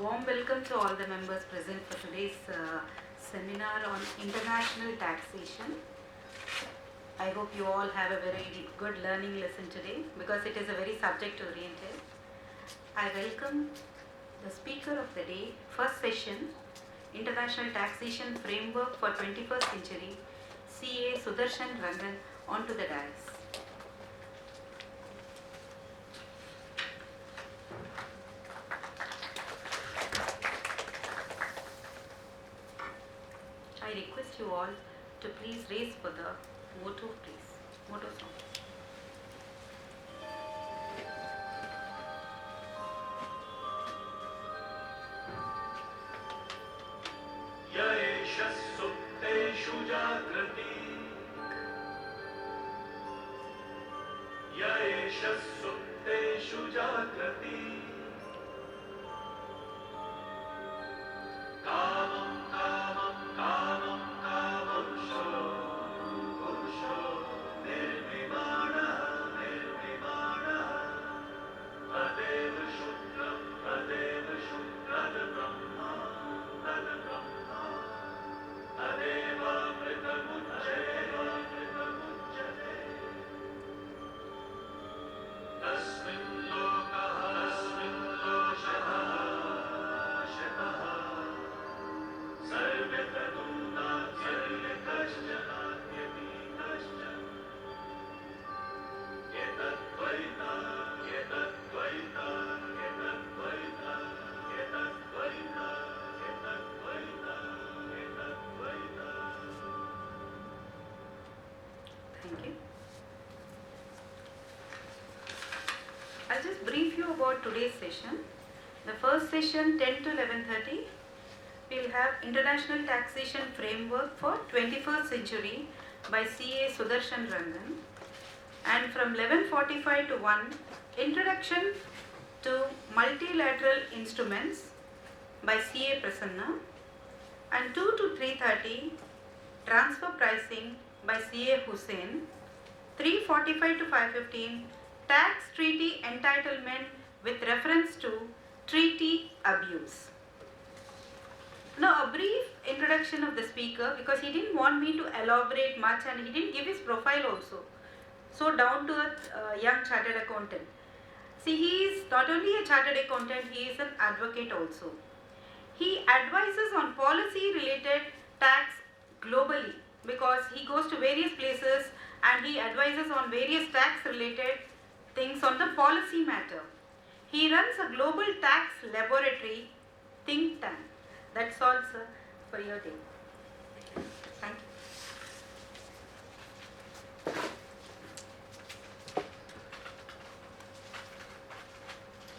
warm welcome to all the members present for today's seminar on international taxation. I hope you all have a very good learning lesson today because it is a very subject oriented. I welcome the speaker of the day, first session, International Taxation Framework for 21st Century, CA Sudarshan Rangan, onto the dais. I request you all to please raise for the motto, please. Motto song. सुप्तेषु जागृति एष सुप्तेषु जागृति कामं कामं कामं कामुषो निर्विमाणः तदेव शुक्रं तद्ब्रह्मा तस्मिन् लोकः सर्वत्र दूतात् कश्चनाद्यपि कश्चन एतद्वैता Thank you. I'll just brief you about today's session. The first session, 10 to 11:30, we'll have International Taxation Framework for 21st Century by CA Sudarshan Rangan. And from 11:45 to 1, Introduction to Multilateral Instruments by CA Prasanna. And 2 to 3:30, Transfer Pricing by CA Hussain. 3:45 to 5:15, Tax Treaty Entitlement with reference to treaty abuse. Now a brief introduction of the speaker because he didn't want me to elaborate much and he didn't give his profile also. So down to a young chartered accountant. See, he is not only a chartered accountant, he is an advocate also. He advises on policy related tax globally because he goes to various places and he advises on various tax related things on the policy matter. He runs a global tax laboratory think tank. That's all, sir, for your day. Thank you.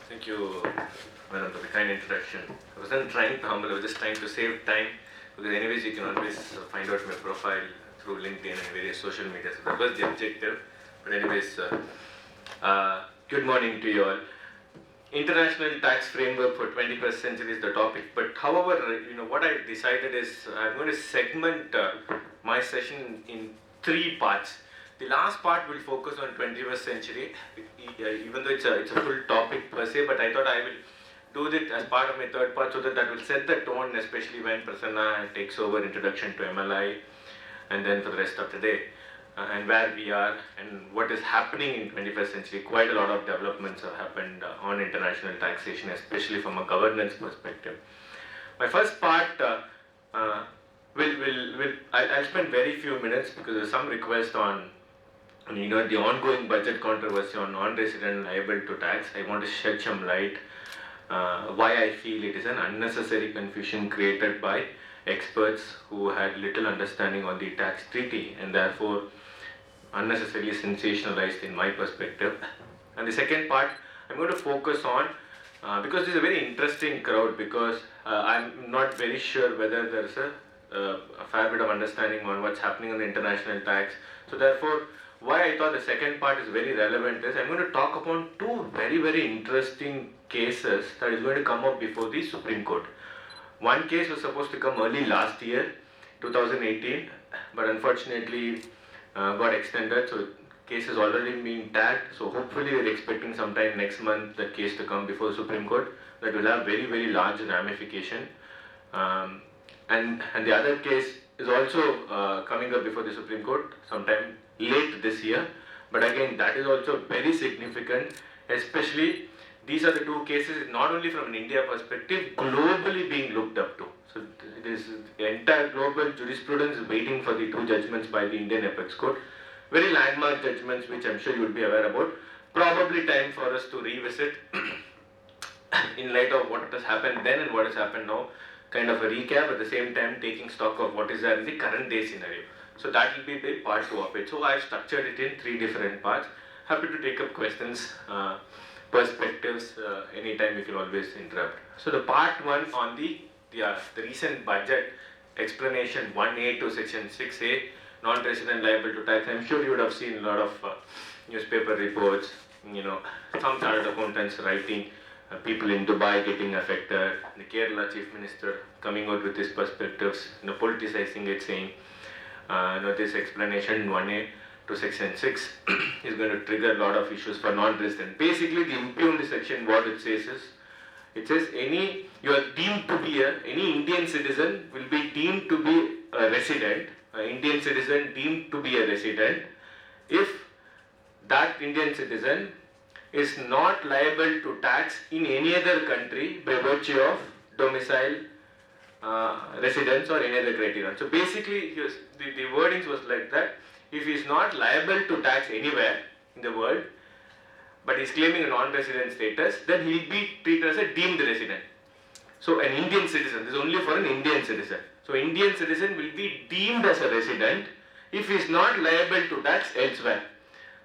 Thank you, madam, for the kind introduction. I wasn't trying to humble, I was just trying to save time because anyways you can always find out my profile through LinkedIn and various social media. So that was the objective. But anyways, good morning to you all. International tax framework for 21st century is the topic. But however, what I decided is I'm going to segment my session in 3 parts. The last part will focus on 21st century, even though it's a full topic per se, but I thought I will do it as part of my third part so that will set the tone, especially when Prasanna takes over introduction to MLI and then for the rest of the day and where we are and what is happening in 21st century. Quite a lot of developments have happened on international taxation, especially from a governance perspective. My first part I'll spend very few minutes because there's some request on the ongoing budget controversy on non-resident liable to tax. I want to shed some light why I feel it is an unnecessary confusion created by experts who had little understanding on the tax treaty and therefore unnecessarily sensationalized in my perspective. And the second part I'm going to focus on because this is a very interesting crowd because I'm not very sure whether there's a fair bit of understanding on what's happening on the international tax. So therefore, why I thought the second part is very relevant is I'm going to talk upon 2 very, very interesting cases that is going to come up before the Supreme Court. One case was supposed to come early last year, 2018, but unfortunately got extended, so case has already been tagged, so hopefully we're expecting sometime next month the case to come before the Supreme Court. That will have very, very large ramification. Um, and the other case is also coming up before the Supreme Court sometime late this year. But again, that is also very significant, especially these are the two cases not only from an India perspective, globally being looked up to. So it is the entire global jurisprudence waiting for the two judgments by the Indian Apex Court. Very landmark judgments which I'm sure you will be aware about. Probably time for us to revisit in light of what has happened then and what has happened now. Kind of a recap, at the same time taking stock of what is there in the current day scenario. So that will be the part 2 of it. So I've structured it in 3 different parts. Happy to take up questions, perspectives, anytime you can always interrupt. So the part 1 on the recent budget explanation 1A to section 6A, non-resident liable to tax. I'm sure you would have seen a lot of newspaper reports, some chartered accountants writing, people in Dubai getting affected, the Kerala Chief Minister coming out with his perspectives, politicizing it, saying, this explanation 1A to section 6 is going to trigger a lot of issues for non-resident. Basically, the impugned section, what it says is, it says any Indian citizen will be deemed to be a resident, Indian citizen deemed to be a resident, if that Indian citizen is not liable to tax in any other country by virtue of domicile, residence or any other criterion. So basically, the wordings was like that. If he is not liable to tax anywhere in the world, but he is claiming a non-resident status, then he will be treated as a deemed resident. So an Indian citizen, this is only for an Indian citizen. So Indian citizen will be deemed as a resident if he is not liable to tax elsewhere.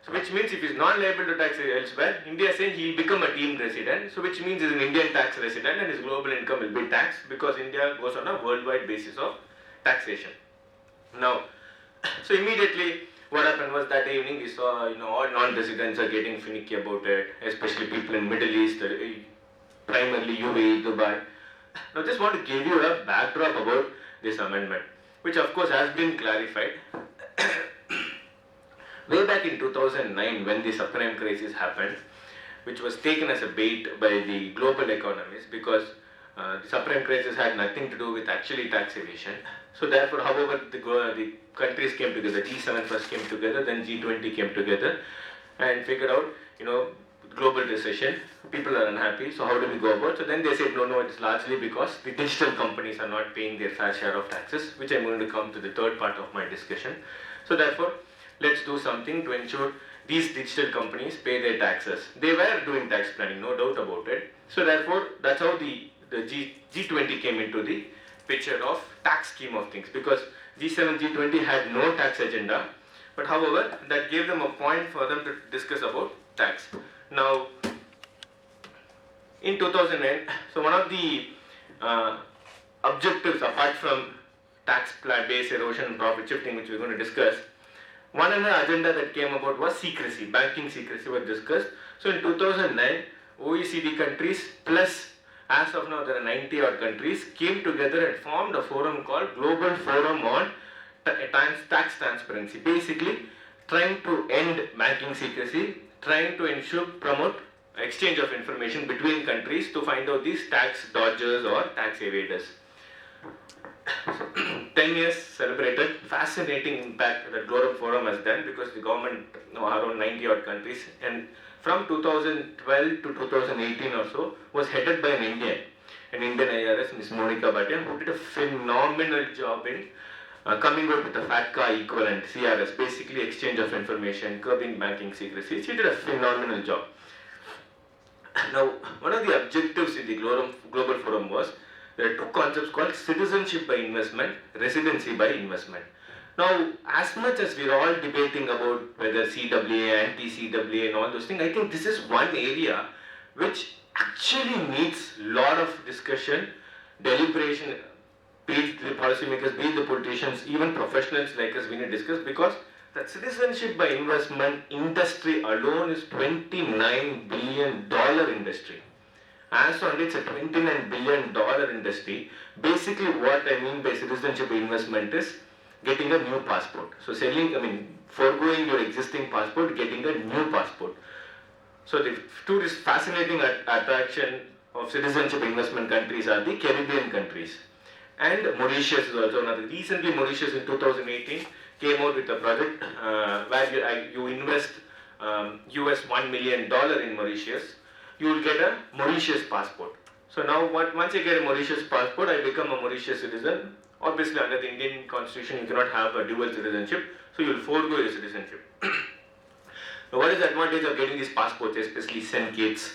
So which means if he is not liable to tax elsewhere, India is saying he will become a deemed resident, so which means he is an Indian tax resident and his global income will be taxed because India goes on a worldwide basis of taxation. Now, so immediately what happened was that evening we saw all non-residents are getting finicky about it, especially people in Middle East, primarily UAE, Dubai. Now just want to give you a backdrop about this amendment, which of course has been clarified. Way back in 2009 when the subprime crisis happened, which was taken as a bait by the global economists because the subprime crisis had nothing to do with actually tax evasion. So therefore, however, the countries came together, G7 first came together, then G20 came together and figured out, global recession, people are unhappy, so how do we go about? So then they said, no, it's largely because the digital companies are not paying their fair share of taxes, which I'm going to come to the third part of my discussion. So therefore, let's do something to ensure these digital companies pay their taxes. They were doing tax planning, no doubt about it. So therefore, that's how the G20 came into the picture of tax scheme of things, because G7, G20 had no tax agenda, but however, that gave them a point for them to discuss about tax. Now, in 2009, so one of the objectives apart from tax base erosion and profit shifting, which we're going to discuss, one other agenda that came about was secrecy, banking secrecy was discussed. So in 2009, OECD countries plus as of now there are 90 odd countries came together and formed a forum called Global Forum on Tax Transparency, basically trying to end banking secrecy, trying to promote exchange of information between countries to find out these tax dodgers or tax evaders. 10 years celebrated, fascinating impact that Global Forum has done because the government, around 90 odd countries, and from 2012 to 2018 or so was headed by an Indian IRS, Ms. Monica Bhatia, who did a phenomenal job in coming up with a FATCA equivalent, CRS, basically exchange of information, curbing banking secrecy. She did a phenomenal job. Now, one of the objectives in the Global Forum was there are two concepts called citizenship by investment, residency by investment. Now, as much as we're all debating about whether CWA, anti-CWA and all those things, I think this is one area which actually needs a lot of discussion, deliberation, be it the policymakers, be it the politicians, even professionals like us, we need to discuss, because that citizenship by investment industry alone is $29 billion industry. As on it's a $29 billion industry. Basically what I mean by citizenship by investment is getting a new passport. So foregoing your existing passport, getting a new passport. So the tourist fascinating attraction of citizenship investment countries are the Caribbean countries. And Mauritius is also another. Recently Mauritius in 2018 came out with a project where you invest US $1 million in Mauritius, you will get a Mauritius passport. So now once you get a Mauritius passport, I become a Mauritius citizen. Obviously under the Indian constitution you cannot have a dual citizenship, so you will forego your citizenship. Now, what is the advantage of getting these passports, especially St. Kitts?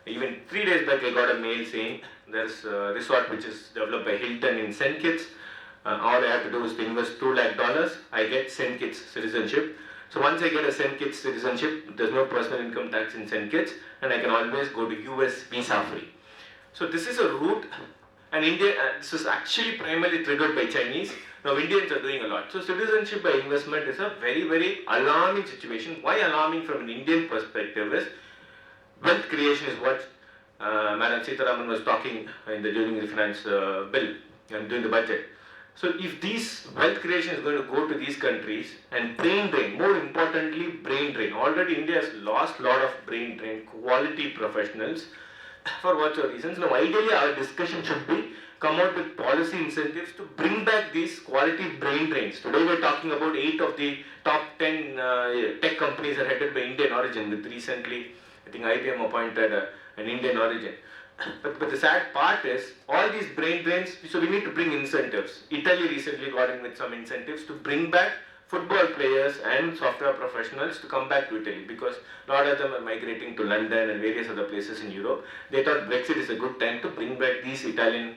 Even 3 days back I got a mail saying there's a resort which is developed by Hilton in St. Kitts. All I have to do is to invest $2 lakh, I get St. Kitts citizenship. So once I get a St. Kitts citizenship, there's no personal income tax in St. Kitts, and I can always go to US visa free. So this is a route, and this is actually primarily triggered by Chinese. Now Indians are doing a lot. So citizenship by investment is a very, very alarming situation. Why alarming from an Indian perspective is wealth creation is what Madam Sitaraman was talking during the finance bill and during the budget. So if this wealth creation is going to go to these countries and brain drain, more importantly brain drain. Already India has lost a lot of brain drain, quality professionals for whatever reasons. Now ideally our discussion should be come out with policy incentives to bring back these quality brain drains. Today we're talking about 8 of the top 10 tech companies are headed by Indian origin, with recently I think IBM appointed an Indian origin. But the sad part is all these brain drains, so we need to bring incentives. Italy recently got in with some incentives to bring back football players and software professionals to come back to Italy, because a lot of them are migrating to London and various other places in Europe. They thought Brexit is a good time to bring back these Italian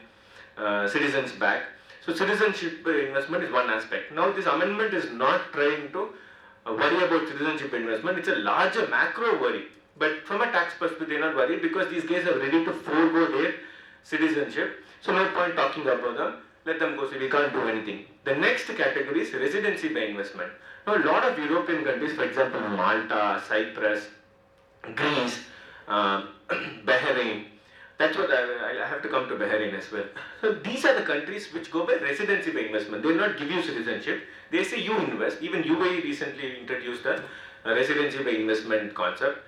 citizens back. So citizenship investment is one aspect. Now this amendment is not trying to worry about citizenship investment. It's a larger macro worry. But from a tax perspective, they're not worried because these guys are ready to forego their citizenship. So no point talking about them. Let them go, so we can't do anything. The next category is residency by investment. Now a lot of European countries, for example Malta, Cyprus, Greece, Bahrain, that's what I have to come to Bahrain as well. So these are the countries which go by residency by investment. They will not give you citizenship. They say you invest. Even UAE recently introduced a residency by investment concept.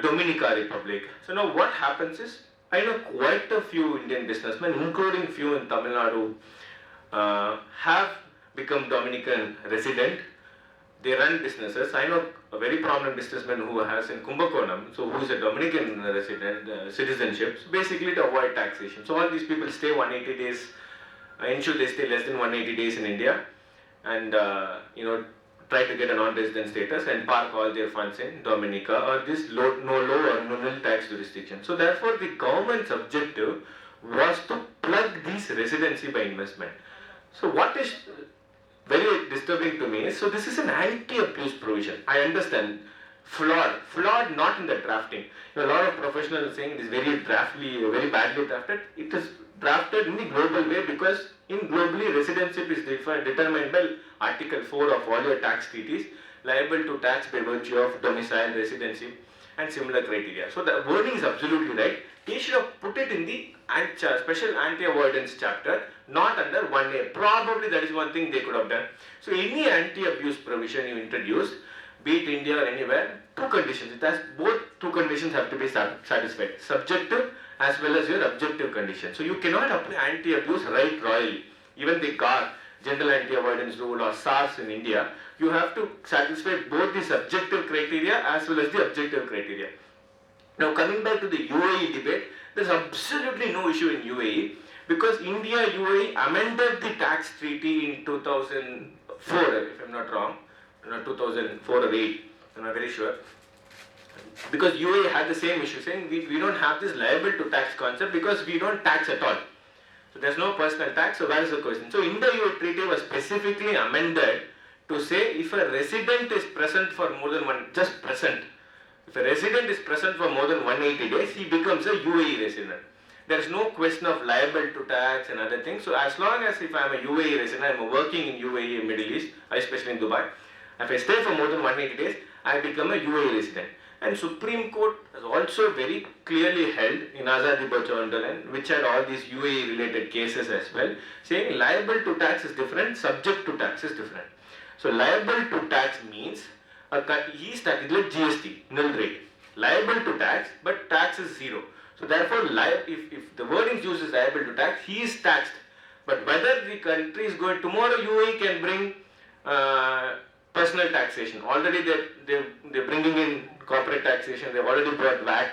Dominica Republic. So now what happens is, I know quite a few Indian businessmen, including few in Tamil Nadu, have become Dominican resident. They run businesses. I know a very prominent businessman who has in Kumbakonam, so who is a Dominican resident, citizenship, so basically to avoid taxation. So all these people stay 180 days, ensure they stay less than 180 days in India, and try to get a non-resident status and park all their funds in Dominica or this no low or no nil tax jurisdiction. So therefore the government's objective was to plug this residency by investment. So what is very disturbing to me is, so this is an anti-abuse provision. I understand, flawed not in the drafting. A lot of professionals are saying it is very very badly drafted. It is drafted in the global way because in globally residency is determined by Article 4 of all your tax treaties, liable to tax by virtue of domicile, residency and similar criteria. So the wording is absolutely right. They should have put it in the special anti-avoidance chapter, not under 1A. Probably that is one thing they could have done. So any anti-abuse provision you introduce, be it India or anywhere, 2 conditions. It has both 2 conditions have to be satisfied. Subjective as well as your objective condition. So you cannot apply anti-abuse right royally. Even the General Anti-Avoidance Rule or SARS in India, you have to satisfy both the subjective criteria as well as the objective criteria. Now coming back to the UAE debate, there is absolutely no issue in UAE because India UAE amended the tax treaty in 2004, if I am not wrong, 2004 or 8, I am not very sure. Because UAE had the same issue, saying we don't have this liable to tax concept because we don't tax at all. So there's no personal tax, so where is the question? So India-UAE treaty was specifically amended to say if a resident is present for more than if a resident is present for more than 180 days, he becomes a UAE resident. There is no question of liable to tax and other things. So as long as if I am a UAE resident, I am working in UAE, Middle East, especially in Dubai, if I stay for more than 180 days, I become a UAE resident. And Supreme Court has also very clearly held in Azadi Bachao Andolan, which had all these UAE related cases as well, saying liable to tax is different, subject to tax is different. So liable to tax means he is taxed like GST, nil rate. Liable to tax, but tax is zero. So therefore, if the wording used is liable to tax, he is taxed. But whether the country is going, tomorrow UAE can bring personal taxation. Already they're bringing in corporate taxation, they've already brought VAT.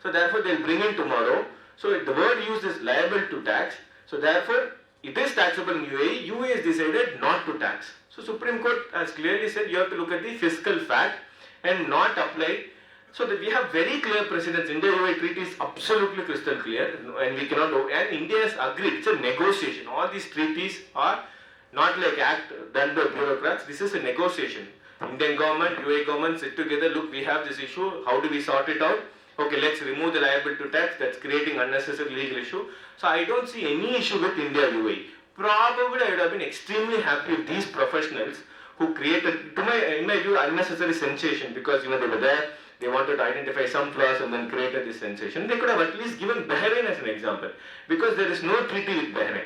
So therefore they'll bring in tomorrow. So the word used is liable to tax. So therefore it is taxable in UAE. UAE has decided not to tax. So Supreme Court has clearly said you have to look at the fiscal fact and not apply. So that we have very clear precedents. India-UAE treaty is absolutely crystal clear, and we cannot. And India has agreed. It's a negotiation. All these treaties are not like act done by bureaucrats. This is a negotiation. Indian government, UAE government sit together. Look, we have this issue. How do we sort it out? Okay, let's remove the liable to tax. That's creating unnecessary legal issue. So I don't see any issue with India-UAE. Probably I would have been extremely happy if these professionals who created, in my view, unnecessary sensation, because they were there. They wanted to identify some flaws and then created this sensation. They could have at least given Bahrain as an example, because there is no treaty with Bahrain.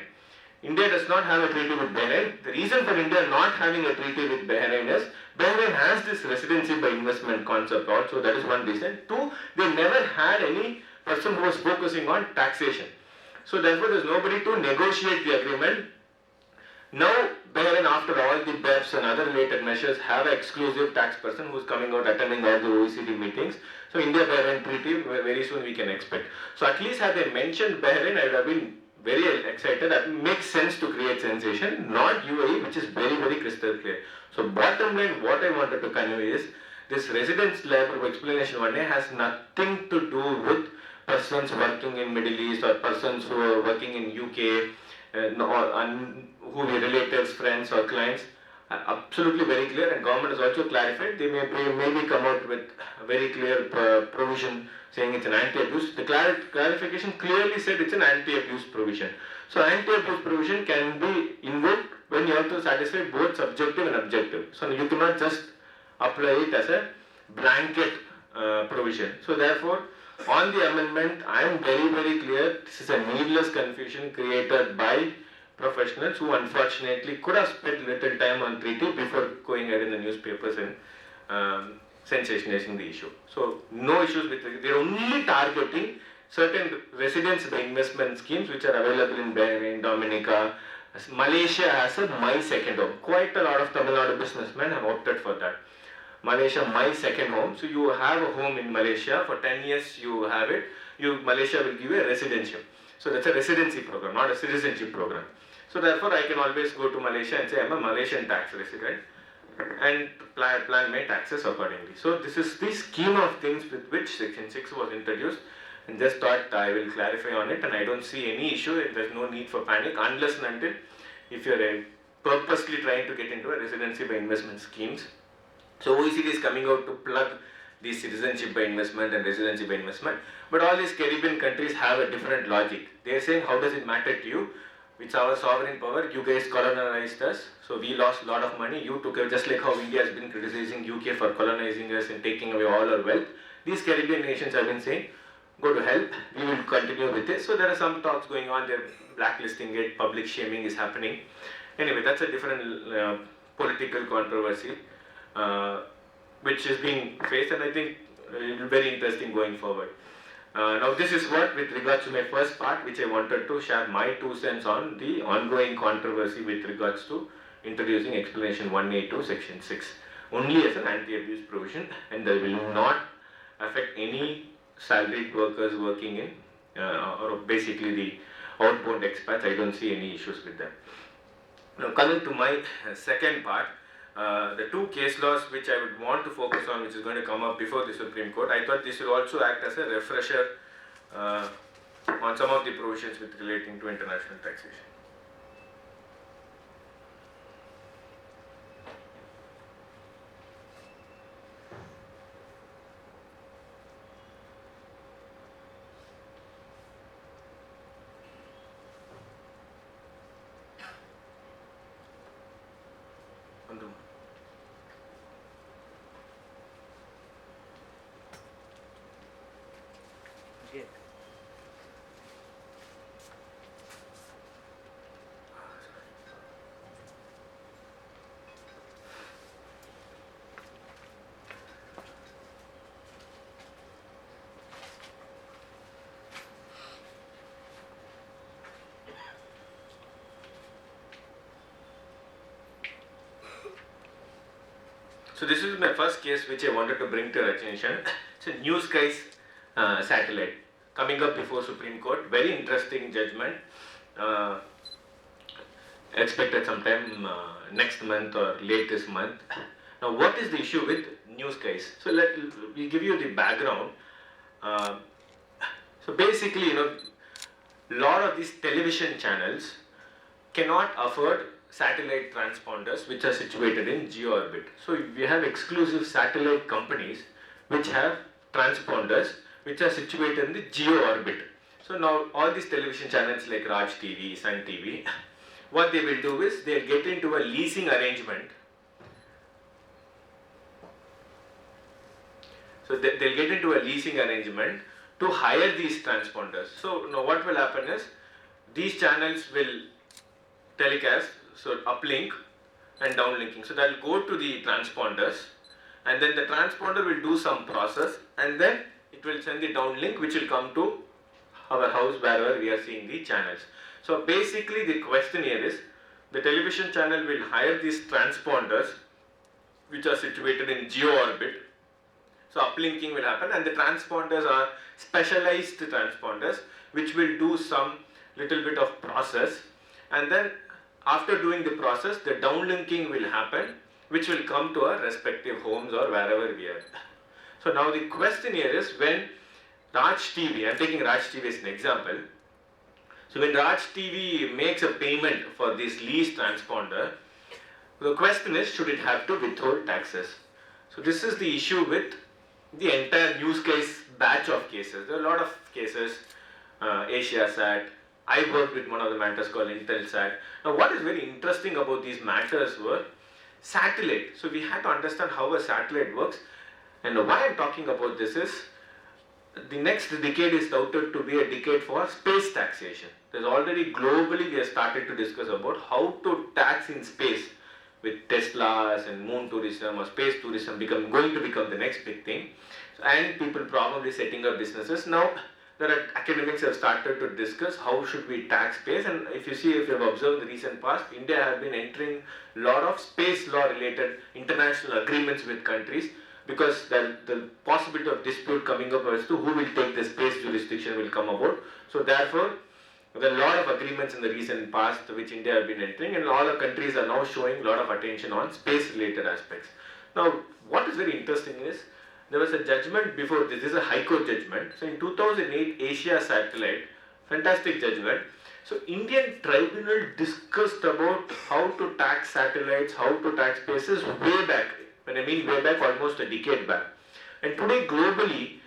India does not have a treaty with Bahrain. The reason for India not having a treaty with Bahrain is Bahrain has this residency by investment concept also. That is one reason. Two, they never had any person who was focusing on taxation. So therefore there is nobody to negotiate the agreement. Now Bahrain, after all the BEPS and other related measures, have an exclusive tax person who is coming out attending all the OECD meetings. So India-Bahrain treaty very soon we can expect. So at least had they mentioned Bahrain, I would have been very excited. That makes sense to create sensation, not UAE, which is very, very crystal clear. So bottom line, what I wanted to convey is this residence liable explanation 1A has nothing to do with persons working in Middle East or persons who are working in UK who are relatives, friends or clients. Absolutely very clear, and government has also clarified. They may maybe come out with a very clear provision saying it's an anti-abuse. The clarification clearly said it's an anti-abuse provision. So anti-abuse provision can be invoked when you have to satisfy both subjective and objective. So you cannot just apply it as a blanket provision. So therefore, on the amendment, I am very, very clear. This is a needless confusion created by professionals who unfortunately could have spent little time on treaty before going ahead in the newspapers and sensationalizing the issue. So no issues with it. They are only targeting certain residence by investment schemes which are available in Bahrain, Dominica. Malaysia has a My Second Home. Quite a lot of Tamil Nadu businessmen have opted for that. Malaysia My Second Home. So you have a home in Malaysia for 10 years. You have it. Malaysia will give you a residential. So that's a residency program, not a citizenship program. So therefore, I can always go to Malaysia and say I'm a Malaysian tax resident and plan my taxes accordingly. So this is the scheme of things with which Section 6 was introduced, and just thought I will clarify on it, and I don't see any issue. There's no need for panic unless and until if you're purposely trying to get into a residency by investment schemes. So OECD is coming out to plug the citizenship by investment and residency by investment, but all these Caribbean countries have a different logic. They are saying, how does it matter to you? It's our sovereign power. You guys colonized us, so we lost a lot of money. You took it, just like how India has been criticizing UK for colonizing us and taking away all our wealth. These Caribbean nations have been saying, go to hell, we will continue with this. So there are some talks going on, they're blacklisting it, public shaming is happening. Anyway, that's a different political controversy which is being faced, and I think it will be very interesting going forward. Now this is what, with regards to my first part, which I wanted to share my 2 cents on the ongoing controversy with regards to introducing explanation 1A to section 6 only as an anti-abuse provision, and that will not affect any salaried workers working in or basically the outbound expats. I don't see any issues with that. Now coming to my second part, the 2 case laws which I would want to focus on, which is going to come up before the Supreme Court. I thought this will also act as a refresher on some of the provisions with relating to international taxation. So this is my first case which I wanted to bring to your attention. It's a New Skies satellite coming up before Supreme Court. Very interesting judgment. Expected sometime next month or late this month. Now, what is the issue with New Skies? So we'll give you the background. So basically, lot of these television channels cannot afford satellite transponders which are situated in geo orbit. So we have exclusive satellite companies which have transponders which are situated in the geo orbit. So now all these television channels like Raj TV, Sun TV, what they will do is they'll get into a leasing arrangement. So they'll get into a leasing arrangement to hire these transponders. So now what will happen is these channels will telecast, so uplink and downlinking. So that will go to the transponders, and then the transponder will do some process, and then it will send the downlink which will come to our house wherever we are seeing the channels. So basically the question here is, the television channel will hire these transponders which are situated in geo orbit. So uplinking will happen, and the transponders are specialized transponders which will do some little bit of process, and then after doing the process the downlinking will happen which will come to our respective homes or wherever we are. So now the question here is, when Raj TV, I am taking Raj TV as an example. So when Raj TV makes a payment for this lease transponder, the question is, should it have to withhold taxes? So this is the issue with the entire New Skies batch of cases. There are a lot of cases, AsiaSat. I worked with one of the matters called Intelsat. Now what is very interesting about these matters were satellite. So we had to understand how a satellite works, and why I am talking about this is, the next decade is touted to be a decade for space taxation. There's already globally we have started to discuss about how to tax in space, with Teslas and moon tourism or space tourism going to become the next big thing, and people probably setting up businesses. Now there are academics have started to discuss how should we tax space, and if you have observed the recent past, India has been entering a lot of space law related international agreements with countries, because the possibility of dispute coming up as to who will take the space jurisdiction will come about. So therefore there are a lot of agreements in the recent past which India has been entering, and all the countries are now showing a lot of attention on space related aspects. Now what is very interesting is, there was a judgment before this is a High Court judgment. So in 2008 Asia Satellite, fantastic judgment. So Indian tribunal discussed about how to tax satellites, how to tax spaces way back. When I mean way back, almost a decade back. And today globally,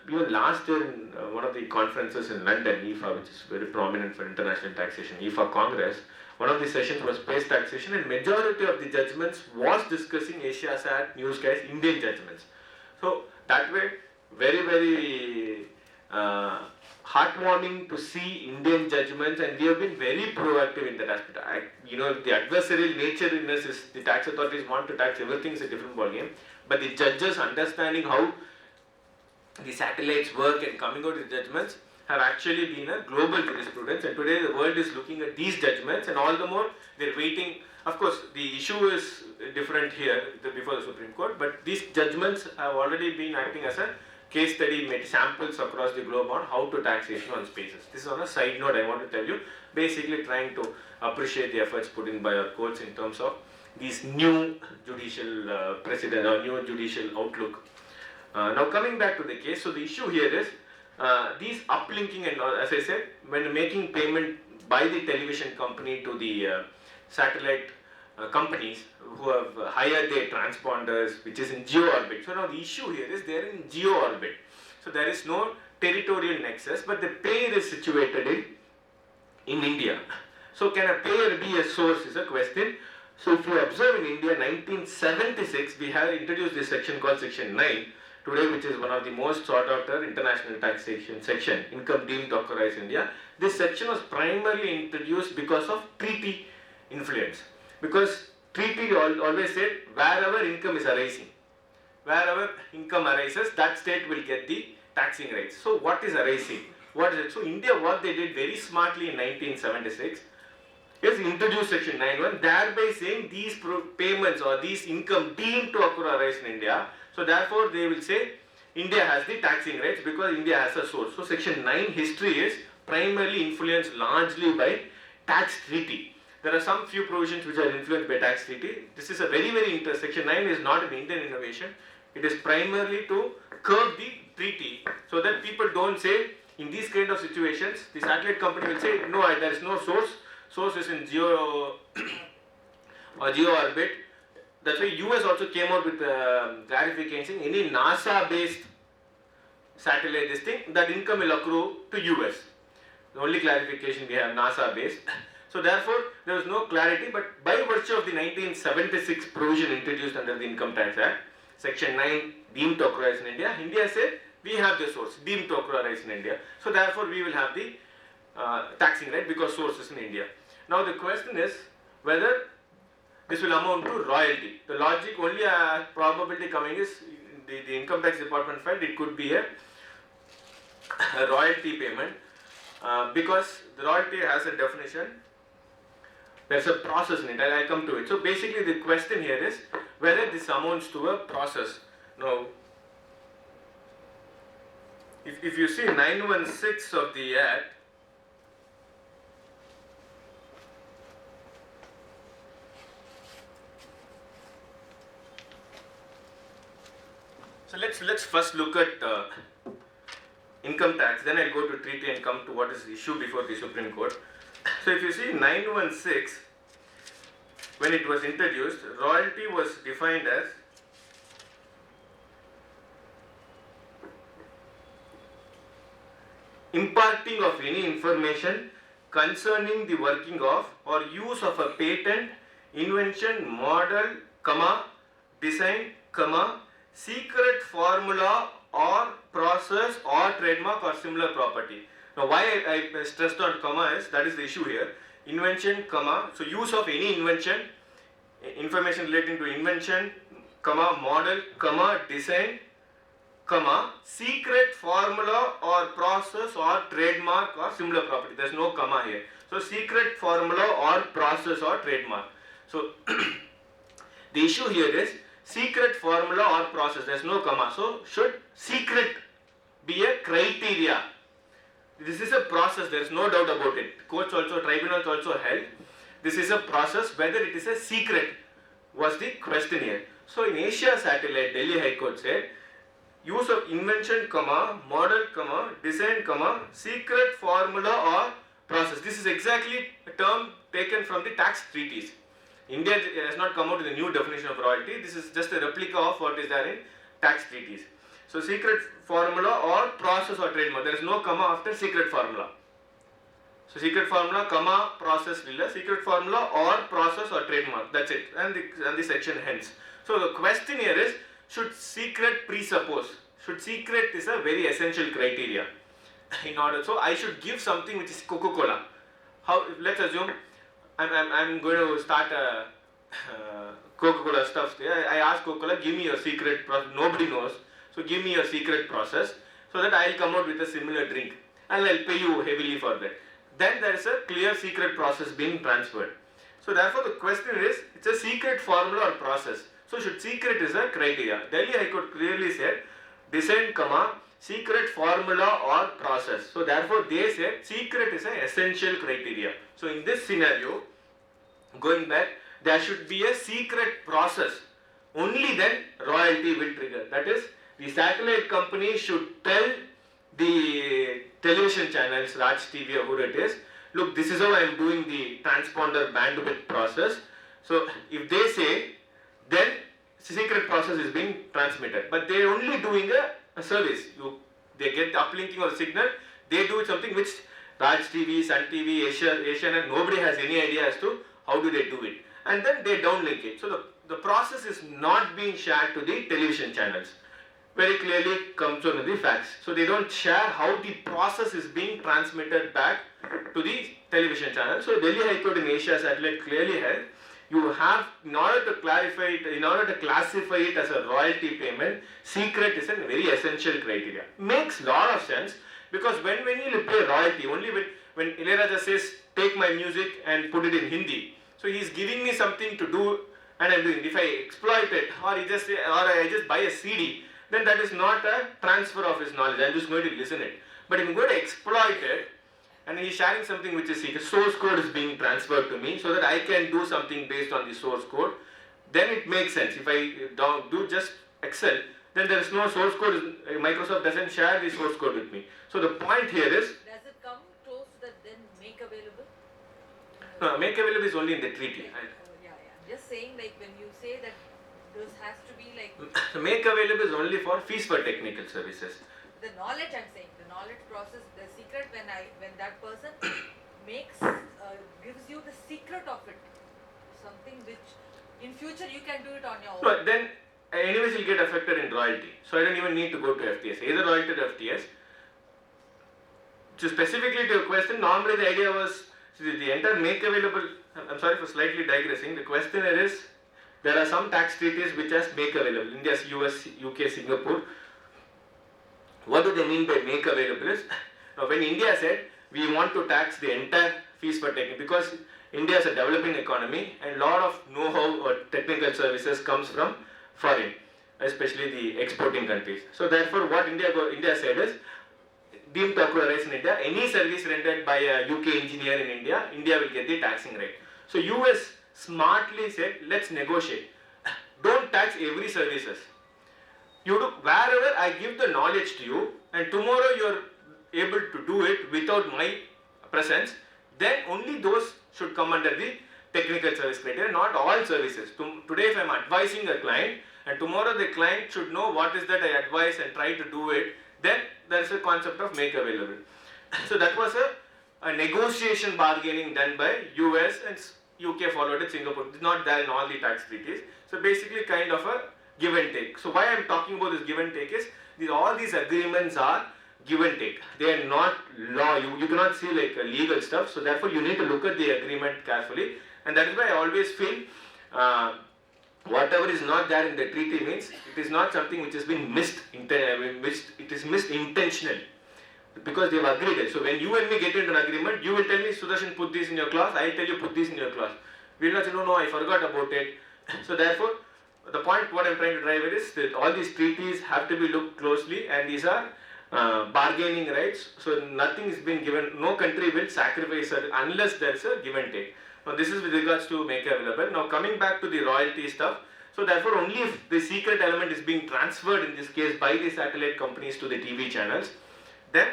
even last year in one of the conferences in London, IFA, which is very prominent for international taxation, IFA Congress, one of the sessions was space taxation, and majority of the judgments was discussing AsiaSat, New Skies, Indian judgments. So that way, very heartwarming to see Indian judgments, and we have been very proactive in that aspect. The adversarial nature in us is, the tax authorities want to tax everything, is a different ballgame, but the judges understanding how the satellites work and coming out with judgments have actually been a global jurisprudence, and today the world is looking at these judgments, and all the more they're waiting. Of course, the issue is different here before the Supreme Court, but these judgments have already been acting as a case study, made samples across the globe on how to taxation on spaces. This is on a side note I want to tell you, basically trying to appreciate the efforts put in by our courts in terms of these new judicial precedent or new judicial outlook. Now coming back to the case, so the issue here is these uplinking, and as I said, when making payment by the television company to the satellite companies who have hired their transponders which is in geo orbit. So now the issue here is they are in geo orbit. So there is no territorial nexus, but the payer is situated in India. So can a payer be a source is a question. So if you observe in India, 1976 we have introduced this section called section 9 today, which is one of the most sought after international taxation section, income deemed to occurize in India. This section was primarily introduced because of treaty influence, because treaty always said wherever income is arising, wherever income arises, that state will get the taxing rights. So what is arising? What is it? So India, what they did very smartly in 1976, has introduced Section 9(1), thereby saying these payments or these income deemed to occur or arise in India. So therefore, they will say India has the taxing rights because India has a source. So Section 9 history is primarily influenced largely by tax treaty. There are some few provisions which are influenced by tax treaty. This is a very interesting. Section 9 is not an Indian innovation. It is primarily to curb the treaty so that people don't say in these kind of situations, the satellite company will say, no, there is no source. Source is in geo or geo orbit. That's why US also came out with clarification. Any NASA-based satellite, this thing, that income will accrue to US. The only clarification we have NASA-based. So therefore, there was no clarity. But by virtue of the 1976 provision introduced under the Income Tax Act, Section 9 deemed to occur in India, India said we have the source deemed to occur in India. So therefore, we will have the taxing right because source is in India. Now the question is whether this will amount to royalty. The logic only probability coming is the income tax department felt it could be a royalty payment because the royalty has a definition. There's a process in it. I'll come to it. So basically, the question here is whether this amounts to a process. Now, if you see 916 of the Act, so let's first look at income tax. Then I'll go to treaty and come to what is the issue before the Supreme Court. So if you see 916, when it was introduced, royalty was defined as imparting of any information concerning the working of or use of a patent, invention, model, design, secret formula or process or trademark or similar property. Now why I stressed on comma is, that is the issue here. Invention, so use of any invention, information relating to invention, model, design, secret formula or process or trademark or similar property. There is no comma here. So secret formula or process or trademark. So the issue here is secret formula or process. There is no comma. So should secret be a criteria? This is a process, there is no doubt about it. Courts also, tribunals also held. This is a process, whether it is a secret was the question here. So in Asia Satellite, Delhi High Court said, use of invention, model, design, secret formula or process. This is exactly a term taken from the tax treaties. India has not come out with a new definition of royalty. This is just a replica of what is there in tax treaties. So secret formula or process or trademark. There is no comma after secret formula. So secret formula, process, secret formula or process or trademark. That's it. And the section ends. So the question here is, should secret presuppose? Should secret is a very essential criteria. In order, so I should give something which is Coca-Cola. How? Let's assume I'm going to start a Coca-Cola stuff. I ask Coca-Cola, give me your secret process. Nobody knows. So give me your secret process so that I'll come out with a similar drink and I'll pay you heavily for that. Then there is a clear secret process being transferred. So therefore the question is, it's a secret formula or process. So should secret is a criteria. Delhi High Court clearly said, design, secret formula or process. So therefore they said secret is an essential criteria. So in this scenario, going back, there should be a secret process. Only then royalty will trigger. That is, the satellite company should tell the television channels, Raj TV or who it is, look, this is how I am doing the transponder bandwidth process. So if they say, then secret process is being transmitted. But they are only doing a service. They get the uplinking of the signal, they do something which Raj TV, Sun TV, Asian and nobody has any idea as to how do they do it. And then they downlink it. So the process is not being shared to the television channels. Very clearly comes on the facts. So they don't share how the process is being transmitted back to the television channel. So Delhi High Court in Asia Satellite clearly held, you have, in order to clarify it, in order to classify it as a royalty payment, secret is a very essential criteria. Makes lot of sense because when you pay royalty, only when Ilayaraja says take my music and put it in Hindi. So he's giving me something to do and I'm doing. If I exploit it or I just buy a CD, then that is not a transfer of his knowledge. I'm just going to listen it. But if I'm going to exploit it and he's sharing something which is secret, source code is being transferred to me so that I can do something based on the source code, then it makes sense. If I do just Excel, then there is no source code. Microsoft doesn't share the source code with me. So the point here is, does it come close to that then make available? no, make available is only in the treaty. Yeah. Just saying, like when you say that this has to be like Make available is only for fees for technical services. the knowledge. I'm saying the knowledge process, the secret. When that person gives you the secret of it, something which in future you can do it on your own. No, then anyways you'll get affected in royalty. So I don't even need to go to FTS. Either royalty or FTS. So specifically to your question, normally the idea was the entire make available. I'm sorry for slightly digressing. The question is, there are some tax treaties which has make available. India's US, UK, Singapore. What do they mean by make available is, now when India said we want to tax the entire fees for technical, because India is a developing economy and lot of know-how or technical services comes from foreign, especially the exporting countries. So therefore what India said is, deemed to occur in India, any service rendered by a UK engineer in India, India will get the taxing rate. So US smartly said, let's negotiate. Don't tax every services. You do wherever I give the knowledge to you, and tomorrow you are able to do it without my presence, then only those should come under the technical service criteria, not all services. Today if I am advising a client and tomorrow the client should know what is that I advise and try to do it, then there is a concept of make available. So that was a negotiation bargaining done by US and UK followed it, Singapore. It's not there in all the tax treaties. So basically kind of a give and take. So why I am talking about this give and take is, all these agreements are give and take. They are not law. You cannot see like legal stuff. So therefore you need to look at the agreement carefully. And that is why I always feel whatever is not there in the treaty means it is not something which has been missed. It is missed intentionally because they have agreed it. So when you and me get into an agreement, you will tell me, Sudarshan, put this in your clause. I will tell you, put this in your clause. We will not say, no, I forgot about it. So therefore, the point what I am trying to drive at is that all these treaties have to be looked closely, and these are bargaining rights. So nothing is being given. No country will sacrifice it unless there is a give and take. Now this is with regards to make available. Now coming back to the royalty stuff. So therefore only if the secret element is being transferred in this case by the satellite companies to the TV channels, then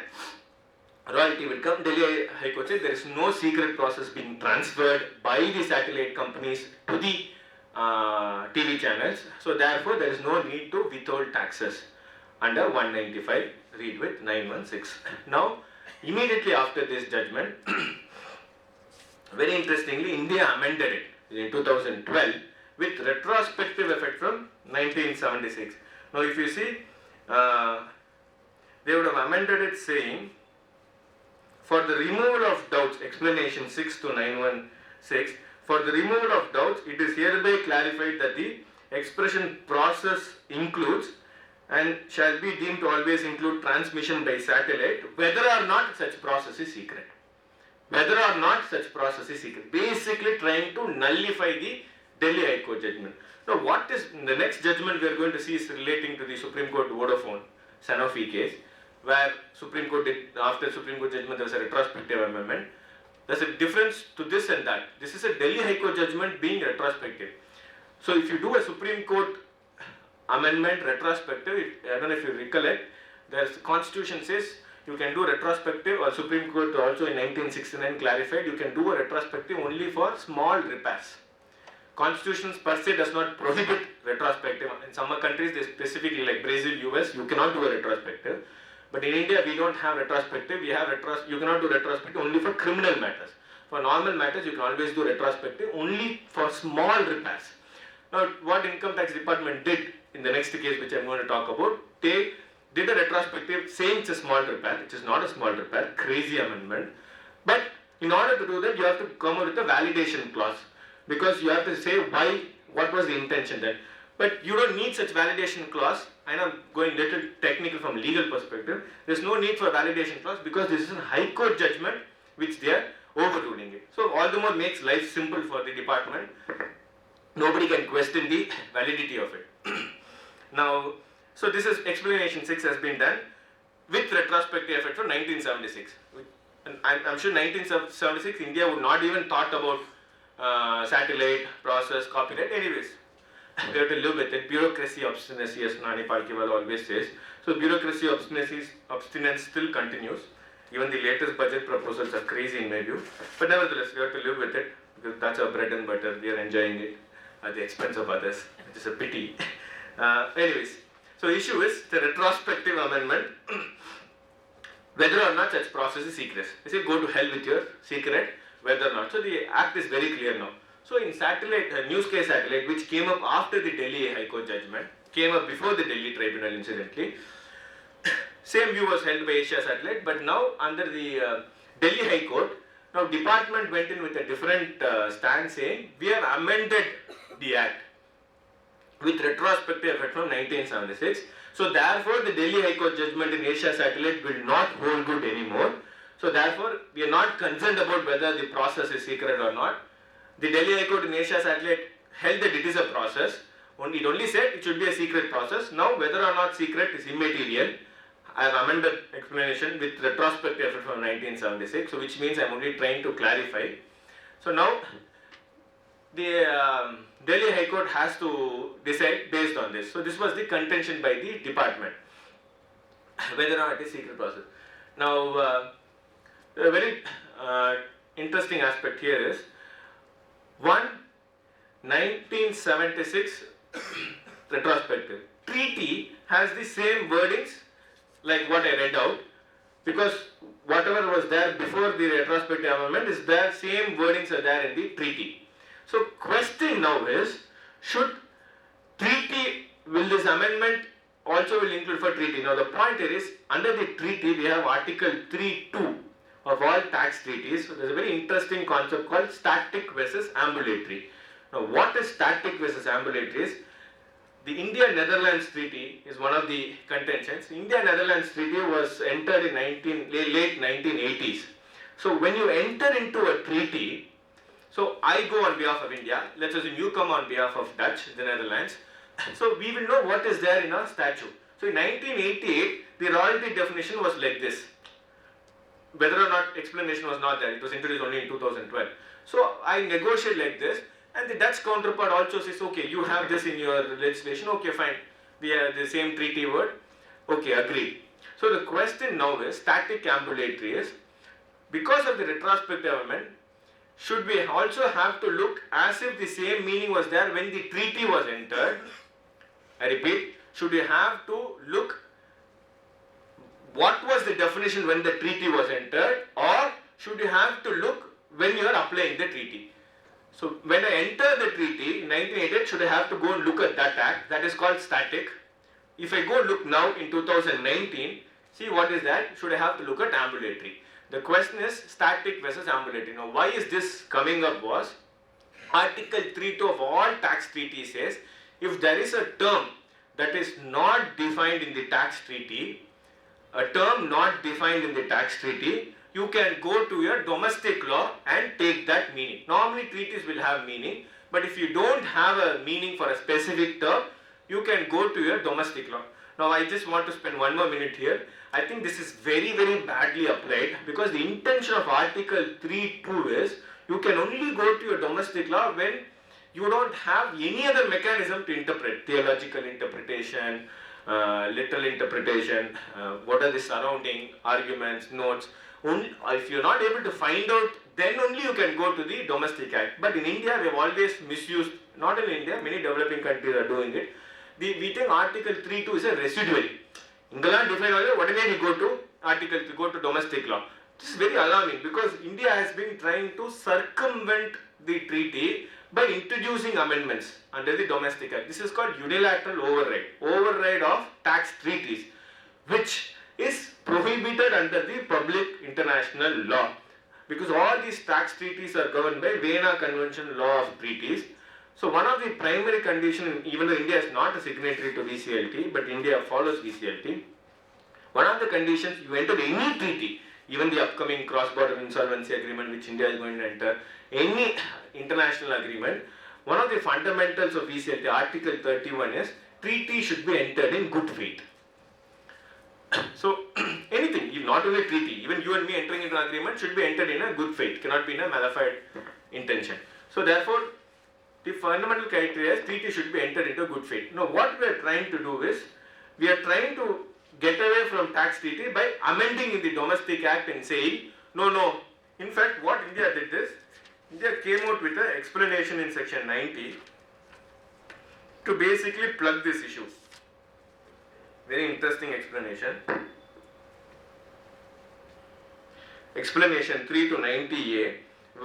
royalty will come. Delhi High Court said there is no secret process being transferred by the satellite companies to the TV channels. So therefore there is no need to withhold taxes under 195, read with 916. Now immediately after this judgment, very interestingly, India amended it in 2012 with retrospective effect from 1976. Now if you see, they would have amended it saying, for the removal of doubts, explanation 6 to 916, for the removal of doubts, it is hereby clarified that the expression process includes and shall be deemed to always include transmission by satellite, whether or not such process is secret. Whether or not such process is secret. Basically trying to nullify the Delhi High Court judgment. Now what is the next judgment we are going to see is relating to the Supreme Court Vodafone Sanofi case, where Supreme Court did, after Supreme Court judgment there was a retrospective amendment. There's a difference to this and that. This is a Delhi High Court judgment being retrospective. So if you do a Supreme Court amendment retrospective, I don't know if you recollect, the Constitution says you can do retrospective, or Supreme Court also in 1969 clarified you can do a retrospective only for small repairs. Constitution per se does not prohibit retrospective. In some countries, they specifically like Brazil, US, you cannot do a retrospective. But in India, we don't have retrospective. We have you cannot do retrospective only for criminal matters. For normal matters, you can always do retrospective only for small repairs. Now, what Income Tax Department did in the next case, which I'm going to talk about, they did a retrospective saying it's a small repair, which is not a small repair, crazy amendment. But in order to do that, you have to come up with a validation clause, because you have to say why, what was the intention then. But you don't need such validation clause. I know I'm going little technical from legal perspective. There's no need for validation clause because this is a High Court judgment which they are overruling it. So all the more makes life simple for the department. Nobody can question the validity of it. Now, so this is explanation 6 has been done with retrospective effect from 1976. And I'm sure 1976 India would not even thought about satellite, process, copyright. Anyways, we have to live with it. Bureaucracy, obstinacy, as Nani Palkiwala always says. So bureaucracy, obstinance still continues. Even the latest budget proposals are crazy in my view. But nevertheless, we have to live with it because that's our bread and butter. We are enjoying it at the expense of others, which is a pity. Anyways, so issue is the retrospective amendment. Whether or not such process is secret. I say go to hell with your secret, whether or not. So the act is very clear now. So in satellite, Newscase satellite, which came up after the Delhi High Court judgment, came up before the Delhi Tribunal incidentally. Same view was held by Asia Satellite, but now under the Delhi High Court, now department went in with a different stand saying, we have amended the act with retrospective effect from 1976. So therefore, the Delhi High Court judgment in Asia Satellite will not hold good anymore. So therefore, we are not concerned about whether the process is secret or not. The Delhi High Court in Asia Satellite held that it is a process. It only said it should be a secret process. Now, whether or not secret is immaterial. I have amended explanation with retrospective effect from 1976. So which means I am only trying to clarify. So now, the Delhi High Court has to decide based on this. So this was the contention by the department, whether or not it is secret process. Now, a very interesting aspect here is, 1976 retrospective treaty has the same wordings like what I read out, because whatever was there before the retrospective amendment is there, same wordings are there in the treaty. So question now is, should treaty, will this amendment also will include for treaty? Now the point here is, under the treaty we have article 3(2) of all tax treaties. So there's a very interesting concept called static versus ambulatory. Now what is static versus ambulatory is, the India-Netherlands Treaty is one of the contentions. India-Netherlands Treaty was entered in late 1980s. So when you enter into a treaty, so I go on behalf of India, let's assume you come on behalf of Dutch, the Netherlands. So we will know what is there in our statute. So in 1988, the royalty definition was like this. Whether or not explanation was not there, it was introduced only in 2012. So I negotiate like this, and the Dutch counterpart also says, okay, you have this in your legislation, okay, fine, we have the same treaty word, okay, agreed. So the question now is, static ambulatory is, because of the retrospective amendment, should we also have to look as if the same meaning was there when the treaty was entered? I repeat, should we have to look what was the definition when the treaty was entered, or should you have to look when you are applying the treaty? So when I enter the treaty in 1988, should I have to go and look at that act? That is called static. If I go look now in 2019, see what is that? Should I have to look at ambulatory? The question is static versus ambulatory. Now why is this coming up was, Article 3(2) of all tax treaties says, if there is a term that is not defined in the tax treaty, a term not defined in the tax treaty, you can go to your domestic law and take that meaning. Normally treaties will have meaning, but if you don't have a meaning for a specific term, you can go to your domestic law. Now I just want to spend one more minute here. I think this is very, very badly applied, because the intention of Article 3(2) is, you can only go to your domestic law when you don't have any other mechanism to interpret, theological interpretation, literal interpretation, what are the surrounding arguments, notes. Only, if you are not able to find out, then only you can go to the domestic act. But in India, we have always misused, not in India, many developing countries are doing it. We think Article 3(2) is a residuary. England define all, what we go to Article 3, go to domestic law. This is very alarming, because India has been trying to circumvent the treaty by introducing amendments under the domestic act. This is called unilateral override of tax treaties, which is prohibited under the public international law, because all these tax treaties are governed by Vienna Convention law of treaties. So one of the primary conditions, even though India is not a signatory to VCLT, but India follows VCLT, one of the conditions, you enter any treaty, even the upcoming cross-border insolvency agreement which India is going to enter, any international agreement, one of the fundamentals of ECLT, Article 31 is treaty should be entered in good faith. So anything, not only treaty, even you and me entering into an agreement should be entered in a good faith, cannot be in a malified intention. So therefore, the fundamental criteria is treaty should be entered into good faith. Now what we are trying to do is, we are trying to get away from tax treaty by amending in the Domestic Act and saying, no. In fact, what India did is, India came out with an explanation in section 90 to basically plug this issue. Very interesting explanation. Explanation 3 to 90A,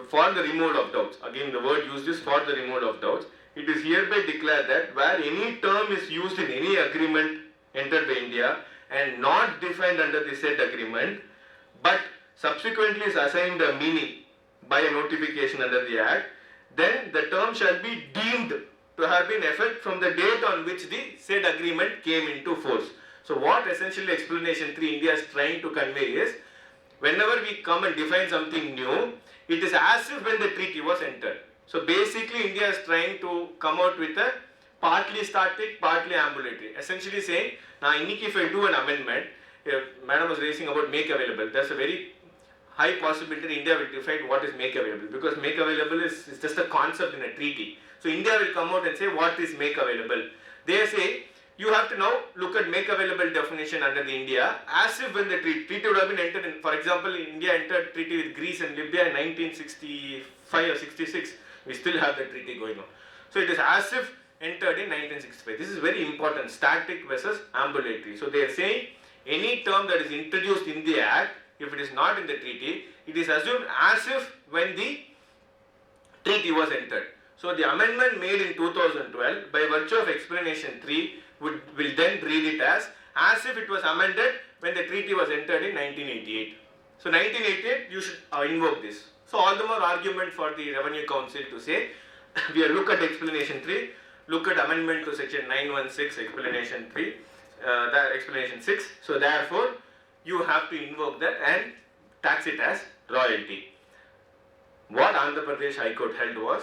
for the removal of doubts. Again, the word used is for the removal of doubts. It is hereby declared that where any term is used in any agreement entered by India and not defined under the said agreement, but subsequently is assigned a meaning by a notification under the Act, then the term shall be deemed to have been effect from the date on which the said agreement came into force. So what essentially explanation 3 India is trying to convey is, whenever we come and define something new, it is as if when the treaty was entered. So basically India is trying to come out with a partly static, partly ambulatory. Essentially saying, now if I do an amendment, Madam was raising about make available, there's a very high possibility India will define what is make available, because make available is just a concept in a treaty. So India will come out and say what is make available. They say you have to now look at make available definition under the India as if when the treaty would have been entered in, for example, India entered treaty with Greece and Libya in 1965 or 66. We still have the treaty going on. So it is as if entered in 1965. This is very important, static versus ambulatory. So they are saying any term that is introduced in the Act, if it is not in the treaty, it is assumed as if when the treaty was entered. So the amendment made in 2012 by virtue of explanation 3 will then read it as if it was amended when the treaty was entered in 1988. So 1988 you should invoke this. So all the more argument for the Revenue Council to say we will look at explanation 3, look at amendment to section 916 explanation 3, that explanation 6. So therefore you have to invoke that and tax it as royalty. What Andhra Pradesh High Court held was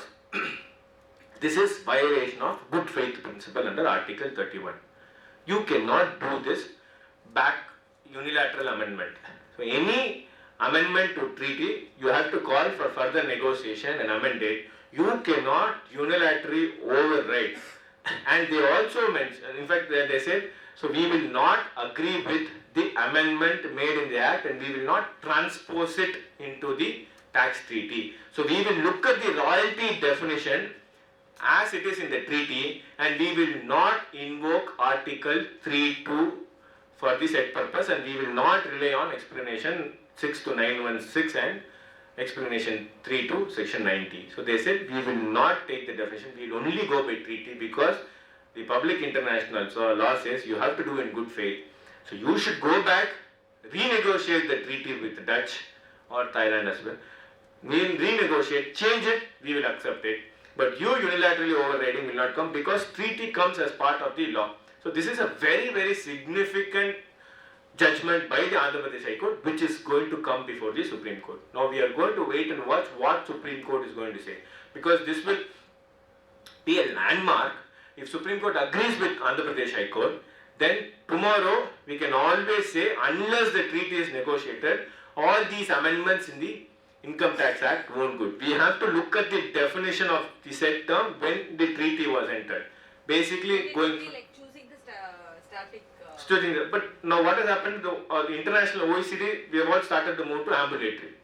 this is violation of good faith principle under Article 31. You cannot do this back unilateral amendment. So any amendment to treaty, you have to call for further negotiation and amend it. You cannot unilaterally override. And they also mentioned, in fact they said, so we will not agree with the amendment made in the Act and we will not transpose it into the tax treaty. So we will look at the royalty definition as it is in the treaty and we will not invoke Article 3.2 for the said purpose, and we will not rely on explanation 6 to 916 and explanation 3 to section 90. So they said we will not take the definition, we will only go by treaty because the public international law says you have to do in good faith. So you should go back, renegotiate the treaty with the Dutch or Thailand as well. We will renegotiate, change it, we will accept it. But you unilaterally overriding will not come because treaty comes as part of the law. So this is a very, very significant judgment by the Andhra Pradesh High Court which is going to come before the Supreme Court. Now we are going to wait and watch what Supreme Court is going to say, because this will be a landmark. If Supreme Court agrees with Andhra Pradesh High Court, then tomorrow we can always say unless the treaty is negotiated, all these amendments in the Income Tax Act won't good. We have to look at the definition of the said term when the treaty was entered. Basically going like choosing the static. But now what has happened, the international OECD, we have all started to move to ambulatory.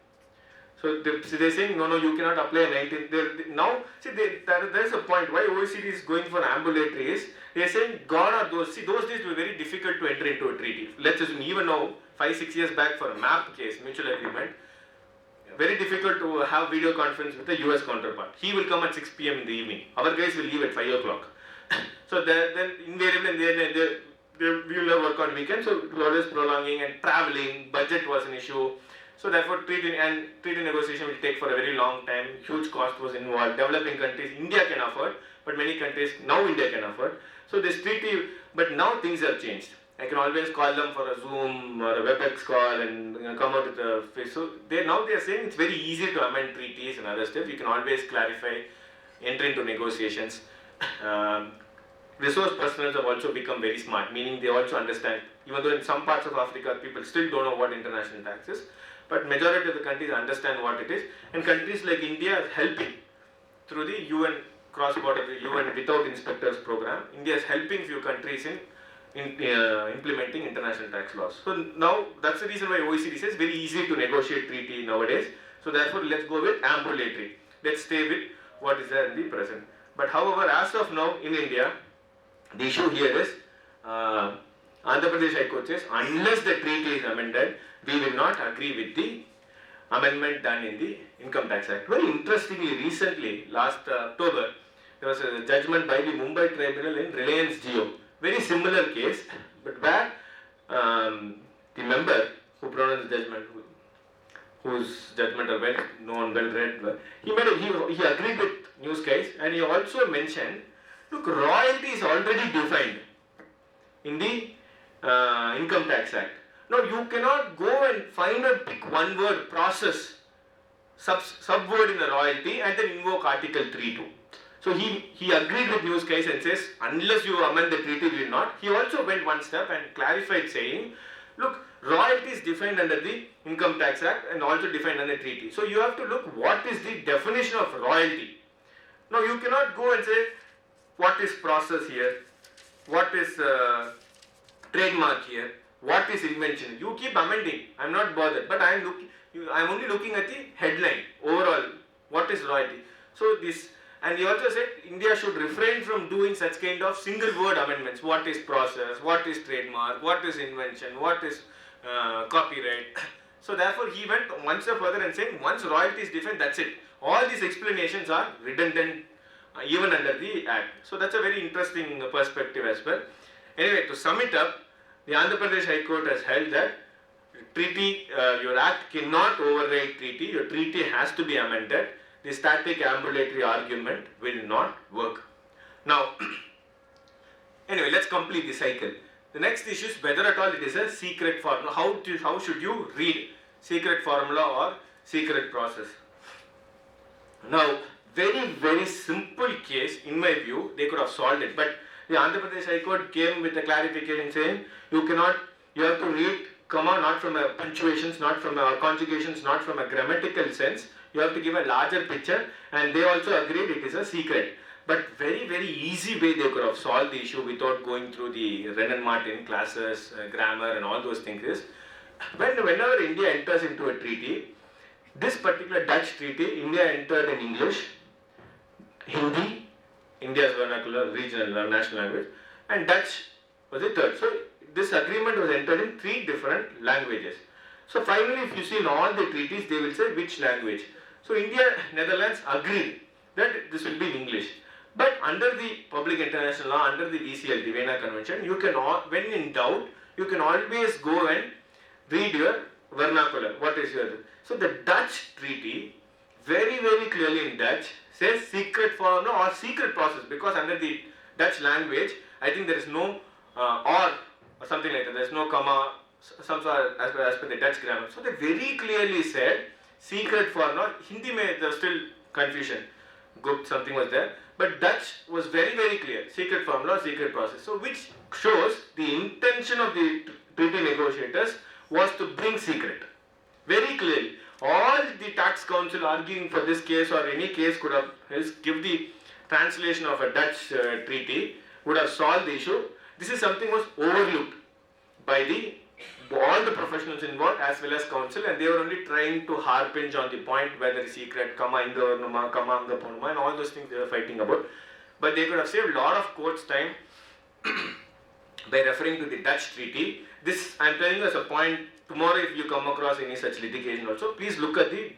So they're saying, no, you cannot apply 19. Now, see, there is a point why OECD is going for ambulatory is, they're saying, gone are those, see, those days were very difficult to enter into a treaty. Let's assume, even now, 5-6 years back for a MAP case, mutual agreement, very difficult to have video conference with the US counterpart. He will come at 6 p.m. in the evening. Our guys will leave at 5 o'clock. So then invariably we will work on weekends, so it was always prolonging and traveling, budget was an issue. So therefore treaty negotiation will take for a very long time, huge cost was involved. Developing countries, India can afford, but many countries, now India can afford. So this treaty, but now things have changed. I can always call them for a Zoom or a WebEx call and come out with a face. So they are saying it's very easy to amend treaties and other stuff. You can always clarify, enter into negotiations. Um, Resource personnel have also become very smart, meaning they also understand, even though in some parts of Africa people still don't know what international tax is, but majority of the countries understand what it is, and countries like India are helping through the UN cross-border, UN without inspectors program. India is helping few countries in implementing international tax laws. So now that's the reason why OECD says very easy to negotiate treaty nowadays. So therefore let's go with ambulatory. Let's stay with what is there in the present. But however, as of now in India, the issue here is Andhra Pradesh High Court says unless the treaty is amended, we will not agree with the amendment done in the Income Tax Act. Very interestingly, recently, last October, there was a judgment by the Mumbai Tribunal in Reliance Jio. Very similar case, but where the member who pronounced the judgment, whose judgment are well known, well read, he agreed with news case, and he also mentioned, look, royalty is already defined in the Income Tax Act. Now you cannot go and find a pick one word process sub-word in the royalty and then invoke Article 3.2. So he agreed with news case and says unless you amend the treaty we will not. He also went one step and clarified saying, look, royalty is defined under the Income Tax Act and also defined under the treaty. So you have to look what is the definition of royalty. Now you cannot go and say what is process here, what is trademark here, what is invention. You keep amending. I am not bothered, but I am only looking at the headline overall. What is royalty? So this, and he also said India should refrain from doing such kind of single word amendments. What is process? What is trademark? What is invention? What is copyright? So therefore he went one step further and saying once royalty is defined, that's it. All these explanations are redundant even under the Act. So that's a very interesting perspective as well. Anyway, to sum it up, the Andhra Pradesh High Court has held that treaty, your Act cannot override treaty, your treaty has to be amended. The static ambulatory argument will not work. Now, anyway, let's complete the cycle. The next issue is whether at all it is a secret formula. How should you read secret formula or secret process? Now, very simple case, in my view, they could have solved it, but the Andhra Pradesh High Court came with a clarification saying you have to read comma not from a punctuations, not from a conjugations, not from a grammatical sense. You have to give a larger picture, and they also agreed it is a secret. But very easy way they could have solved the issue without going through the Renan Martin classes, grammar and all those things is, whenever India enters into a treaty, this particular Dutch treaty, India entered in English, Hindi, India's vernacular, regional, national language, and Dutch was the third. So this agreement was entered in 3 different languages. So finally, if you see in all the treaties, they will say which language. So India, Netherlands agreed that this will be in English. But under the public international law, under the VCL, the Vienna Convention, you can, when in doubt, you can always go and read your vernacular. What is your... So the Dutch treaty, very clearly in Dutch, says secret formula or secret process, because under the Dutch language, I think there is no or something like that. There is no comma, some sort as per the Dutch grammar. So they very clearly said secret formula. Hindi there was still confusion. Gupt something was there, but Dutch was very clear. Secret formula, secret process. So which shows the intention of the treaty negotiators was to bring secret. Very clearly. All the tax council arguing for this case or any case could have give the translation of a Dutch treaty would have solved the issue. This is something was overlooked by all the professionals involved as well as council, and they were only trying to harpinge on the point whether secret, comma in the ornama, comma in the ponuma, and all those things they were fighting about. But they could have saved a lot of court's time by referring to the Dutch treaty. This I am telling you as a point. Tomorrow, if you come across any such litigation also, please look at the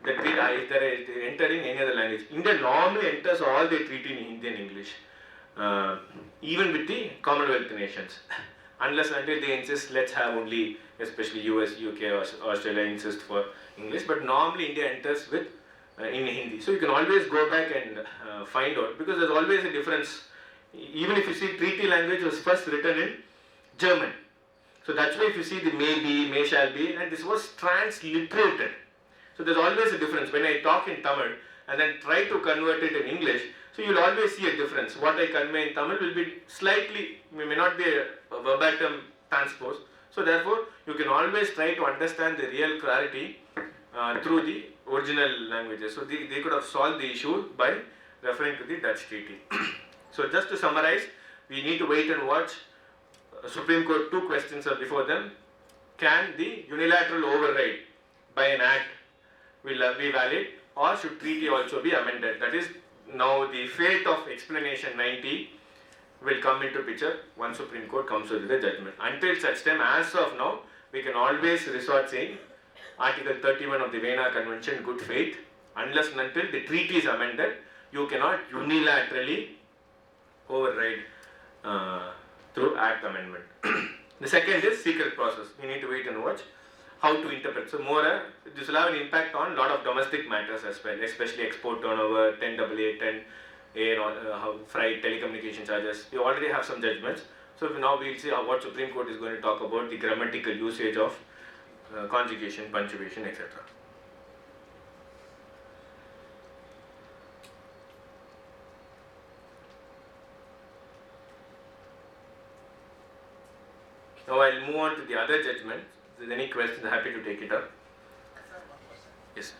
treaty if they are entering any other language. India normally enters all the treaty in Hindi and English, even with the Commonwealth nations. Unless until they insist, let's have only, especially US, UK, or Australia insist for English. But normally India enters with in Hindi. So you can always go back and find out, because there's always a difference. Even if you see treaty language was first written in German. So that's why if you see the may be, may shall be, and this was transliterated. So there's always a difference. When I talk in Tamil and then try to convert it in English, so you'll always see a difference. What I convey in Tamil will be slightly, may not be a verbatim transpose. So therefore, you can always try to understand the real clarity through the original languages. So they could have solved the issue by referring to the Dutch treaty. So just to summarize, we need to wait and watch. Supreme Court, two questions are before them. Can the unilateral override by an act will be valid, or should treaty also be amended? That is now the fate of explanation 90 will come into picture once Supreme Court comes with the judgment. Until such time, as of now, we can always resort saying Article 31 of the Vienna Convention, good faith. Unless and until the treaty is amended, you cannot unilaterally override through act amendment. The second is secret process. We need to wait and watch how to interpret. So this will have an impact on a lot of domestic matters as well, especially export turnover, 10AA, 10A, how freight, telecommunication charges. We already have some judgments. So now we'll see what Supreme Court is going to talk about, the grammatical usage of conjugation, punctuation, etc. Now I'll move on to the other judgment. If there's any questions, happy to take it up. Sir, one question. Yes.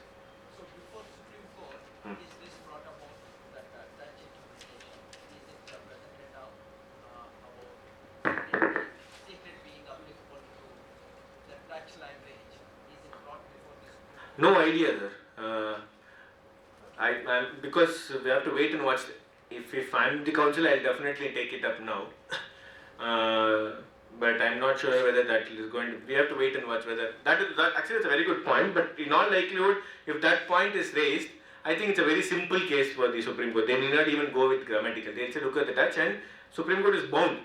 So before Supreme Court, is this brought about that Dutch interpretation? Is it presented now about secret being applicable to the Dutch language? Is it brought before the Supreme Court? No idea, sir. Because we have to wait and watch. If I'm the counsel, I'll definitely take it up now. But I'm not sure whether that is going to. We have to wait and watch whether that actually it's a very good point. But in all likelihood, if that point is raised, I think it's a very simple case for the Supreme Court. They need not even go with grammatical. They'll say look at the Dutch, and Supreme Court is bound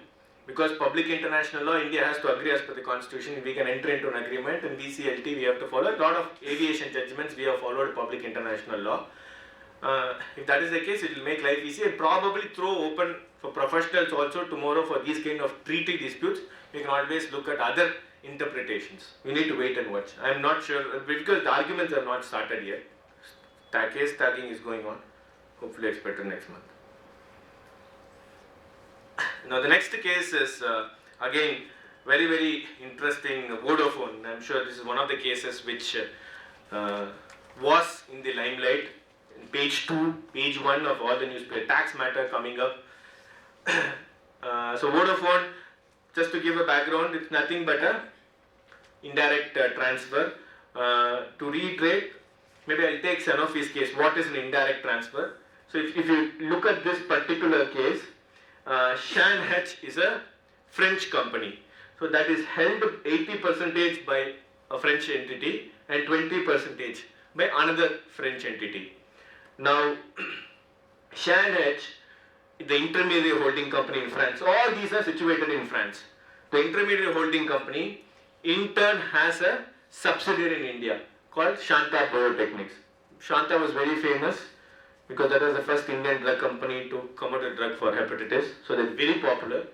because public international law. India has to agree as per the Constitution. We can enter into an agreement, and VCLT we have to follow. A lot of aviation judgments we have followed public international law. If that is the case, it will make life easy and probably throw open for professionals also tomorrow for these kind of treaty disputes. We can always look at other interpretations. We need to wait and watch. I am not sure because the arguments have not started yet. Case tagging is going on. Hopefully expected next month. Now the next case is again very very interesting. Vodafone. I am sure this is one of the cases which was in the limelight. Page 2, page 1 of all the newspaper, tax matter coming up. So Vodafone, just to give a background, it's nothing but a indirect transfer. To reiterate, maybe I'll take Sanofi's case. What is an indirect transfer? So if you look at this particular case, Shanhetch is a French company. So that is held 80% by a French entity and 20% by another French entity. Now, Shanhetch, the intermediary holding company in France, all these are situated in France. The intermediary holding company in turn has a subsidiary in India called Shanta Biotechnics. Shanta was very famous because that was the first Indian drug company to come out with a drug for hepatitis. So they're very popular.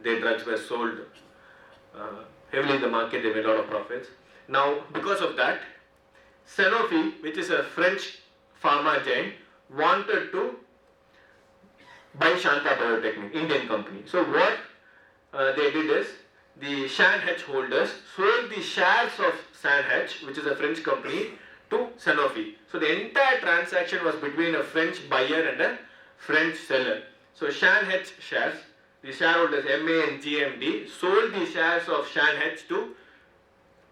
Their drugs were sold heavily in the market. They made a lot of profits. Now, because of that, Sanofi, which is a French pharma giant, wanted to buy Shanta Biotechnics, Indian company. So what they did is, the Shanhetch holders sold the shares of Shanhetch, which is a French company, to Sanofi. So the entire transaction was between a French buyer and a French seller. So Shanhetch shares, the shareholders MA and GMD sold the shares of Shanhetch to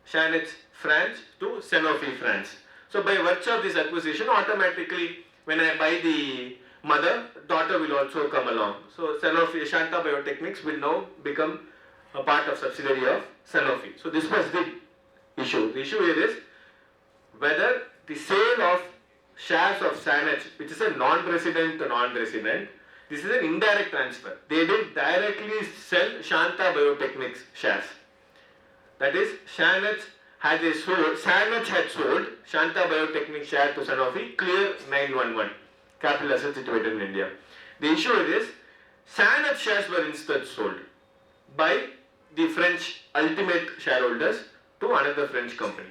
Shanhetch France to Sanofi France. So by virtue of this acquisition, automatically when I buy the mother, daughter will also come along. So Sanofi, Shanta Biotechnics will now become a part of subsidiary of Sanofi. So this was the issue. The issue here is whether the sale of shares of Shanhetch, which is a non-resident to non-resident, this is an indirect transfer. They didn't directly sell Shanta Biotechnics shares. That is, Shanhetch had sold Shanta Biotechnics share to Sanofi, clear 911, capital asset situated in India. The issue is, Shanhetch shares were instead sold by the French ultimate shareholders to another French company.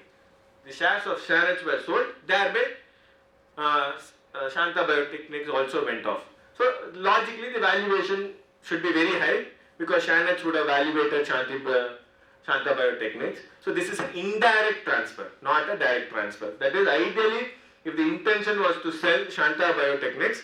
The shares of Shanech were sold, thereby Shanta Biotechnics also went off. So logically the valuation should be very high because Shanech would have valuated Shanta Biotechnics. So this is an indirect transfer, not a direct transfer. That is, ideally, if the intention was to sell Shanta Biotechnics,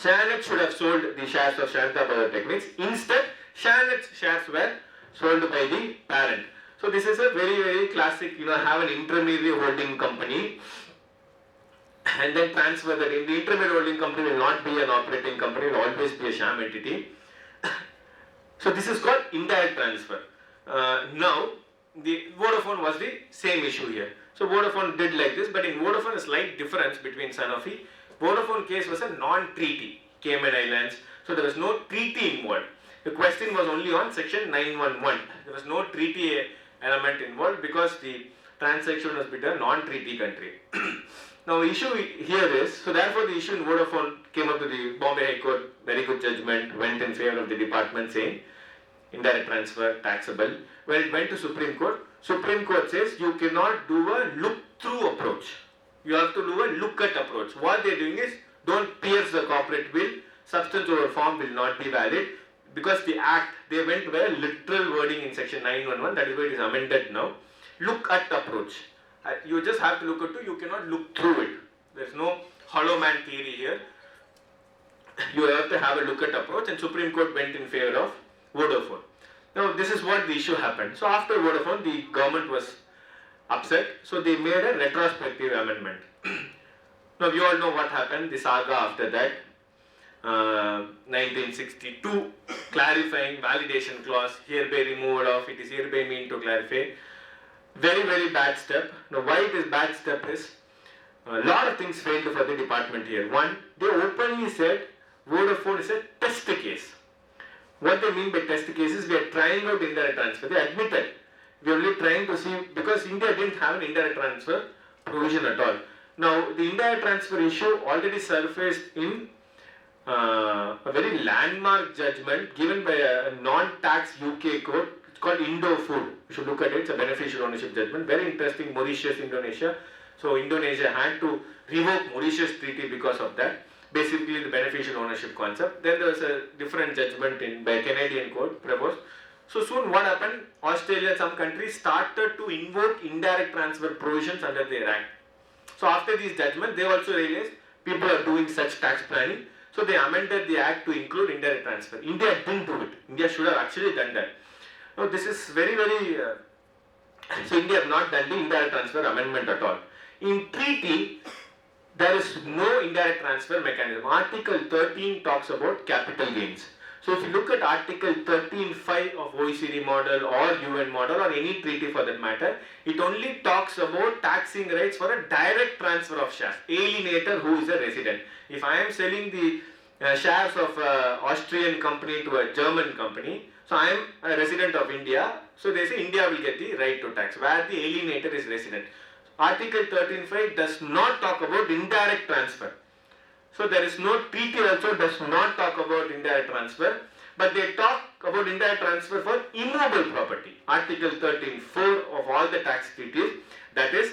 Shanech should have sold the shares of Shanta Biotechnics. Instead, Shanech's shares were sold by the parent. So this is a very, very classic, have an intermediary holding company and then transfer that. In the intermediary holding company will not be an operating company, it will always be a sham entity. So this is called indirect transfer. Now, the Vodafone was the same issue here. So Vodafone did like this, but in Vodafone a slight difference between Sanofi. Vodafone case was a non-treaty, Cayman Islands, so there was no treaty involved. The question was only on section 911. There was no treaty element involved because the transaction was between a non-treaty country. Now issue here is, so therefore the issue in Vodafone came up to the Bombay High Court, very good judgment, went in favor of the department saying indirect transfer taxable. When it went to Supreme Court says you cannot do a look-through approach. You have to do a look-at approach. What they are doing is, don't pierce the corporate will, substance over form will not be valid, because the act, they went by a literal wording in section 911, that is why it is amended now. Look-at approach. You just have to look at it, you cannot look through it. There is no hollow man theory here. You have to have a look-at approach, and Supreme Court went in favor of Vodafone. Now this is what the issue happened. So after Vodafone, the government was upset, so they made a retrospective amendment. Now you all know what happened, the saga after that. 1962, clarifying validation clause, hereby removed of, it is hereby mean to clarify. Very, very bad step. Now why it is bad step is, a lot of things failed for the department here. One, they openly said Vodafone is a test case. What they mean by test case is we are trying out indirect transfer. They admitted we are only trying to see, because India didn't have an indirect transfer provision at all. Now the indirect transfer issue already surfaced in a very landmark judgment given by a non-tax UK court. It's called Indo-Food. You should look at it. It's a beneficial ownership judgment. Very interesting. Mauritius, Indonesia. So Indonesia had to revoke Mauritius treaty because of that. Basically the beneficial ownership concept. Then there was a different judgment by a Canadian court proposed. So soon what happened? Australia and some countries started to invoke indirect transfer provisions under their act. So after these judgments, they also realized people are doing such tax planning. So they amended the act to include indirect transfer. India didn't do it. India should have actually done that. Now this is very, very... so India has not done the indirect transfer amendment at all. In treaty, there is no indirect transfer mechanism. Article 13 talks about capital gains. So if you look at Article 13.5 of OECD model or UN model or any treaty for that matter, it only talks about taxing rights for a direct transfer of shares. Alienator who is a resident. If I am selling the shares of an Austrian company to a German company, so I am a resident of India, so they say India will get the right to tax, where the alienator is resident. Article 13.5 does not talk about indirect transfer. So there is no treaty also does not talk about indirect transfer, but they talk about indirect transfer for immovable property. Article 13.4 of all the tax treaties, that is,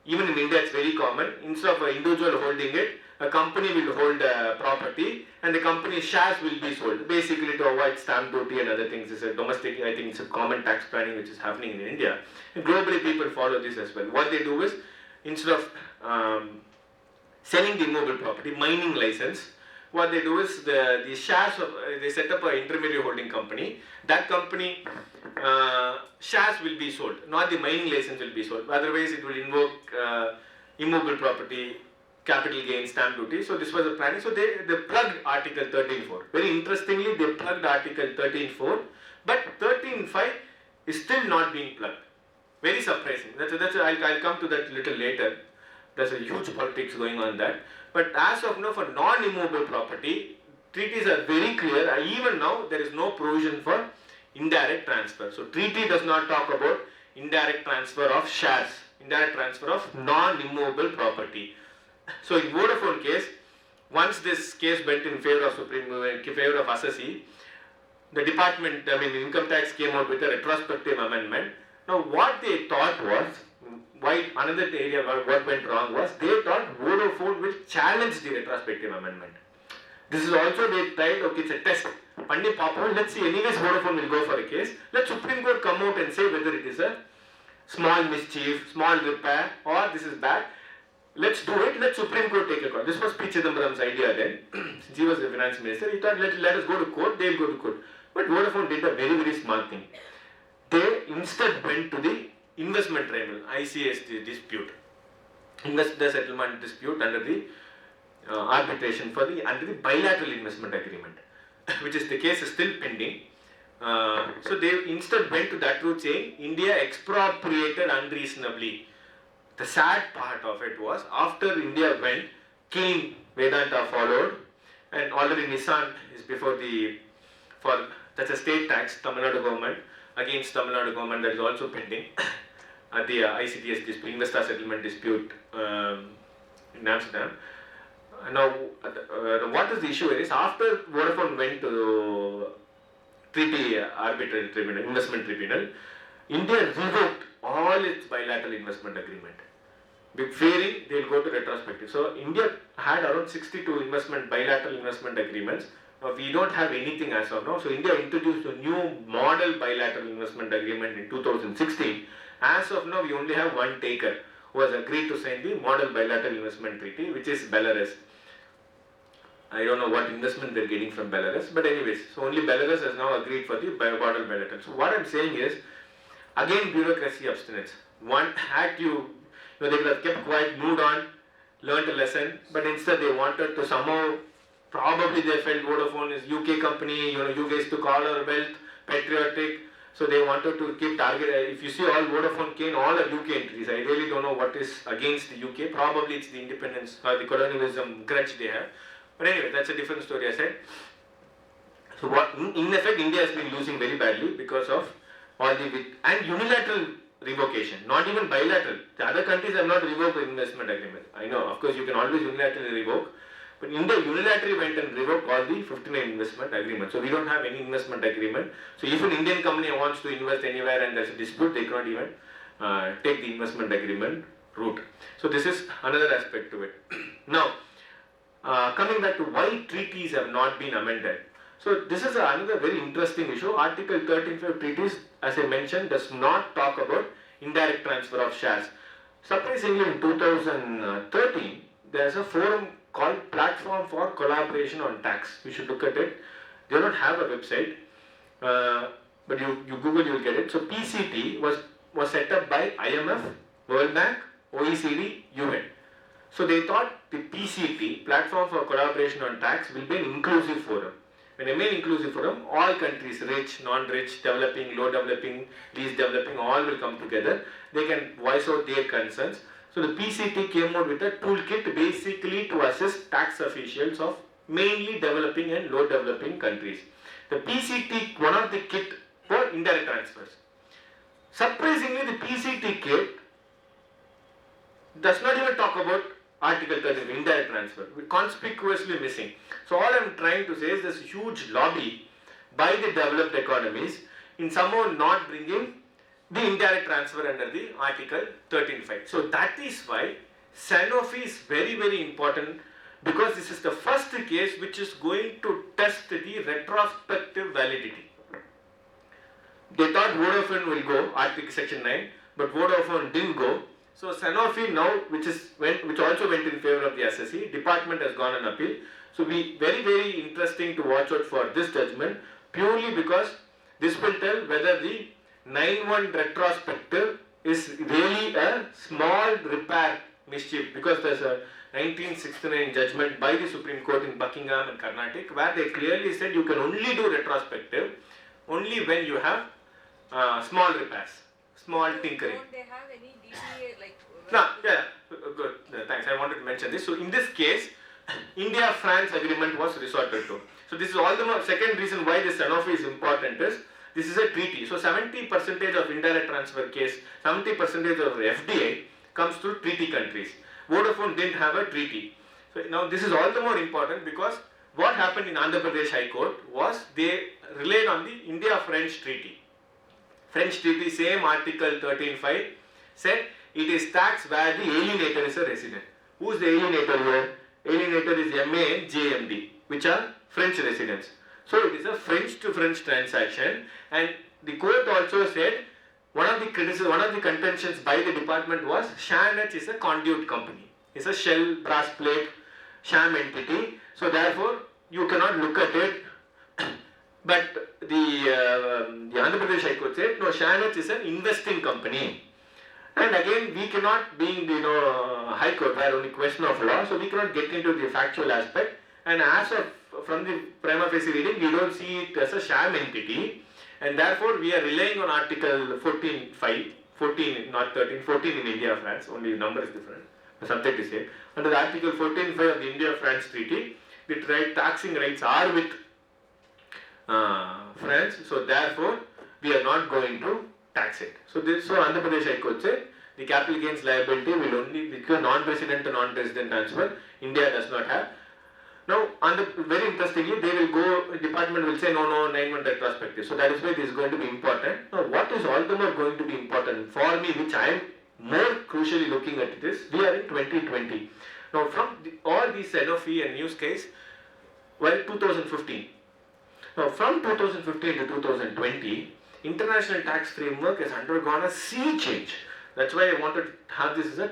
even in India it's very common, instead of an individual holding it, a company will hold a property and the company's shares will be sold, basically to avoid stamp duty and other things. It's a domestic, I think it's a common tax planning which is happening in India. And globally people follow this as well. What they do is, instead of selling the immovable property, mining license, what they do is the shares of, they set up an intermediary holding company. That company shares will be sold, not the mining license will be sold. Otherwise it will invoke immovable property, capital gain, stamp duty. So this was the planning. So they plugged Article 13.4. Very interestingly, they plugged Article 13.4, but 13.5 is still not being plugged. Very surprising. I'll come to that little later. There's a huge politics going on that. But as of now, for non-immovable property, treaties are very clear. Even now, there is no provision for indirect transfer. So treaty does not talk about indirect transfer of shares, indirect transfer of non-immovable property. So in Vodafone case, once this case went in favor of Supreme, in favor of assessee, the department, income tax came out with a retrospective amendment. Now what they thought was, why another area what went wrong was, they thought Vodafone will challenge the retrospective amendment. This is also they tried, okay, it's a test. Pandi Papa, let's see, anyways Vodafone will go for a case. Let Supreme Court come out and say whether it is a small mischief, small repair, or this is bad. Let's do it, let Supreme Court take a call. This was P. Chidambaram's idea then, since he was the finance minister. He thought, let us go to court, they'll go to court. But Vodafone did a very, very smart thing. They instead went to the investment tribunal, ICS dispute, investor settlement dispute under the arbitration for under the bilateral investment agreement, which is the case is still pending. So they instead went to that route saying India expropriated unreasonably. The sad part of it was after India went, King Vedanta followed, and already Nissan is before that's a state tax, Tamil Nadu government against Tamil Nadu government, that is also pending at the ICTS dispute, investor settlement dispute in Amsterdam. Now, what is the issue is, after Vodafone went to treaty arbitral tribunal, investment tribunal, India revoked all its bilateral investment agreement, fearing they will go to retrospective. So India had around 62 bilateral investment agreements. Now we don't have anything as of now. So India introduced a new model bilateral investment agreement in 2016. As of now, we only have one taker who has agreed to sign the model bilateral investment treaty, which is Belarus. I don't know what investment they're getting from Belarus, but anyways, so only Belarus has now agreed for the model bilateral. So what I'm saying is, again, bureaucracy abstinence. One had they could have kept quiet, moved on, learned a lesson, but instead they wanted to somehow, probably they felt Vodafone is UK company, you guys took all our wealth, patriotic, so they wanted to keep target. If you see all Vodafone Kane, all are UK entries. I really don't know what is against the UK. Probably it's the independence or the colonialism grudge they have. But anyway, that's a different story, I said. So what, in effect, India has been losing very badly because of all and unilateral revocation, not even bilateral. The other countries have not revoked the investment agreement. I know, of course, you can always unilaterally revoke, but India unilaterally went and revoked all the 59 investment agreements. So we don't have any investment agreement. So if an Indian company wants to invest anywhere and there's a dispute, they cannot even take the investment agreement route. So this is another aspect to it. Now, coming back to why treaties have not been amended. So this is another very interesting issue. Article 13.5 treaties, as I mentioned, does not talk about indirect transfer of shares. Surprisingly, in 2013, there is a forum called Platform for Collaboration on Tax. You should look at it. They don't have a website, but you Google, you will get it. So PCT was set up by IMF, World Bank, OECD, UN. So they thought the PCT, Platform for Collaboration on Tax, will be an inclusive forum. When I mean inclusive forum, all countries, rich, non-rich, developing, low developing, least developing, all will come together. They can voice out their concerns. So the PCT came out with a toolkit basically to assist tax officials of mainly developing and low developing countries. The PCT, one of the kit for indirect transfers. Surprisingly, the PCT kit does not even talk about Article 13, indirect transfer, conspicuously missing. So all I am trying to say is this huge lobby by the developed economies in somehow not bringing the indirect transfer under the Article 13.5. So that is why Sanofi is very, very important, because this is the first case which is going to test the retrospective validity. They thought Vodafone will go, Article Section 9, but Vodafone didn't go. So Sanofi now, which also went in favor of the SSE, department has gone on appeal. So very, very interesting to watch out for this judgment, purely because this will tell whether the 9-1 retrospective is really a small repair mischief, because there's a 1969 judgment by the Supreme Court in Buckingham and Carnatic where they clearly said you can only do retrospective only when you have small repairs, small tinkering. Don't they have any DTA like? No, yeah, good, thanks. I wanted to mention this. So in this case, India-France agreement was resorted to. So this is all the more, second reason why this Sanofi is important is, this is a treaty. So 70% of indirect transfer case, 70% of FDI comes through treaty countries. Vodafone didn't have a treaty. So now this is all the more important because what happened in Andhra Pradesh High Court was they relied on the India-French Treaty. French Treaty, same Article 13.5 said it is taxed where the alienator is a resident. Who is the alienator here? Alienator is MA and JMD, which are French residents. So it is a French to French transaction, and the court also said one of the contentions by the department was Shanach is a conduit company. It's a shell brass plate sham entity. So therefore you cannot look at it. But the Andhra Pradesh High Court said no, Shanach is an investing company. And again, we cannot, being High Court, where only question of law, so we cannot get into the factual aspect. And as of from the prima facie reading, we don't see it as a sham entity, and therefore we are relying on Article 14.5, 14 not 13, 14 in India France. Only the number is different. The subject is same. Under the Article 14.5 of the India-France Treaty, the taxing rights are with France. So therefore, we are not going to tax it. So Andhra Pradesh High Court said the capital gains liability will only become non-resident to non-resident transfer. India does not have. Now, very interestingly, they will go. Department will say no 9-month retrospective. So that is why this is going to be important. Now, what is all the more going to be important for me, which I am more crucially looking at this, we are in 2020. Now, from all these Sanofi and news case, 2015. Now, from 2015 to 2020, international tax framework has undergone a sea change. That's why I wanted to have this as a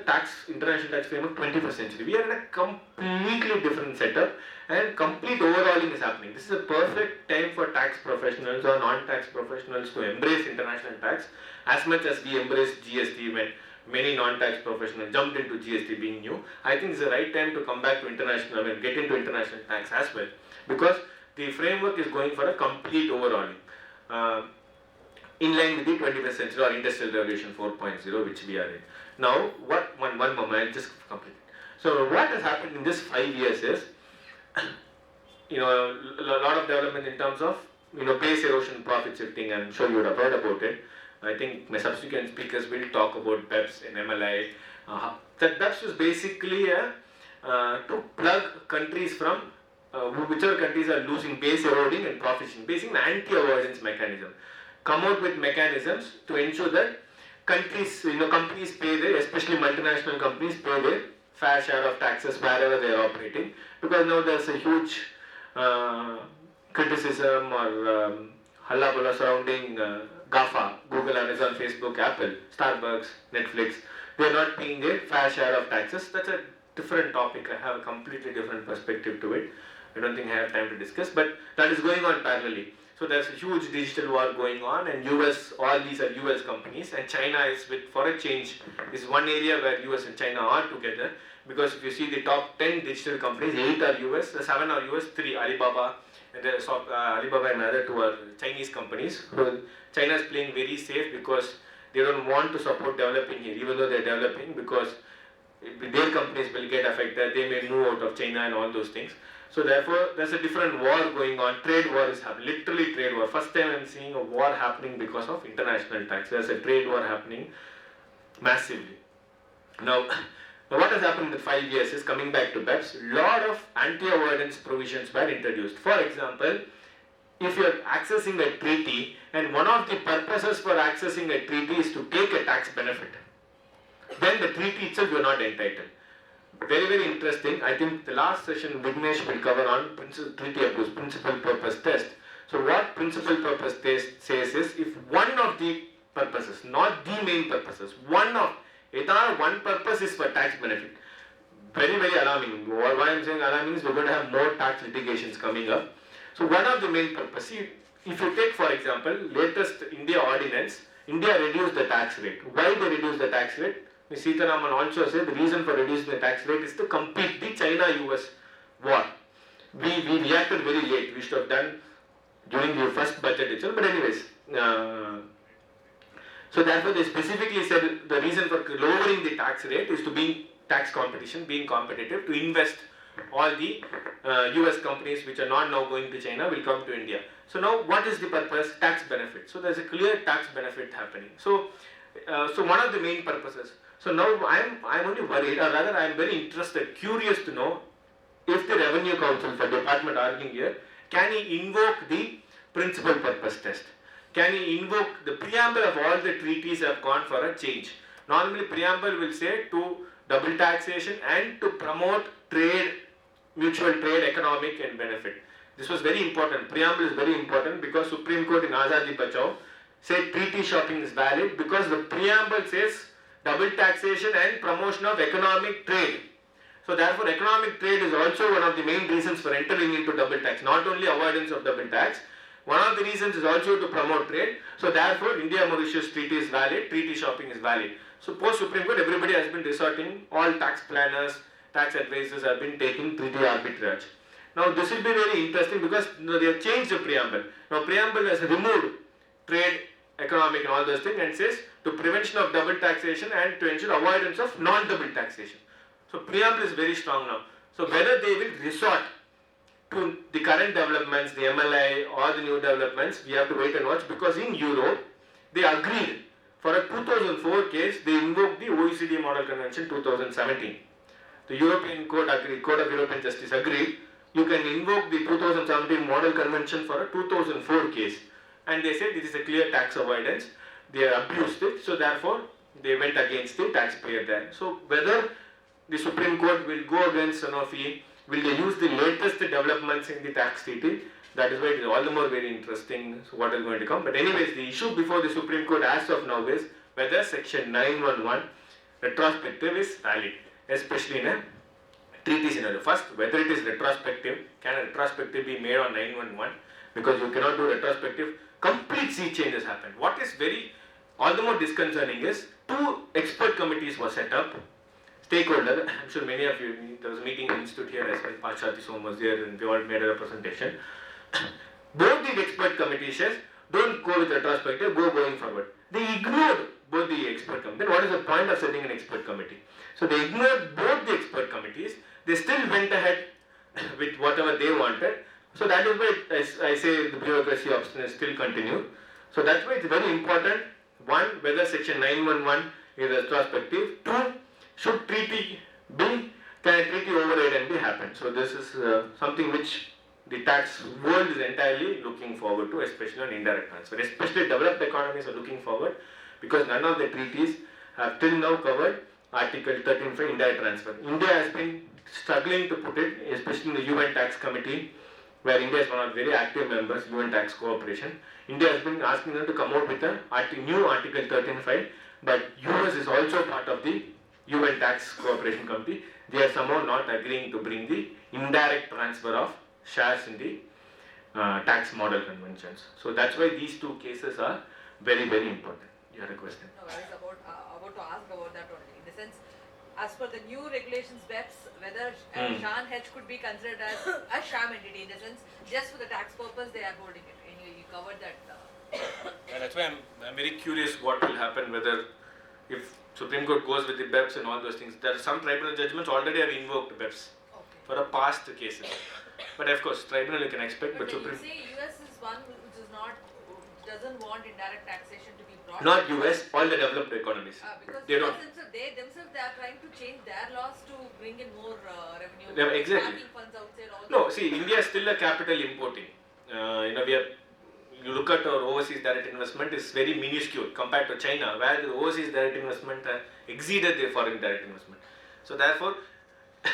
international tax framework 21st century. We are in a completely different setup, and complete overhauling is happening. This is a perfect time for tax professionals or non-tax professionals to embrace international tax as much as we embraced GST when many non-tax professionals jumped into GST being new. I think it's the right time to come back to get into international tax as well, because the framework is going for a complete overhauling. In line with the 21st century or Industrial Revolution 4.0, which we are in. Now, one moment, I'll just complete it. So, what has happened in this 5 years is, a lot of development in terms of, base erosion, profit shifting. I'm sure you would have heard about it. I think my subsequent speakers will talk about BEPS and MLI. That BEPS was basically to plug countries from whichever countries are losing base eroding and profit shifting, basically an anti-avoidance mechanism. Come out with mechanisms to ensure that companies pay their, especially multinational companies, pay their fair share of taxes wherever they are operating. Because now there's a huge criticism or hullabaloo surrounding GAFA, Google, Amazon, Facebook, Apple, Starbucks, Netflix. They are not paying their fair share of taxes. That's a different topic. I have a completely different perspective to it. I don't think I have time to discuss, but that is going on parallelly. So there's a huge digital war going on, and US, all these are US companies, and China is for a change. This is one area where US and China are together, because if you see the top 10 digital companies, 8 are US, 7 are US, 3 Alibaba, and Alibaba and other 2 are Chinese companies. So China is playing very safe because they don't want to support developing here, even though they're developing, because their companies will get affected, they may move out of China and all those things. So therefore, there's a different war going on. Trade war is happening, literally trade war. First time I'm seeing a war happening because of international tax. There's a trade war happening massively. Now what has happened in the 5 years is, coming back to BEPS, lot of anti-avoidance provisions were introduced. For example, if you are accessing a treaty, and one of the purposes for accessing a treaty is to take a tax benefit, then the treaty itself you are not entitled. Very, very interesting. I think the last session Vignesh will cover on treaty abuse, principal purpose test. So what principal purpose test says is, if one of the purposes, not the main purposes, one purpose is for tax benefit. Very, very alarming. Why I'm saying alarming is we're going to have more tax litigations coming up. So one of the main purposes, if you take for example, latest India ordinance, India reduced the tax rate. Why they reduced the tax rate? Ms. Sitaraman also said the reason for reducing the tax rate is to compete the China-US war. We reacted very late. We should have done during the first budget itself. But anyways, so therefore they specifically said the reason for lowering the tax rate is to be tax competition, being competitive, to invest all the US companies which are not now going to China will come to India. So now what is the purpose? Tax benefit. So there's a clear tax benefit happening. So one of the main purposes. So now I'm only worried, or rather I'm very interested, curious to know, if the Revenue Council for Department arguing here, can he invoke the principal purpose test? Can he invoke the preamble of all the treaties have gone for a change? Normally preamble will say to double taxation and to promote trade, mutual trade, economic and benefit. This was very important. Preamble is very important because Supreme Court in Azadi Bachao said treaty shopping is valid because the preamble says double taxation and promotion of economic trade. So therefore economic trade is also one of the main reasons for entering into double tax, not only avoidance of double tax. One of the reasons is also to promote trade. So therefore India-Mauritius treaty is valid, treaty shopping is valid. So post Supreme Court everybody has been resorting, all tax planners, tax advisors have been taking treaty arbitrage. Now this will be very interesting because they have changed the preamble. Now preamble has removed trade, economic and all those things and says to prevention of double taxation and to ensure avoidance of non-double taxation. So preamble is very strong now. So whether they will resort to the current developments, the MLI or the new developments, we have to wait and watch because in Europe they agreed for a 2004 case, they invoked the OECD Model Convention 2017. The European Court agreed, Court of European Justice agreed, you can invoke the 2017 Model Convention for a 2004 case. And they said this is a clear tax avoidance. They abused it, so therefore they went against the taxpayer there. So whether the Supreme Court will go against Sanofi, will they use the latest developments in the tax treaty? That is why it is all the more very interesting what is going to come. But anyways, the issue before the Supreme Court as of now is whether section 911 retrospective is valid, especially in a treaty scenario. First, whether it is retrospective, can a retrospective be made on 911? Because you cannot do retrospective, complete sea changes happen. What is very, all the more disconcerting is, 2 expert committees were set up, stakeholder, I'm sure many of you, there was a meeting in the institute here as well, Pachati Som was there and we all made a representation. Both the expert committees says, don't go with retrospective, go going forward. They ignored both the expert committees. Then what is the point of setting an expert committee? So they ignored both the expert committees, they still went ahead with whatever they wanted. So that is why I say the bureaucracy obstinance still continued. So that's why it's very important, one, whether section 911 is retrospective, 2, should treaty be, can a treaty override and be happen? So this is something which the tax world is entirely looking forward to, especially on indirect transfer. Especially developed economies are looking forward because none of the treaties have till now covered Article 13 for indirect transfer. India has been struggling to put it, especially in the UN Tax Committee, where India is one of the very active members, UN Tax Cooperation. India has been asking them to come out with a new Article 13.5, but US is also part of the UN Tax Cooperation Committee. They are somehow not agreeing to bring the indirect transfer of shares in the tax model conventions. So that's why these 2 cases are very, very important. You had a question? No, I was about to ask about that only. In the sense, as per the new regulations, BEPS, whether Shan Hedge could be considered as a sham entity, in the sense, just for the tax purpose they are holding it. And you covered that. And that's why I'm very curious what will happen, whether if Supreme Court goes with the BEPS and all those things. There are some tribunal judgments already have invoked BEPS for a past cases. But of course, tribunal you can expect, but Supreme... You say US is one which is not, doesn't want indirect taxation to be brought. Not US, all the developed economies. Because they don't. They themselves they are trying to change their laws to bring in more revenue. Yeah, exactly. Parking funds outside, all No, see, India is still a capital importing. You look at our overseas direct investment is very minuscule compared to China, where the overseas direct investment exceeded the foreign direct investment. So therefore,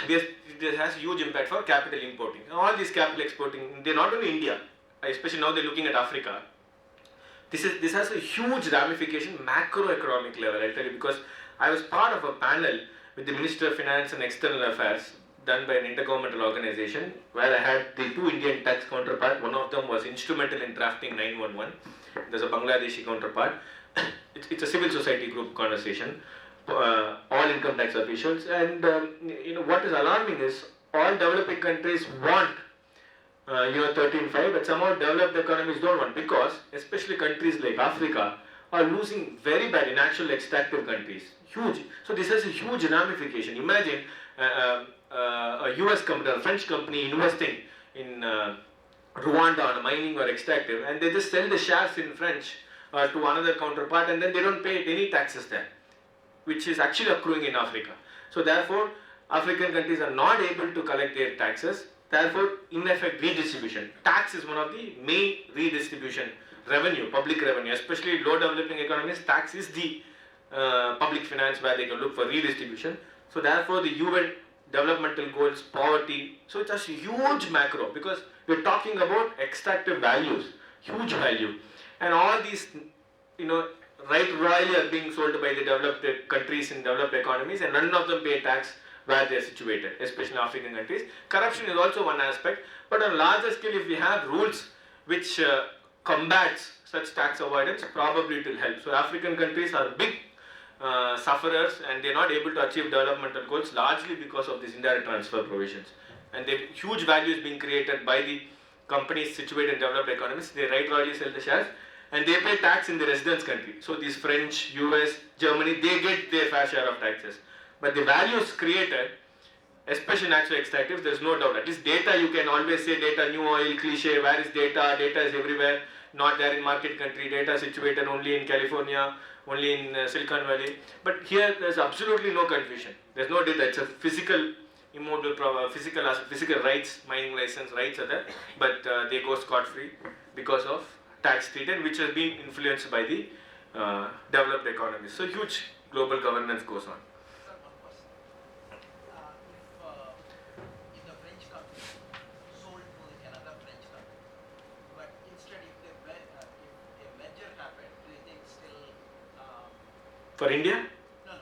it has huge impact for capital importing. All these capital exporting, they're not only India, especially now they're looking at Africa. This has a huge ramification, macroeconomic level, I'll tell you, because I was part of a panel with the Minister of Finance and External Affairs done by an intergovernmental organization where I had the 2 Indian tax counterparts. One of them was instrumental in drafting 911. There's a Bangladeshi counterpart. It's a civil society group conversation, all income tax officials, and what is alarming is all developing countries want 13.5, but somehow developed economies don't want, because especially countries like Africa are losing very bad in actual extractive countries. Huge. So this has a huge ramification. Imagine a US company, a French company investing in Rwanda on mining or extractive, and they just sell the shares in French to another counterpart, and then they don't pay any taxes there, which is actually accruing in Africa. So therefore, African countries are not able to collect their taxes. Therefore, in effect, redistribution. Tax is one of the main redistribution revenue, public revenue, especially low developing economies. Tax is the public finance where they can look for redistribution. So, therefore, the UN developmental goals, poverty. So, it's a huge macro because we're talking about extractive values, huge value, and all these, right royally are being sold by the developed countries in developed economies, and none of them pay tax where they are situated, especially African countries. Corruption is also one aspect, but on a larger scale, if we have rules which combats such tax avoidance, probably it will help. So African countries are big sufferers, and they are not able to achieve developmental goals largely because of these indirect transfer provisions. And the huge value is being created by the companies situated in developed economies. They right royally sell the shares, and they pay tax in the residence country. So these French, US, Germany, they get their fair share of taxes. But the values created, especially natural extractives, there is no doubt. At least data, you can always say data, new oil, cliche, where is data? Data is everywhere, not there in market country. Data situated only in California, only in Silicon Valley. But here, there is absolutely no confusion. There is no data. It's a physical, immobile, physical rights, mining license rights are there, but they go scot-free because of tax treaty, which has been influenced by the developed economies. So huge global governance goes on. Sir, one question. If the French company sold to another French company, but instead if a merger happened, do you think still, For India, no,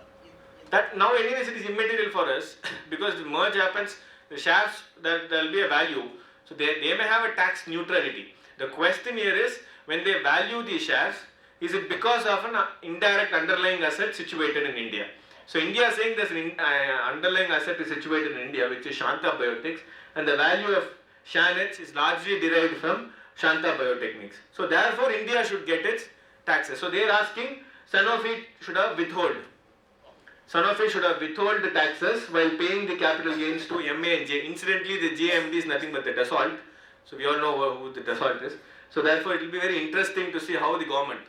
if that now anyways it is immaterial for us because the merge happens, the shares, there will be a value. So they may have a tax neutrality. The question here is, when they value the shares, is it because of an indirect underlying asset situated in India? So India is saying there's an underlying asset is situated in India, which is Shanta Biotechs, and the value of Shanets is largely derived from Shanta Biotechnics. So therefore India should get its taxes. So they are asking Sanofi should have withhold. Sanofi should have withhold the taxes while paying the capital gains to MA and J. Incidentally, the JMD is nothing but the Dassault. So we all know who the Dassault is. So therefore, it will be very interesting to see how the government,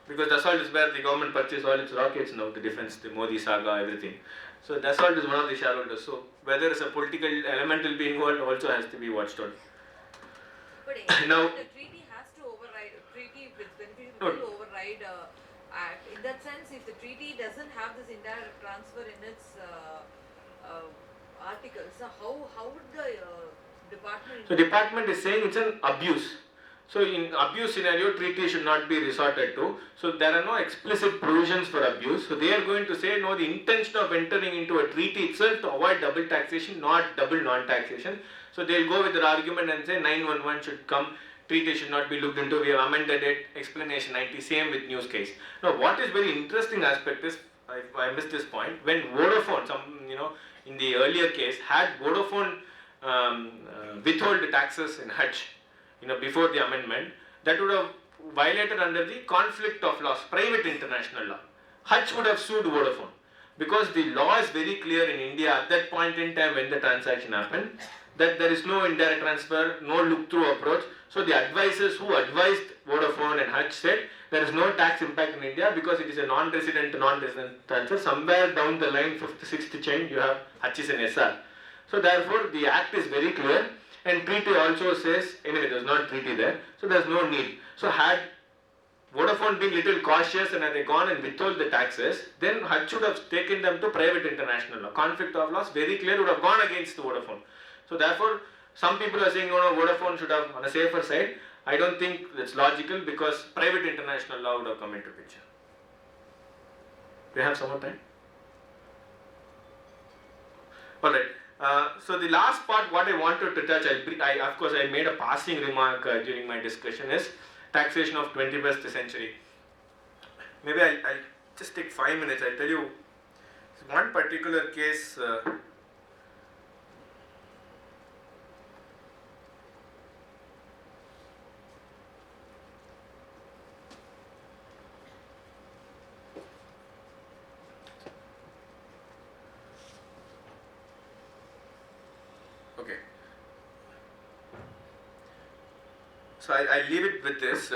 because Dassault is where the government purchased all its rockets now, the defense, the Modi saga, everything. So Dassault is one of the shareholders. So whether it's a political element will be involved also has to be watched on. But Now- the treaty has to override, treaty with benefit No. will override act. In that sense, if the treaty doesn't have this indirect transfer in its articles, so how would the department? So department is saying it's an abuse. So in abuse scenario, treaty should not be resorted to. So there are no explicit provisions for abuse. So they are going to say no, the intention of entering into a treaty itself to avoid double taxation, not double non-taxation. So they'll go with their argument and say 911 should come, treaty should not be looked into, we have amended it, explanation 90, same with news case. Now what is very interesting aspect is, I missed this point, when Vodafone, in the earlier case, had Vodafone withhold the taxes in Hutch, before the amendment, that would have violated under the conflict of laws, private international law. Hutch would have sued Vodafone because the law is very clear in India at that point in time when the transaction happened that there is no indirect transfer, no look-through approach. So the advisors who advised Vodafone and Hutch said there is no tax impact in India because it is a non-resident to non-resident transfer. Somewhere down the line, 5th, 6th chain, you have Hutchison SR. So therefore, the act is very clear. And treaty also says, anyway, there's not treaty there, so there's no need. So had Vodafone been little cautious and had they gone and withheld the taxes, then Hutch should have taken them to private international law. Conflict of laws, very clear, would have gone against the Vodafone. So therefore, some people are saying, no, Vodafone should have on a safer side. I don't think that's logical because private international law would have come into picture. Do you have some more time? Alright. So the last part, what I wanted to touch, of course I made a passing remark during my discussion is taxation of 21st century. Maybe I'll just take 5 minutes, I'll tell you one particular case. Okay. So I leave it with this.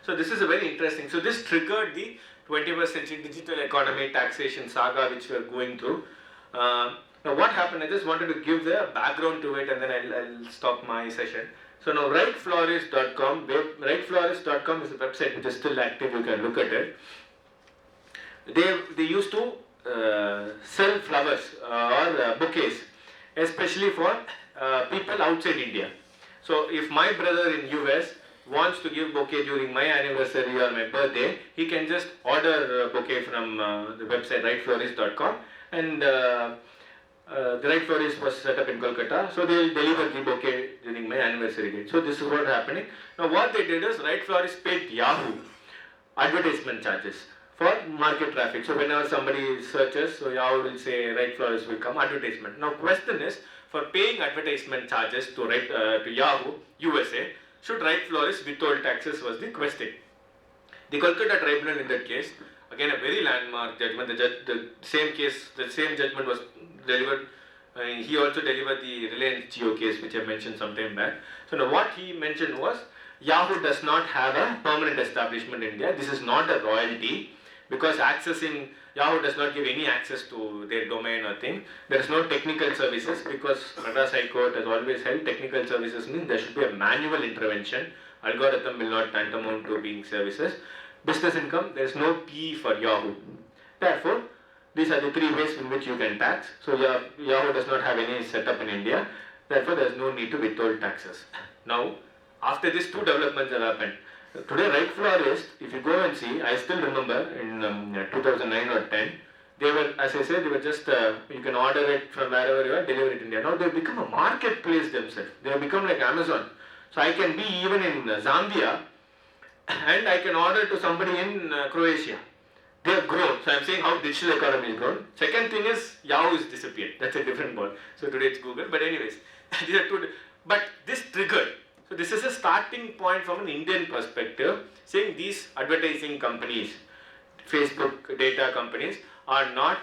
So this is a very interesting. So this triggered the 21st century digital economy taxation saga which we are going through. Now what happened, I just wanted to give the background to it and then I'll stop my session. So now rightflorist.com, rightflorist.com is a website which is still active, you can look at it. They used to sell flowers or bouquets, especially for people outside India. So if my brother in US wants to give bouquet during my anniversary or my birthday, he can just order a bouquet from the website rightflorist.com, and the Right Florist was set up in Kolkata, so they will deliver the bouquet during my anniversary date. So this is what happening. Now what they did is Right Florist paid Yahoo advertisement charges for market traffic. So whenever somebody searches, so Yahoo will say Right Florist will come advertisement. Now question is, for paying advertisement charges to Yahoo USA, should Right Florist withhold taxes was the question. The Kolkata tribunal in that case, again a very landmark judgment. The same judgment was delivered. He also delivered the Reliance Jio case, which I mentioned some time back. So now what he mentioned was, Yahoo does not have a permanent establishment in India. This is not a royalty, because accessing Yahoo does not give any access to their domain or thing. There is no technical services, because Madras High Court has always held technical services means there should be a manual intervention. Algorithm will not tantamount to being services. Business income, there is no P for Yahoo. Therefore, these are the three ways in which you can tax. So Yahoo does not have any setup in India. Therefore, there is no need to withhold taxes. Now, after these two developments have happened, today Right Florist, if you go and see, I still remember in 2009 or 10, they were, as I said, they were just, you can order it from wherever you are, deliver it in India. Now they have become a marketplace themselves. They have become like Amazon. So I can be even in Zambia and I can order to somebody in Croatia. They have grown. So I am saying how digital economy has grown. Second thing is Yahoo has disappeared. That's a different ball. So today it's Google. But anyways, these are two. But this triggered. So this is a starting point from an Indian perspective, saying these advertising companies, Facebook data companies, are not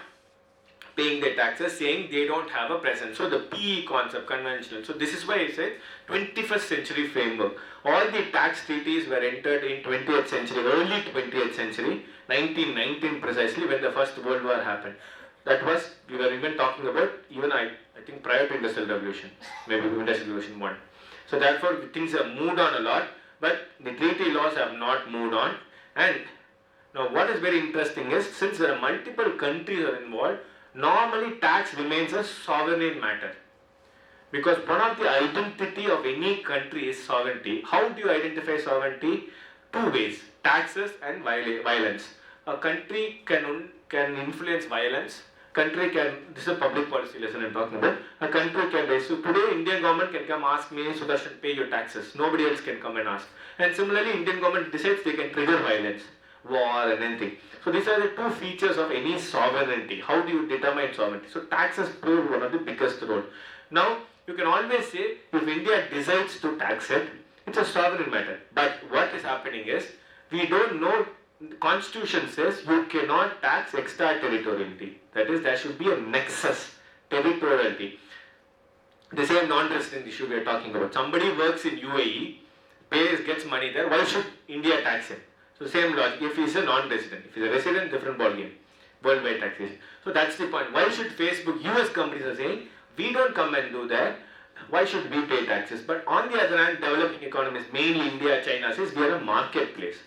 paying their taxes, saying they don't have a presence. So the PE concept, conventional. So this is why I said 21st century framework. All the tax treaties were entered in 20th century, early 20th century, 1919 precisely, when the First World War happened. That was, we were even talking about, even I think prior to Industrial Revolution, maybe Industrial Revolution 1. So therefore things have moved on a lot, but the treaty laws have not moved on. And now what is very interesting is, since there are multiple countries are involved, normally tax remains a sovereign matter. Because one of the identity of any country is sovereignty. How do you identify sovereignty? Two ways, taxes and violence. A country can influence violence. Country can, this is a public policy lesson I'm talking about. A country can raise. So today Indian government can come ask me, Sudarshan, pay your taxes. Nobody else can come and ask. And similarly, Indian government decides they can trigger violence, war and anything. So these are the two features of any sovereignty. How do you determine sovereignty? So taxes play one of the biggest role. Now, you can always say, if India decides to tax it, it's a sovereign matter. But what is happening is, we don't know, the constitution says you cannot tax extraterritoriality. That is, there should be a nexus, territoriality. The same non-resident issue we are talking about. Somebody works in UAE, gets money there, why should India tax him? So same logic, if he is a non-resident. If he is a resident, different ballgame. Worldwide taxation. So that's the point. Why should Facebook, US companies are saying, we don't come and do that, why should we pay taxes? But on the other hand, developing economies, mainly India, China, says we are a marketplace.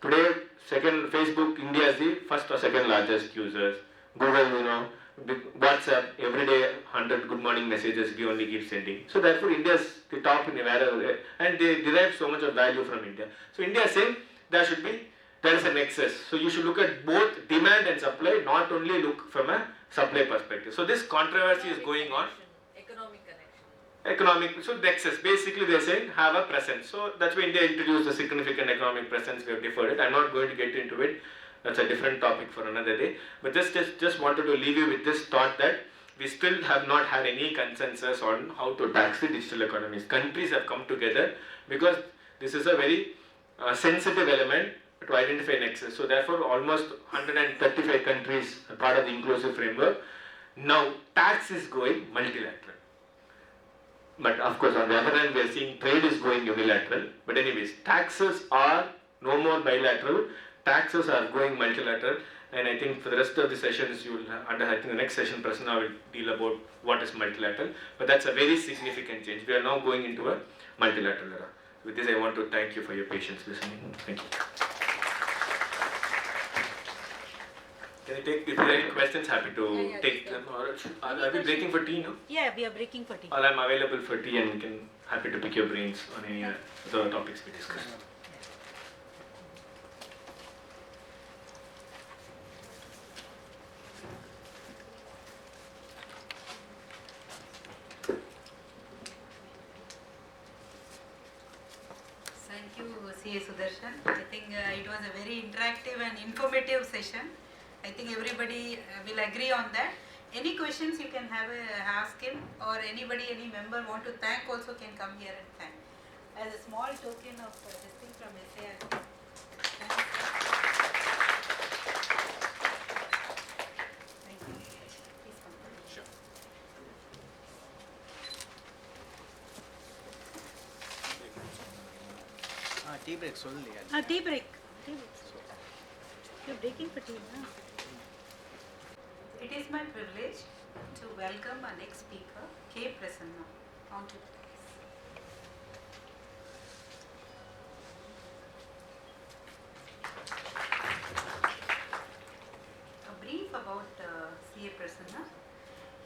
Today, Facebook, India is the first or second largest users. Google, WhatsApp, every day 100 good morning messages we only keep sending. So therefore, India is the top in wherever, and they derive so much of value from India. So India is saying there is an excess. So you should look at both demand and supply, not only look from a supply perspective. So this controversy is going on. Economic, so nexus, basically they are saying have a presence. So that's why India introduced a significant economic presence, we have deferred it. I'm not going to get into it, that's a different topic for another day. But just wanted to leave you with this thought that we still have not had any consensus on how to tax the digital economies. Countries have come together because this is a very sensitive element to identify nexus. So therefore almost 135 countries are part of the inclusive framework. Now tax is going multilateral. But of course, on the other hand, we are seeing trade is going unilateral. But anyways, taxes are no more bilateral. Taxes are going multilateral. And I think for the rest of the sessions, you will I think the next session, Prasanna will deal about what is multilateral. But that's a very significant change. We are now going into a multilateral era. With this, I want to thank you for your patience listening. Thank you. Can I take, if there are any questions, happy to take them. Or are we breaking for tea now? Yeah, we are breaking for tea. Or I'm available for tea and we can happy to pick your brains on any other topics we discussed. Thank you, C.A. Sudarshan. I think it was a very interactive and informative session. I think everybody will agree on that. Any questions you can have ask him, or anybody, any member want to thank also can come here and thank. As a small token of this thing from SAR. Thank you. Please come. Sure. Tea break சொல்லலையா? Tea break. You're breaking for tea, huh? It is my privilege to welcome our next speaker, K. Prasanna, onto the dais. A brief about C.A. Prasanna.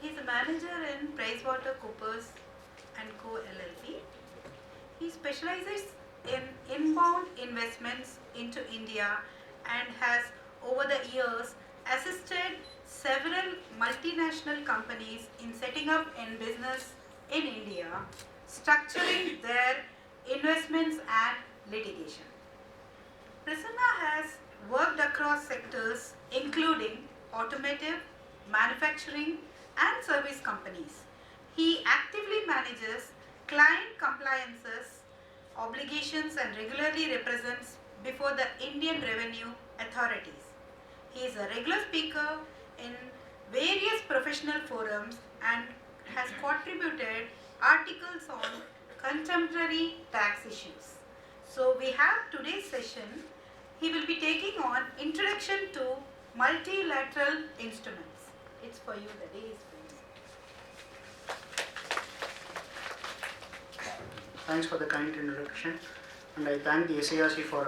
He is a manager in PricewaterhouseCoopers and Co. LLP. He specializes in inbound investments into India and has over the years assisted several multinational companies in setting up in business in India, structuring their investments and litigation. Prasanna has worked across sectors including automotive, manufacturing and service companies. He actively manages client compliances, obligations and regularly represents before the Indian Revenue Authorities. He is a regular speaker in various professional forums and has contributed articles on contemporary tax issues. So we have today's session. He will be taking on Introduction to Multilateral Instruments. It's for you, the day is for you. Thanks for the kind introduction, and I thank the SARC for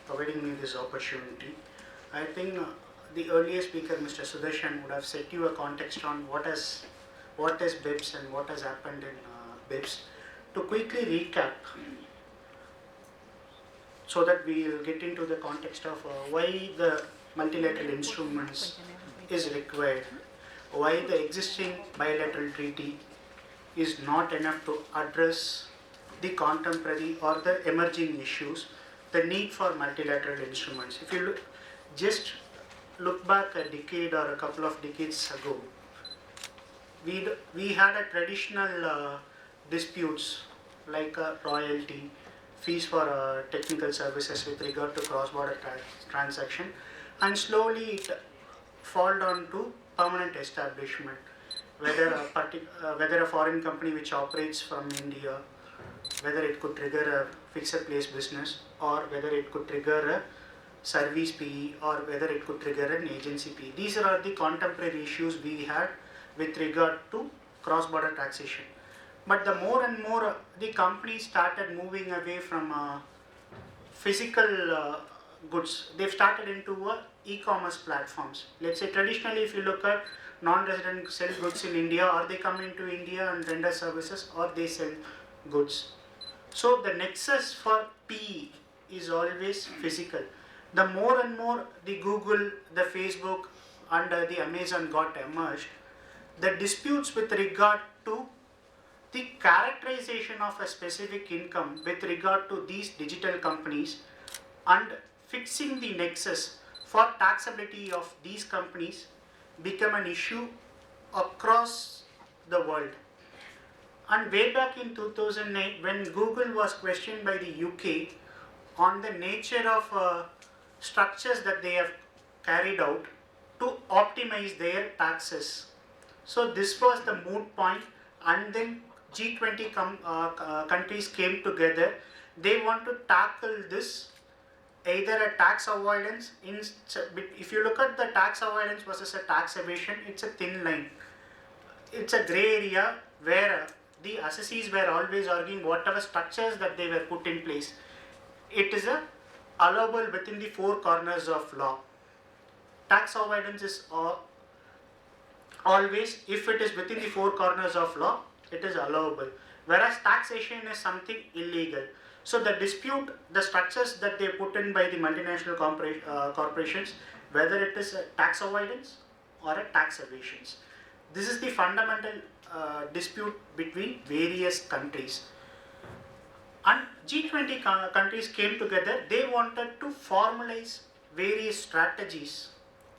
providing me this opportunity. I think the earlier speaker, Mr. Sudarshan, would have set you a context on what is BIPS and what has happened in BIPS. To quickly recap, so that we will get into the context of why the multilateral instruments is required, why the existing bilateral treaty is not enough to address the contemporary or the emerging issues, the need for multilateral instruments. If you look back a decade or a couple of decades ago, we had a traditional disputes like royalty, fees for technical services with regard to cross-border transaction, and slowly it fall down to permanent establishment, whether a foreign company which operates from India, whether it could trigger a fixed place business, or whether it could trigger a service PE, or whether it could trigger an agency PE. These are the contemporary issues we had with regard to cross-border taxation. But the more and more the companies started moving away from physical goods, they've started into e-commerce platforms. Let's say traditionally, if you look at non-resident sell goods in India, or they come into India and render services, or they sell goods. So the nexus for PE is always physical. The more and more the Google, the Facebook and the Amazon got emerged, the disputes with regard to the characterization of a specific income with regard to these digital companies and fixing the nexus for taxability of these companies become an issue across the world. And way back in 2008, when Google was questioned by the UK on the nature of structures that they have carried out to optimize their taxes. So this was the moot point, and then G20 countries came together. They want to tackle this either a tax avoidance, if you look at the tax avoidance versus a tax evasion, it's a thin line. It's a grey area where the assessees were always arguing whatever structures that they were put in place. It is allowable within the four corners of law. Tax avoidance is always, if it is within the four corners of law, it is allowable. Whereas taxation is something illegal. So the dispute, the structures that they put in by the multinational corporations, whether it is a tax avoidance or a tax evasions. This is the fundamental dispute between various countries. And G20 countries came together, they wanted to formalize various strategies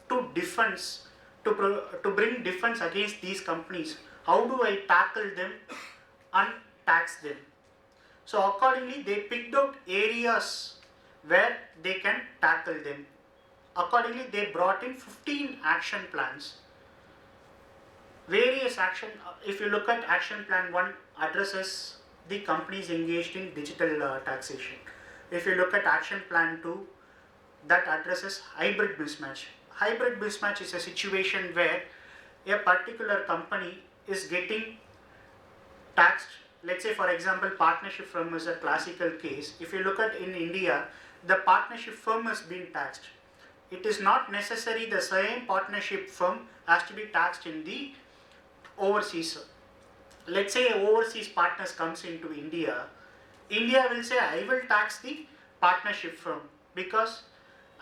to defense, to bring defense against these companies. How do I tackle them and tax them? So accordingly, they picked out areas where they can tackle them. Accordingly, they brought in 15 action plans. Various action, if you look at action plan 1, addresses the companies engaged in digital taxation. If you look at action plan 2, that addresses hybrid mismatch. Hybrid mismatch is a situation where a particular company is getting taxed. Let's say, for example, partnership firm is a classical case. If you look at in India, the partnership firm has been taxed. It is not necessary the same partnership firm has to be taxed in the overseas. Let's say overseas partners comes into India. India will say, I will tax the partnership firm, because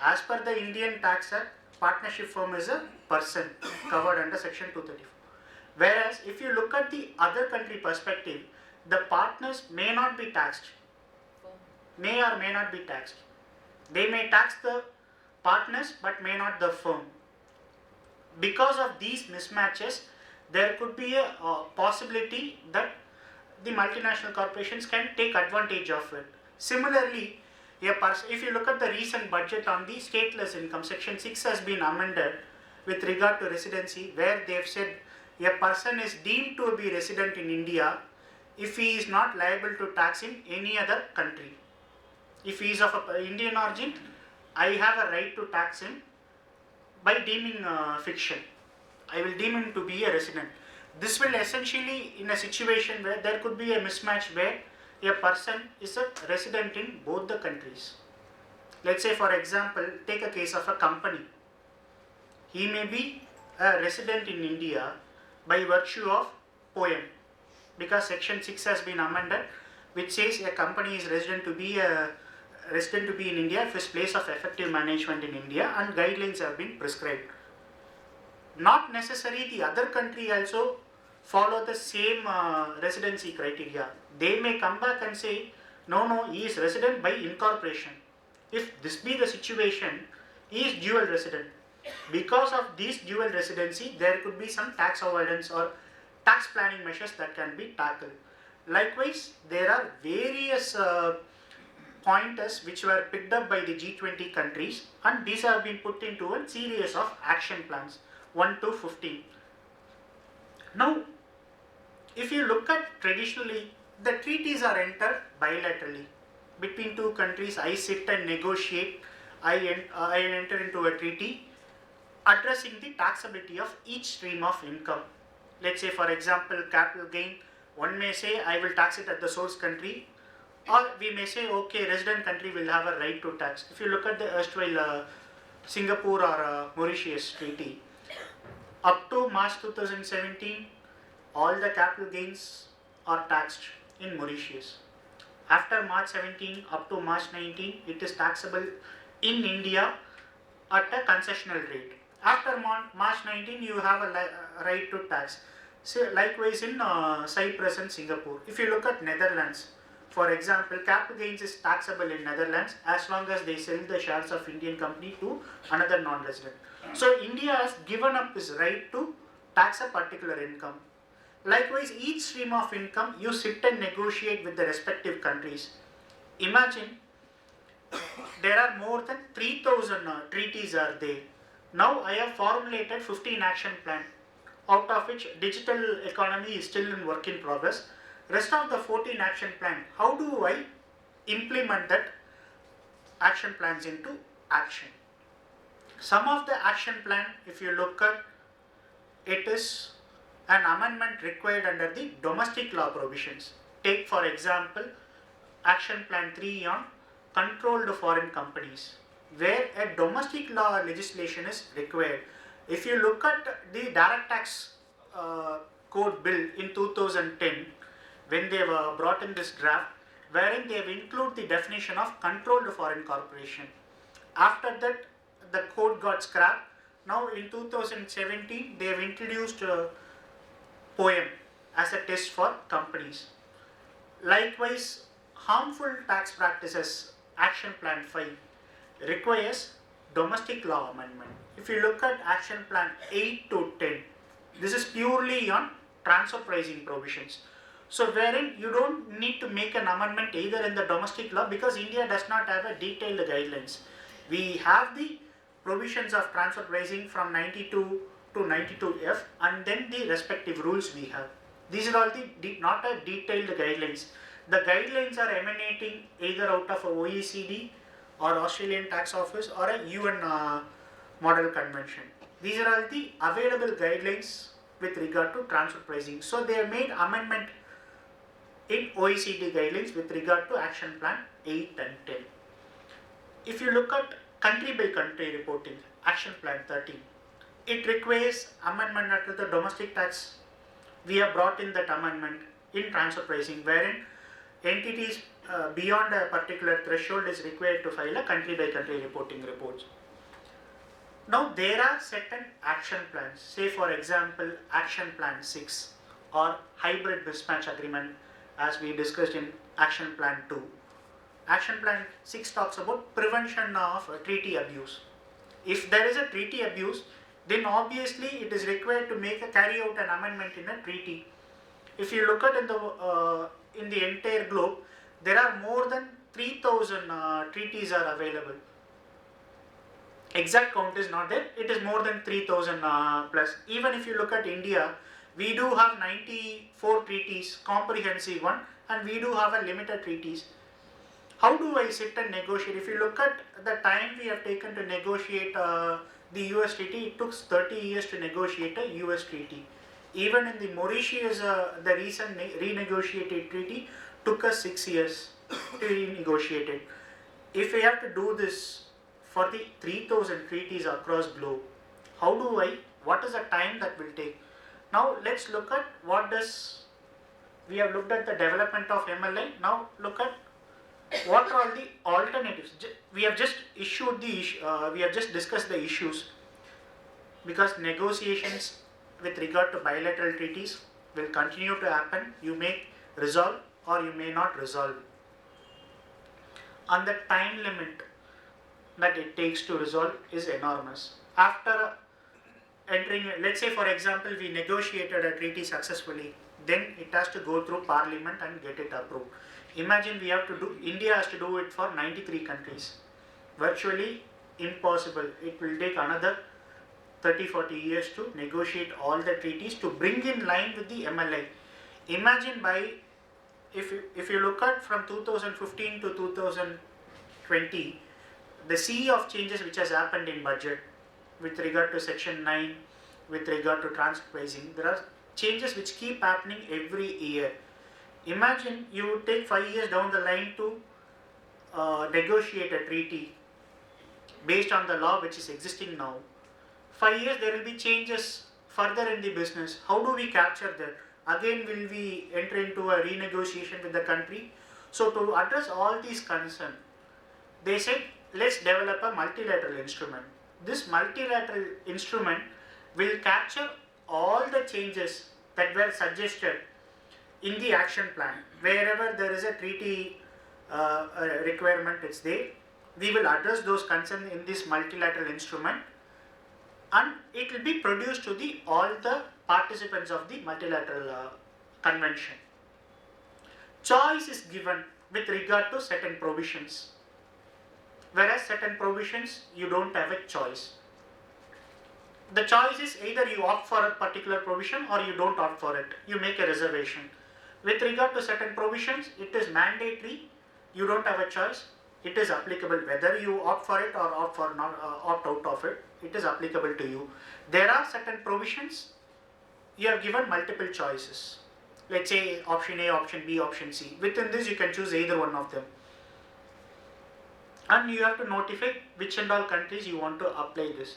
as per the Indian Tax Act, partnership firm is a person covered under section 234. Whereas if you look at the other country perspective, the partners may not be taxed, may or may not be taxed. They may tax the partners but may not the firm. Because of these mismatches, there could be a possibility that the multinational corporations can take advantage of it. Similarly, if you look at the recent budget on the stateless income, section 6 has been amended with regard to residency, where they have said a person is deemed to be resident in India if he is not liable to tax in any other country. If he is of Indian origin, I have a right to tax him by deeming fiction. I will deem him to be a resident. This will essentially, in a situation where there could be a mismatch where a person is a resident in both the countries. Let's say, for example, take a case of a company. He may be a resident in India by virtue of poem, because section 6 has been amended, which says a company is resident to be in India if his place of effective management in India, and guidelines have been prescribed. Not necessarily the other country also follow the same residency criteria. They may come back and say, no, he is resident by incorporation. If this be the situation, he is dual resident. Because of this dual residency, there could be some tax avoidance or tax planning measures that can be tackled. Likewise, there are various pointers which were picked up by the G20 countries, and these have been put into a series of action plans 1 to 15. Now, if you look at traditionally, the treaties are entered bilaterally between two countries. I sit and negotiate, I enter into a treaty addressing the taxability of each stream of income. Let's say, for example, capital gain, one may say I will tax it at the source country, or we may say, okay, resident country will have a right to tax. If you look at the erstwhile Singapore or Mauritius treaty, up to March 2017, all the capital gains are taxed in Mauritius. After March 17 up to March 19, it is taxable in India at a concessional rate. After March 19, you have a right to tax. So likewise in Cyprus and Singapore. If you look at Netherlands, for example, capital gains is taxable in Netherlands as long as they sell the shares of Indian company to another non-resident. So India has given up its right to tax a particular income. Likewise, each stream of income you sit and negotiate with the respective countries. Imagine there are more than 3000 treaties are there. Now I have formulated 15 action plan, out of which digital economy is still in work in progress. Rest of the 14 action plan, how do I implement that action plans into action. Some of the action plan, if you look at, it is an amendment required under the domestic law provisions. Take for example action plan 3 on controlled foreign companies, where a domestic law legislation is required. If you look at the direct tax code bill in 2010, when they were brought in this draft, wherein they have included the definition of controlled foreign corporation. After that, the code got scrapped. Now in 2017, they have introduced POEM as a test for companies. Likewise, harmful tax practices action plan 5 requires domestic law amendment. If you look at action plan 8 to 10, this is purely on transfer pricing provisions. So wherein you don't need to make an amendment either in the domestic law, because India does not have a detailed guidelines. We have the provisions of transfer pricing from 92 to 92F, and then the respective rules we have. These are all the not a detailed guidelines. The guidelines are emanating either out of a OECD or Australian Tax Office or a UN Model Convention. These are all the available guidelines with regard to transfer pricing. So they have made amendment in OECD guidelines with regard to action plan 8 and 10. If you look at country by country reporting, action plan 13, it requires amendment under the domestic tax. We have brought in that amendment in transfer pricing, wherein entities beyond a particular threshold is required to file a country by country reporting reports. Now there are certain action plans, say for example action plan 6 or hybrid mismatch agreement, as we discussed in action plan 2. Action plan 6 talks about prevention of treaty abuse. If there is a treaty abuse, then obviously it is required to carry out an amendment in a treaty. If you look at in the entire globe, there are more than 3,000 treaties are available. Exact count is not there, it is more than 3,000 plus. Even if you look at India, we do have 94 treaties, comprehensive one, and we do have a limited treaties. How do I sit and negotiate? If you look at the time we have taken to negotiate the US treaty, it took 30 years to negotiate a US treaty. Even in the Mauritius, the recent renegotiated treaty took us 6 years to renegotiate it. If we have to do this for the 3,000 treaties across globe, what is the time that will take? Now let's look at we have looked at the development of MLA. Now look at what are all the alternatives. We have just discussed the issues, because negotiations with regard to bilateral treaties will continue to happen. You may resolve or you may not resolve. And the time limit that it takes to resolve is enormous. After entering, let's say for example, we negotiated a treaty successfully, then it has to go through parliament and get it approved. Imagine India has to do it for 93 countries. Virtually impossible. It will take another 30-40 years to negotiate all the treaties to bring in line with the MLI. Imagine if you look at from 2015 to 2020, the sea of changes which has happened in budget with regard to section 9, with regard to transfer pricing, there are changes which keep happening every year. Imagine you take 5 years down the line to negotiate a treaty based on the law which is existing now. 5 years there will be changes further in the business. How do we capture that? Again, will we enter into a renegotiation with the country? So to address all these concerns, they said let's develop a multilateral instrument. This multilateral instrument will capture all the changes that were suggested in the action plan. Wherever there is a treaty requirement, it's there. We will address those concerns in this multilateral instrument, and it will be produced to all the participants of the multilateral convention. Choice is given with regard to certain provisions, whereas certain provisions you don't have a choice. The choice is either you opt for a particular provision or you don't opt for it. You make a reservation. With regard to certain provisions, it is mandatory. You don't have a choice. it is applicable whether you opt for it or opt out of it. It is applicable to you. There are certain provisions you have given multiple choices. Let's say option A, option B, option C. Within this, you can choose either one of them, and you have to notify which and all countries you want to apply this.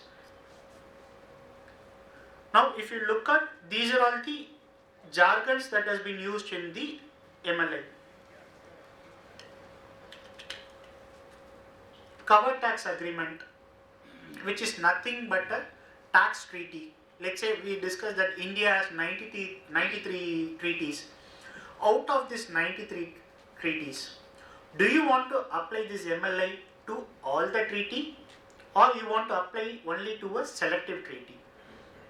Now, if you look at, these are all the jargons that has been used in the MLA. Cover tax agreement, which is nothing but a tax treaty. Let's say we discussed that India has 93 treaties. Out of these 93 treaties, do you want to apply this MLA to all the treaty, or you want to apply only to a selective treaty?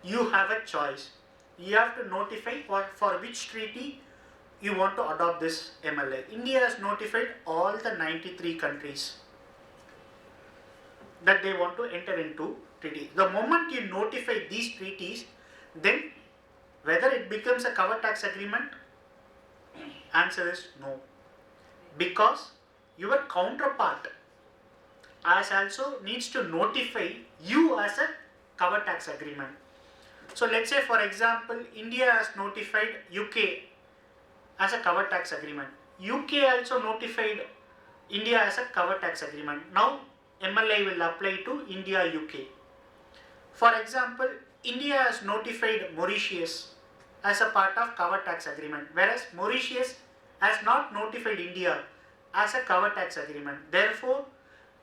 You have a choice. You have to notify for which treaty you want to adopt this MLA. India has notified all the 93 countries that they want to enter into treaty. The moment you notify these treaties, then whether it becomes a cover tax agreement, answer is no. Because your counterpart as also needs to notify you as a cover tax agreement. So let's say, for example, India has notified UK as a cover tax agreement. UK also notified India as a cover tax agreement. Now MLA will apply to India, UK. For example, India has notified Mauritius as a part of cover tax agreement, whereas Mauritius has not notified India as a cover tax agreement. Therefore,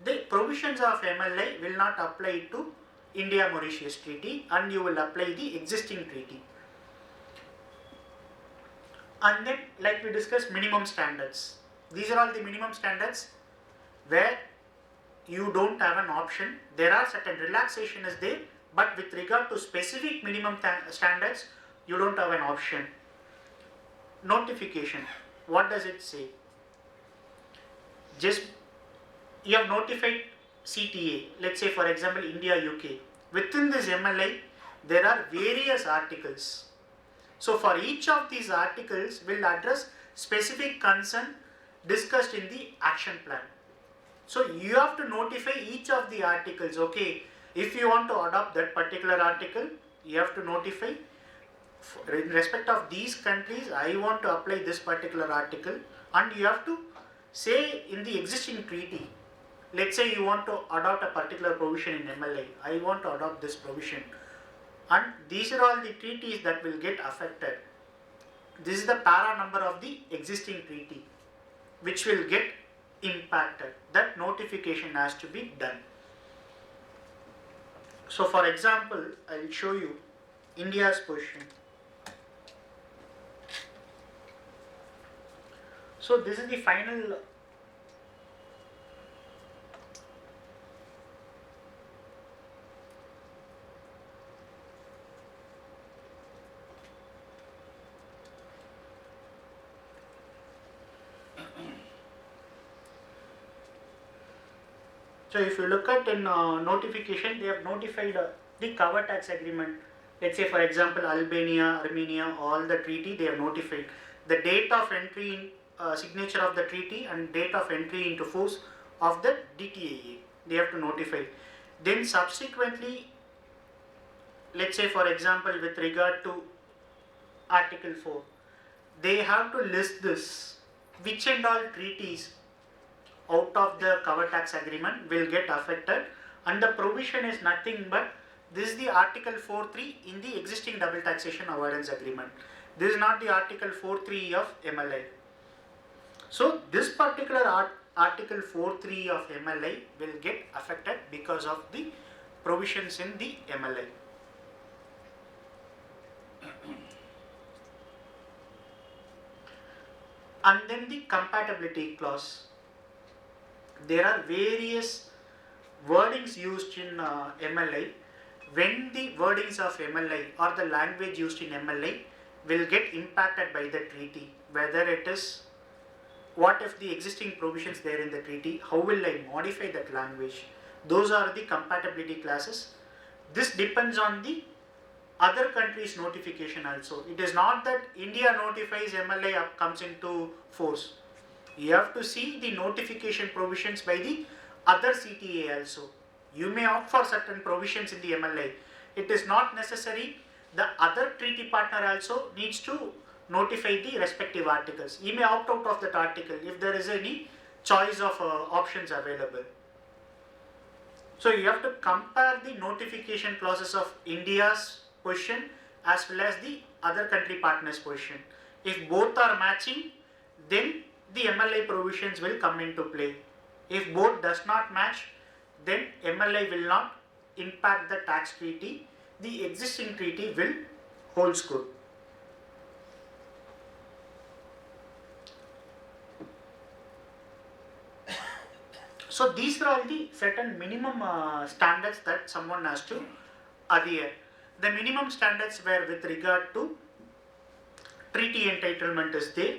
the provisions of MLA will not apply to India-Mauritius treaty, and you will apply the existing treaty. And then, like we discussed, minimum standards. These are all the minimum standards where you don't have an option. There are certain relaxation is there, but with regard to specific minimum standards, you don't have an option. Notification. What does it say? Just you have notified CTA. Let's say, for example, India, UK. Within this MLA, there are various articles. So for each of these articles, will address specific concern discussed in the action plan. So you have to notify each of the articles. Okay, if you want to adopt that particular article, you have to notify, in respect of these countries, I want to apply this particular article, and you have to say in the existing treaty. Let's say you want to adopt a particular provision in MLA. I want to adopt this provision, and these are all the treaties that will get affected. This is the para number of the existing treaty which will get impacted. That notification has to be done. So for example, I will show you India's position. So this is the final So if you look at in notification, they have notified the cover tax agreement. Let's say, for example, Albania, Armenia, all the treaty, they have notified the date of entry in signature of the treaty and date of entry into force of the DTAA. They have to notify. Then subsequently, let's say, for example, with regard to Article 4, they have to list this, which and all treaties out of the cover tax agreement will get affected, and the provision is nothing but this is the Article 4.3 in the existing double taxation avoidance agreement. This is not the Article 4.3 of MLA. So this particular Article 4.3 of MLA will get affected because of the provisions in the MLA. And then the compatibility clause. There are various wordings used in MLA. When the wordings of MLA or the language used in MLA will get impacted by the treaty, whether it is, what if the existing provisions there in the treaty, how will I modify that language? Those are the compatibility clauses. This depends on the other countries' notification also. It is not that India notifies MLA comes into force. You have to see the notification provisions by the other CTA also. You may opt for certain provisions in the MLA. It is not necessary. The other treaty partner also needs to notify the respective articles. He may opt out of that article if there is any choice of options available. So you have to compare the notification clauses of India's position as well as the other country partner's position. If both are matching, then the MLA provisions will come into play. If both does not match, then MLA will not impact the tax treaty. The existing treaty will holds good. So these are all the certain minimum standards that someone has to adhere. The minimum standards were with regard to treaty entitlement is there.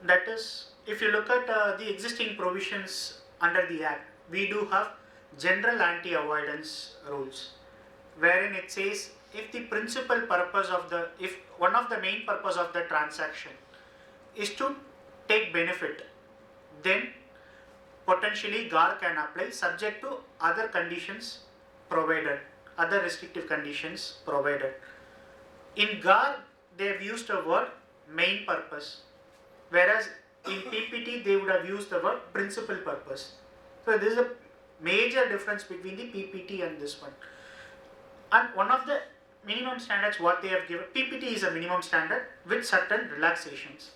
That is, if you look at the existing provisions under the Act, we do have general anti-avoidance rules, wherein it says if the principal purpose of the, if one of the main purpose of the transaction is to take benefit, then potentially GAR can apply subject to other conditions provided, other restrictive conditions provided. In GAR, they have used a word main purpose, whereas in PPT they would have used the word principal purpose. So there is a major difference between the PPT and this one. And one of the minimum standards what they have given, PPT is a minimum standard with certain relaxations.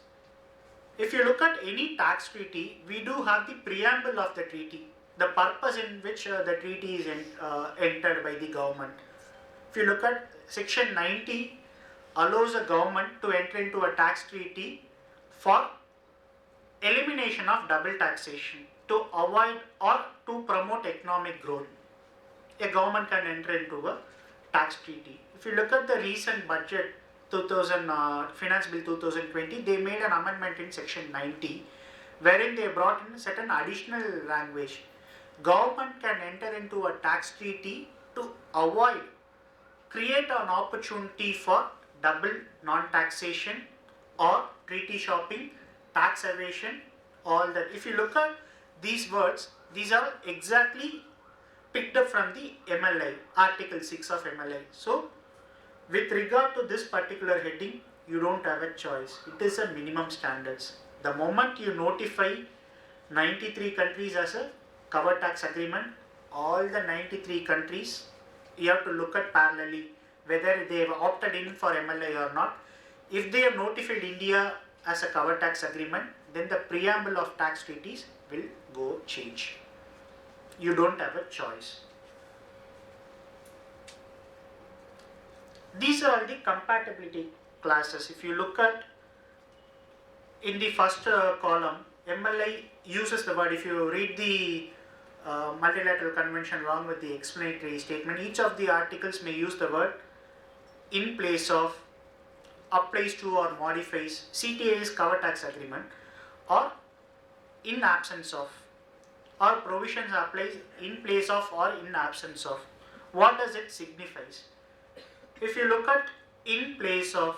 If you look at any tax treaty, we do have the preamble of the treaty, the purpose in which the treaty is entered by the government. If you look at section 90, allows a government to enter into a tax treaty for elimination of double taxation, to avoid or to promote economic growth. A government can enter into a tax treaty. If you look at the recent budget, Finance Bill 2020, they made an amendment in section 90, wherein they brought in certain additional language. Government can enter into a tax treaty to avoid, create an opportunity for double non-taxation or treaty shopping, tax evasion, all that. If you look at these words, these are exactly picked up from the MLI, Article 6 of MLI. So, with regard to this particular heading, you don't have a choice. It is a minimum standards. The moment you notify 93 countries as a cover tax agreement, all the 93 countries, you have to look at parallelly whether they have opted in for MLI or not. If they have notified India as a cover tax agreement, then the preamble of tax treaties will go change. You don't have a choice. These are all the compatibility classes. If you look at in the first column, MLI uses the word, if you read the multilateral convention along with the explanatory statement, each of the articles may use the word in place of, applies to or modifies. CTA is cover tax agreement, or in absence of, or provisions applies in place of or in absence of. What does it signifies? If you look at in place of,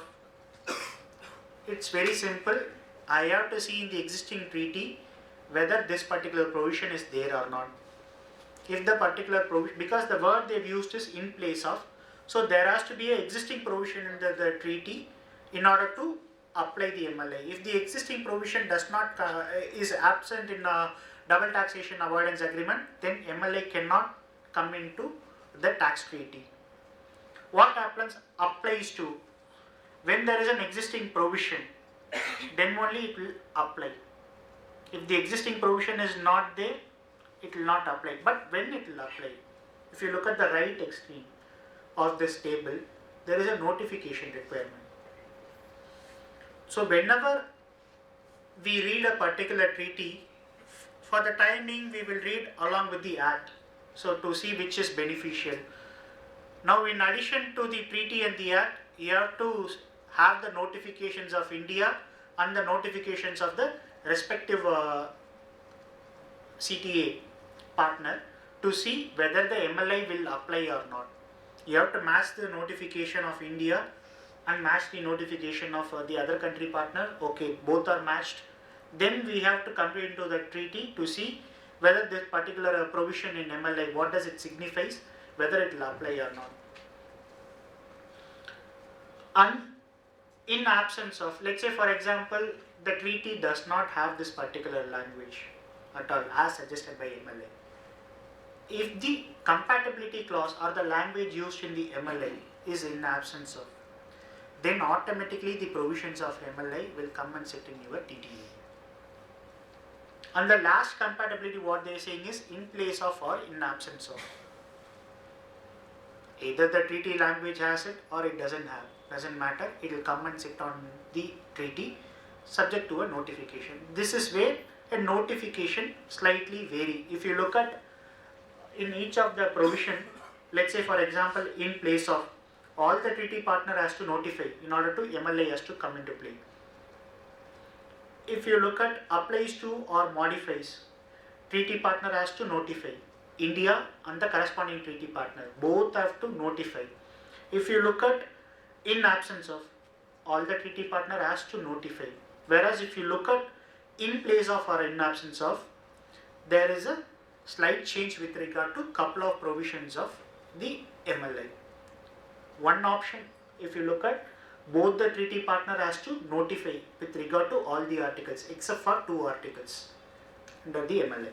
it's very simple. I have to see in the existing treaty whether this particular provision is there or not. If the particular provision, because the word they've used is in place of, so there has to be an existing provision in the treaty in order to apply the MLA. If the existing provision does not is absent in a double taxation avoidance agreement, then MLA cannot come into the tax treaty. What happens applies to when there is an existing provision, then only it will apply. If the existing provision is not there, it will not apply. But when it will apply? If you look at the right extreme of this table, there is a notification requirement. So whenever we read a particular treaty, for the time being we will read along with the act, so to see which is beneficial. Now in addition to the treaty and the act, you have to have the notifications of India and the notifications of the respective CTA partner to see whether the MLI will apply or not. You have to match the notification of India and match the notification of the other country partner. Okay, both are matched, Then we have to come into the treaty to see whether this particular provision in MLA, what does it signifies, whether it will apply or not. And in absence of, let's say for example, the treaty does not have this particular language at all as suggested by MLA. If the compatibility clause or the language used in the MLA is in absence of, then automatically the provisions of MLA will come and sit in your TTA. And the last compatibility, what they are saying is in place of or in absence of. Either the treaty language has it or it doesn't have, doesn't matter, it will come and sit on the treaty subject to a notification. This is where a notification slightly vary. If you look at in each of the provision, let's say for example, in place of, all the treaty partner has to notify in order to MLA has to come into play. If you look at applies to or modifies, treaty partner has to notify. India and the corresponding treaty partner both have to notify. If you look at in absence of, all the treaty partner has to notify. Whereas if you look at in place of or in absence of, there is a slight change with regard to couple of provisions of the MLA. One option, if you look at, both the treaty partner has to notify with regard to all the articles except for 2 articles under the MLA.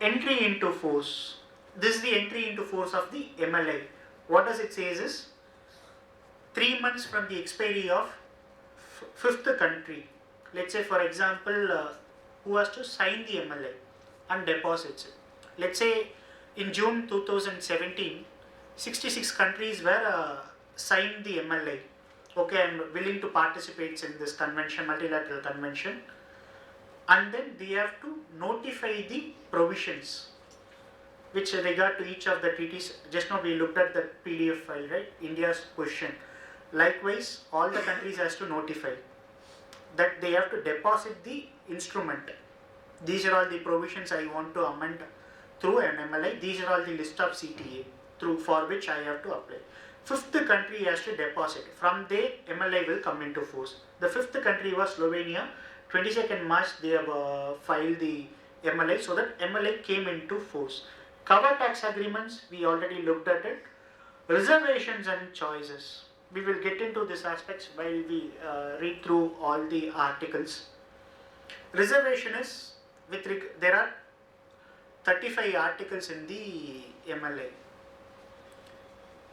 Entry into force. This is the entry into force of the MLA. What does it say is 3 months from the expiry of fifth country. Let's say for example, who has to sign the MLA and deposits it. Let's say in June 2017, 66 countries were signed the MLA. Okay, I am willing to participate in this convention, multilateral convention, and then they have to notify the provisions which regard to each of the treaties. Just now we looked at the PDF file, right? India's position. Likewise, all the countries has to notify that they have to deposit the instrument. These are all the provisions I want to amend through an MLA. These are all the list of CTA through for which I have to apply. Fifth country has to deposit. From there, MLA will come into force. The fifth country was Slovenia. 22nd March they have filed the MLA, so that MLA came into force. Cover tax agreements, we already looked at it. Reservations and choices. We will get into these aspects while we read through all the articles. Reservation is, there are 35 articles in the MLA.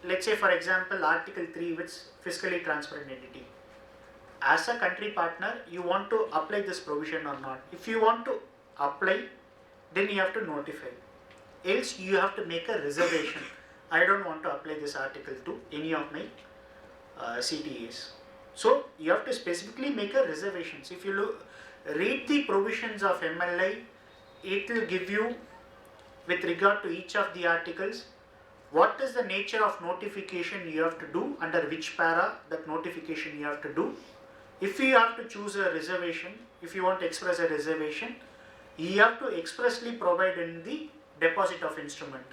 Let's say for example, Article 3, which fiscally transparent entity. As a country partner, you want to apply this provision or not. If you want to apply, then you have to notify. Else you have to make a reservation. I don't want to apply this article to any of my CTAs. So you have to specifically make a reservations. If you read the provisions of MLA, it will give you with regard to each of the articles, what is the nature of notification you have to do, under which para that notification you have to do. If you have to choose a reservation, if you want to express a reservation, you have to expressly provide in the deposit of instrument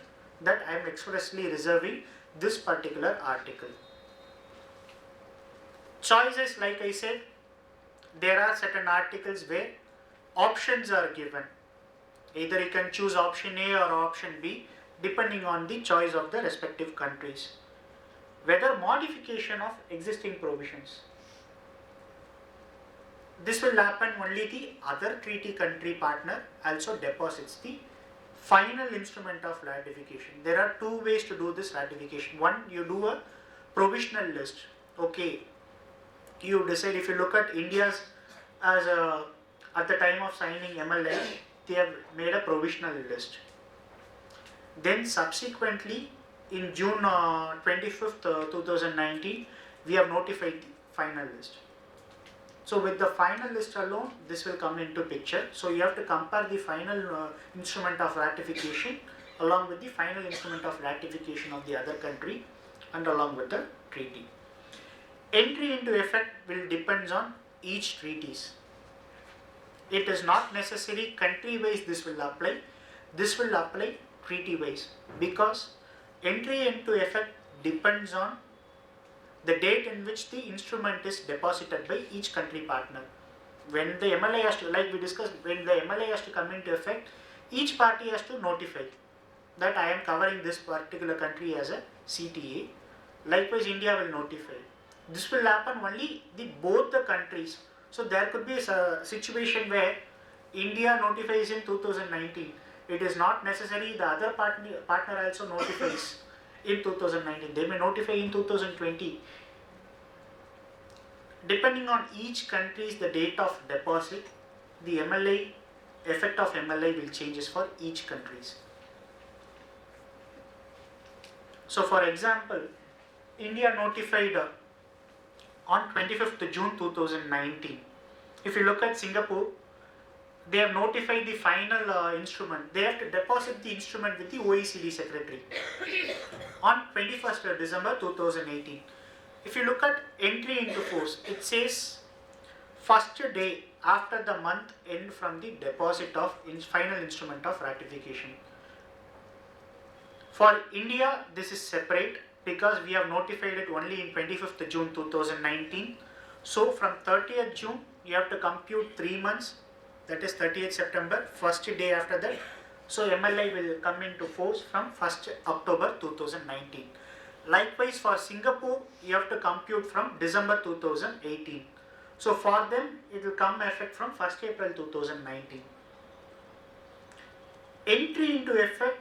that I am expressly reserving this particular article. Choices, like I said, there are certain articles where options are given. Either you can choose option A or option B depending on the choice of the respective countries. Whether modification of existing provisions. This will happen only the other treaty country partner also deposits the final instrument of ratification. There are 2 ways to do this ratification. One, you do a provisional list. Okay, you decide. If you look at India's at the time of signing MLA, they have made a provisional list. Then subsequently in June 25th 2019, we have notified the final list. So with the final list alone, this will come into picture. So you have to compare the final instrument of ratification along with the final instrument of ratification of the other country and along with the treaty. Entry into effect will depends on each treaties. It is not necessary country wise this will apply. This will apply treaty wise, because entry into effect depends on the date in which the instrument is deposited by each country partner. When the MLA has to, like we discussed, when the MLA has to come into effect, each party has to notify that I am covering this particular country as a CTA. Likewise, India will notify. This will happen only both the countries. So there could be a situation where India notifies in 2019. It is not necessary the other partner also notifies in 2019. They may notify in 2020. Depending on each country's the date of deposit, the MLA, effect of MLA will changes for each countries. So for example, India notified on 25th June 2019. If you look at Singapore, they have notified the final instrument. They have to deposit the instrument with the OECD secretary on 21st December 2018. If you look at entry into force, it says first day after the month end from the deposit of final instrument of ratification. For India, this is separate because we have notified it only in 25th June 2019. So from 30th June, you have to compute 3 months, that is 30th September, first day after that. So MLI will come into force from 1st October 2019. Likewise for Singapore, you have to compute from December 2018. So for them, it will come effect from 1st April 2019. Entry into effect,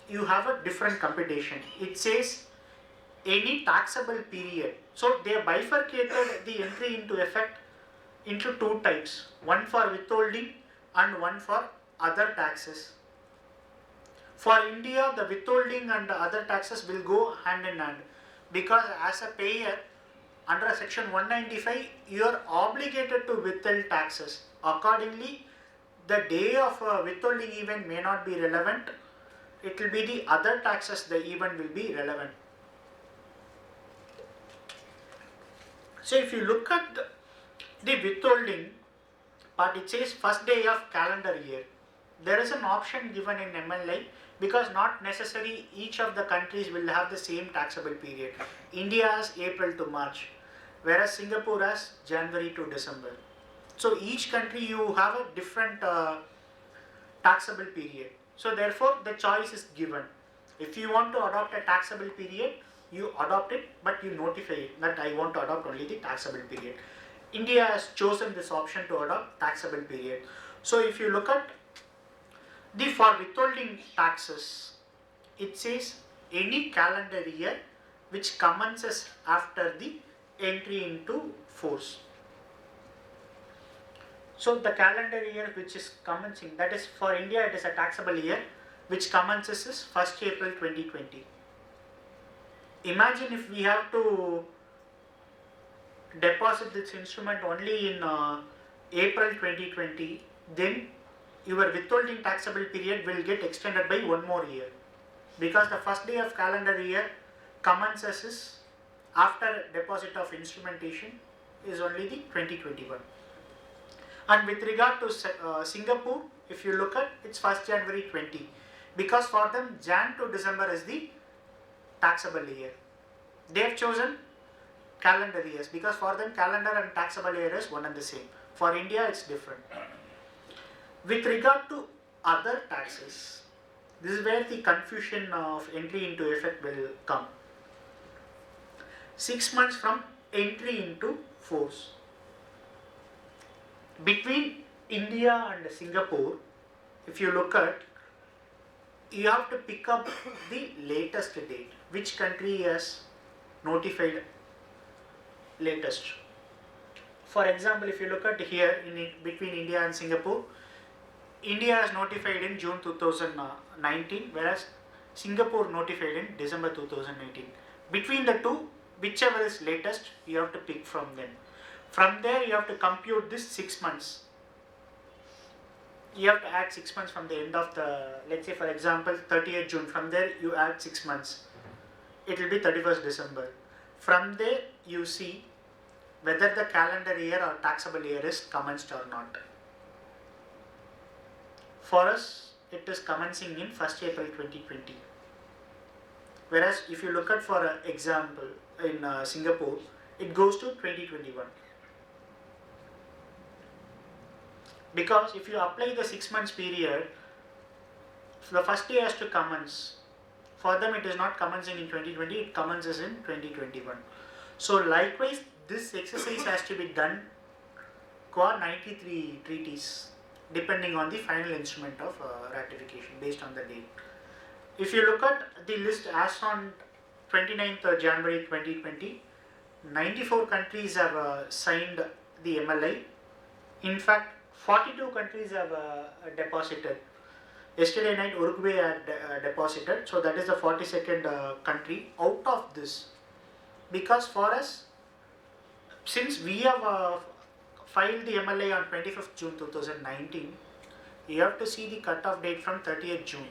you have a different computation. It says any taxable period. So they have bifurcated the entry into effect into two types, one for withholding and one for other taxes. For India, the withholding and the other taxes will go hand in hand because as a payer under section 195, you are obligated to withhold taxes. Accordingly, the day of withholding event may not be relevant. It will be the other taxes, the event will be relevant. So if you look at the withholding part, it says first day of calendar year. There is an option given in MLI because not necessarily each of the countries will have the same taxable period. India has April to March, whereas Singapore has January to December. So each country you have a different taxable period. So therefore the choice is given. If you want to adopt a taxable period, you adopt it, but you notify it that I want to adopt only the taxable period. India has chosen this option to adopt taxable period. So if you look at for withholding taxes, it says any calendar year which commences after the entry into force. So the calendar year which is commencing, that is for India it is a taxable year which commences is 1st April 2020. Imagine if we have to deposit this instrument only in April 2020, then your withholding taxable period will get extended by 1 more year because the first day of calendar year commences is after deposit of instrumentation is only the 2021. And with regard to Singapore, if you look at it's 1st January 20 because for them Jan to December is the taxable year. They have chosen calendar years because for them calendar and taxable year is one and the same. For India it's different. With regard to other taxes, this is where the confusion of entry into effect will come. 6 months from entry into force. Between India and Singapore, if you look at, you have to pick up the latest date. Which country has notified latest? For example, if you look at here between India and Singapore, India has notified in June 2019, whereas Singapore notified in December 2018. Between the two, whichever is latest, you have to pick from them. From there, you have to compute this 6 months. You have to add 6 months from the end of the, let's say for example, 30th June. From there, you add 6 months. It will be 31st December. From there, you see whether the calendar year or taxable year is commenced or not. For us, it is commencing in 1st April 2020. Whereas if you look at for example, in Singapore, it goes to 2021. Because if you apply the 6 months period, the first year has to commence. For them, it is not commencing in 2020, it commences in 2021. So, likewise, this exercise has to be done for 93 treaties, depending on the final instrument of ratification based on the date. If you look at the list as on 29th January 2020, 94 countries have signed the MLI. In fact, 42 countries have deposited. Yesterday night, Uruguay had deposited, so that is the 42nd country out of this. Because for us, since we have filed the MLA on 25th June 2019, you have to see the cutoff date from 30th June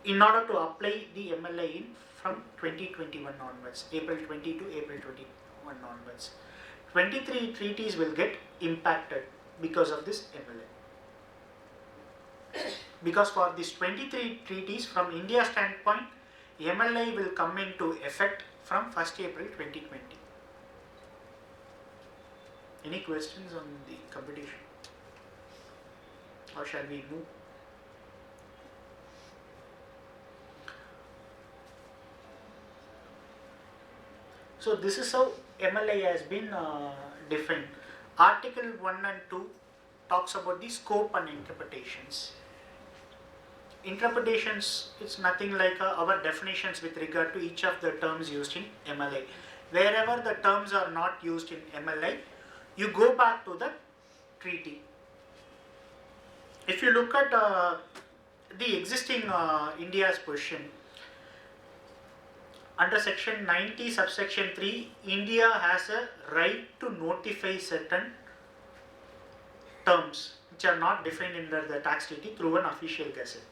in order to apply the MLA in from 2021 onwards, April 20 to April 21 onwards. 23 treaties will get impacted because of this MLA. Because for these 23 treaties, from India's standpoint, MLA will come into effect from 1st April 2020. Any questions on the competition? Or shall we move? So this is how MLA has been defined. Article 1 and 2 talks about the scope and interpretations. Interpretations, it's nothing like our definitions with regard to each of the terms used in MLA. Wherever the terms are not used in MLA, you go back to the treaty. If you look at the existing India's position, under section 90 subsection 3, India has a right to notify certain terms which are not defined under the tax treaty through an official gazette.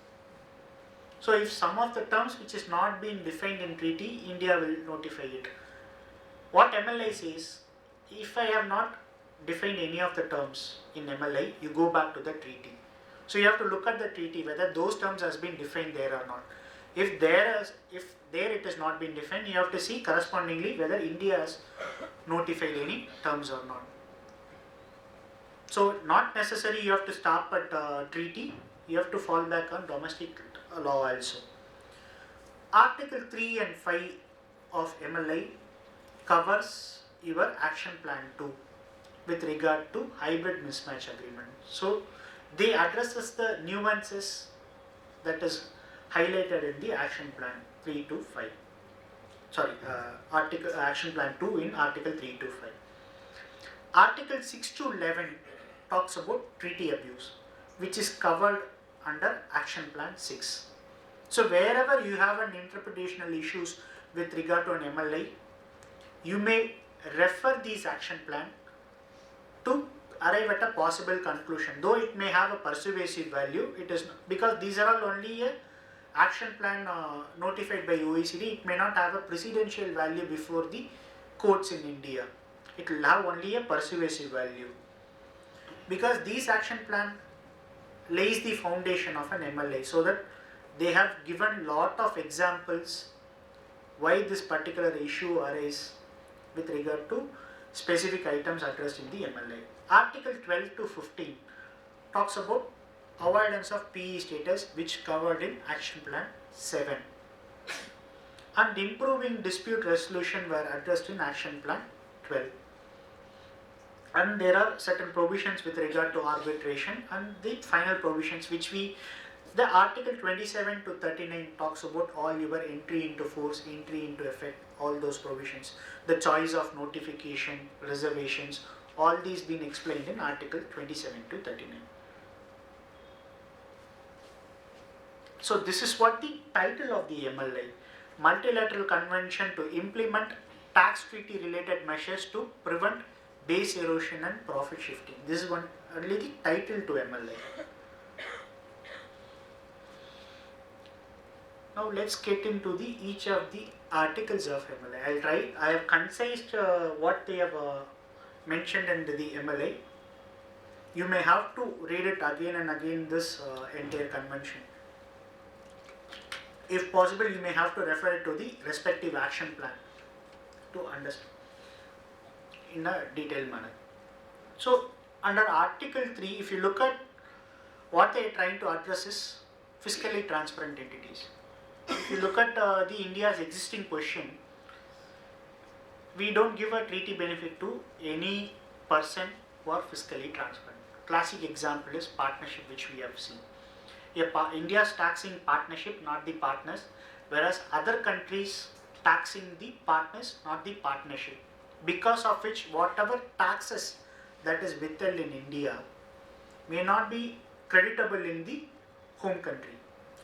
So if some of the terms which is not being defined in treaty, India will notify it. What MLA says, if I have not defined any of the terms in MLA, you go back to the treaty. So you have to look at the treaty whether those terms has been defined there or not. If there it has not been defined, you have to see correspondingly whether India has notified any terms or not. So not necessary you have to stop at treaty, you have to fall back on domestic law also. Article 3 and 5 of MLI covers your action plan 2 with regard to hybrid mismatch agreement. So they addresses the nuances that is highlighted in the action plan 3 to 5. Sorry, action plan 2 in article 3 to 5. Article 6 to 11 talks about treaty abuse, which is covered under action plan 6. So wherever you have an interpretational issues with regard to an MLA, you may refer these action plan to arrive at a possible conclusion. Though it may have a persuasive value, it is not, because these are all only a action plan notified by OECD. It may not have a precedential value before the courts in India. It will have only a persuasive value, because these action plan lays the foundation of an MLA, so that they have given lot of examples why this particular issue arises with regard to specific items addressed in the MLA. Article 12 to 15 talks about avoidance of PE status, which covered in action plan 7, and improving dispute resolution were addressed in action plan 12. And there are certain provisions with regard to arbitration, and the final provisions which the article 27 to 39 talks about all your entry into force, entry into effect, all those provisions, the choice of notification, reservations, all these been explained in article 27 to 39. So this is what the title of the MLA, Multilateral Convention to implement tax treaty related measures to prevent base erosion and profit shifting. This is only the title to MLA. Now let's get into each of the articles of MLA. I have concised what they have mentioned in the MLA. You may have to read it again and again, this entire convention. If possible, you may have to refer it to the respective action plan. to understand in a detailed manner. So under Article 3, if you look at what they are trying to address is fiscally transparent entities. If you look at the India's existing position, we don't give a treaty benefit to any person who are fiscally transparent. Classic example is partnership, which we have seen. India is taxing partnership, not the partners, whereas other countries taxing the partners, not the partnership. Because of which, whatever taxes that is withheld in India may not be creditable in the home country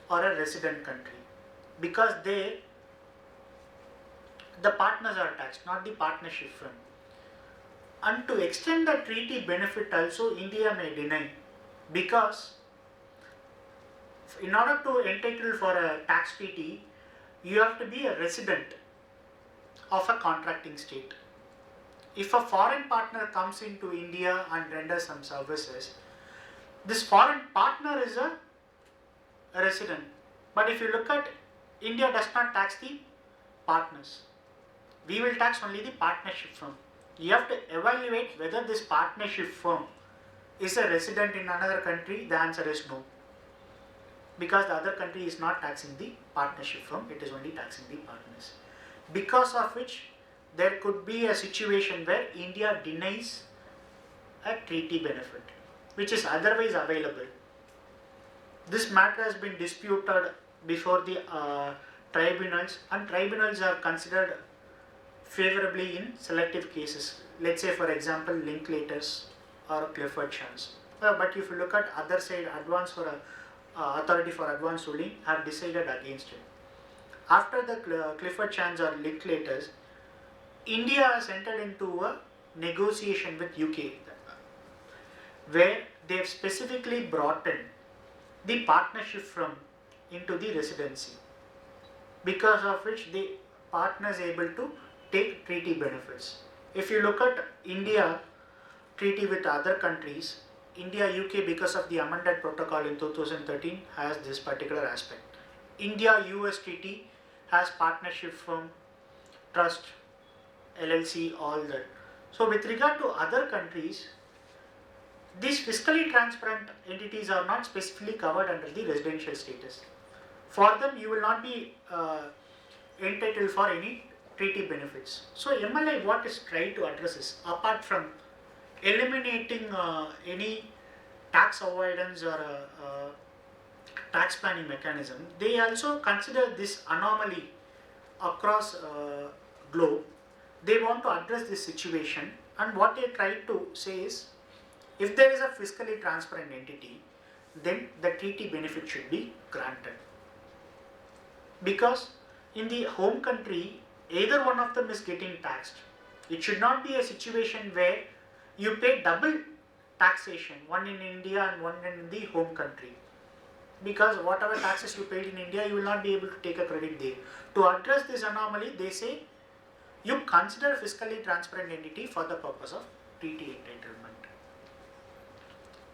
or a resident country, because there the partners are taxed, not the partnership firm. And to extend the treaty benefit also, India may deny, because in order to entitle for a tax treaty, you have to be a resident of a contracting state. If a foreign partner comes into India and renders some services, this foreign partner is a resident. But if you look at, India does not tax the partners. We will tax only the partnership firm. You have to evaluate whether this partnership firm is a resident in another country. The answer is no, because the other country is not taxing the partnership firm, it is only taxing the partners. Because of which, there could be a situation where India denies a treaty benefit, which is otherwise available. This matter has been disputed before the tribunals, and tribunals are considered favorably in selective cases. Let's say, for example, Linklaters or Clifford Chance. But if you look at other side, advance for authority for advance ruling have decided against it. After the Clifford Chance or Linklaters, India has entered into a negotiation with UK, where they have specifically brought in the partnership firm into the residency, because of which the partner is able to take treaty benefits. If you look at India treaty with other countries, India UK, because of the amended protocol in 2013, has this particular aspect. India US treaty has partnership firm, trust, LLC, all that. So with regard to other countries, these fiscally transparent entities are not specifically covered under the residential status. For them, you will not be entitled for any treaty benefits. So MLI, what is trying to address is, apart from eliminating any tax avoidance or tax planning mechanism, they also consider this anomaly across globe. They want to address this situation, and what they try to say is, if there is a fiscally transparent entity, then the treaty benefit should be granted. Because in the home country, either one of them is getting taxed. It should not be a situation where you pay double taxation, one in India and one in the home country. Because whatever taxes you paid in India, you will not be able to take a credit there. To address this anomaly, they say you consider fiscally transparent entity for the purpose of treaty entitlement.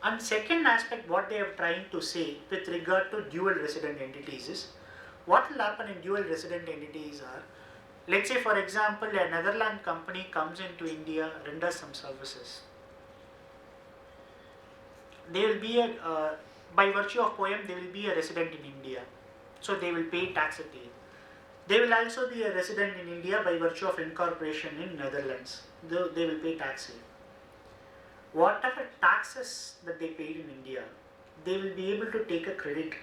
And second aspect, what they are trying to say with regard to dual resident entities is, what will happen in dual resident entities are, let's say for example, a Netherlands company comes into India, renders some services. They will be by virtue of POEM, they will be a resident in India. So they will pay tax at here. They will also be a resident in India by virtue of incorporation in Netherlands. They will pay tax here. Whatever taxes that they paid in India, they will be able to take a credit.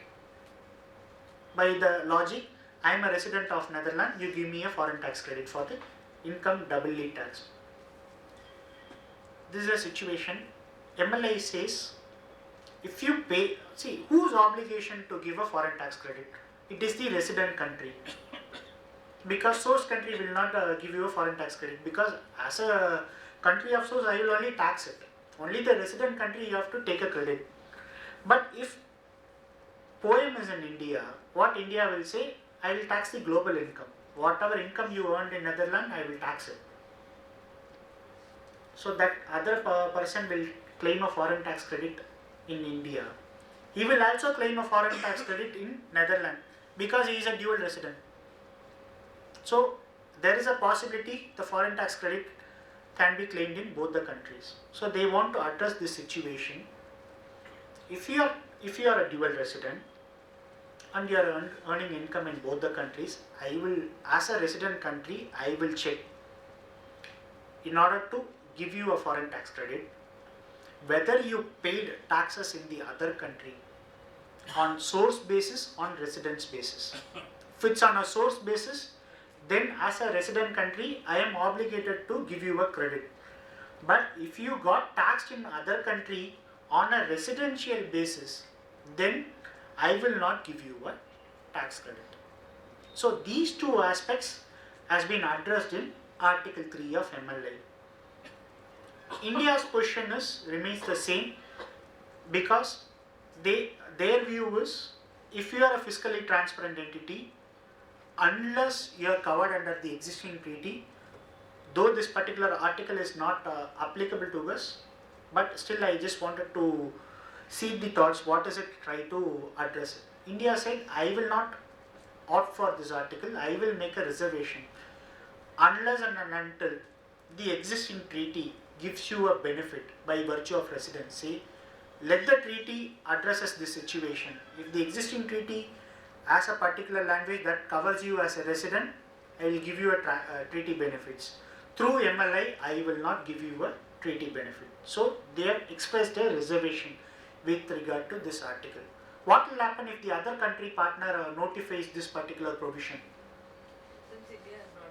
By the logic, I am a resident of Netherlands, you give me a foreign tax credit for the income doubly taxed. This is a situation. MLI says, if you pay, see, whose obligation to give a foreign tax credit? It is the resident country. Because source country will not give you a foreign tax credit, because as a country of source, I will only tax it. Only the resident country you have to take a credit. But if POEM is in India, what India will say, I will tax the global income. Whatever income you earned in Netherlands, I will tax it. So that other person will claim a foreign tax credit in India. He will also claim a foreign tax credit in Netherlands, because he is a dual resident. So there is a possibility the foreign tax credit can be claimed in both the countries. So they want to address this situation. If you are a dual resident and you are earning income in both the countries, I will, as a resident country, I will check in order to give you a foreign tax credit whether you paid taxes in the other country on source basis, on residence basis. If it's on a source basis, then as a resident country, I am obligated to give you a credit. But if you got taxed in other country on a residential basis, then I will not give you a tax credit. So these two aspects has been addressed in Article 3 of MLA. India's position remains the same because their view is, if you are a fiscally transparent entity, unless you are covered under the existing treaty, though this particular article is not applicable to us, but still I just wanted to see the thoughts, what is it try to address it. India said, I will not opt for this article, I will make a reservation unless and until the existing treaty gives you a benefit by virtue of residency. Let the treaty addresses this situation. If the existing treaty has a particular language that covers you as a resident, I will give you a treaty benefits. Through MLI, I will not give you a treaty benefit. So they have expressed a reservation with regard to this article. What will happen if the other country partner notifies this particular provision? Since India has not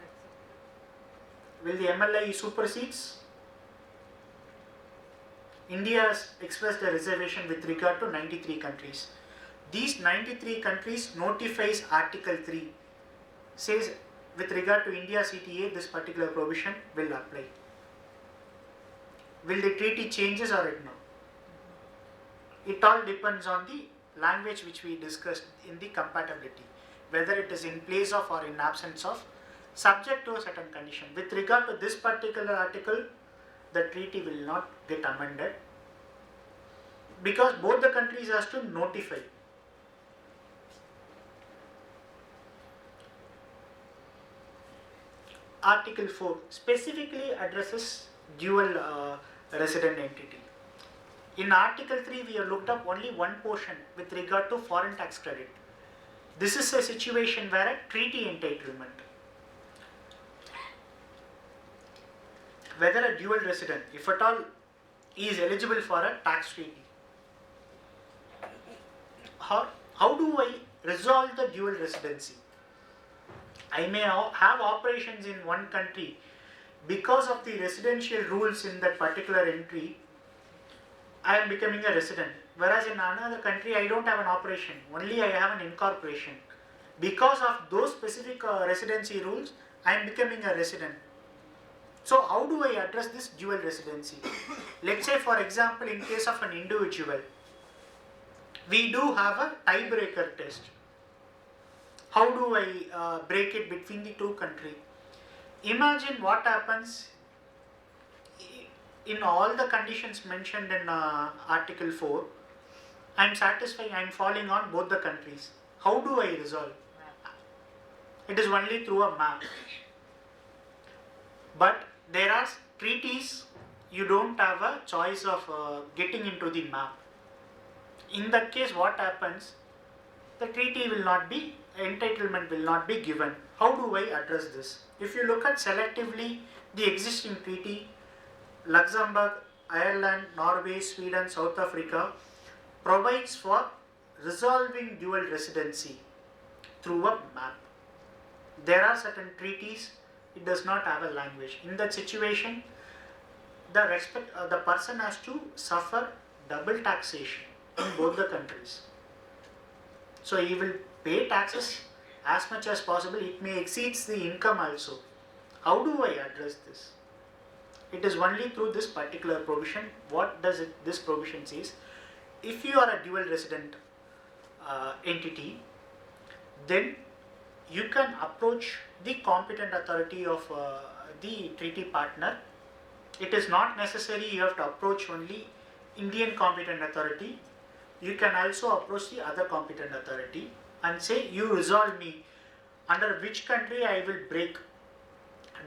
accepted. Will the MLI supersedes? India has expressed a reservation with regard to 93 countries. These 93 countries notifies Article 3, says with regard to India CTA, this particular provision will apply. Will the treaty changes or it no? It all depends on the language which we discussed in the compatibility, whether it is in place of or in absence of, subject to a certain condition. With regard to this particular article, the treaty will not get amended because both the countries has to notify. Article 4 specifically addresses dual resident entity. In Article 3, we have looked up only one portion with regard to foreign tax credit. This is a situation where a treaty entitlement, whether a dual resident, if at all, is eligible for a tax treaty. How do I resolve the dual residency? I may have operations in one country because of the residential rules in that particular entry. I am becoming a resident, whereas in another country I don't have an operation, only I have an incorporation. Because of those specific residency rules, I am becoming a resident. So how do I address this dual residency? Let's say, for example, in case of an individual, we do have a tiebreaker test. How do I break it between the two countries? Imagine what happens in all the conditions mentioned in Article 4. I am satisfied, I am falling on both the countries. How do I resolve? It is only through a map. But there are treaties, you don't have a choice of getting into the map. In that case, what happens? The treaty will not be, entitlement will not be given. How do I address this? If you look at selectively the existing treaty, Luxembourg, Ireland, Norway, Sweden, South Africa provides for resolving dual residency through a map. There are certain treaties, it does not have a language. In that situation, the person has to suffer double taxation in both the countries. So he will pay taxes as much as possible. It may exceeds the income also. How do I address this? It is only through this particular provision. What does this provision says? If you are a dual resident entity, then you can approach the competent authority of the treaty partner. It is not necessary you have to approach only Indian competent authority. You can also approach the other competent authority and say, you resolve me under which country I will break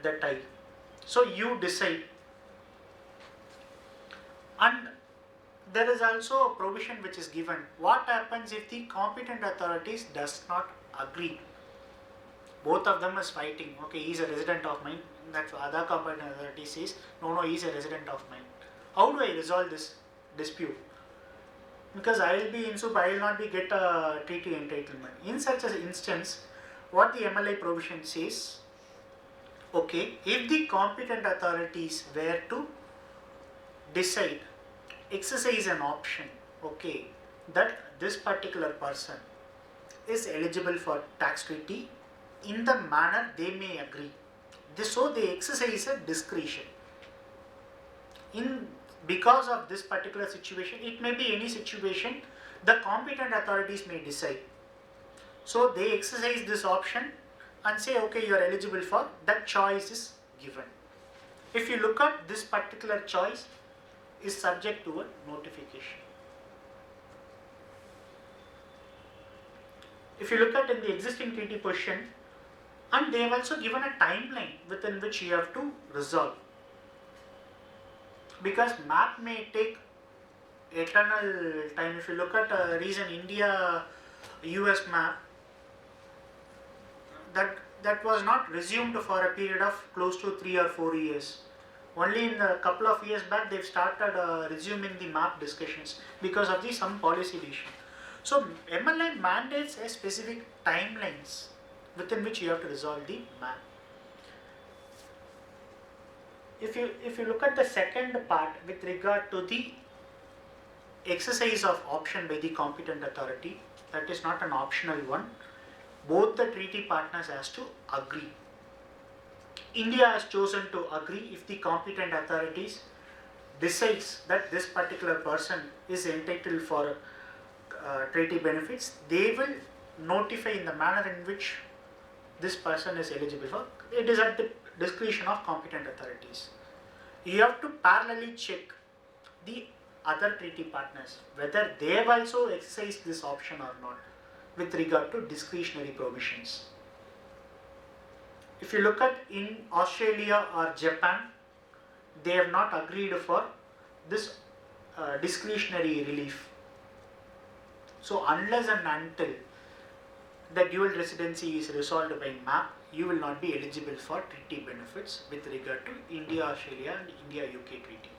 the tie. So you decide. And there is also a provision which is given. What happens if the competent authorities does not agree? Both of them is fighting. Okay, he's a resident of mine. That other competent authority says, no, he's a resident of mine. How do I resolve this dispute? Because I will be in soup, I will not be get a treaty entitlement. In such an instance, what the MLI provision says, okay, if the competent authorities were to decide, exercise an option, okay, that this particular person is eligible for tax treaty in the manner they may agree. So they exercise a discretion. Because of this particular situation, it may be any situation, the competent authorities may decide. So they exercise this option and say, okay, you are eligible for, that choice is given. If you look at this particular choice is subject to a notification. If you look at in the existing treaty position, and they have also given a timeline within which you have to resolve. Because map may take eternal time. If you look at a recent India-US map, that was not resumed for a period of close to 3 or 4 years. Only in a couple of years back they've started resuming the map discussions because of some policy decision. So MLI mandates a specific timelines within which you have to resolve the map. If you look at the second part with regard to the exercise of option by the competent authority, that is not an optional one. Both the treaty partners has to agree. India has chosen to agree. If the competent authorities decides that this particular person is entitled for treaty benefits, they will notify in the manner in which this person is eligible for. It is at the discretion of competent authorities. You have to parallelly check the other treaty partners whether they have also exercised this option or not with regard to discretionary provisions. If you look at in Australia or Japan, they have not agreed for this discretionary relief. So unless and until the dual residency is resolved by map, you will not be eligible for treaty benefits with regard to India, Australia and India UK treaty.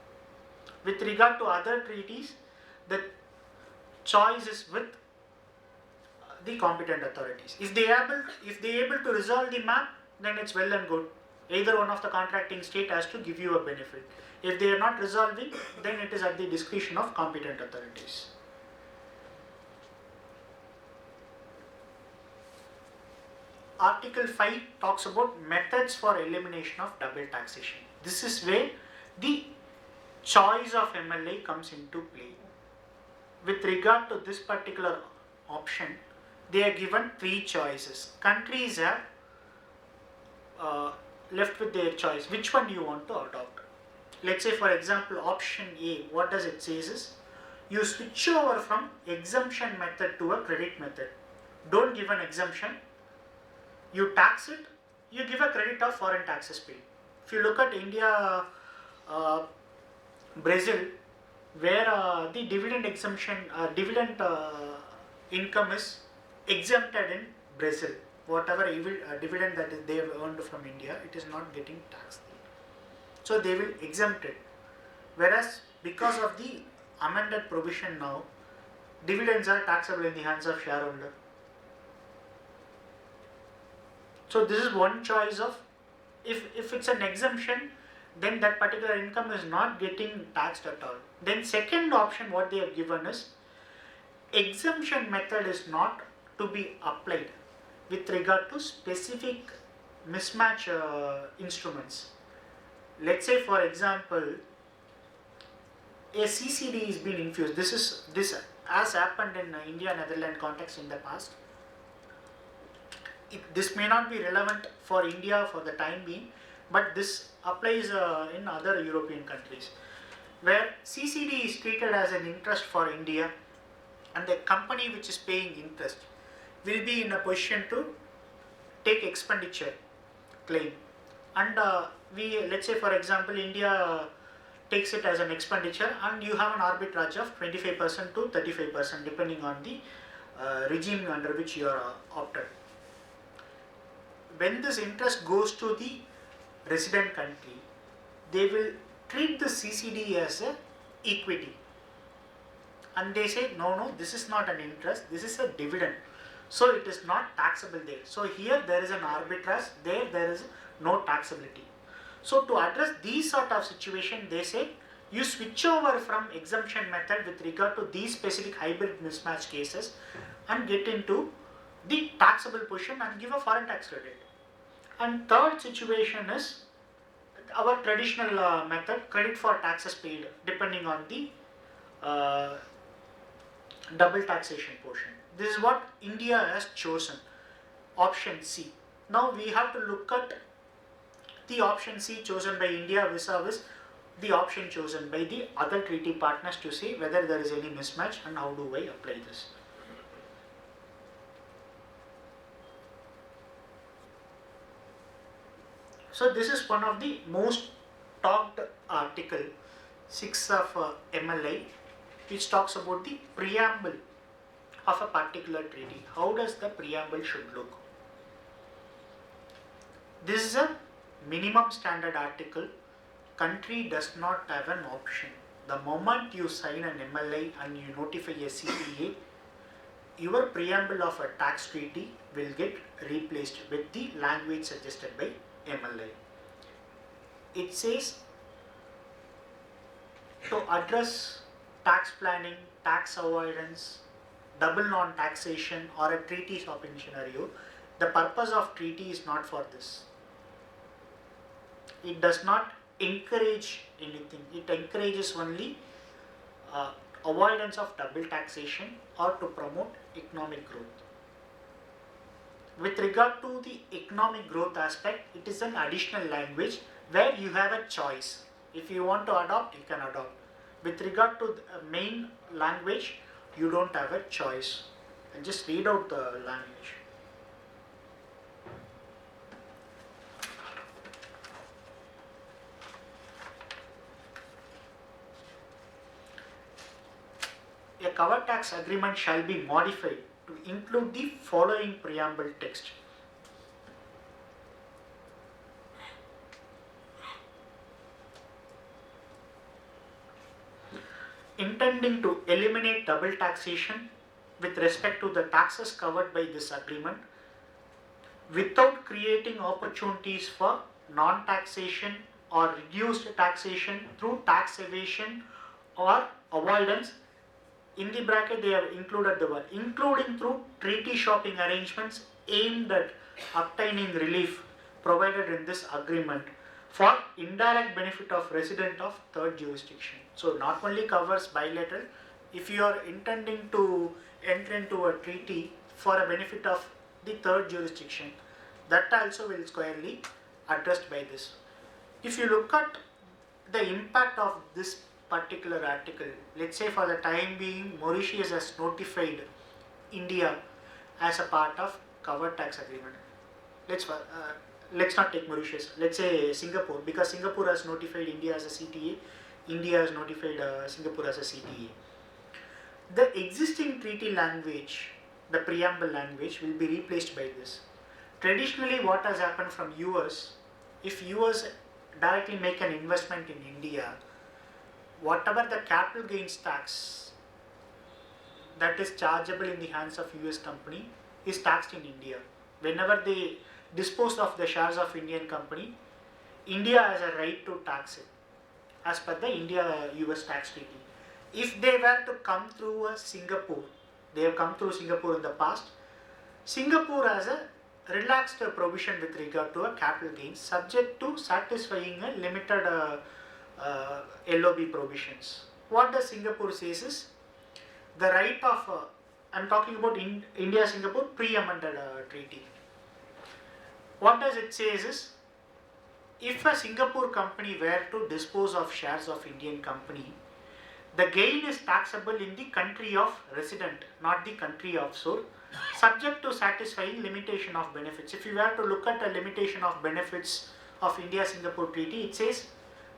With regard to other treaties, the choice is with the competent authorities. If they are able to resolve the map, then it's well and good. Either one of the contracting state has to give you a benefit. If they are not resolving, then it is at the discretion of competent authorities. Article 5 talks about methods for elimination of double taxation. This is where the choice of MLA comes into play. With regard to this particular option, they are given 3 choices. Countries have left with their choice. Which one you want to adopt? Let's say for example option A, what does it say is, you switch over from exemption method to a credit method. Don't give an exemption. You tax it, you give a credit of foreign taxes paid. If you look at India, Brazil, where the dividend exemption, dividend income is exempted in Brazil. Whatever dividend that they have earned from India, it is not getting taxed. So they will exempt it. Whereas because of the amended provision now, dividends are taxable in the hands of shareholder. So this is one choice of, if it's an exemption, then that particular income is not getting taxed at all. Then second option what they have given is, exemption method is not to be applied with regard to specific mismatch instruments. Let's say for example, a CCD is being infused. This has happened in India Netherlands context in the past. This may not be relevant for India for the time being, but this applies in other European countries, where CCD is treated as an interest for India, and the company which is paying interest will be in a position to take expenditure claim. and let's say for example India takes it as an expenditure, and you have an arbitrage of 25% to 35% depending on the regime under which you are opted. When this interest goes to the resident country, they will treat the CCD as a equity, and they say no, this is not an interest, this is a dividend, so it is not taxable there. So here there is an arbitrage, there is no taxability. So to address these sort of situation, they say you switch over from exemption method with regard to these specific hybrid mismatch cases and get into the taxable position and give a foreign tax credit. And third situation is our traditional method, credit for taxes paid depending on the double taxation portion. This is what India has chosen, option C. Now we have to look at the option C chosen by India vis-a-vis the option chosen by the other treaty partners to see whether there is any mismatch and how do I apply this. So this is one of the most talked article 6 of MLI, which talks about the preamble of a particular treaty. How does the preamble should look? This is a minimum standard article. Country does not have an option. The moment you sign an MLI and you notify a CPA, your preamble of a tax treaty will get replaced with the language suggested by MLI. It says to address tax planning, tax avoidance, double non-taxation or a treaty shopping scenario, the purpose of treaty is not for this. It does not encourage anything. It encourages only avoidance of double taxation or to promote economic growth. With regard to the economic growth aspect, it is an additional language where you have a choice. If you want to adopt, you can adopt. With regard to the main language, you don't have a choice. I'll just read out the language. A cover tax agreement shall be modified to include the following preamble text. Intending to eliminate double taxation with respect to the taxes covered by this agreement without creating opportunities for non-taxation or reduced taxation through tax evasion or avoidance. In the bracket they have included the word including through treaty shopping arrangements aimed at obtaining relief provided in this agreement for indirect benefit of resident of third jurisdiction. So not only covers bilateral, if you are intending to enter into a treaty for a benefit of the third jurisdiction, that also will squarely addressed by this. If you look at the impact of this particular article, let's say for the time being Mauritius has notified India as a part of covered tax agreement. Let's not take Mauritius, let's say Singapore, because Singapore has notified India as a CTA, India has notified Singapore as a CTA. The existing treaty language, the preamble language, will be replaced by this. Traditionally what has happened from US, if US directly make an investment in India, whatever the capital gains tax that is chargeable in the hands of US company is taxed in India. Whenever they dispose of the shares of Indian company, India has a right to tax it as per the India-US tax treaty. If they were to come through Singapore, they have come through Singapore in the past, Singapore has a relaxed provision with regard to a capital gains subject to satisfying a limited LOB provisions. What does Singapore says is the right of, I'm talking about India-Singapore pre-amended treaty. What does it says is, if a Singapore company were to dispose of shares of Indian company, the gain is taxable in the country of resident, not the country of source, subject to satisfying limitation of benefits. If you were to look at a limitation of benefits of India-Singapore Treaty, it says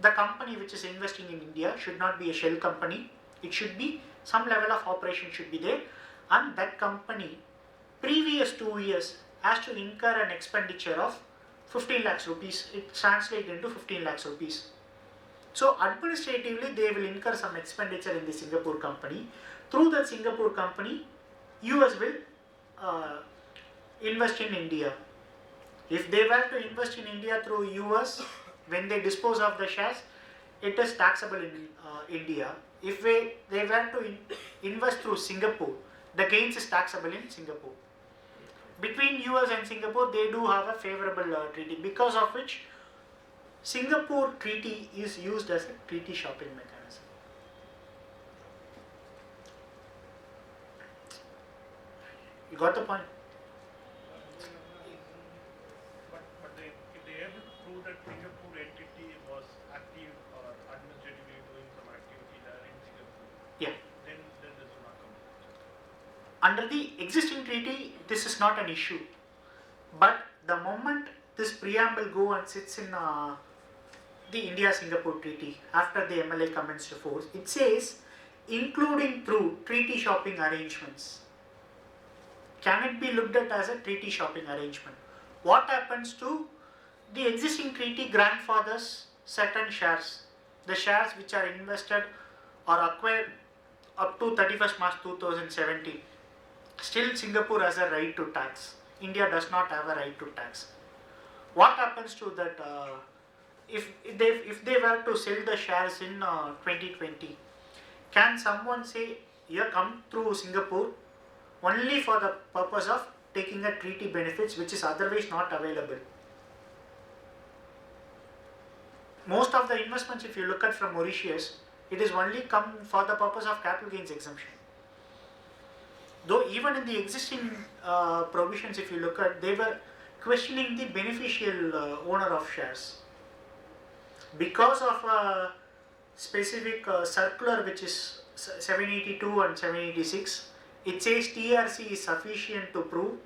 the company which is investing in India should not be a shell company. It should be some level of operation should be there, and that company previous 2 years has to incur an expenditure of 15 lakhs rupees. It translates into 15 lakhs rupees. So administratively they will incur some expenditure in the Singapore company. Through that Singapore company, US will invest in India. If they were to invest in India through US, when they dispose of the shares, it is taxable in India. If they were to invest through Singapore, the gains is taxable in Singapore. Between US and Singapore, they do have a favorable treaty, because of which Singapore treaty is used as a treaty shopping mechanism. You got the point? But if they able to prove that Singapore entity was active or administratively doing some activity there in Singapore, Yeah. then this will not come. Under the existing treaty, this is not an issue. But the moment this preamble go and sits in the India-Singapore Treaty, after the MLA comes into force, it says, including through treaty shopping arrangements. Can it be looked at as a treaty shopping arrangement? What happens to the existing treaty grandfathers certain shares? The shares which are invested or acquired up to 31st March 2017. Still Singapore has a right to tax. India does not have a right to tax. What happens to that if they were to sell the shares in 2020? Can someone say, here come through Singapore only for the purpose of taking a treaty benefits which is otherwise not available? Most of the investments, if you look at from Mauritius, it is only come for the purpose of capital gains exemption. Though even in the existing provisions, if you look at, they were questioning the beneficial owner of shares. Because of a specific circular which is 782 and 786, it says TRC is sufficient to prove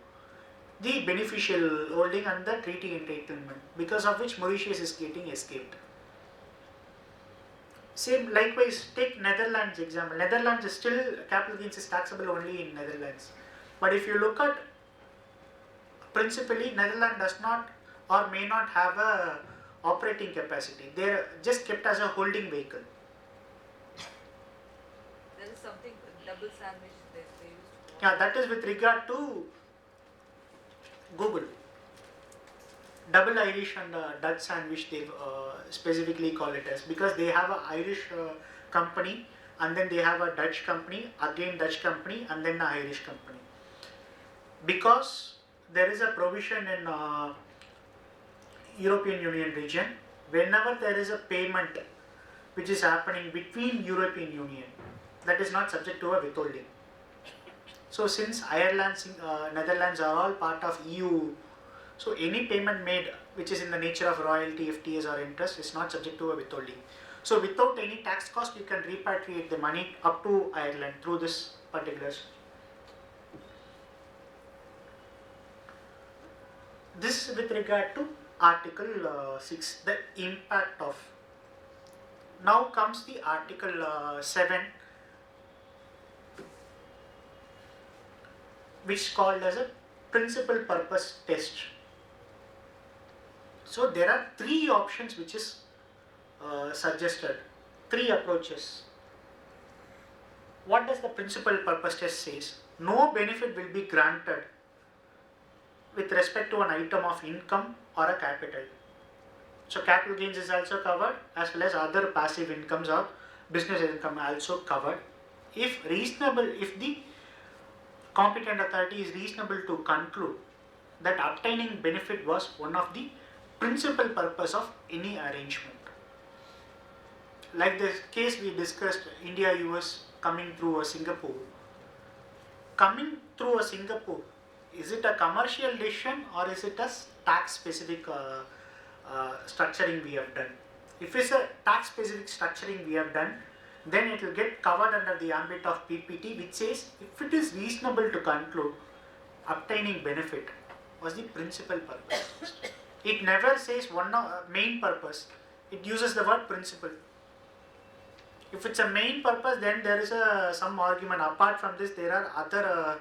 the beneficial holding and the treaty entitlement, because of which Mauritius is getting escaped. Same likewise, take Netherlands example. Netherlands is still, capital gains is taxable only in Netherlands. But if you look at, principally Netherlands does not or may not have a operating capacity. They are just kept as a holding vehicle. There is something, double sandwich they used to call. Yeah, that is with regard to Google. Double Irish and Dutch sandwich, they specifically call it as, because they have an Irish company, and then they have a Dutch company, again Dutch company, and then an Irish company. Because there is a provision in European Union region, whenever there is a payment which is happening between European Union, that is not subject to a withholding. So since Ireland, Netherlands are all part of EU, so any payment made which is in the nature of royalty, FTAs or interest is not subject to a withholding. So without any tax cost, you can repatriate the money up to Ireland through this particular. This is with regard to Article 6, the impact of. Now comes the Article 7, which is called as a principal purpose test. So there are three options which is suggested, three approaches. What does the principal purpose test says? No benefit will be granted with respect to an item of income or a capital. So capital gains is also covered, as well as other passive incomes or business income also covered. If the competent authority is reasonable to conclude that obtaining benefit was one of the principal purpose of any arrangement. Like the case we discussed, India-US coming through a Singapore. Coming through a Singapore, is it a commercial decision or is it a tax specific structuring we have done? If it's a tax specific structuring we have done, then it will get covered under the ambit of PPT, which says if it is reasonable to conclude obtaining benefit was the principal purpose. It never says main purpose. It uses the word principle. If it's a main purpose, then there is some argument. Apart from this, there are other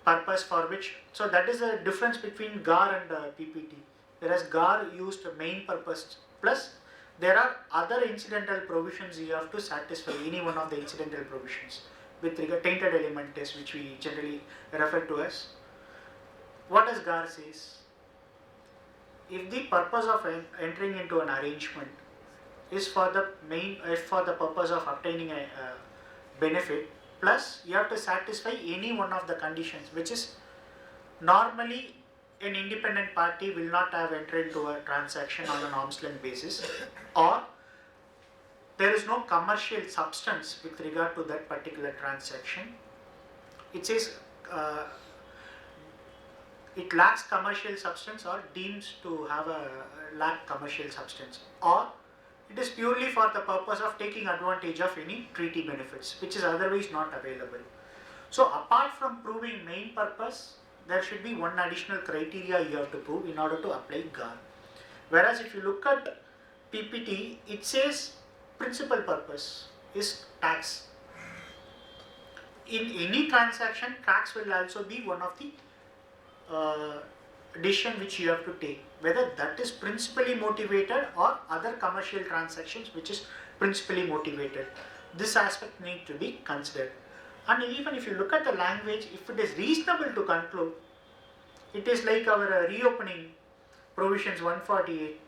purpose for which. So that is the difference between GAR and PPT. Whereas GAR used main purpose plus there are other incidental provisions you have to satisfy any one of the incidental provisions with regard tainted element test, which we generally refer to as. What does GAR says? If the purpose of entering into an arrangement is for the purpose of obtaining a benefit, plus you have to satisfy any one of the conditions, which is normally an independent party will not have entered into a transaction on an arm's length basis, or there is no commercial substance with regard to that particular transaction. It says it lacks commercial substance or deems to have a lack commercial substance, or it is purely for the purpose of taking advantage of any treaty benefits, which is otherwise not available. So apart from proving main purpose, there should be one additional criteria you have to prove in order to apply GAR. Whereas if you look at PPT, it says principal purpose is tax. In any transaction, tax will also be one of the decision which you have to take, whether that is principally motivated or other commercial transactions which is principally motivated. This aspect need to be considered. And even if you look at the language, if it is reasonable to conclude, it is like our reopening provisions 148.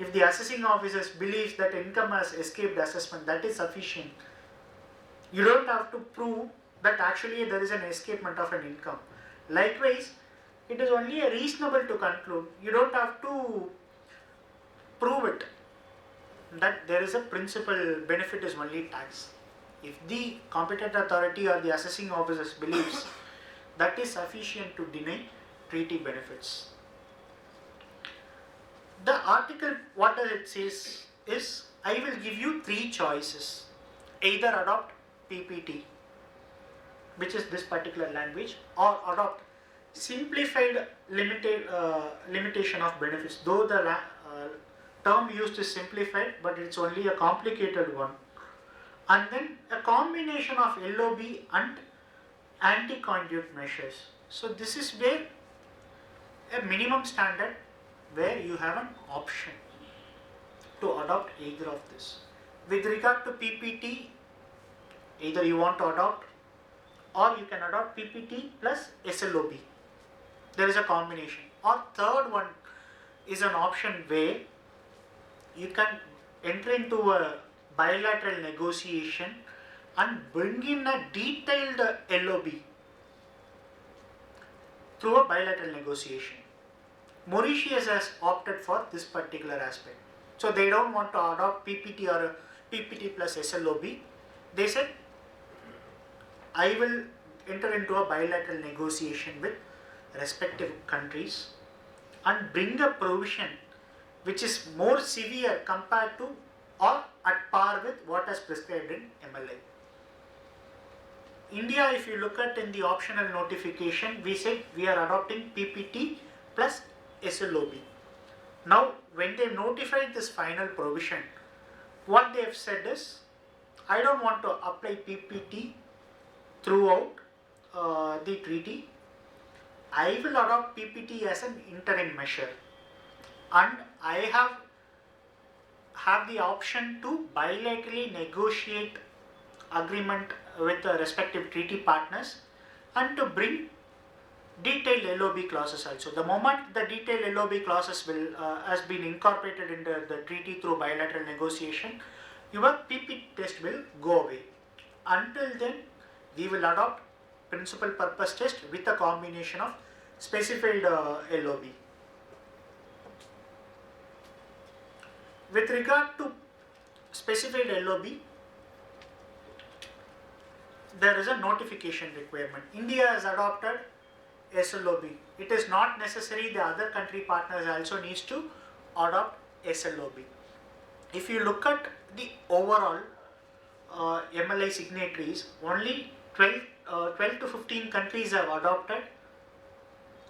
If the assessing officers believes that income has escaped assessment, that is sufficient. You don't have to prove that actually there is an escapement of an income. Likewise, it is only a reasonable to conclude. You don't have to prove it that there is a principal benefit is only tax. If the competent authority or the assessing officers believes, that is sufficient to deny treaty benefits. The article, what does it says is, I will give you three choices. Either adopt PPT, which is this particular language, or adopt simplified limitation of benefits. Though the term used is simplified, but it's only a complicated one. And then a combination of LOB and anti-conduit measures. So this is where a minimum standard where you have an option to adopt either of this. With regard to PPT, either you want to adopt or you can adopt PPT plus SLOB. There is a combination. Or third one is an option where you can enter into a bilateral negotiation and bring in a detailed LOB through a bilateral negotiation. Mauritius has opted for this particular aspect. So they don't want to adopt PPT or PPT plus SLOB. They said, I will enter into a bilateral negotiation with respective countries and bring a provision which is more severe compared to or at par with what is prescribed in MLA. India, if you look at in the optional notification, we said we are adopting PPT plus SLOB. Now, when they notified this final provision, what they have said is, I don't want to apply PPT throughout the treaty. I will adopt PPT as an interim measure, and I have the option to bilaterally negotiate agreement with the respective treaty partners and to bring detailed LOB clauses also. The moment the detailed LOB clauses will has been incorporated into the treaty through bilateral negotiation, your PP test will go away. Until then, we will adopt principal purpose test with a combination of specified LOB. With regard to specified LOB, there is a notification requirement. India has adopted SLOB. It is not necessary the other country partners also needs to adopt SLOB. If you look at the overall MLI signatories, only 12 to 15 countries have adopted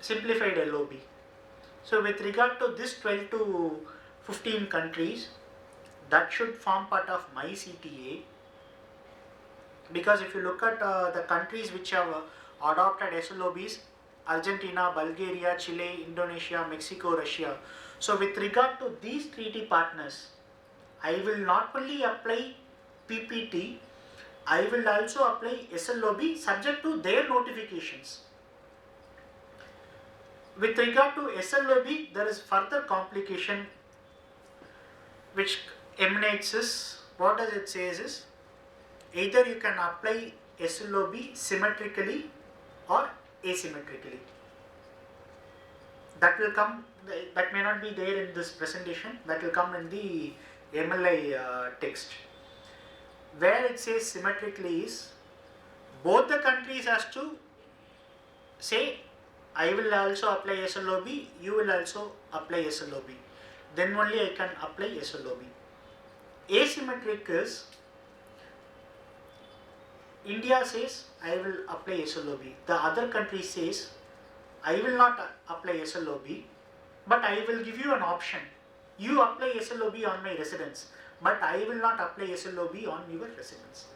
simplified LOB. So with regard to this 12 to 15 countries, that should form part of my CTA, because if you look at the countries which have adopted SLOBs, Argentina, Bulgaria, Chile, Indonesia, Mexico, Russia. So with regard to these treaty partners, I will not only apply PPT, I will also apply SLOB subject to their notifications. With regard to SLOB, there is further complication which emanates is, what does it says is, either you can apply SLOB symmetrically or asymmetrically. That will come, that may not be there in this presentation, that will come in the MLI text. Where it says symmetrically is, both the countries has to say, I will also apply SLOB, you will also apply SLOB. Then only I can apply SLOB. Asymmetric is, India says, I will apply SLOB. The other country says, I will not apply SLOB, but I will give you an option. You apply SLOB on my residence, but I will not apply SLOB on your residence.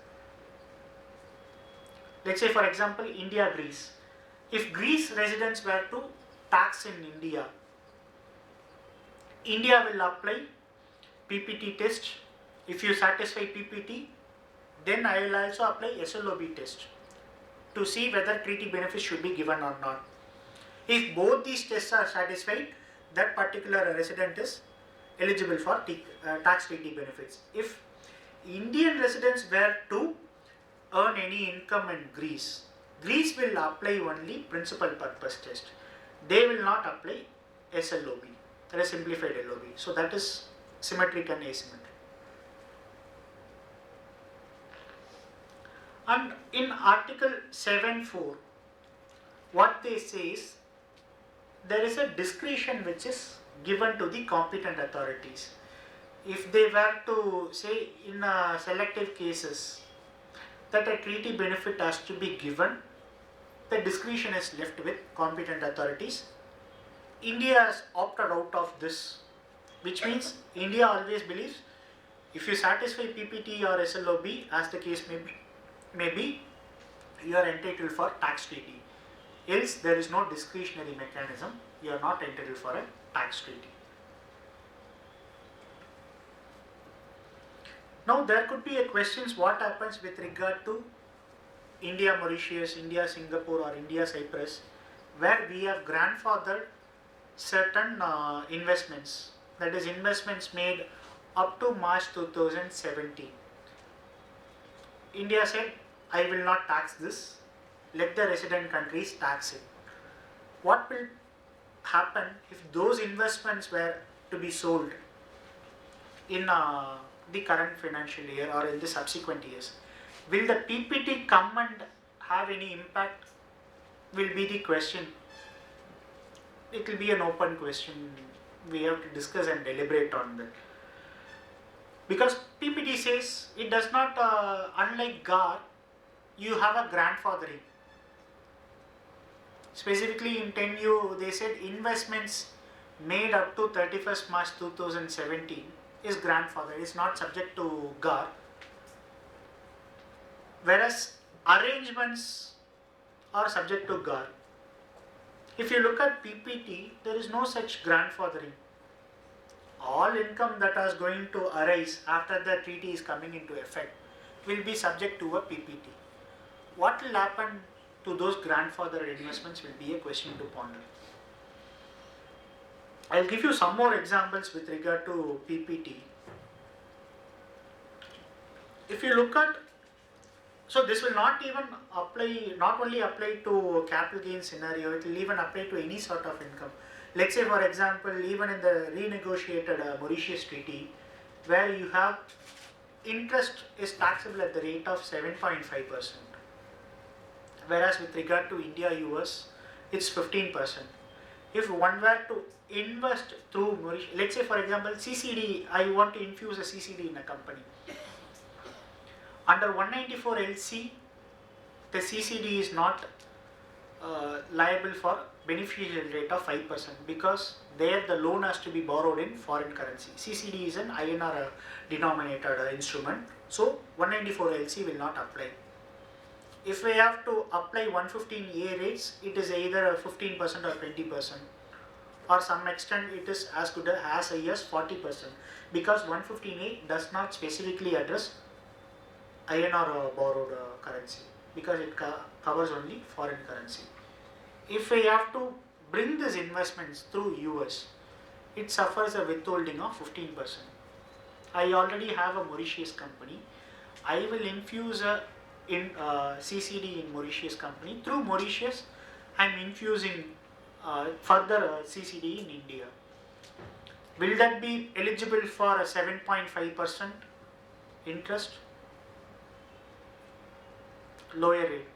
Let's say for example, India, Greece. If Greece residents were to tax in India, India will apply PPT test. If you satisfy PPT, then I will also apply SLOB test to see whether treaty benefits should be given or not. If both these tests are satisfied, that particular resident is eligible for tax treaty benefits. If Indian residents were to earn any income in Greece, Greece will apply only principal purpose test. They will not apply SLOB, that is simplified LOB. So that is symmetric and asymmetric. And in Article 7.4, what they say is, there is a discretion which is given to the competent authorities. If they were to say in selective cases that a treaty benefit has to be given, the discretion is left with competent authorities. India has opted out of this, which means India always believes if you satisfy PPT or SLOB, as the case may be, you are entitled for tax treaty. Else there is no discretionary mechanism, you are not entitled for a tax treaty. Now there could be a questions, what happens with regard to India Mauritius, India Singapore or India Cyprus, where we have grandfathered certain investments, that is investments made up to March 2017. India said, I will not tax this, let the resident countries tax it. What will happen if those investments were to be sold in the current financial year or in the subsequent years? Will the PPT come and have any impact? Will be the question. It will be an open question. We have to discuss and deliberate on that. Because PPT says it does not, unlike GAR, you have a grandfathering. Specifically in 10U, they said investments made up to 31st March 2017 is grandfathered, is not subject to GAR. Whereas arrangements are subject to GAR. If you look at PPT, there is no such grandfathering. All income that is going to arise after the treaty is coming into effect will be subject to a PPT. What will happen to those grandfathered investments will be a question to ponder. I'll give you some more examples with regard to PPT. If you look at, so this will not even apply, not only apply to capital gain scenario, it will even apply to any sort of income. Let's say for example, even in the renegotiated Mauritius treaty, where you have interest is taxable at the rate of 7.5%. Whereas with regard to India, US, it's 15%. If one were to invest through Mauritius, let's say for example, CCD, I want to infuse a CCD in a company. Under 194 LC, the CCD is not liable for beneficial rate of 5% because there the loan has to be borrowed in foreign currency. CCD is an INR denominated instrument, so 194LC will not apply. If we have to apply 115A rates, it is either 15% or 20%, or some extent it is as good as high as 40%, because 115A does not specifically address INR borrowed currency, because it covers only foreign currency. If we have to bring these investments through US, it suffers a withholding of 15%. I already have a Mauritius company. I will infuse CCD in Mauritius company. Through Mauritius, I am infusing further CCD in India. Will that be eligible for a 7.5% interest? Lower rate.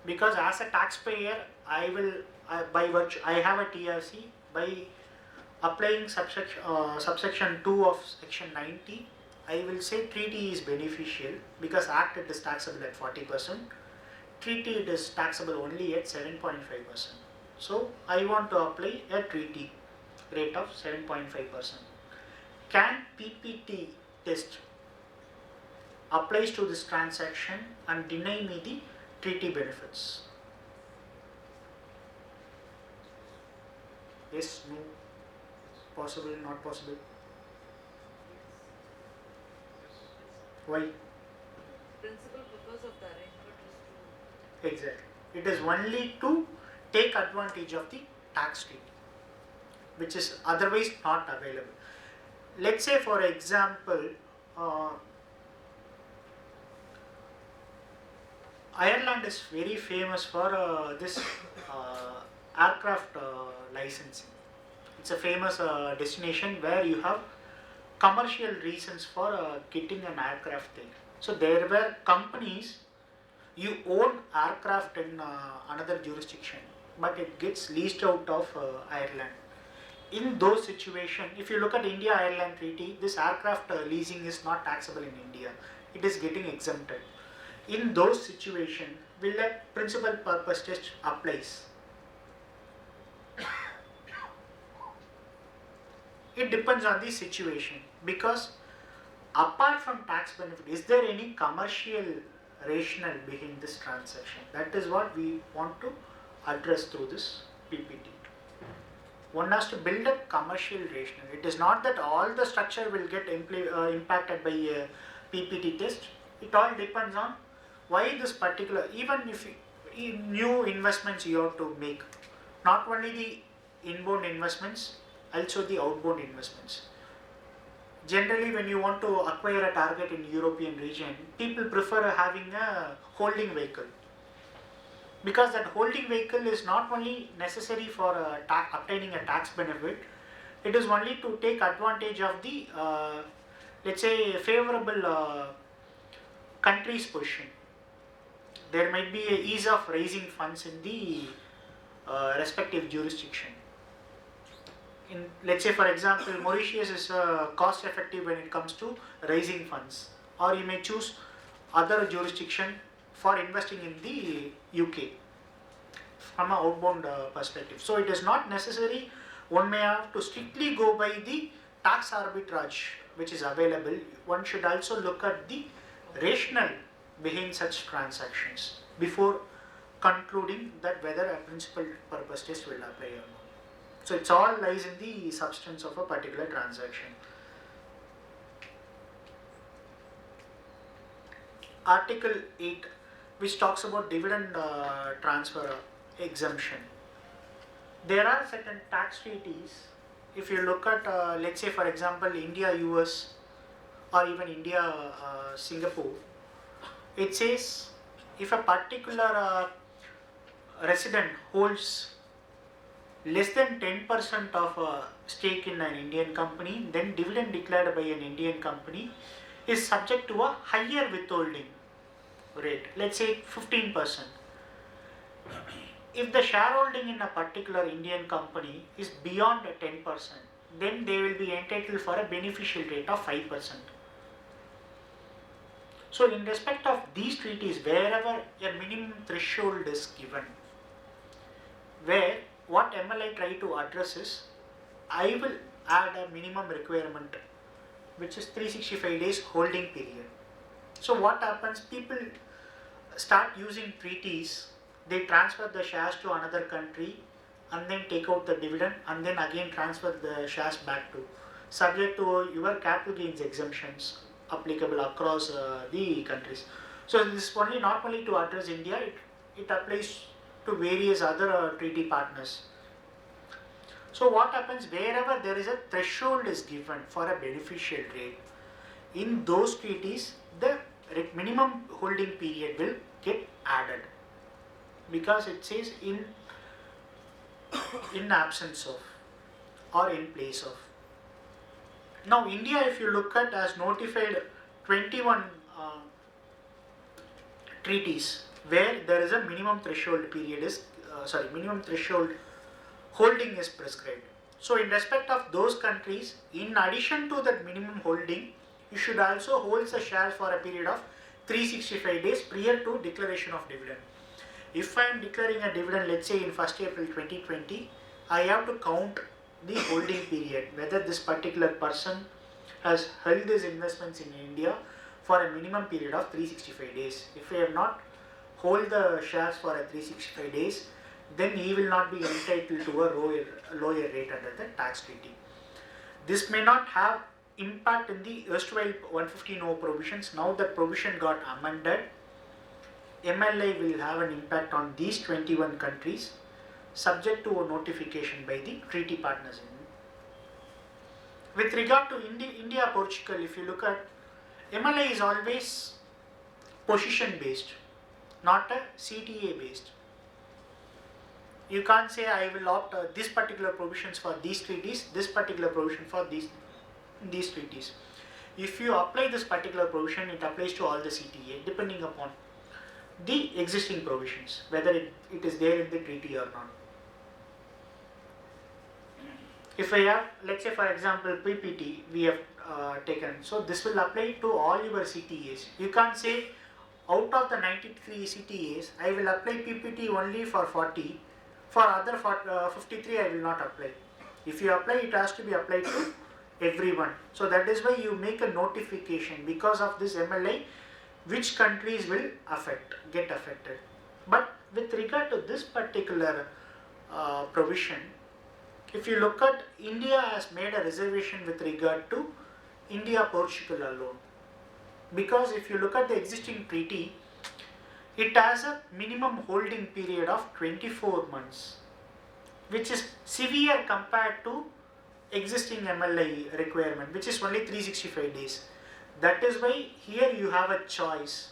Because as a taxpayer, I have a TRC, by applying subsection 2 of section 90, I will say treaty is beneficial because act it is taxable at 40%, treaty it is taxable only at 7.5%. So I want to apply a treaty rate of 7.5%. Can PPT test applies to this transaction and deny me the treaty benefits? Yes, no, possible, not possible. Why? Principal purpose of the arrangement is to Exactly. It is only to take advantage of the tax treaty, which is otherwise not available. Let's say, for example, Ireland is very famous for this aircraft licensing. It's a famous destination where you have commercial reasons for getting an aircraft there. So there were companies, you own aircraft in another jurisdiction, but it gets leased out of Ireland. In those situations, if you look at India-Ireland treaty, this aircraft leasing is not taxable in India. It is getting exempted. In those situations, will that principal purpose test applies? It depends on the situation, because apart from tax benefit, is there any commercial rationale behind this transaction? That is what we want to address through this PPT. One has to build a commercial rationale. It is not that all the structure will get impacted by a PPT test. It all depends on why this particular, even if new investments you have to make, not only the inbound investments, also the outbound investments. Generally, when you want to acquire a target in European region, people prefer having a holding vehicle, because that holding vehicle is not only necessary for obtaining a tax benefit, it is only to take advantage of the let's say favorable country's position. There might be a ease of raising funds in the respective jurisdiction. Let's say, for example, Mauritius is cost effective when it comes to raising funds, or you may choose other jurisdiction for investing in the UK from an outbound perspective. So it is not necessary, one may have to strictly go by the tax arbitrage which is available. One should also look at the rationale behind such transactions before concluding that whether a principal purpose test will apply or not. So it's all lies in the substance of a particular transaction. Article 8, which talks about dividend transfer exemption. There are certain tax treaties. If you look at, let's say, for example, India-US or even India-Singapore, it says if a particular resident holds less than 10% of a stake in an Indian company, then dividend declared by an Indian company is subject to a higher withholding rate, let's say 15%. If the shareholding in a particular Indian company is beyond 10%, then they will be entitled for a beneficial rate of 5%. So in respect of these treaties, wherever a minimum threshold is given, where what MLI try to address is, I will add a minimum requirement which is 365 days holding period. So what happens, people start using treaties, they transfer the shares to another country and then take out the dividend and then again transfer the shares back to, subject to your capital gains exemptions applicable across the countries. So this is only not only to address India, it applies to various other treaty partners. So what happens, wherever there is a threshold is given for a beneficial rate, in those treaties the minimum holding period will get added, because it says in absence of or in place of. Now India, if you look at, has notified 21 treaties where there is a minimum threshold period is minimum threshold holding is prescribed. So in respect of those countries, in addition to that minimum holding, you should also hold the shares for a period of 365 days prior to declaration of dividend. If I am declaring a dividend, let's say in 1st April 2020, I have to count the holding period, whether this particular person has held his investments in India for a minimum period of 365 days. If I have not hold the shares for a 365 days, then he will not be entitled to a lower rate under the tax treaty. This may not have impact in the erstwhile 115(o) provisions. Now that provision got amended, MLI will have an impact on these 21 countries, subject to a notification by the treaty partners. With regard to India, Portugal, if you look at, MLI is always position based, not a CTA based. You can't say I will opt this particular provisions for these treaties, this particular provision for these treaties. If you apply this particular provision, it applies to all the CTA depending upon the existing provisions, whether it is there in the treaty or not. If I have, let's say for example, PPT we have taken, so this will apply to all your CTAs. You can't say out of the 93 CTAs, I will apply PPT only for 40, for other 53 I will not apply. If you apply, it has to be applied to everyone. So that is why you make a notification because of this MLI, which countries will get affected. But with regard to this particular provision, if you look at, India has made a reservation with regard to India, Portugal alone. Because if you look at the existing treaty, it has a minimum holding period of 24 months, which is severe compared to existing MLI requirement, which is only 365 days. That is why here you have a choice,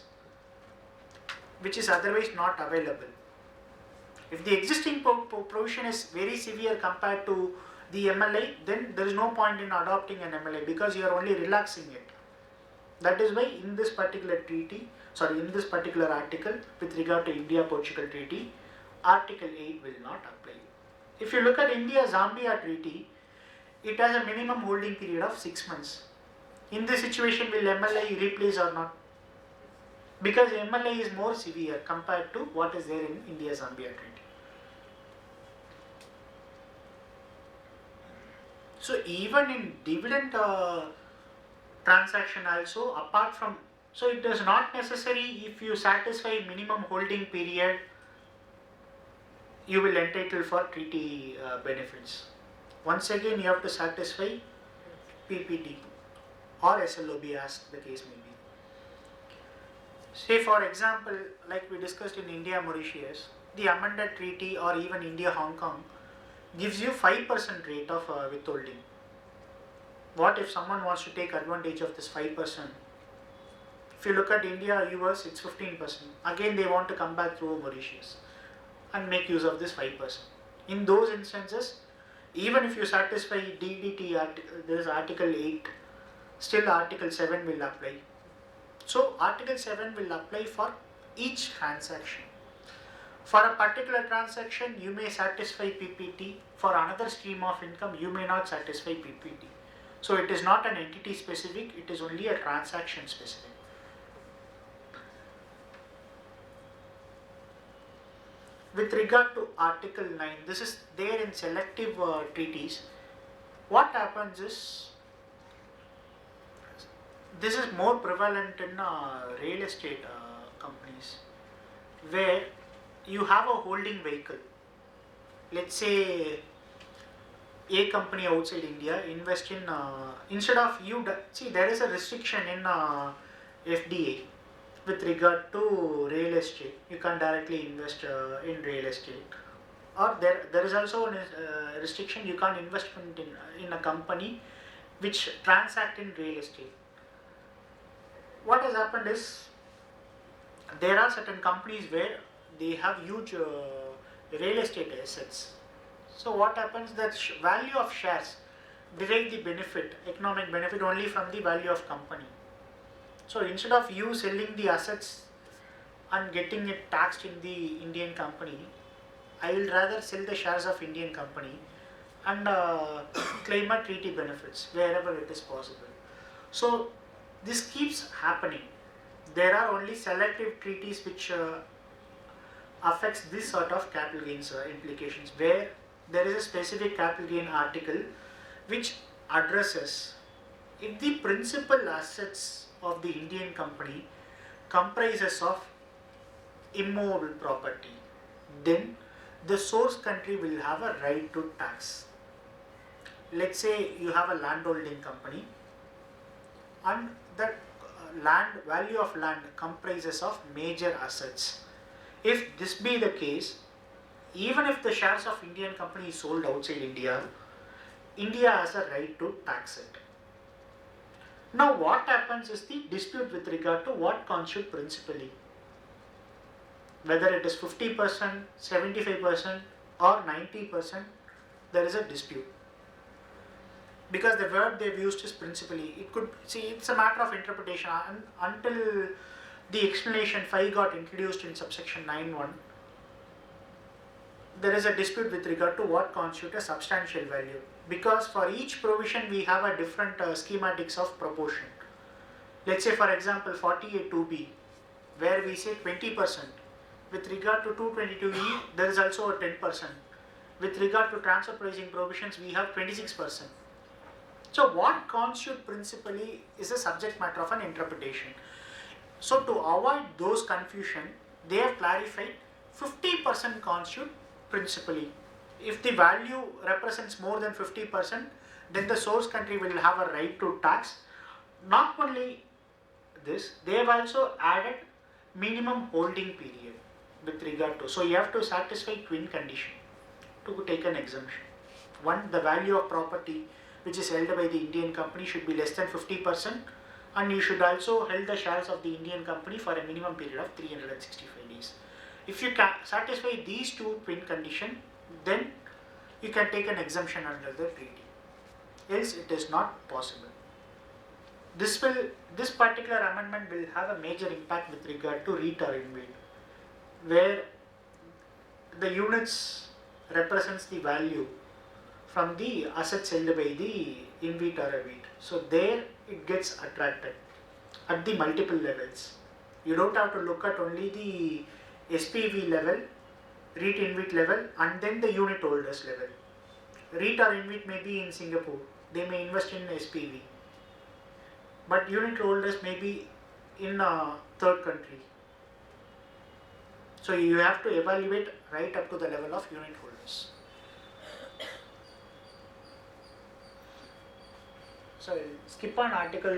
which is otherwise not available. If the existing provision is very severe compared to the MLI, then there is no point in adopting an MLI because you are only relaxing it. That is why in this particular article with regard to India-Portugal treaty, Article 8 will not apply. If you look at India-Zambia treaty, it has a minimum holding period of 6 months. In this situation, will MLI replace or not? Because MLI is more severe compared to what is there in India-Zambia treaty. So even in dividend transaction also, apart from, so it is not necessary if you satisfy minimum holding period, you will entitle for treaty benefits. Once again, you have to satisfy PPT or SLOB as the case may be. Say for example, like we discussed in India Mauritius, the amended treaty or even India Hong Kong gives you 5% rate of withholding. What if someone wants to take advantage of this 5%? If you look at India, US, it's 15%. Again, they want to come back through Mauritius and make use of this 5%. In those instances, even if you satisfy DDT, there is Article 8, still Article 7 will apply. So Article 7 will apply for each transaction. For a particular transaction, you may satisfy PPT. For another stream of income, you may not satisfy PPT. So it is not an entity specific, it is only a transaction specific. with regard to Article 9, this is there in selective treaties. What happens is, this is more prevalent in real estate companies, where you have a holding vehicle. Let's say a company outside India invest in, instead of see, there is a restriction in FDA with regard to real estate. You can't directly invest in real estate, or there is also a restriction, you can't invest in a company which transact in real estate. What has happened is, there are certain companies where they have huge real estate assets. So what happens, that value of shares derive the benefit, economic benefit, only from the value of company. So instead of you selling the assets and getting it taxed in the Indian company, I will rather sell the shares of Indian company and claim a treaty benefits wherever it is possible. So this keeps happening. There are only selective treaties which affects this sort of capital gains implications, where there is a specific capital gain article which addresses, if the principal assets of the Indian company comprises of immovable property, then the source country will have a right to tax. Let's say you have a landholding company, and the value of land comprises of major assets. If this be the case, even if the shares of Indian company is sold outside India, India has a right to tax it. Now what happens is the dispute with regard to what constitutes principally. Whether it is 50%, 75% or 90%, there is a dispute. Because the word they've used is principally. It could, see, it's a matter of interpretation. Until the explanation 5 got introduced in subsection 9.1, there is a dispute with regard to what constitutes a substantial value. Because for each provision we have a different schematics of proportion. Let's say for example 48.2b, where we say 20%. With regard to 222e, there is also a 10%. With regard to transfer pricing provisions, we have 26%. So what constitutes principally is a subject matter of an interpretation. So to avoid those confusion, they have clarified 50% constitute principally. If the value represents more than 50%, then the source country will have a right to tax. Not only this, they have also added minimum holding period with regard to. So you have to satisfy twin condition to take an exemption. One, the value of property which is held by the Indian company should be less than 50%, and you should also hold the shares of the Indian company for a minimum period of 365 days. If you can satisfy these two twin conditions, then you can take an exemption under the treaty. Else it is not possible. This particular amendment will have a major impact with regard to REIT or InvIT, where the units represents the value from the assets held by the InvIT or a REIT. So there it gets attracted at the multiple levels. You don't have to look at only the SPV level, REIT InvIT level, and then the unit holders level. REIT or InvIT may be in Singapore, they may invest in SPV, but unit holders may be in a third country. So you have to evaluate right up to the level of unit holders. So I'll skip on article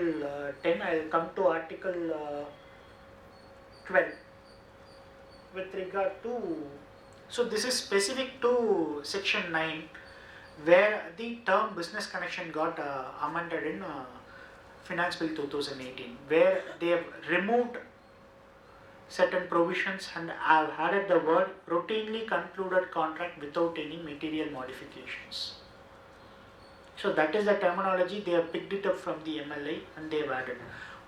10, I'll come to article 12 with regard to, so this is specific to section 9, where the term business connection got amended in Finance Bill 2018, where they have removed certain provisions and have added the word routinely concluded contract without any material modifications. So that is the terminology, they have picked it up from the MLA and they have added.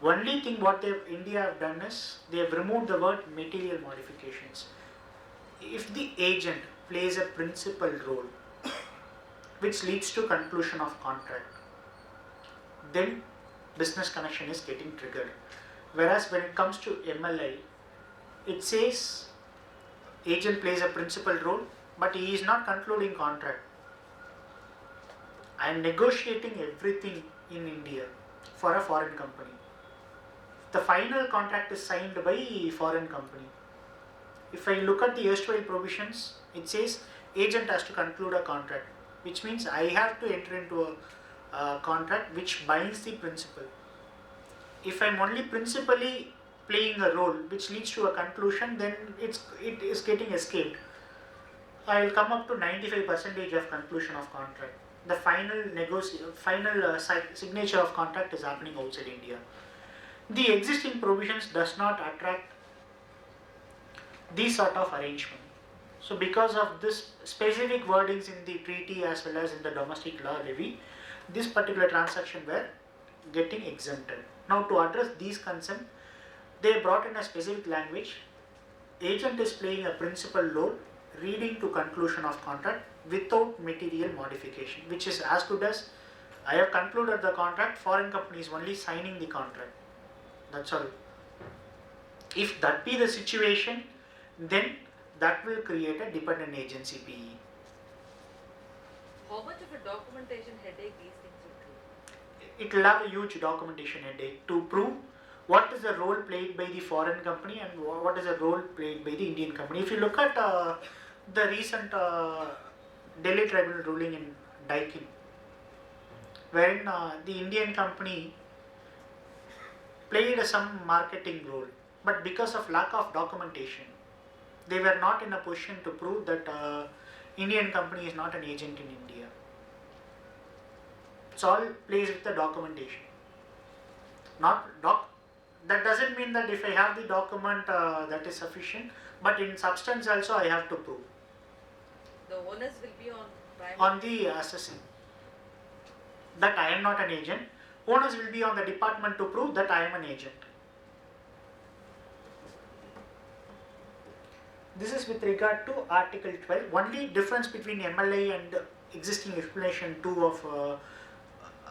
Only thing what India have done is, they have removed the word material modifications. If the agent plays a principal role which leads to conclusion of contract, then business connection is getting triggered. Whereas when it comes to MLI, it says Agent plays a principal role, but he is not concluding contract. I am negotiating everything in India for a foreign company. The final contract is signed by foreign company. If I look at the erstwhile provisions, it says agent has to conclude a contract, which means I have to enter into a contract which binds the principal. If I'm only principally playing a role which leads to a conclusion, then it is getting escaped. I will come up to 95% of conclusion of contract. The final signature of contract is happening outside India. The existing provisions does not attract these sort of arrangement. So because of this specific wordings in the treaty as well as in the domestic law levy, this particular transaction were getting exempted. Now to address these concerns, they brought in a specific language. Agent is playing a principal role leading to conclusion of contract without material modification, which is as good as I have concluded the contract, foreign company is only signing the contract. That's all. If that be the situation, then that will create a dependent agency PE. How much of a documentation headache these things will create? It will have a huge documentation headache to prove what is the role played by the foreign company and what is the role played by the Indian company. If you look at the recent Delhi tribunal ruling in Daikin, wherein the Indian company played some marketing role, but because of lack of documentation, they were not in a position to prove that Indian company is not an agent in India. It's all plays with the documentation. That doesn't mean that if I have the document that is sufficient, but in substance also I have to prove. The onus will be on private. On the assessing that I am not an agent, onus will be on the department to prove that I am an agent. This is with regard to Article 12. Only difference between MLA and existing explanation 2 of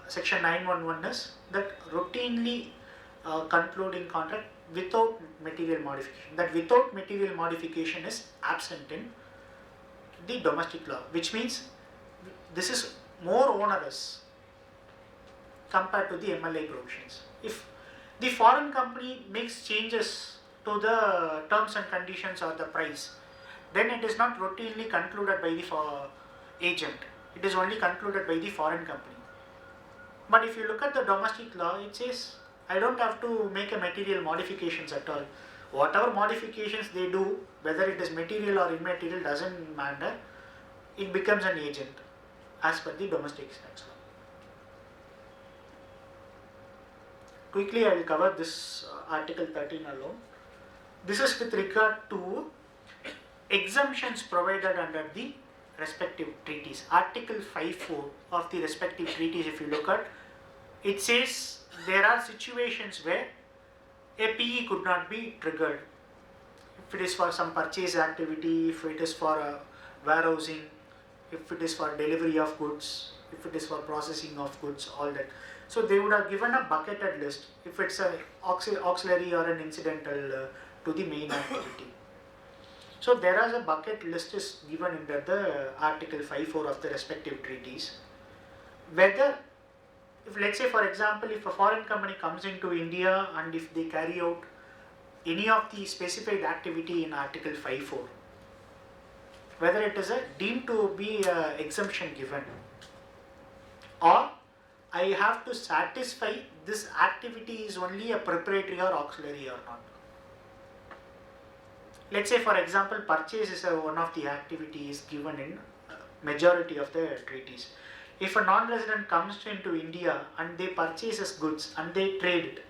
Section 911 is that routinely concluding contract without material modification. That without material modification is absent in the domestic law, which means this is more onerous compared to the MLA provisions. If the foreign company makes changes to the terms and conditions or the price, then it is not routinely concluded by the agent. It is only concluded by the foreign company. But if you look at the domestic law, it says I don't have to make a material modifications at all. Whatever modifications they do, whether it is material or immaterial doesn't matter, it becomes an agent as per the domestic tax law. Quickly I will cover this Article 13 alone. This is with regard to exemptions provided under the respective treaties. Article 5.4 of the respective treaties, if you look at, it says there are situations where a PE could not be triggered. If it is for some purchase activity, if it is for warehousing, if it is for delivery of goods, if it is for processing of goods, all that. So they would have given a bucketed list if it's an auxiliary or an incidental to the main activity. So there is a bucket list is given under the Article 5.4 of the respective treaties. Whether, if let's say for example, if a foreign company comes into India and if they carry out any of the specified activity in Article 5.4, whether it is deemed to be an exemption given, or I have to satisfy this activity is only a preparatory or auxiliary or not. Let's say for example, purchase is one of the activities given in majority of the treaties. If a non-resident comes into India and they purchases goods and they trade it,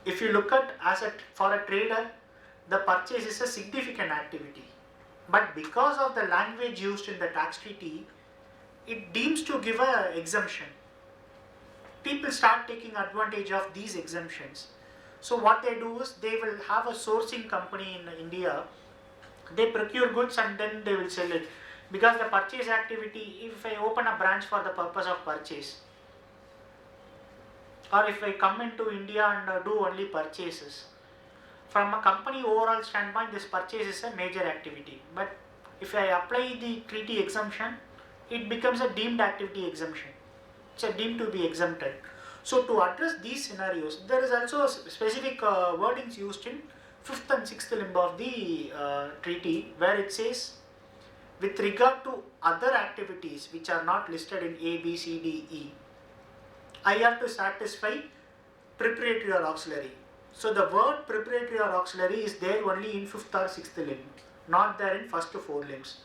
if you look at for a trader, the purchase is a significant activity. But because of the language used in the tax treaty, it deems to give a exemption. People start taking advantage of these exemptions. So what they do is they will have a sourcing company in India. They procure goods and then they will sell it. Because the purchase activity, if I open a branch for the purpose of purchase, or if I come into India and do only purchases, from a company overall standpoint, this purchase is a major activity. But if I apply the treaty exemption, it becomes a deemed activity exemption. It's a deemed to be exempted. So to address these scenarios, there is also a specific wordings used in 5th and 6th limb of the treaty, where it says, with regard to other activities which are not listed in A, B, C, D, E, I have to satisfy preparatory or auxiliary. So the word preparatory or auxiliary is there only in 5th or 6th limb, not there in first 4 limbs.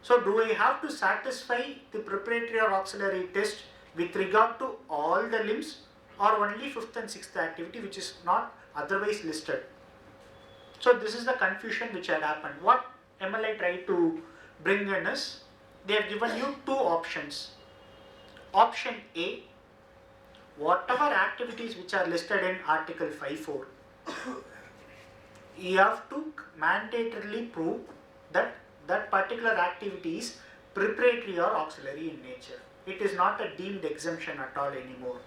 So do I have to satisfy the preparatory or auxiliary test with regard to all the limbs, or only 5th and 6th activity which is not otherwise listed? So this is the confusion which had happened. What MLI tried to bring in is, they have given you 2 options. Option A, whatever activities which are listed in Article 5.4, you have to mandatorily prove that that particular activity is preparatory or auxiliary in nature. It is not a deemed exemption at all anymore.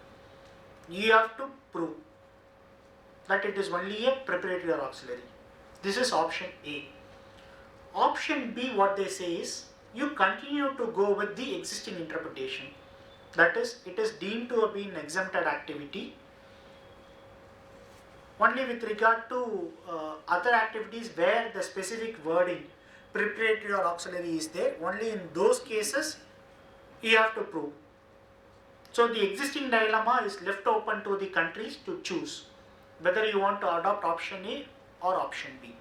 You have to prove that it is only a preparatory or auxiliary. This is option A. Option B, what they say is, you continue to go with the existing interpretation. That is, it is deemed to have been exempted activity only with regard to other activities where the specific wording preparatory or auxiliary is there. Only in those cases you have to prove. So the existing dilemma is left open to the countries to choose whether you want to adopt option A or option B.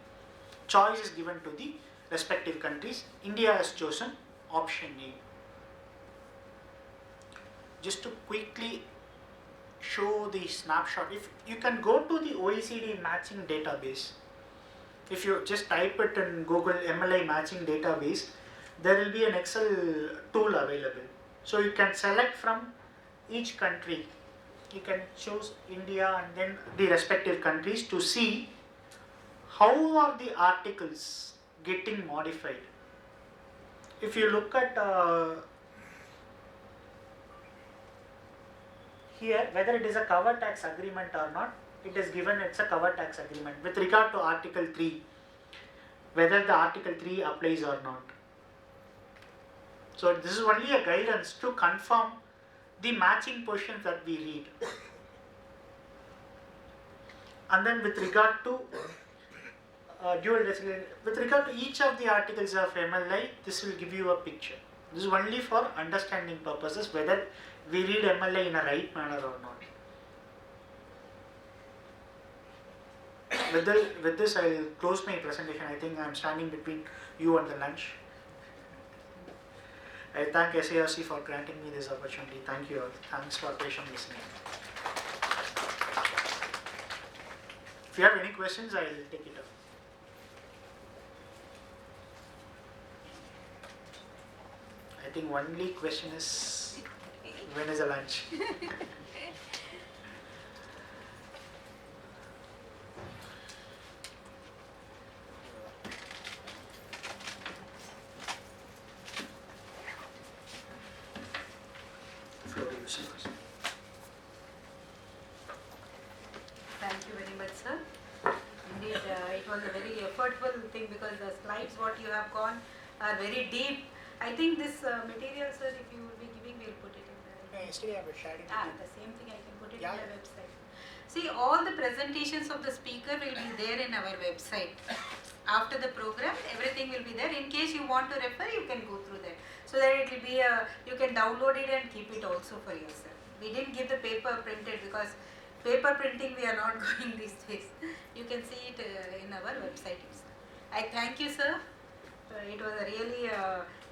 Choice is given to the respective countries. India has chosen option A. Just to quickly show the snapshot, if you can go to the OECD matching database, if you just type it in Google MLI matching database, there will be an Excel tool available. So you can select from each country. You can choose India and then the respective countries to see how are the articles getting modified. If you look at here, whether it is a cover tax agreement or not, it is given it's a cover tax agreement. With regard to Article 3, whether the Article 3 applies or not. So this is only a guidance to confirm the matching portions that we read. And then with regard to dual residency, with regard to each of the articles of MLI, this will give you a picture. This is only for understanding purposes, whether we read MLI in a right manner or not. With this, I will close my presentation. I think I am standing between you and the lunch. I thank SARC for granting me this opportunity. Thank you all. Thanks for patient listening. If you have any questions, I will take it up. I think only question is, when is the lunch? Thank you very much, sir. Indeed, it was a very effortful thing because the slides what you have gone are very deep. I think this material, sir, if you will be giving, we'll put it in the Yesterday I was sharing. the same thing I can put it Yeah, in the yeah. website. See, all the presentations of the speaker will be there in our website. After the program, everything will be there. In case you want to refer, you can go through that. So that it will be you can download it and keep it also for yourself. We didn't give the paper printed because paper printing we are not going these days. You can see it in our website itself. I thank you, sir. It was a really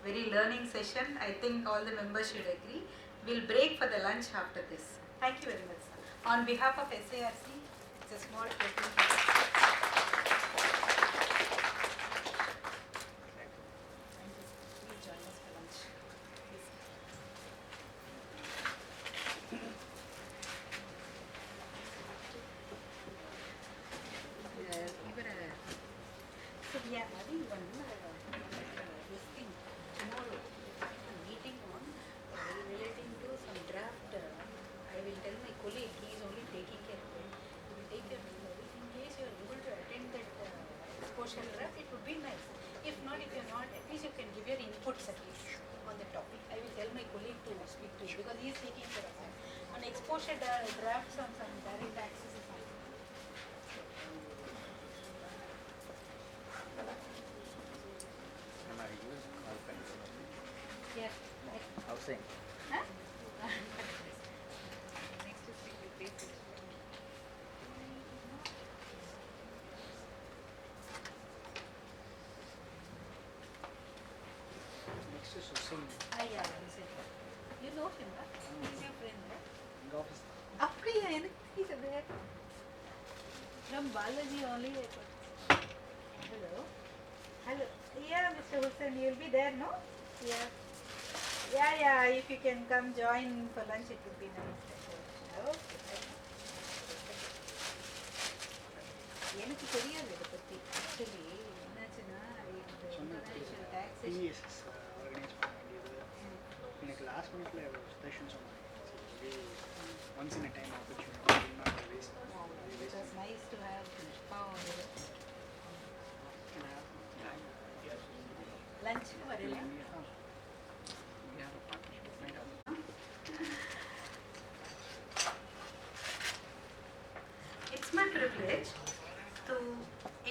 very learning session. I think all the members should agree. We'll break for the lunch after this. Thank you very much, sir. On behalf of SARC, it's a small presentation. Please join us for lunch. Please. So we are having one this thing tomorrow, a meeting on relating to some draft. I will tell my colleague, he is only taking care of it. He will take care of everything here. give your inputs at least on the topic. I will tell my colleague to speak to you because he is taking care of that. On exposure drafts on some direct taxes is fine. Yeah. Housing. Huh? Next is speak with basics. Next is Hussein. Yeah, he said. You know him, right? He's your friend, right? Office. அப்படியா எனக்கு தெரியல from Balaji only I got. Hello. Hello. Yeah, Mr. Hussain, you will be there, no? Yeah. Yeah, if you can come join for lunch, it would be nice. Okay. எனக்கு தெரியாது இதை பற்றி actually என்னாச்சுன்னா இந்த international taxation PSS organise பண்ண வேண்டியது எனக்கு last மினிட்ல ஸ்டேஷன் சொன்னாங்க once in a time opportunity not waste it was nice to have lunch வரல It's my privilege to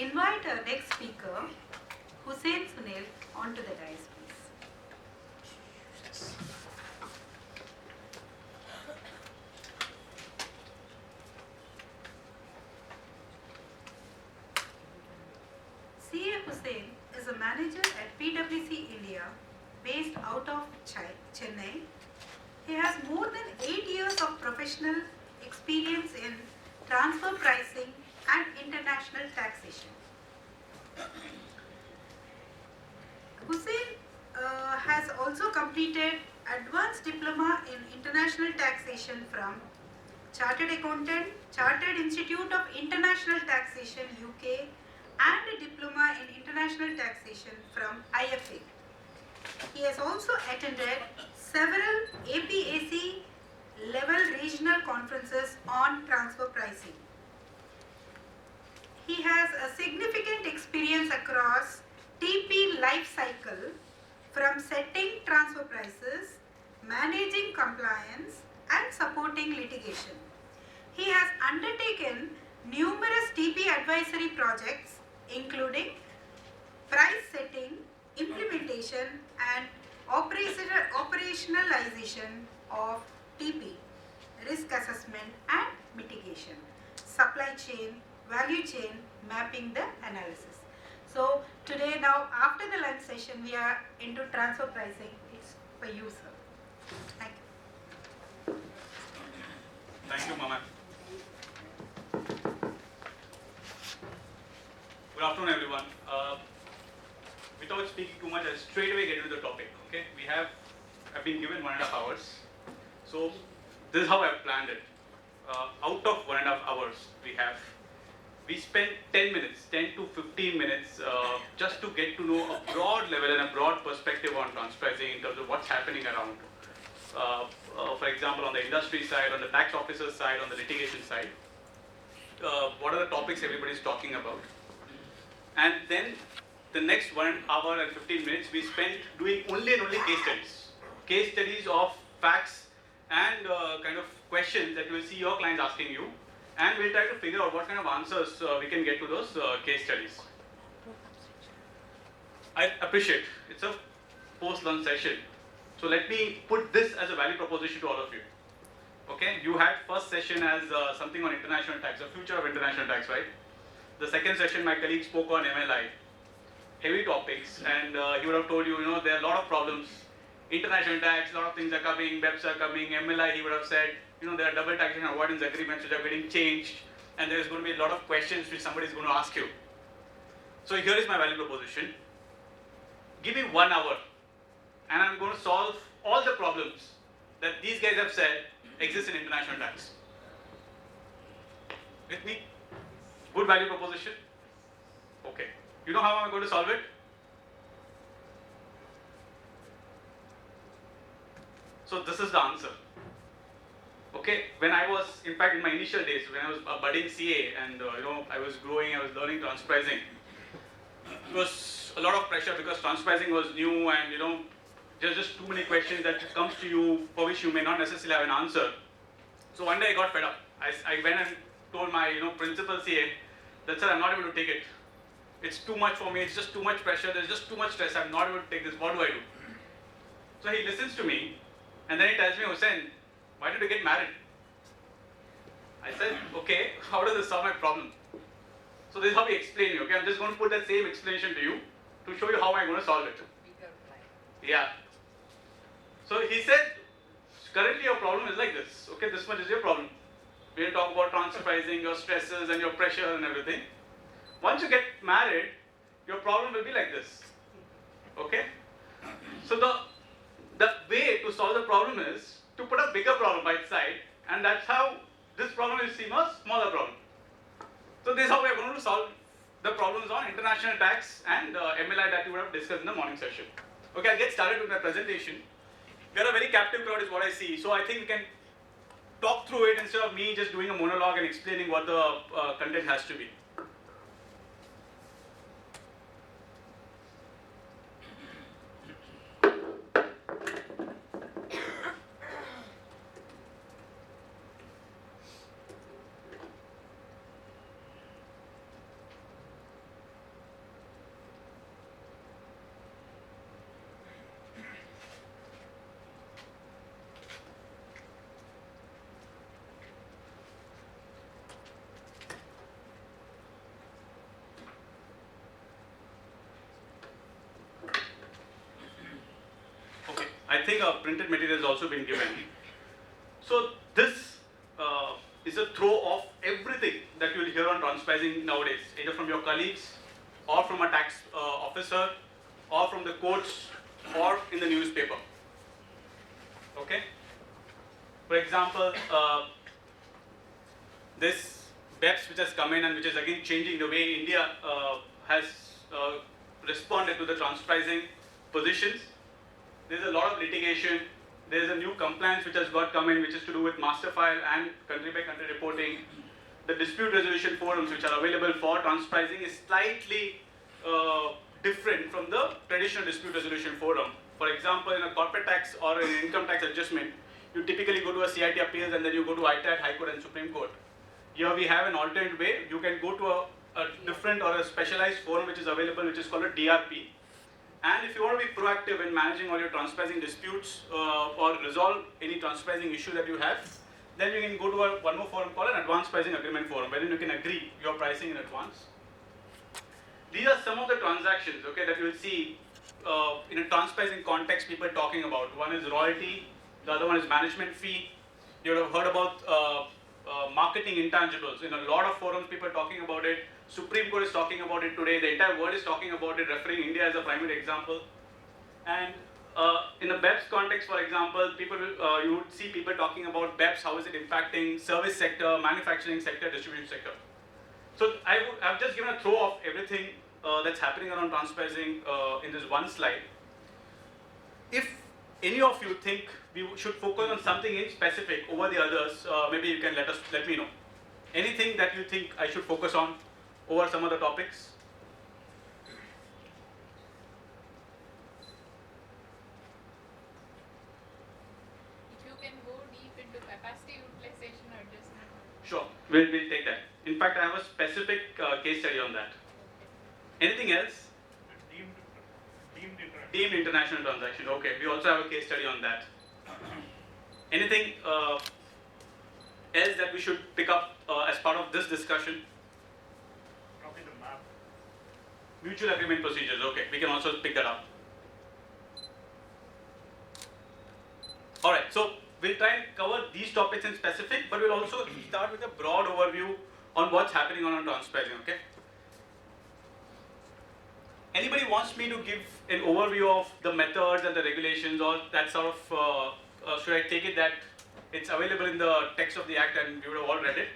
invite our next speaker, Hussain Sunil, onto the dais, please. C.A. Hussain is a manager at PwC India, based out of Chennai. He has more than 8 years of professional experience in transfer pricing and international taxation. Hussain has also completed advanced diploma in international taxation from Chartered Accountant, Chartered Institute of International Taxation UK, and a diploma in international taxation from IFA. He has also attended several APAC level regional conferences on transfer pricing. He has a significant experience across TP life cycle, from setting transfer prices, managing compliance, and supporting litigation. He has undertaken numerous TP advisory projects, including price setting, implementation, and operationalization of TP, risk assessment and mitigation, supply chain, value chain, mapping the analysis. So today, now after the lunch session, we are into transfer pricing. It's for you, sir. Thank you. Thank you, Mama. Good afternoon, everyone. Without speaking too much, I'll straight away get into the topic. Okay, I've been given 1.5 hours. So this is how I've planned it. Out of 1.5 hours, we spent 10 minutes, 10 to 15 minutes, just to get to know a broad level and a broad perspective on transfer pricing in terms of what's happening around. For example, on the industry side, on the tax officer side, on the litigation side, what are the topics everybody's talking about? And then the next 1 hour and 15 minutes we spent doing only case studies of facts and kind of questions that you will see your clients asking you, and we'll try to figure out what kind of answers we can get to those case studies. I appreciate it's a post-lunch session, so let me put this as a value proposition to all of you. Okay, you had first session as something on international tax, the future of international tax, right? The second session, my colleague spoke on MLI, heavy topics, and he would have told you, there are a lot of problems. International tax, a lot of things are coming, BEPS are coming, MLI, he would have said, there are double taxation avoidance agreements which are getting changed, and there is going to be a lot of questions which somebody is going to ask you. So here is my value proposition. Give me 1 hour, and I'm going to solve all the problems that these guys have said exist in international tax. With me? Good value proposition? Okay. You know how I'm going to solve it? So this is the answer. Okay, when I was, in fact, in my initial days, when I was a budding CA and I was growing, I was learning transfer pricing, it was a lot of pressure because transpricing was new and there's just too many questions that comes to you for which you may not necessarily have an answer. So one day I got fed up. I went and told my principal CA that sir, I'm not able to take it. It's too much for me. It's just too much pressure. There's just too much stress. I'm not able to take this. What do I do? So he listens to me and then he tells me, Hussain, why did you get married? I said, okay, how does this solve my problem? So this is how he explained me. Okay, I'm just going to put that same explanation to you to show you how I'm going to solve it. Yeah. So he said, currently your problem is like this. Okay, this much is your problem. We will talk about transfer pricing, your stresses and your pressure and everything. Once you get married, your problem will be like this. Okay? So the way to solve the problem is to put a bigger problem by its side, and that's how this problem will seem a smaller problem. So this is how we are going to solve the problems on international tax and MLI that we would have discussed in the morning session. Okay, I'll get started with my presentation. We are a very captive crowd is what I see. So I think we can talk through it instead of me just doing a monologue and explaining what the content has to be. Okay, I think a printed material has also been given. So this is a throw of everything that you will hear on transpricing nowadays, either from your colleagues or from a tax officer or from the courts or in the newspaper. Okay? For example, this BEPS which has come in and which is again changing the way India has responded to the transpricing positions. There's a lot of litigation. There's a new compliance which has got come in, which is to do with master file and country by country reporting. The dispute resolution forums which are available for transpricing is slightly different from the traditional dispute resolution forum. For example, in a corporate tax or an income tax adjustment, you typically go to a CIT appeals and then you go to ITAT, High Court and Supreme Court. Here we have an alternate way. You can go to a different or a specialized forum which is available, which is called a DRP. And if you want to be proactive in managing all your transpricing disputes or resolve any transpricing issue that you have, then you can go to one more forum called an advanced pricing agreement forum, wherein you can agree your pricing in advance. These are some of the transactions, okay, that you will see in a transpricing context people talking about. One is royalty, the other one is management fee. You would have heard about marketing intangibles. In a lot of forums people are talking about it. Supreme Court is talking about it today. The entire world is talking about it, referring India as a primary example. And in a BEPS context, for example, you would see people talking about BEPS, how is it impacting service sector, manufacturing sector, distribution sector. So I've just given a throw of everything that's happening around transpricing in this one slide. If any of you think we should focus on something in specific over the others, maybe you can let me know. Anything that you think I should focus on over some other topics? If you can go deep into capacity utilization adjustment. Sure, we'll take that. In fact, I have a specific case study on that. Anything else? Deemed international transaction. Okay, we also have a case study on that. Anything else that we should pick up as part of this discussion? Probably the map. Mutual agreement procedures. Okay, we can also pick that up. Alright, so we'll try and cover these topics in specific, but we'll also start with a broad overview on what's happening on transpricing, okay? Anybody wants me to give an overview of the methods and the regulations, or that sort of, should I take it that it's available in the text of the act and we would have all read it?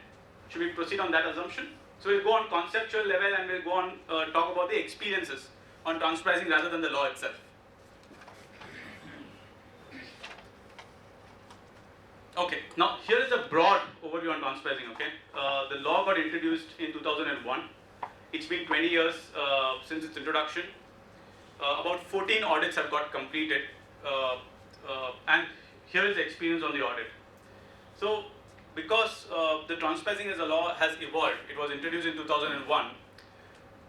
Should we proceed on that assumption? So we'll go on conceptual level and we'll go on talk about the experiences on transpricing rather than the law itself. Okay, now here is a broad overview on transpricing, okay? The law got introduced in 2001. It's been 20 years since its introduction. About 14 audits have got completed, and here is the experience on the audit. So, because the transpassing as a law has evolved, it was introduced in 2001.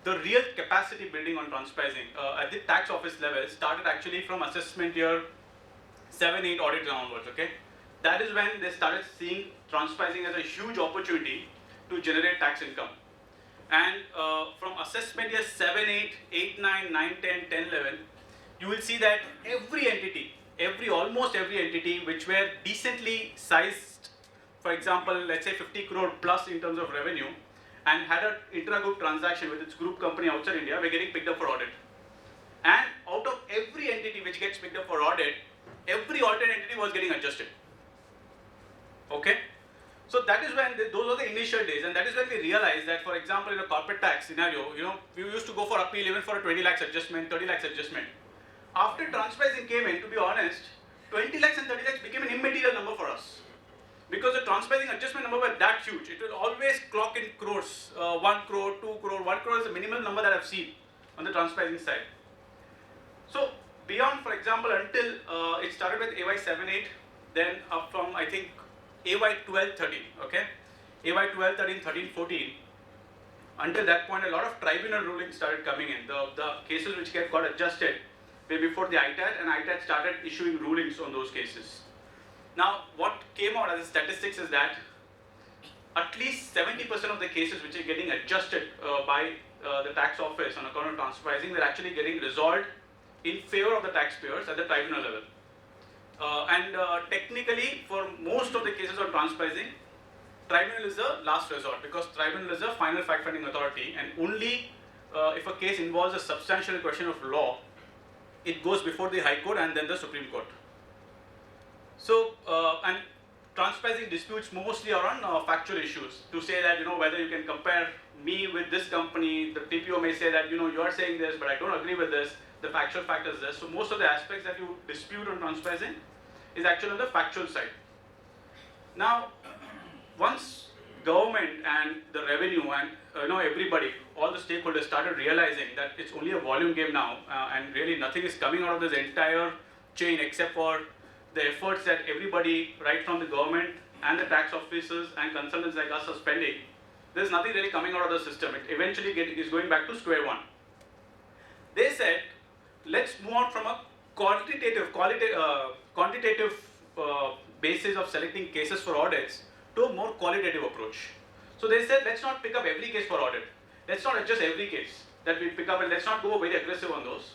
The real capacity building on transpassing at the tax office level started actually from assessment year 7, 8 audits onwards. Okay, that is when they started seeing transpassing as a huge opportunity to generate tax income. And from assessment year 7, 8, 8, 9, 9, 10, 10, 11, you will see that every entity, almost every entity which were decently sized, for example, let's say 50 crore plus in terms of revenue, and had an intra-group transaction with its group company outside India, were getting picked up for audit. And out of every entity which gets picked up for audit, every audit entity was getting adjusted. Okay? So that is when, those were the initial days, and that is when we realized that, for example, in a corporate tax scenario, we used to go for appeal even for a 20 lakhs adjustment, 30 lakhs adjustment. After transpassing came in, to be honest, 20 lakhs and 30 lakhs became an immaterial number for us. Because the transpassing adjustment number were that huge. It will always clock in crores, 1 crore, 2 crore, 1 crore is the minimal number that I've seen on the transpassing side. So beyond, for example, until it started with AY 7-8, then up from, I think, AY 12-13, okay? AY 12-13, 13-14, until that point, a lot of tribunal rulings started coming in. The cases which got adjusted way before the ITAT, and ITAT started issuing rulings on those cases. Now, what came out as a statistics is that at least 70% of the cases which are getting adjusted by the tax office on account of transpassing, they're actually getting resolved in favor of the taxpayers at the tribunal level. Technically, for most of the cases on transpassing, tribunal is the last resort, because tribunal is a final fact-finding authority, and only if a case involves a substantial question of law, it goes before the High Court and then the Supreme Court. So, and transpassing disputes mostly are on factual issues, to say that, whether you can compare me with this company. The TPO may say that, you are saying this, but I don't agree with this. The factual fact is this. So most of the aspects that you dispute on transpassing is actually on the factual side. Now, once government and the revenue and everybody, all the stakeholders started realizing that it's only a volume game now, and really nothing is coming out of this entire chain except for the efforts that everybody, right from the government and the tax officers and consultants like us, are spending. There's nothing really coming out of the system. It eventually is going back to square one. They said, let's move on from a quantitative basis of selecting cases for audits to a more qualitative approach. So they said, let's not pick up every case for audit. Let's not adjust every case that we pick up, and let's not go very aggressive on those.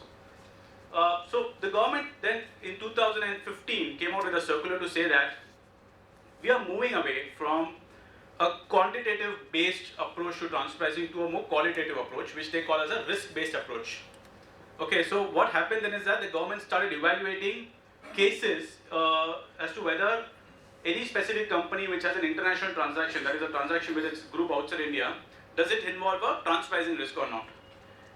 So the government then in 2015 came out with a circular to say that we are moving away from a quantitative based approach to transpassing to a more qualitative approach, which they call as a risk based approach. Okay, so what happened then is that the government started evaluating cases as to whether any specific company which has an international transaction, that is a transaction with its group outside India, does it involve a transpassing risk or not?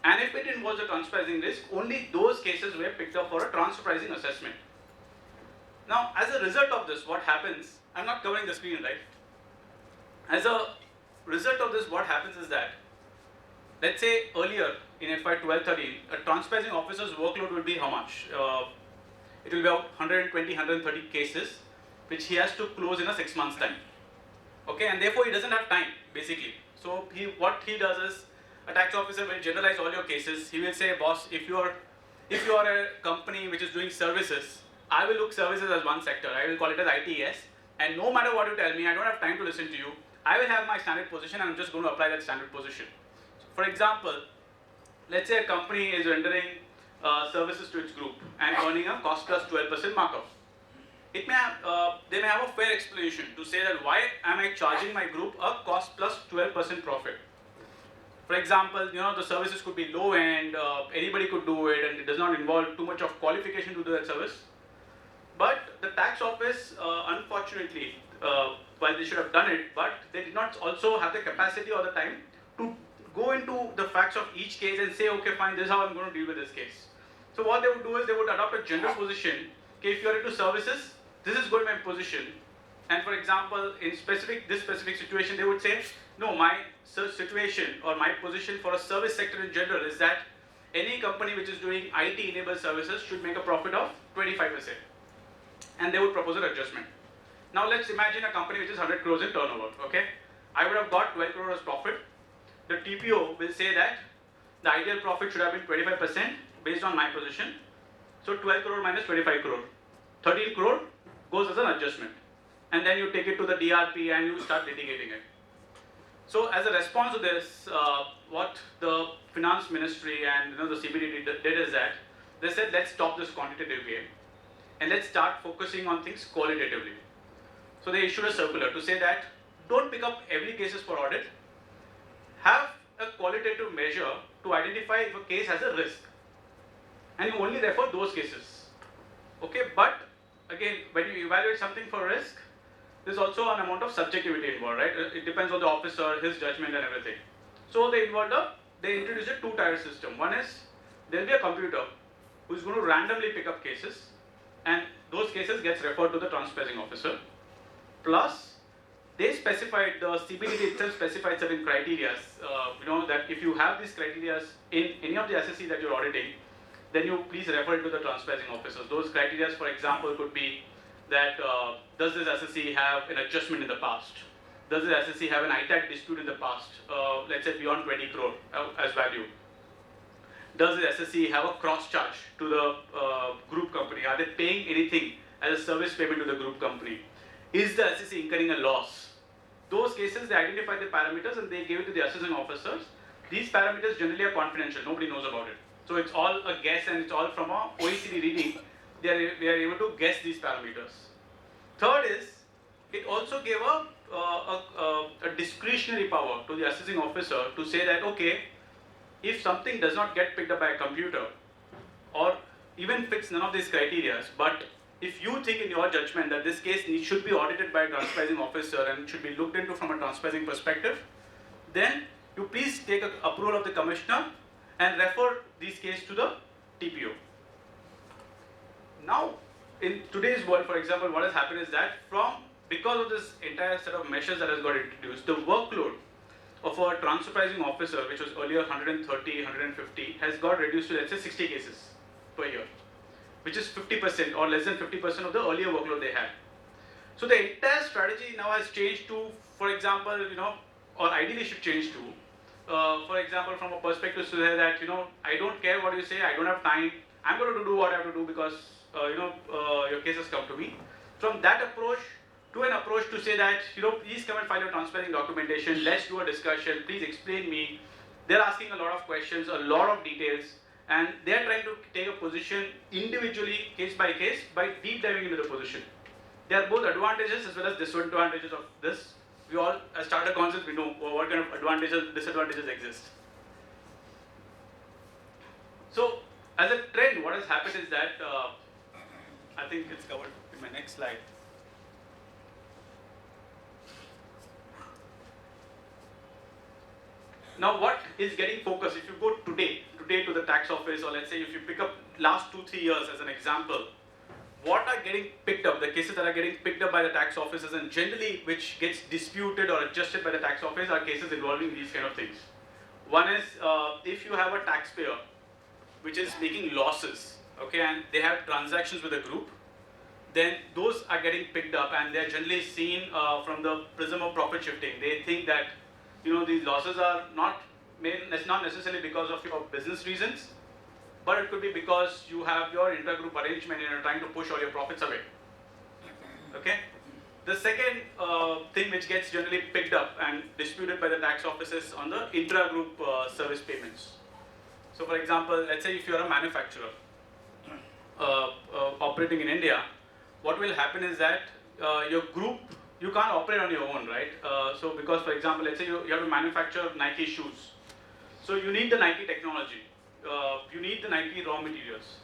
And if it involves a transpassing risk, only those cases were picked up for a transpassing assessment. Now, as a result of this, what happens, I'm not covering the screen, right? As a result of this, what happens is that, let's say earlier in FY 12-13, a transpassing officer's workload will be how much? It will be about 120, 130 cases, which he has to close in a 6 months time. Okay, and therefore he doesn't have time, basically. So what he does is, a tax officer will generalize all your cases. He will say, boss, if you are a company which is doing services, I will look services as one sector. I will call it as ITES, and no matter what you tell me, I don't have time to listen to you. I will have my standard position, and I'm just going to apply that standard position. So for example, let's say a company is rendering services to its group and earning a cost plus 12% markup. They may have a fair explanation to say that why am I charging my group a cost plus 12% profit. For example, the services could be low end, anybody could do it, and it does not involve too much of qualification to do that service. But the tax office, unfortunately, while they should have done it, but they did not also have the capacity or the time to go into the facts of each case and say, okay, fine, this is how I'm going to deal with this case. So what they would do is they would adopt a general position. Okay, if you are into services, this is going to be my position. And for example, in this specific situation, they would say, no, my situation or my position for a service sector in general is that any company which is doing IT-enabled services should make a profit of 25%. And they would propose an adjustment. Now let's imagine a company which is 100 crores in turnover, okay? I would have got 12 crores profit. The TPO will say that the ideal profit should have been 25% based on my position. So 12 crore minus 25 crore. 13 crore goes as an adjustment. And then you take it to the DRP and you start litigating it. So as a response to this, what the finance ministry and the CBDT did is that they said, let's stop this quantitative game and let's start focusing on things qualitatively. So they issued a circular to say that don't pick up every cases for audit. Have a qualitative measure to identify if a case has a risk, and you only refer those cases. Okay, but again, when you evaluate something for risk, there's also an amount of subjectivity involved, right? It depends on the officer, his judgment and everything. So they introduced a two-tier system. One is, there'll be a computer who's going to randomly pick up cases, and those cases gets referred to the transferring officer. Plus, they specified, the CBDT itself specified certain criteria, that if you have these criteria in any of the SSC that you're auditing, then you please refer it to the transferring officers. Those criteria, for example, could be that does this SSC have an adjustment in the past? Does this SSC have an ITAC dispute in the past, let's say beyond 20 crore as value? Does the SSC have a cross charge to the group company? Are they paying anything as a service payment to the group company? Is the SSC incurring a loss? Those cases, they identified the parameters and they gave it to the assessing officers. These parameters generally are confidential, nobody knows about it. So it's all a guess and it's all from a OECD reading. We are able to guess these parameters. Third is, it also gave a discretionary power to the assessing officer to say that, okay, if something does not get picked up by a computer or even fits none of these criteria, but if you think in your judgment that this case should be audited by a transferring officer and should be looked into from a transferring perspective, then you please take approval of the commissioner and refer these cases to the TPO. Now, in today's world, for example, what has happened is that because of this entire set of measures that has got introduced, the workload of a transferring officer, which was earlier 130, 150, has got reduced to, let's say, 60 cases per year, which is 50% or less than 50% of the earlier workload they had. So the entire strategy now has changed to, for example, or ideally should change to, for example, from a perspective to say that, I don't care what you say, I don't have time, I'm going to do what I have to do because, your cases come to me. From that approach to an approach to say that, please come and file your transferring documentation, let's do a discussion, please explain me. They're asking a lot of questions, a lot of details, and they're trying to take a position individually, case by case, by deep diving into the position. There are both advantages as well as disadvantages of this. We all, as chartered accountants, we know what kind of advantages, disadvantages exist. So, as a trend, what has happened is that, I think it's covered in my next slide. Now, what is getting focused? If you go today to the tax office, or let's say if you pick up last 2-3 years as an example, what are getting picked up, the cases that are getting picked up by the tax offices and generally which gets disputed or adjusted by the tax office are cases involving these kind of things. One is if you have a taxpayer which is making losses, okay, and they have transactions with a group, then those are getting picked up and they're generally seen from the prism of profit shifting. They think that, these losses are not necessarily because of your business reasons, but it could be because you have your intergroup arrangement and you're trying to push all your profits away. Okay? The second thing which gets generally picked up and disputed by the tax offices on the intra-group service payments. So for example, let's say if you're a manufacturer operating in India, what will happen is that your group, you can't operate on your own, right? So because for example, let's say you have to manufacture Nike shoes. So you need the Nike technology. You need the Nike raw materials.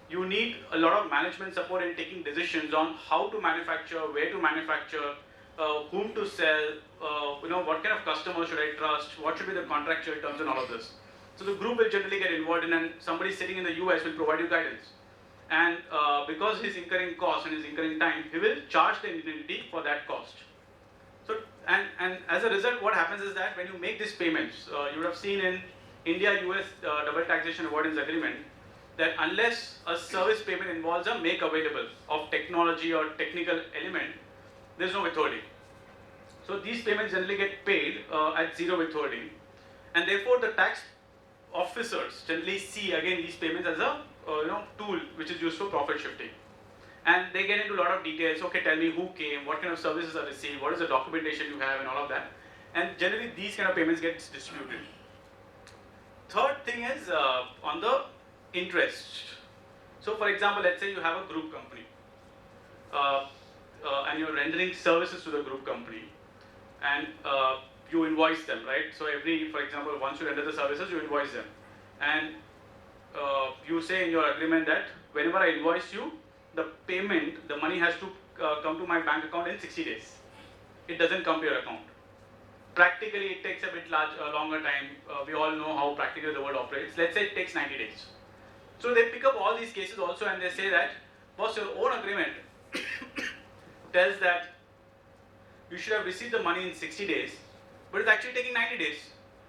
You need a lot of management support in taking decisions on how to manufacture, where to manufacture, whom to sell, what kind of customers should I trust, what should be the contractual terms and all of this. So the group will generally get involved in, and somebody sitting in the US will provide you guidance. and because he's incurring cost and he's incurring time, he will charge the Indian entity for that cost. So, and as a result, what happens is that when you make these payments, you would have seen in India-US double taxation avoidance agreement that unless a service payment involves a make available of technology or technical element, there's no withholding. So these payments generally get paid at zero withholding, and therefore the tax officers generally see again these payments as a tool which is used for profit shifting. And they get into a lot of details. Okay, tell me who came, what kind of services are received, what is the documentation you have, and all of that. And generally, these kind of payments get distributed. Third thing is on the interest. So, for example, let's say you have a group company, and you're rendering services to the group company, and you invoice them, right? So, for example, once you render the services, you invoice them, and you say in your agreement that whenever I invoice you, the payment, the money has to come to my bank account in 60 days. It doesn't come to your account. Practically, it takes a bit longer time. We all know how practically the world operates. Let's say it takes 90 days. So they pick up all these cases also, and they say that, boss, your own agreement tells that you should have received the money in 60 days, but it's actually taking 90 days,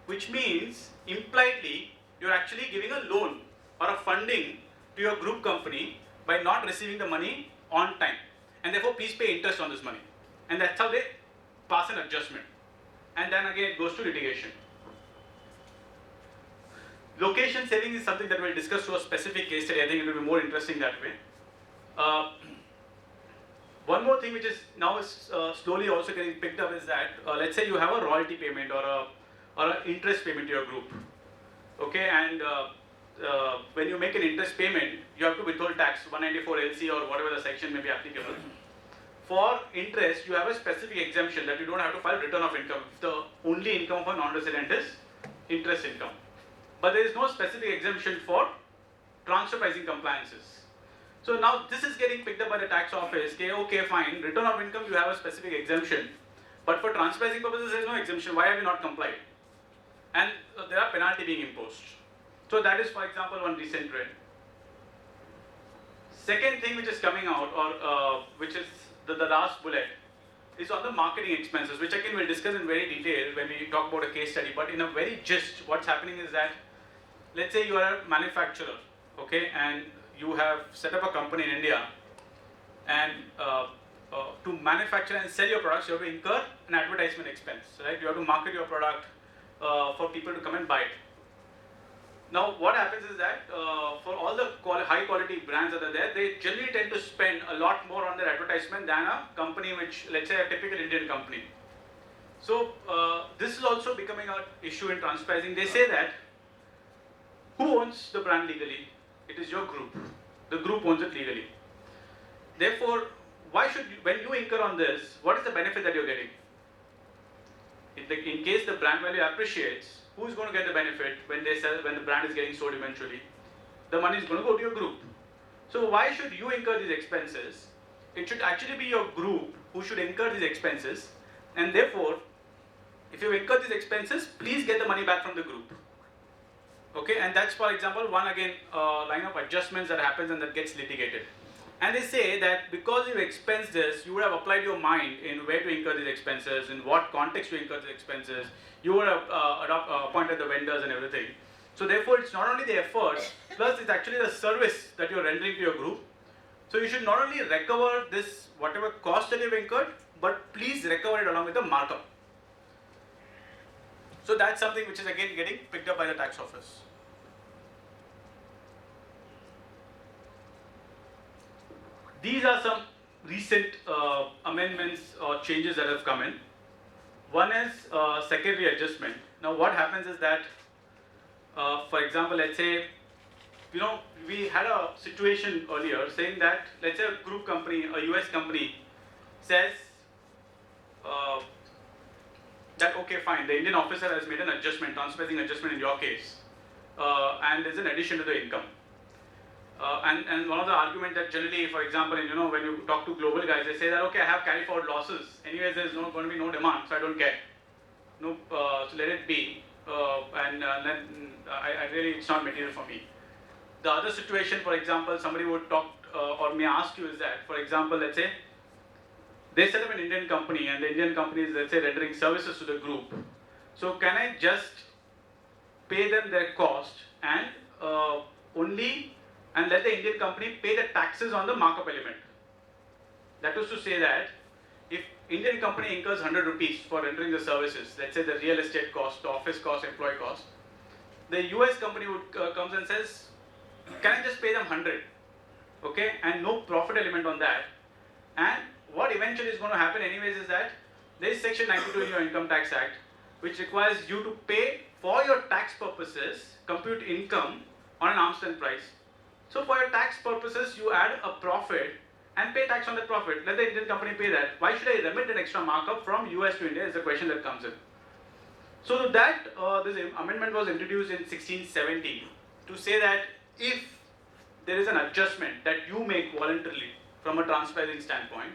which means impliedly you're actually giving a loan or a funding to your group company by not receiving the money on time, and therefore please pay interest on this money. And that's how they pass an adjustment, and then again it goes to litigation. Location saving is something that we'll discuss through a specific case study. I think it will be more interesting that way. One more thing which is now slowly also getting picked up is that let's say you have a royalty payment or an interest payment to your group, okay, and when you make an interest payment, you have to withhold tax, 194 LC or whatever the section may be applicable. For interest, you have a specific exemption that you don't have to file return of income if the only income of a non-resident is interest income. But there is no specific exemption for transfer pricing compliances. So now this is getting picked up by the tax office. Okay, fine, return of income you have a specific exemption, but for transfer pricing purposes there is no exemption. Why have you not complied? And there are penalty being imposed. So that is, for example, one recent trend. Second thing which is coming out, or which is the last bullet, is on the marketing expenses, which again we'll discuss in very detail when we talk about a case study. But in a very gist, what's happening is that, let's say you are a manufacturer, okay, and you have set up a company in India, and to manufacture and sell your products, you have to incur an advertisement expense, right? You have to market your product for people to come and buy it. Now, what happens is that for all the high quality brands that are there, they generally tend to spend a lot more on their advertisement than a company which, let's say, a typical Indian company. So, this is also becoming an issue in transfer pricing. They say that who owns the brand legally? It is your group. The group owns it legally. Therefore, why should you, when you incur on this, what is the benefit that you're getting? In case the brand value appreciates, who's going to get the benefit when the brand is getting sold eventually? The money is going to go to your group. So why should you incur these expenses? It should actually be your group who should incur these expenses, and therefore, if you incur these expenses, please get the money back from the group. Okay, and that's, for example, one again line of adjustments that happens and that gets litigated. And they say that because you expense this, you would have applied your mind in where to incur these expenses, in what context to incur these expenses. You would have appointed the vendors and everything. So therefore, it's not only the effort, plus it's actually the service that you're rendering to your group. So you should not only recover this, whatever cost that you've incurred, but please recover it along with the markup. So that's something which is again getting picked up by the tax office. These are some recent amendments or changes that have come in. One is secondary adjustment. Now what happens is that, for example, let's say, we had a situation earlier saying that, let's say a group company, a US company says that, okay, fine, the Indian officer has made an adjustment, transfer pricing adjustment in your case, and there's an addition to the income. And one of the arguments that generally, for example, when you talk to global guys, they say that, okay, I have carry forward losses. Anyways, there's going to be no demand, so I don't care. No, so let it be. And then I really, it's not material for me. The other situation, for example, somebody would talk or may ask you is that, for example, let's say they set up an Indian company and the Indian company is, let's say, rendering services to the group. So can I just pay them their cost and only and let the Indian company pay the taxes on the markup element? That was to say that if Indian company incurs 100 rupees for rendering the services, let's say the real estate cost, the office cost, employee cost, the US company would comes and says, can I just pay them 100? Okay, and no profit element on that. And what eventually is going to happen anyways is that there is section 92 in your Income Tax Act which requires you to pay for your tax purposes, compute income on an arm's length price. So for your tax purposes, you add a profit and pay tax on that profit. Let the Indian company pay that. Why should I remit an extra markup from US to India is the question that comes in. So to that, this amendment was introduced in 1670 to say that if there is an adjustment that you make voluntarily from a transparency standpoint,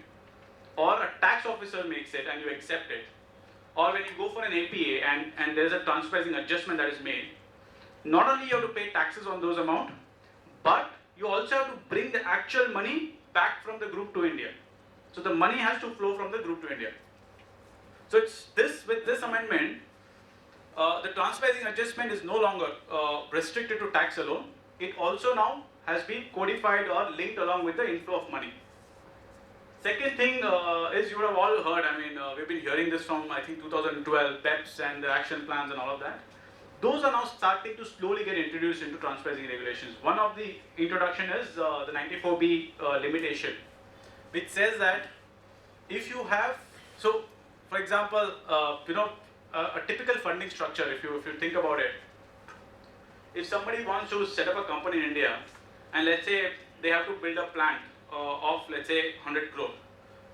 or a tax officer makes it and you accept it, or when you go for an APA and there is a transparency adjustment that is made, not only you have to pay taxes on those amount, but you also have to bring the actual money back from the group to India. So the money has to flow from the group to India. So it's this, with this amendment, the transparency adjustment is no longer restricted to tax alone. It also now has been codified or linked along with the inflow of money. Second thing is you would have all heard, I mean, we've been hearing this from I think 2012, PEPs and the action plans and all of that. Those are now starting to slowly get introduced into transparency regulations. One of the introduction is the 94B limitation, which says that if you have, so for example, a typical funding structure, if you think about it, if somebody wants to set up a company in India, and let's say they have to build a plant of let's say 100 crore.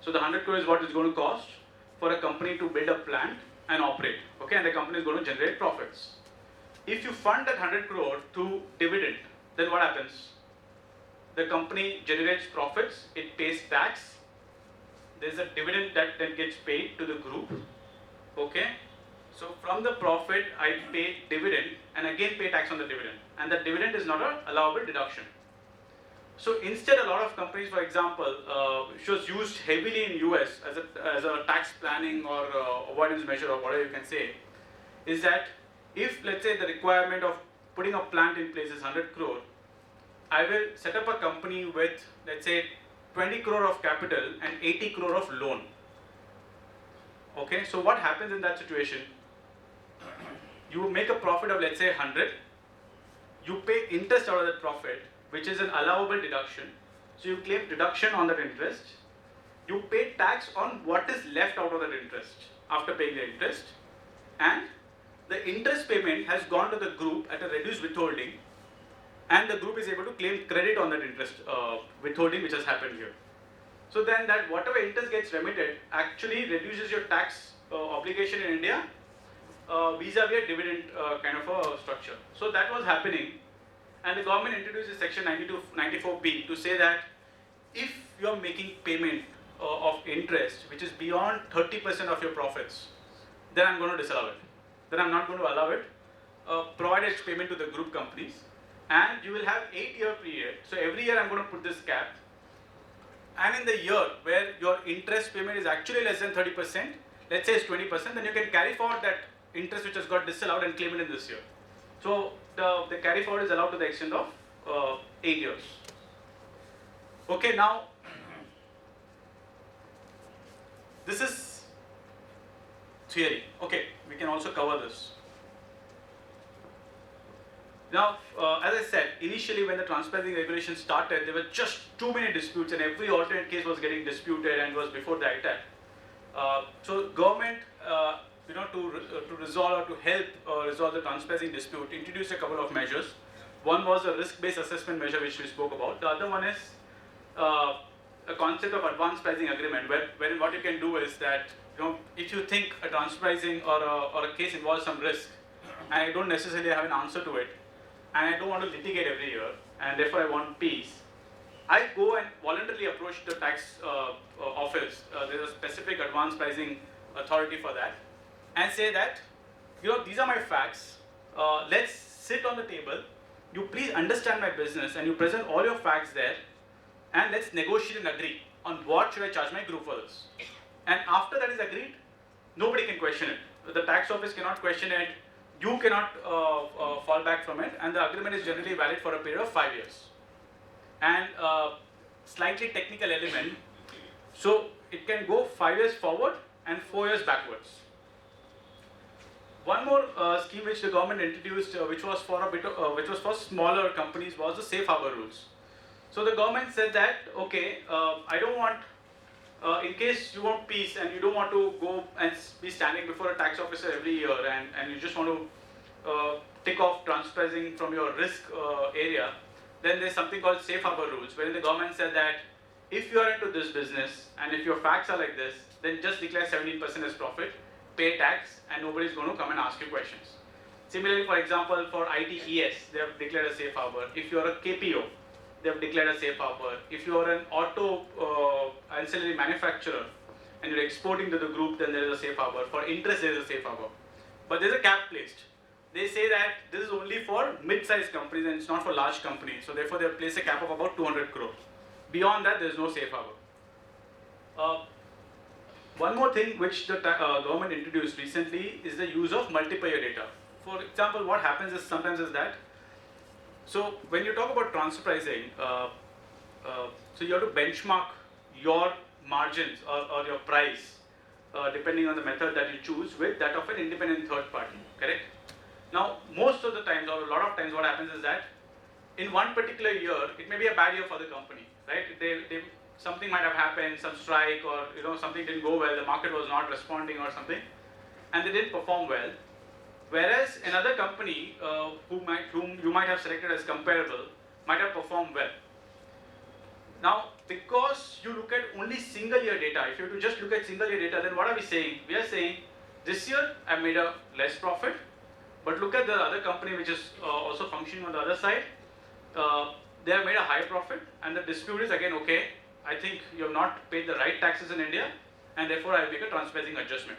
So the 100 crore is what it's going to cost for a company to build a plant and operate. Okay, and the company is going to generate profits. If you fund that 100 crore to dividend, then what happens? The company generates profits, it pays tax. There's a dividend that then gets paid to the group. Okay, so from the profit I pay dividend and again pay tax on the dividend, and that dividend is not an allowable deduction. So instead, a lot of companies, for example, which was used heavily in US as a tax planning or avoidance measure or whatever you can say, is that if let's say the requirement of putting a plant in place is 100 crore, I will set up a company with let's say 20 crore of capital and 80 crore of loan. Okay, so what happens in that situation? You make a profit of let's say 100, you pay interest out of that profit, which is an allowable deduction. So you claim deduction on that interest. You pay tax on what is left out of that interest after paying the interest, and the interest payment has gone to the group at a reduced withholding, and the group is able to claim credit on that interest withholding which has happened here. So then that whatever interest gets remitted actually reduces your tax obligation in India vis-a-vis a dividend kind of a structure. So that was happening, and the government introduces section 94B to say that if you are making payment of interest which is beyond 30% of your profits, then I'm going to disallow it. Then I'm not going to allow it, provided it's payment to the group companies, and you will have 8-year period. So every year I'm going to put this cap, and in the year where your interest payment is actually less than 30%, let's say it's 20%, then you can carry forward that interest which has got disallowed and claim it in this year. So the carry forward is allowed to the extent of 8 years. Okay, now this is theory. Okay, we can also cover this. Now, as I said, initially when the transparency regulation started, there were just too many disputes, and every alternate case was getting disputed and was before the ITAC. So government, to resolve or to help resolve the transparency dispute, introduced a couple of measures. One was a risk-based assessment measure which we spoke about. The other one is a concept of advanced pricing agreement, wherein what you can do is that if you think a transparency or a case involves some risk, and I don't necessarily have an answer to it, and I don't want to litigate every year, and therefore I want peace, I go and voluntarily approach the tax office. There's a specific advanced pricing authority for that, and say that, these are my facts. Let's sit on the table you please understand my business and you present all your facts there, and let's negotiate and agree on what should I charge my group for this. And after that is agreed, nobody can question it. The tax office cannot question it. You cannot fall back from it, and the agreement is generally valid for a period of 5 years. And slightly technical element, so it can go 5 years forward and 4 years backwards. One more scheme which the government introduced, which was for which was for smaller companies, was the safe harbor rules. So the government said that, okay, I don't want, in case you want peace and you don't want to go and be standing before a tax officer every year, and you just want to tick off transpricing from your risk area, then there's something called safe harbor rules, wherein the government said that if you are into this business and if your facts are like this, then just declare 17% as profit, pay tax, and nobody's going to come and ask you questions. Similarly, for example, for ITES, they have declared a safe harbor. If you are a KPO, they have declared a safe harbor. If you are an auto ancillary manufacturer and you're exporting to the group, then there is a safe harbor. For interest, there is a safe harbor. But there's a cap placed. They say that this is only for mid-sized companies and it's not for large companies. So therefore, they have placed a cap of about 200 crore. Beyond that, there is no safe harbor. One more thing which the government introduced recently is the use of multiplier data. For example, what happens is sometimes is that, so when you talk about transfer pricing, so you have to benchmark your margins or your price depending on the method that you choose with that of an independent third party, correct? Now, most of the times or a lot of times what happens is that in one particular year, it may be a bad year for the company, right? Something might have happened, some strike, or something didn't go well, the market was not responding or something, and they didn't perform well. Whereas another company whom you might have selected as comparable might have performed well. Now, because you look at only single year data, if you have to just look at single year data, then what are we saying? We are saying this year I made a less profit, but look at the other company which is also functioning on the other side. They have made a high profit, and the dispute is again, okay, I think you have not paid the right taxes in India, and therefore I will make a transpricing adjustment.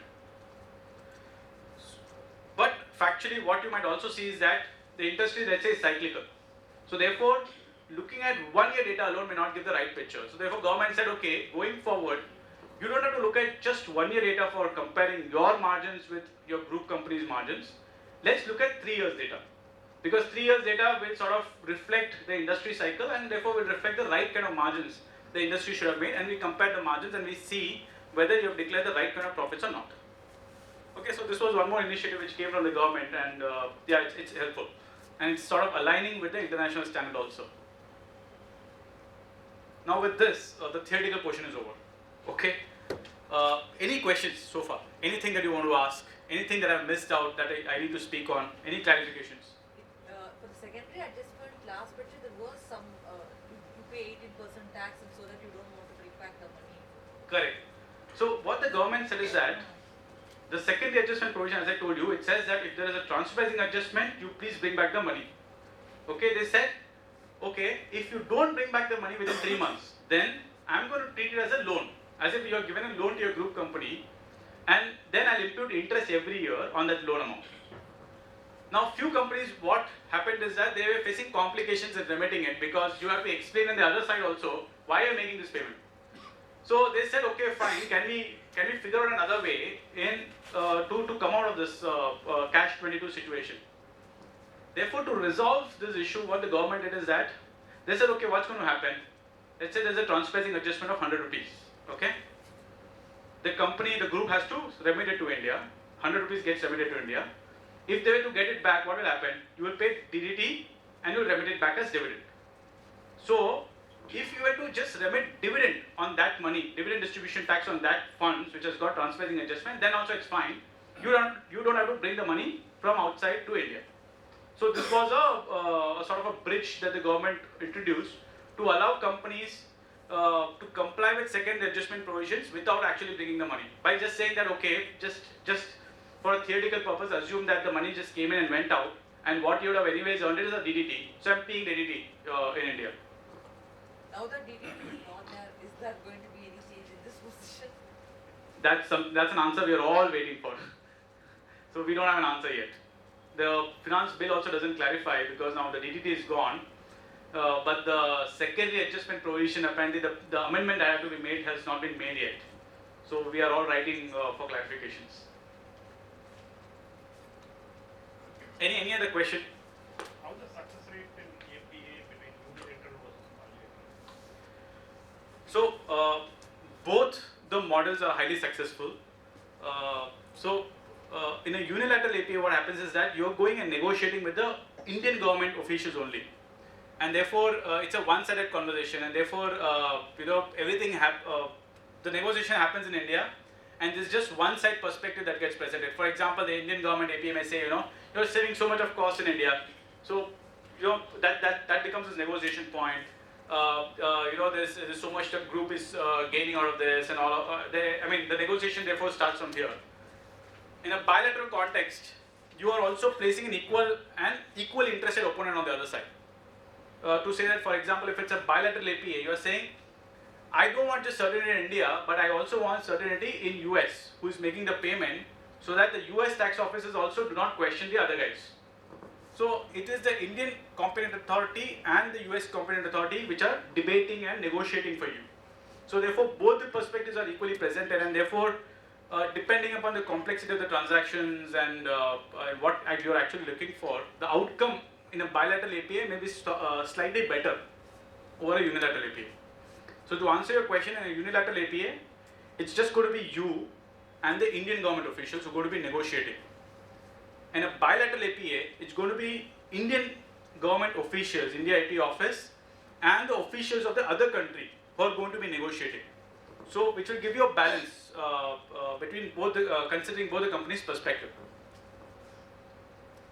But factually, what you might also see is that the industry, let's say, is cyclical. So therefore, looking at 1 year data alone may not give the right picture. So therefore, government said, okay, going forward, you don't have to look at just 1 year data for comparing your margins with your group company's margins. Let's look at 3 years data. Because 3 years data will sort of reflect the industry cycle and therefore will reflect the right kind of margins the industry should have made, and we compare the margins and we see whether you have declared the right kind of profits or not. Okay, so this was one more initiative which came from the government, and yeah, it's helpful. And it's sort of aligning with the international standard also. Now with this, the theoretical portion is over. Okay, any questions so far? Anything that you want to ask? Anything that I've missed out that I need to speak on? Any clarifications? For the secondary adjustment last budget, there was some, you pay 18% tax and so that you don't want to bring back the money. Correct. So what the government said is that the secondary adjustment provision, as I told you, it says that if there is a transfer pricing adjustment, you please bring back the money. Okay, they said, okay, if you don't bring back the money within 3 months, then I'm going to treat it as a loan, as if you are given a loan to your group company, and then I'll impute interest every year on that loan amount. Now, few companies, what happened is that they were facing complications in remitting it, because you have to explain on the other side also why you're making this payment. So they said, okay, fine, can we figure out another way to come out of this catch-22 situation? Therefore, to resolve this issue, what the government did is that they said, okay, what's going to happen? Let's say there's a transpricing adjustment of 100 rupees. Okay, the company, the group has to remit it to India. 100 rupees gets remitted to India. If they were to get it back, what will happen? You will pay DDT and you will remit it back as dividend. So, if you were to just remit dividend on that money, dividend distribution tax on that funds which has got transferring adjustment, then also it's fine. You don't have to bring the money from outside to India. So this was a sort of a bridge that the government introduced to allow companies to comply with secondary adjustment provisions without actually bringing the money. By just saying that, okay, just for a theoretical purpose, assume that the money just came in and went out, and what you would have anyways earned is a DDT. So I'm paying DDT in India. Now that DDT is not there, is there going to be any change in this position? That's an answer we are all waiting for. So we don't have an answer yet. The finance bill also doesn't clarify because now the DDT is gone. But the secondary adjustment provision, apparently the amendment that had to be made has not been made yet. So we are all writing for clarifications. Any other question? How's the success rate in APA between newly entered versus early entered? So both the models are highly successful. In a unilateral APA, what happens is that you're going and negotiating with the Indian government officials only, and therefore it's a one-sided conversation, and therefore everything the negotiation happens in India, and there's just one side perspective that gets presented. For example, the Indian government APA may say, you're saving so much of cost in India, so that becomes this negotiation point. There's so much the group is gaining out of this, and all of the negotiation therefore starts from here. In a bilateral context, you are also placing an equally interested opponent on the other side. To say that, for example, if it's a bilateral APA, you are saying, I don't want just certainty in India, but I also want certainty in US, who is making the payment, so that the US tax officers also do not question the other guys. So it is the Indian competent authority and the US competent authority which are debating and negotiating for you. So therefore both the perspectives are equally presented, and therefore depending upon the complexity of the transactions and what you are actually looking for, the outcome in a bilateral APA may be slightly better over a unilateral APA. So to answer your question, in a unilateral APA, it's just going to be you and the Indian government officials who are going to be negotiating. In a bilateral APA, it's going to be Indian government officials, India IP office, and the officials of the other country who are going to be negotiating. So, which will give you a balance between both, considering both the companies' perspective.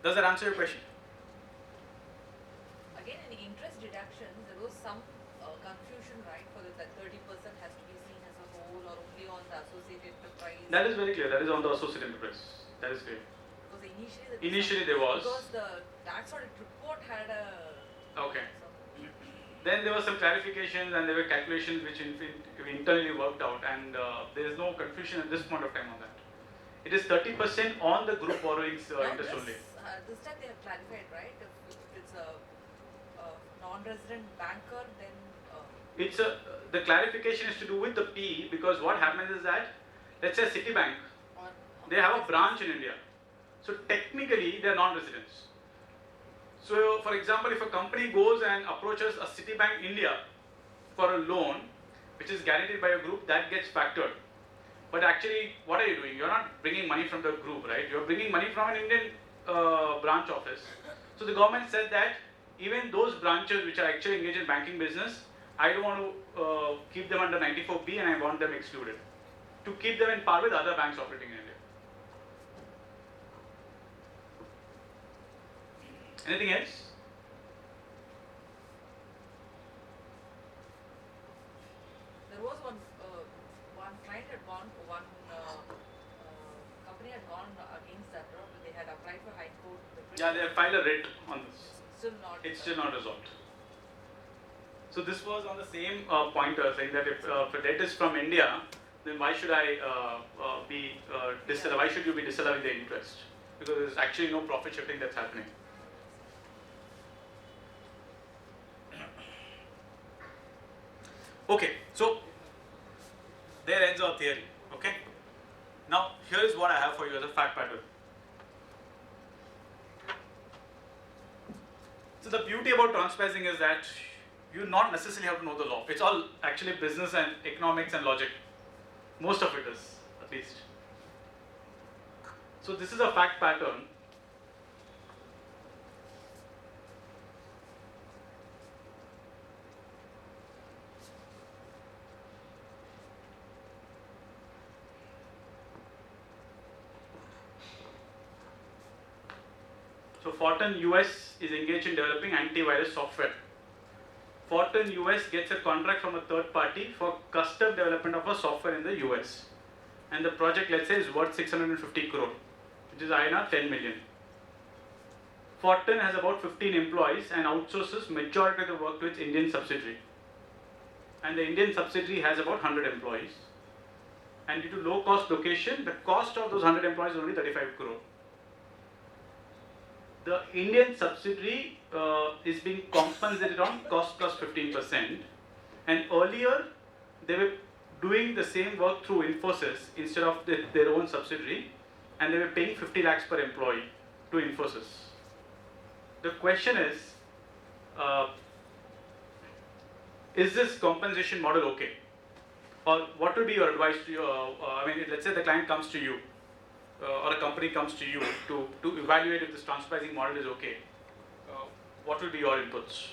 Does that answer your question? Again, in interest deduction, there was some confusion, right? For that 30% has to be seen as a whole or only on the associated enterprise. That is very clear. That is on the associate enterprise. That is clear. Because Initially there was. Because the tax audit report had a. Okay. Then there were some clarifications and there were calculations which we internally worked out, and there is no confusion at this point of time on that. It is 30% on the group borrowings interest only. This time they have clarified, right? If it's a non-resident banker, then. The clarification is to do with the P, because what happens is that, let's say Citibank, they have a branch in India. So technically they are non-residents. So for example, if a company goes and approaches a Citibank India for a loan, which is guaranteed by a group, that gets factored. But actually, what are you doing? You're not bringing money from the group, right? You're bringing money from an Indian branch office. So the government said that even those branches which are actually engaged in banking business, I don't want to keep them under 94B, and I want them excluded to keep them in par with other banks operating in India. Anything else? There was one client had gone, company had gone against that, but they had applied for High Court. Yeah, they have filed a writ on this. Still not. It's still not resolved. So this was on the same pointer, saying that if a debt is from India, then why should I why should you be disallowing the interest? Because there's actually no profit shifting that's happening. Okay, so there ends our theory. Okay. Now here is what I have for you as a fact pattern. So the beauty about transpricing is that you not necessarily have to know the law. It's all actually business and economics and logic. Most of it is, at least. So this is a fact pattern. So Fortin US is engaged in developing antivirus software. Fortin US gets a contract from a third party for custom development of a software in the US. And the project, let's say, is worth 650 crore, which is INR 10 million. Fortin has about 15 employees and outsources majority of the work to its Indian subsidiary. And the Indian subsidiary has about 100 employees. And due to low cost location, the cost of those 100 employees is only 35 crore. the Indian subsidiary is being compensated on cost plus 15%, and earlier they were doing the same work through Infosys instead of their own subsidiary, and they were paying 50 lakhs per employee to Infosys. The question is this compensation model okay? Or what would be your advice to your, I mean, let's say the client comes to you, or a company comes to you to evaluate if this transfer pricing model is okay. What will be your inputs?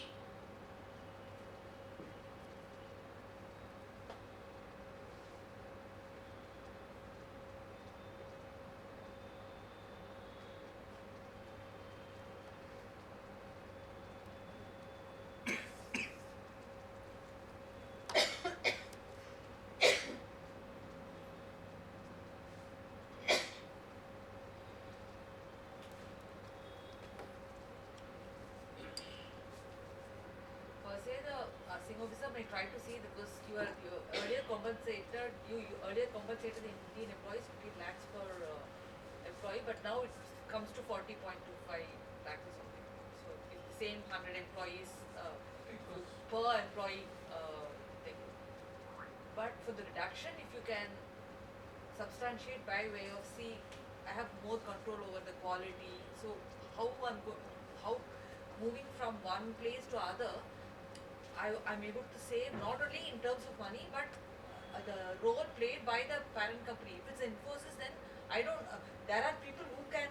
Per se, the Singh officer may try to see because you earlier compensated the Indian employees 15 lakhs per employee, but now it comes to 40.25 lakhs or something. So if the same 100 employees per employee thing. But for the reduction, if you can substantiate by way of I have more control over the quality. So how moving from one place to other, I'm able to save not only in terms of money, but the role played by the parent company. If it's Infosys, then I don't. There are people who can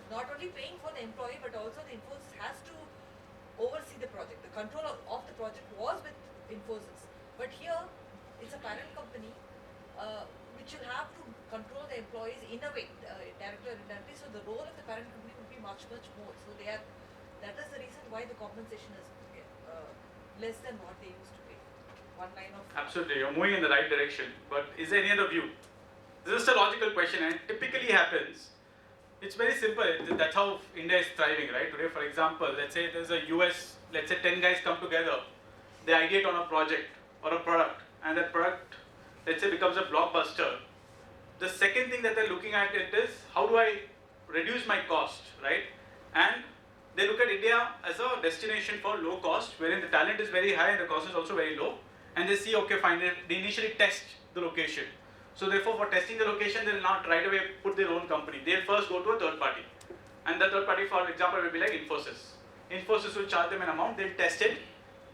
not only paying for the employee, but also the Infosys has to oversee the project. The control of the project was with Infosys, but here it's a parent company which will have to control the employees in a way, directly or indirectly. So the role of the parent company would be much more. So that is the reason why the compensation is less than what they used to pay. One line of. Absolutely, you're moving in the right direction. But is there any other view? This is a logical question, and it typically happens. It's very simple. That's how India is thriving, right? Today, for example, let's say there's a US, let's say 10 guys come together, they ideate on a project or a product, and that product, let's say, becomes a blockbuster. The second thing that they're looking at it is, how do I reduce my cost, right? And they look at India as a destination for low cost, wherein the talent is very high and the cost is also very low. And they see, okay, fine, they initially test the location. So therefore, for testing the location, they will not right away put their own company. They'll first go to a third party. And the third party, for example, will be like Infosys. Infosys will charge them an amount, they'll test it.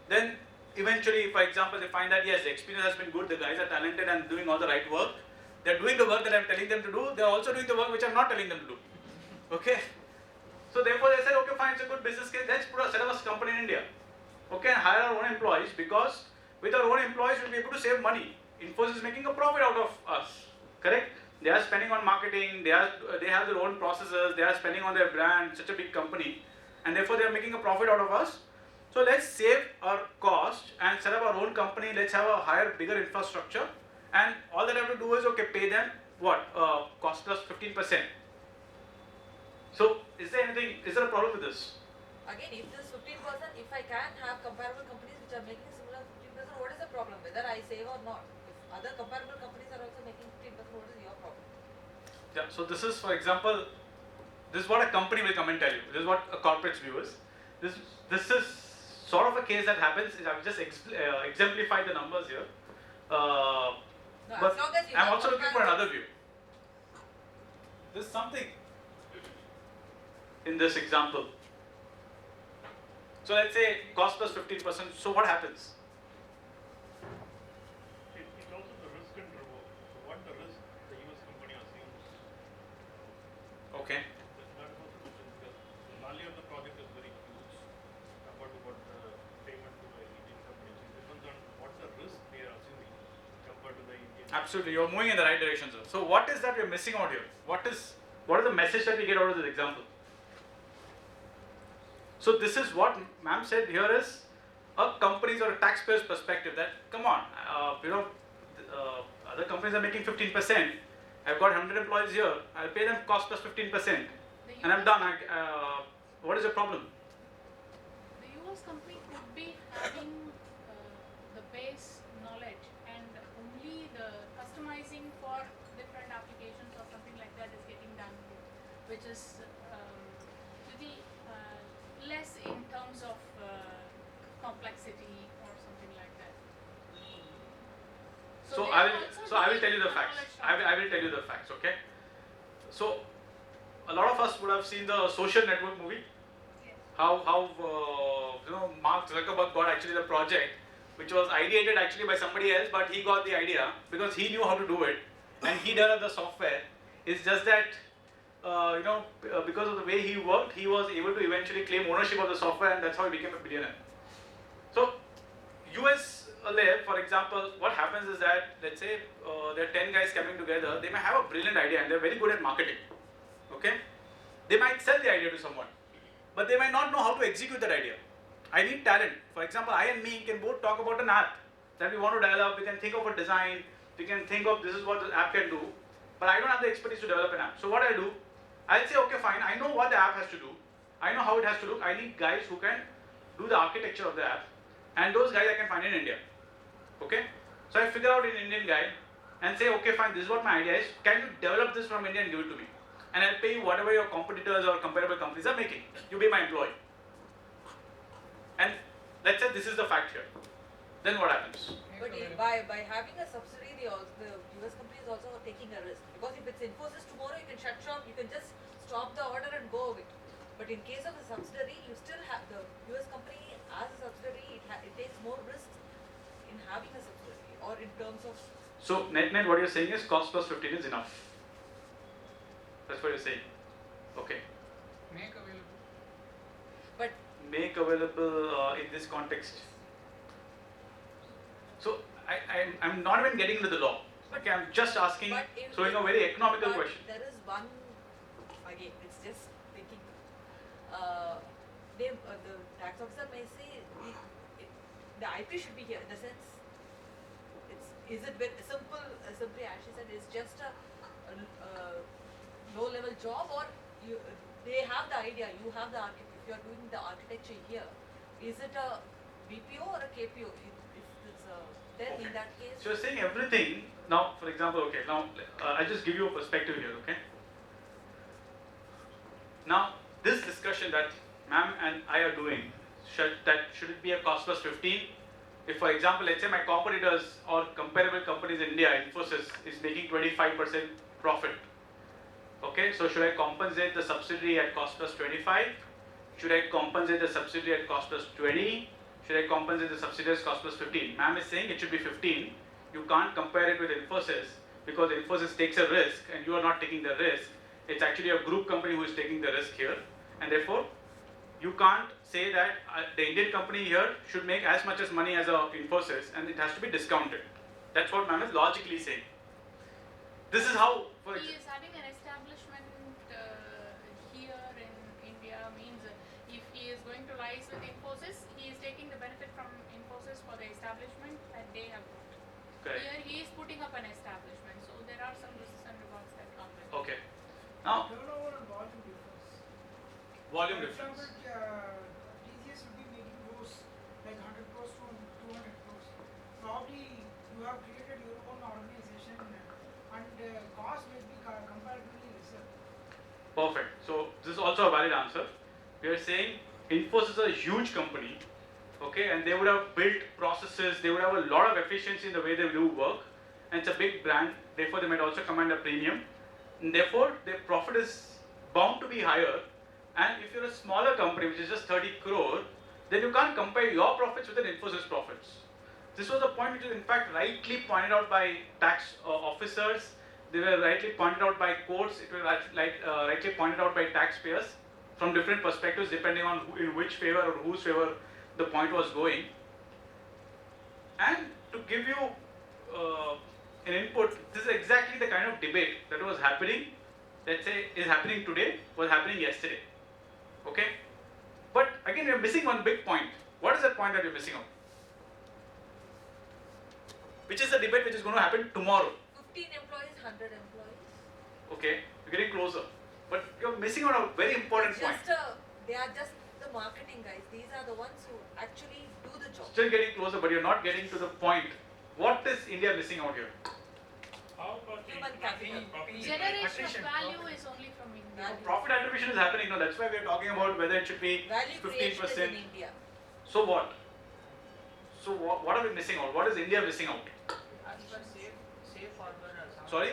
Then eventually, for example, they find that yes, the experience has been good, the guys are talented and doing all the right work. They're doing the work that I'm telling them to do, they're also doing the work which I'm not telling them to do. Okay? So therefore they say, okay, fine, it's a good business case, let's set up a company in India. Okay, and hire our own employees, because with our own employees we'll be able to save money. Infosys is making a profit out of us, correct? They are spending on marketing, they have their own processes, they are spending on their brand, such a big company, and therefore they are making a profit out of us. So let's save our cost and set up our own company, let's have a higher, bigger infrastructure, and all that I have to do is, okay, pay them what? Cost plus 15%. So is there a problem with this? Again, if this 15%, if I can have comparable companies which are making similar 15%, what is the problem? Whether I save or not? If other comparable companies are also making 15%, what is your problem? Yeah, so this is, for example, this is what a company will come and tell you. This is what a corporate's view is. This is sort of a case that happens. I've just exemplified the numbers here. No, But as long as you I'm have also looking for comparison. another view. There's something in this example. So let's say cost plus 15%. So what happens? It's also the risk and reward. So what the risk the US company assumes. Okay. That is also question, because the value of the project is very huge compared to what the payment to the Indian company. So it depends on what the risk they are assuming compared to the Indian. Absolutely, you're moving in the right direction, sir. So what is that we're missing out here? What is the message that we get out of this example? So this is what ma'am said here is a company's or a taxpayer's perspective that, come on, other companies are making 15%. I've got 100 employees here. I'll pay them cost plus 15%. And I'm done. What is your problem? The US company could be having the base knowledge and only the customizing for different applications or something like that is getting done, which is with little less in terms of complexity or something like that. So they I are will. also So I will doing tell you the a facts. knowledge I will tell you the facts. Okay. So a lot of us would have seen the Social Network movie. Yes. How Mark Zuckerberg got actually the project, which was ideated actually by somebody else, but he got the idea because he knew how to do it, and he developed the software. It's just that because of the way he worked, he was able to eventually claim ownership of the software, and that's how he became a billionaire. So US lab, for example, what happens is that, let's say there are 10 guys coming together, they may have a brilliant idea and they're very good at marketing. Okay? They might sell the idea to someone, but they might not know how to execute that idea. I need talent. For example, I and me can both talk about an app that we want to develop, we can think of a design, we can think of this is what the app can do, but I don't have the expertise to develop an app. So what I do, I'll say, okay, fine, I know what the app has to do, I know how it has to look, I need guys who can do the architecture of the app, and those guys I can find in India. Okay? So I figure out an Indian guy and say, okay, fine, this is what my idea is. Can you develop this from India and give it to me? And I'll pay you whatever your competitors or comparable companies are making. You be my employee. And let's say this is the fact here. Then what happens? But by having a subsidy, the US company is also taking a risk. Because if it's Infosys tomorrow, you can shut shop, you can just stop the order and go away. But in case of a subsidiary, you still have the US company as a subsidiary, it takes more risks in having a subsidiary or in terms of. So net what you're saying is cost plus 15 is enough. That's what you're saying. Okay. Make available. But Make available in this context. So I'm not even getting into the law. Okay, I'm just asking, throwing a very economical but question. there is one, again, it's just thinking. The tax officer may say the IP should be here in the sense. Is it very simple? Simply, as she said, it's just a low-level job, or they have the idea. You have the if you are doing the architecture here, is it a BPO or a KPO? If it's then Okay. in that case. So you're saying everything. Now, for example, okay, now I'll just give you a perspective here, okay? Now, this discussion that ma'am and I are doing, should it be a cost plus 15? If, for example, let's say my competitors or comparable companies in India, Infosys, is making 25% profit, okay? So should I compensate the subsidiary at cost plus 25? Should I compensate the subsidiary at cost plus 20? Should I compensate the subsidiary at cost plus 15? Ma'am is saying it should be 15. You can't compare it with Infosys because Infosys takes a risk and you are not taking the risk. It's actually a group company who is taking the risk here, and therefore you can't say that the Indian company here should make as much as money as Infosys and it has to be discounted. That's what ma'am is logically saying. This is how. He is having an establishment here in India, means if he is going to liaise with Infosys, he is taking the benefit from Infosys for the establishment that they have got. Correct. Here he is putting up an establishment, so there are some risks and rewards that come with it. Okay. Now, Turnover and volume difference. volume For difference. example, TCS will be making those like 100 crores to 200 crores. Probably you have created your own organization and cost will be comparatively lesser. Perfect. So this is also a valid answer. We are saying Infosys is a huge company, okay, and they would have built processes, they would have a lot of efficiency in the way they do work, and it's a big brand, therefore they might also command a premium, and therefore their profit is bound to be higher. And if you're a smaller company which is just 30 crore, then you can't compare your profits with an Infosys profits. This was a point which was in fact rightly pointed out by tax officers, they were rightly pointed out by courts, it was rightly pointed out by taxpayers from different perspectives depending on in which favor or whose favor the point was going. And to give you an input, this is exactly the kind of debate that was happening, let's say is happening today, was happening yesterday. Okay? But again, we are missing one big point. What is that point that we are missing out? Which is the debate which is going to happen tomorrow. 15 employees, 100 employees. Okay, you're getting closer. But you're missing out a very important point. They are just the marketing guys. These are the ones who actually do the job. Still getting closer, but you're not getting to the point. What is India missing out here? How about Human the capital. profit Generation of attrition? value is only from India. Value. Profit attribution is happening. No, that's why we are talking about whether it should be Value creation is 15%. in India. So what? So what are we missing out? What is India missing out? As per safe harbor or some. Sorry?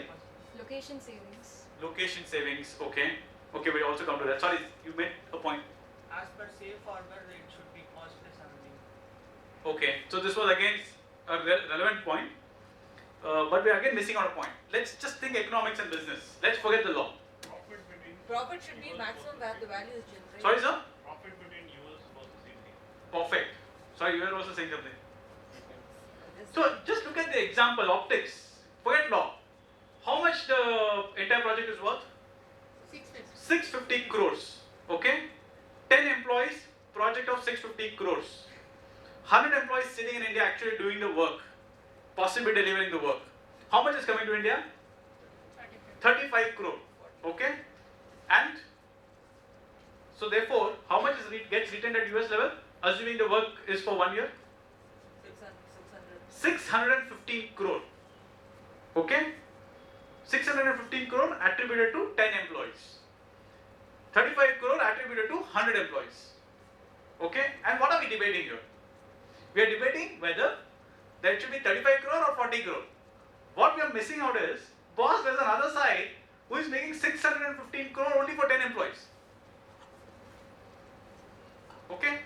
Location savings. Location savings. Okay. Okay, we'll also come to that. Sorry, you made a point. As per safe harbor, it should be cost plus something. Okay, so this was again a relevant point, but we are again missing out a point. Let's just think economics and business. Let's forget the law. Profit between Profit should be maximum where the value is generated. Sorry, sir? profit between US versus India. Perfect. Sorry, you were also saying something. Just- So just look at the example, optics. Forget law. How much the entire project is worth? 650. 650 crores. Okay? 10 employees, project of 650 crores. 100 employees sitting in India actually doing the work, possibly delivering the work. How much is coming to India? 35 crore. Okay? And so therefore, how much is gets retained at US level? Assuming the work is for 1 year? 600. 615 crore. Okay? 615 crore attributed to 10 employees. 35 crore attributed to 100 employees. Okay? And what are we debating here? We are debating whether there should be 35 crore or 40 crore. What we are missing out is, boss, there's another side who is making 615 crore only for 10 employees. Okay?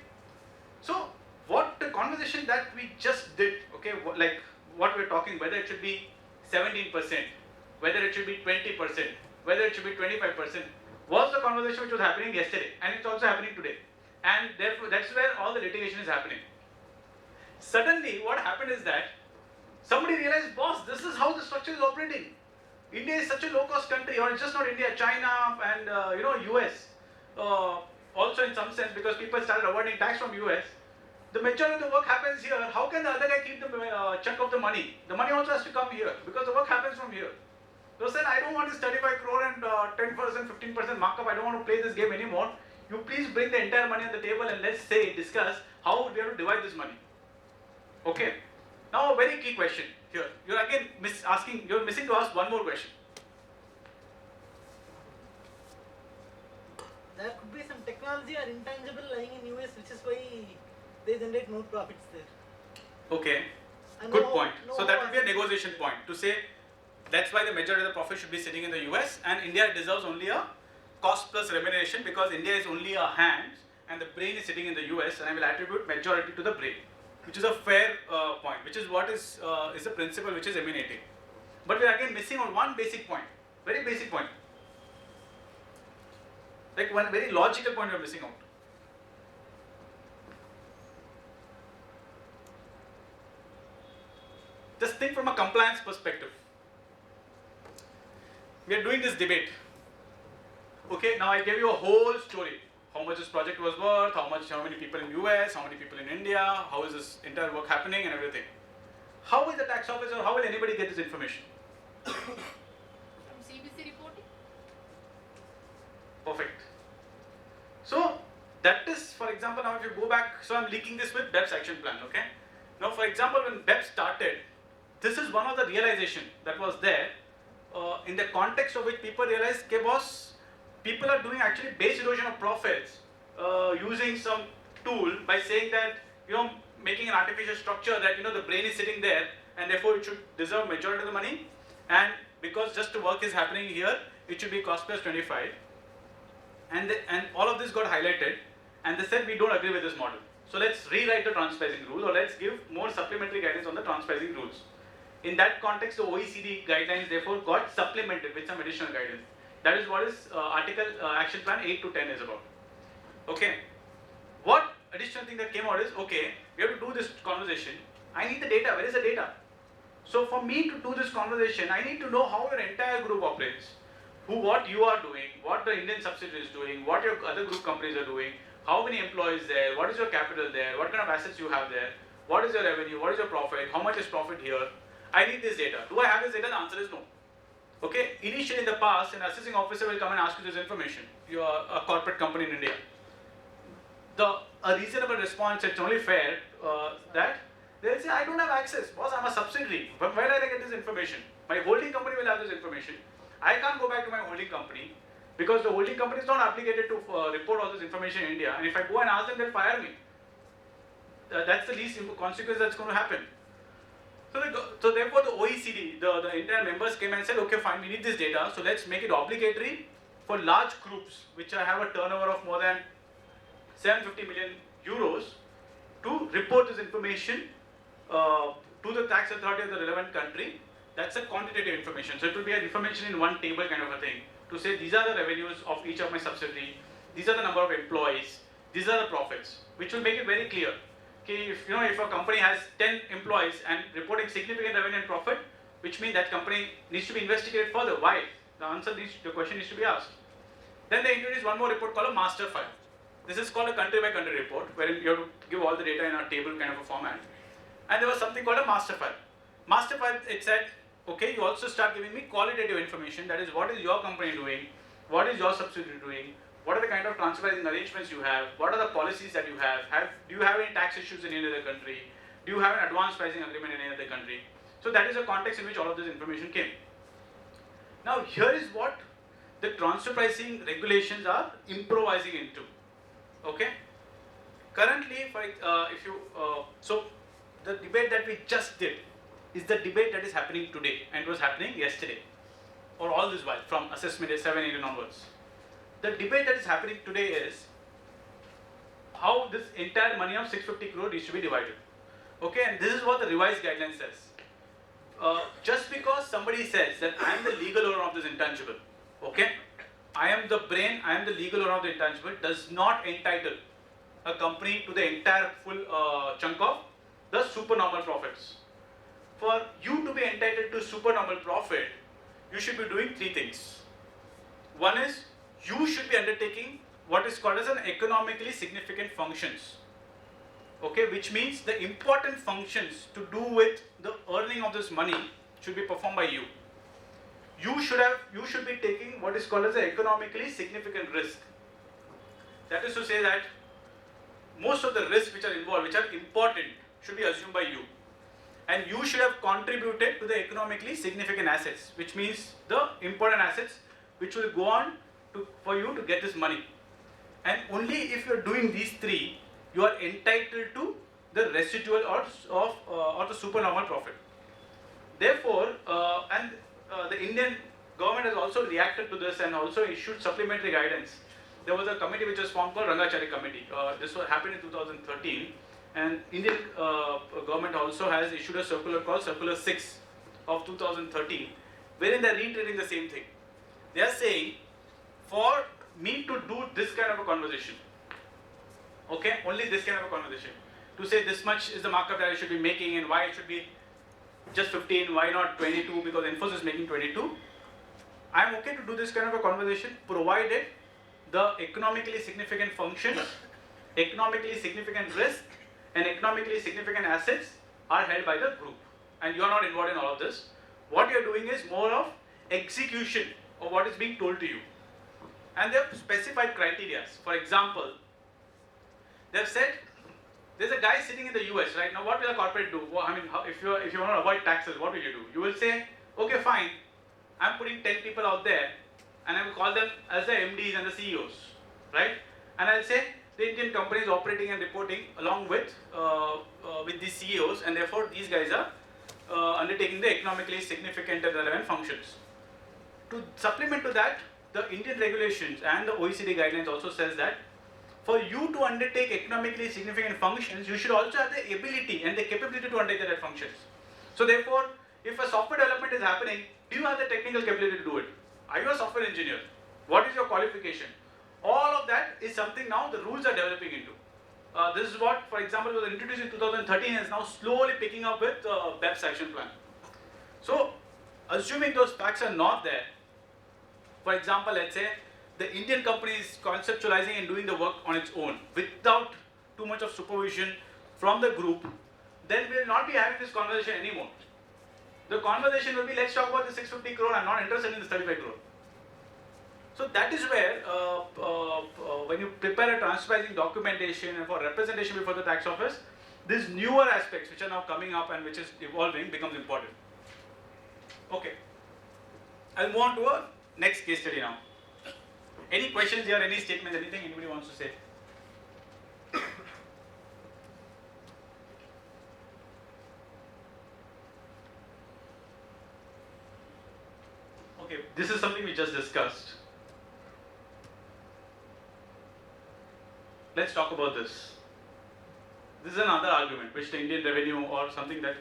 So, what the conversation that we just did, okay, like what we're talking, whether it should be 17%, whether it should be 20%, whether it should be 25%, was the conversation which was happening yesterday, and it's also happening today. And therefore, that's where all the litigation is happening. Suddenly, what happened is that somebody realized, boss, this is how the structure is operating. India is such a low-cost country, or it's just not India, China and US. Also, in some sense, because people started avoiding tax from US, the majority of the work happens here. How can the other guy keep the chunk of the money? The money also has to come here because the work happens from here. So said, I don't want this 35 crore and 10%, 15% markup. I don't want to play this game anymore. You please bring the entire money on the table and let's discuss how we have to divide this money. Okay. Now a very key question here. You're again you're missing to ask one more question. There could be some technology or intangible lying in US, which is why they generate more profits there. Okay. And Good now- point. now So that how would be a are- negotiation point to say that's why the majority of the profit should be sitting in the US and India deserves only a cost plus remuneration because India is only a hand and the brain is sitting in the US and I will attribute majority to the brain, which is a fair point, which is what is the principle which is emanating. But we are again missing on one basic point, very basic point. Like one very logical point we are missing out. Just think from a compliance perspective. We are doing this debate. Okay, now I gave you a whole story. How much this project was worth, how many people in US, how many people in India, how is this entire work happening and everything. How will the tax officer, how will anybody get this information? From CBC reporting? Perfect. So that is, for example, now if you go back, so I'm linking this with BEPS action plan, okay? Now for example, when BEPS started, this is one of the realization that was there in the context of which people realized, okay boss, people are doing actually base erosion of profits using some tool by saying that, making an artificial structure that, the brain is sitting there and therefore it should deserve majority of the money and because just the work is happening here, it should be cost plus 25. And all of this got highlighted and they said we don't agree with this model. So let's rewrite the transparency rule or let's give more supplementary guidance on the transparency rules. In that context, the OECD guidelines therefore got supplemented with some additional guidance. That is what is article action plan 8 to 10 is about. Okay. What additional thing that came out is, okay, we have to do this conversation. I need the data. Where is the data? So for me to do this conversation, I need to know how your entire group operates, what you are doing, what the Indian subsidiary is doing, what your other group companies are doing, how many employees there, what is your capital there, what kind of assets you have there, what is your revenue, what is your profit, how much is profit here. I need this data. Do I have this data? The answer is no. Okay, initially in the past, an assessing officer will come and ask you this information. You are a corporate company in India. A reasonable response, it's only fair that they'll say, I don't have access. Boss, I'm a subsidiary. Where did I get this information? My holding company will have this information. I can't go back to my holding company because the holding company is not obligated to report all this information in India. And if I go and ask them, they'll fire me. That's the least consequence that's going to happen. So therefore the OECD, the entire members came and said, okay fine, we need this data, so let's make it obligatory for large groups which have a turnover of more than 750 million euros to report this information to the tax authority of the relevant country. That's a quantitative information. So it will be an information in one table kind of a thing to say these are the revenues of each of my subsidiary, these are the number of employees, these are the profits, which will make it very clear. Okay, if a company has 10 employees and reporting significant revenue and profit, which means that company needs to be investigated further. Why? The question needs to be asked. Then they introduced one more report called a master file. This is called a country by country report, wherein you have to give all the data in a table kind of a format. And there was something called a master file. Master file, it said, okay, you also start giving me qualitative information, that is what is your company doing, what is your subsidiary doing, what are the kind of transfer pricing arrangements you have, what are the policies that you have, do you have any tax issues in any other country, do you have an advanced pricing agreement in any other country. So that is the context in which all of this information came. Now here is what the transfer pricing regulations are improvising into. Okay, currently, so the debate that we just did is the debate that is happening today, and it was happening yesterday, or all this while from assessment 7, 8 and onwards. The debate that is happening today is how this entire money of 650 crore needs to be divided. Okay, and this is what the revised guideline says. Just because somebody says that I am the legal owner of this intangible, okay, I am the brain, I am the legal owner of the intangible, does not entitle a company to the entire full chunk of the supernormal profits. For you to be entitled to supernormal profit, you should be doing three things. One is, you should be undertaking what is called as an economically significant functions. Okay, which means the important functions to do with the earning of this money should be performed by you. You should be taking what is called as an economically significant risk. That is to say that most of the risks which are involved, which are important, should be assumed by you. And you should have contributed to the economically significant assets, which means the important assets which will go on for you to get this money. And only if you are doing these three, you are entitled to the residual or the supernormal profit. Therefore, the Indian government has also reacted to this and also issued supplementary guidance. There was a committee which was formed called Rangachari Committee. This happened in 2013, and Indian government also has issued a circular called Circular 6 of 2013, wherein they are reiterating the same thing. They are saying, for me to do this kind of a conversation, okay, only this kind of a conversation, to say this much is the markup that I should be making and why it should be just 15, why not 22, because Infosys is making 22. I am okay to do this kind of a conversation provided the economically significant functions, economically significant risk and economically significant assets are held by the group, and you are not involved in all of this. What you are doing is more of execution of what is being told to you. And they have specified criteria. For example, they have said, there's a guy sitting in the US right now. What will a corporate do? Well, I mean, if you want to avoid taxes, what will you do? You will say, okay, fine, I'm putting 10 people out there, and I will call them as the MDs and the CEOs, right? And I'll say the Indian company is operating and reporting along with these CEOs, and therefore these guys are undertaking the economically significant and relevant functions. To supplement to that, the Indian regulations and the OECD guidelines also says that for you to undertake economically significant functions, you should also have the ability and the capability to undertake that functions. So therefore, if a software development is happening, do you have the technical capability to do it? Are you a software engineer? What is your qualification? All of that is something now the rules are developing into. This is what, for example, was introduced in 2013 and is now slowly picking up with BEPS action plan. So, assuming those facts are not there, for example, let's say the Indian company is conceptualizing and doing the work on its own without too much of supervision from the group, then we will not be having this conversation anymore. The conversation will be, let's talk about the 650 crore, I'm not interested in this 35 crore. So that is where, when you prepare a transfer pricing documentation and for representation before the tax office, these newer aspects which are now coming up and which is evolving becomes important. Okay. I'll move on to a next case study now. Any questions here, any statements, anything anybody wants to say? Okay, this is something we just discussed. Let's talk about this. This is another argument which the Indian revenue or something that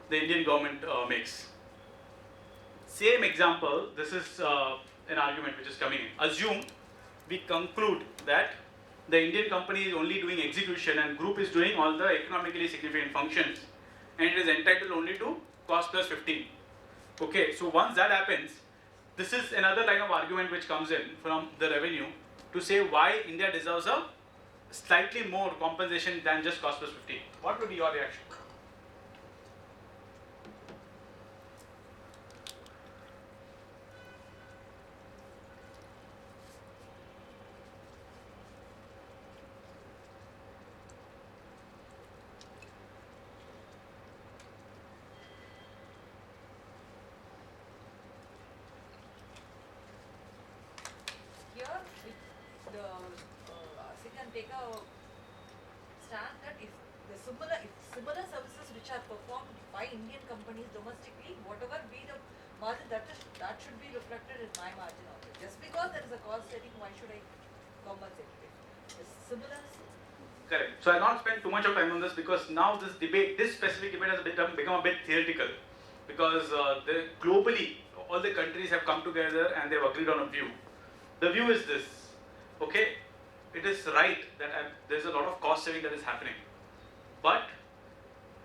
the Indian government makes. Same example, this is an argument which is coming in. Assume we conclude that the Indian company is only doing execution and group is doing all the economically significant functions and it is entitled only to cost plus 15. Okay, so once that happens, this is another line of argument which comes in from the revenue to say why India deserves a slightly more compensation than just cost plus 15. What would be your reaction? Here, the we can take a stand that if similar services which are performed by Indian companies domestically, whatever be the margin, that should be reflected in my margin also. Just because there is a cost saving, why should I compensate it? It's similar. Correct. So I'll not spend too much of time on this because now this specific debate has become a bit theoretical because globally all the countries have come together and they've agreed on a view. The view is this, okay, it is right that there's a lot of cost saving that is happening, but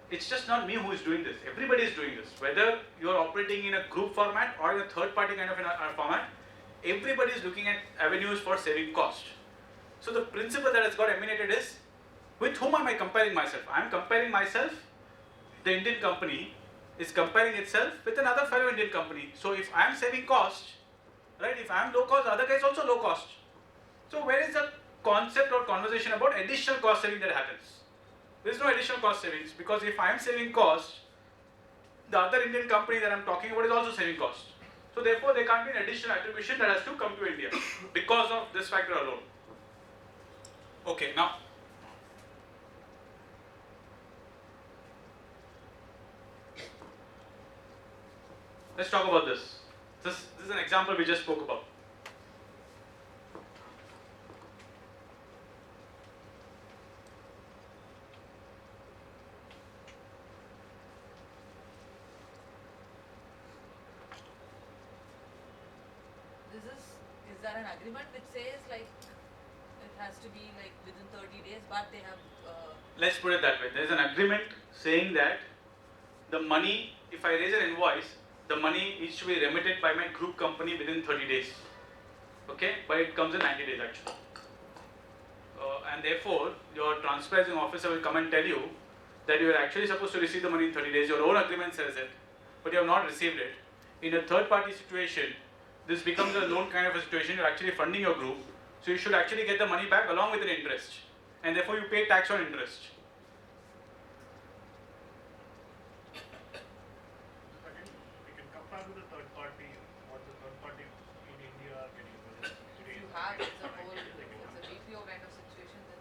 it's just not me who is doing this, everybody is doing this. Whether you're operating in a group format or in a third party kind of a format, everybody is looking at avenues for saving cost. So the principle that has got emanated is, with whom am I comparing myself? I am comparing myself, the Indian company is comparing itself with another fellow Indian company. So if I am saving cost, right, if I am low cost, the other guy is also low cost. So where is the concept or conversation about additional cost saving that happens? There is no additional cost savings because if I am saving cost, the other Indian company that I am talking about is also saving cost. So therefore there can't be an additional attribution that has to come to India because of this factor alone. Okay, now let's talk about this. This is an example we just spoke about. Is there an agreement which says like it has to be like within 30 days, but they have Let's put it that way. There is an agreement saying that the money, if I raise an invoice, the money needs to be remitted by my group company within 30 days. Okay, but it comes in 90 days actually. And therefore, your transferring officer will come and tell you that you are actually supposed to receive the money in 30 days. Your own agreement says it, but you have not received it. In a third party situation, this becomes a loan kind of a situation. You're actually funding your group, so you should actually get the money back along with an interest, and therefore you pay tax on interest. Again, we can compare with the third party, what the third party in India are getting for this. if you have it's a whole it's a BPO kind of situation, then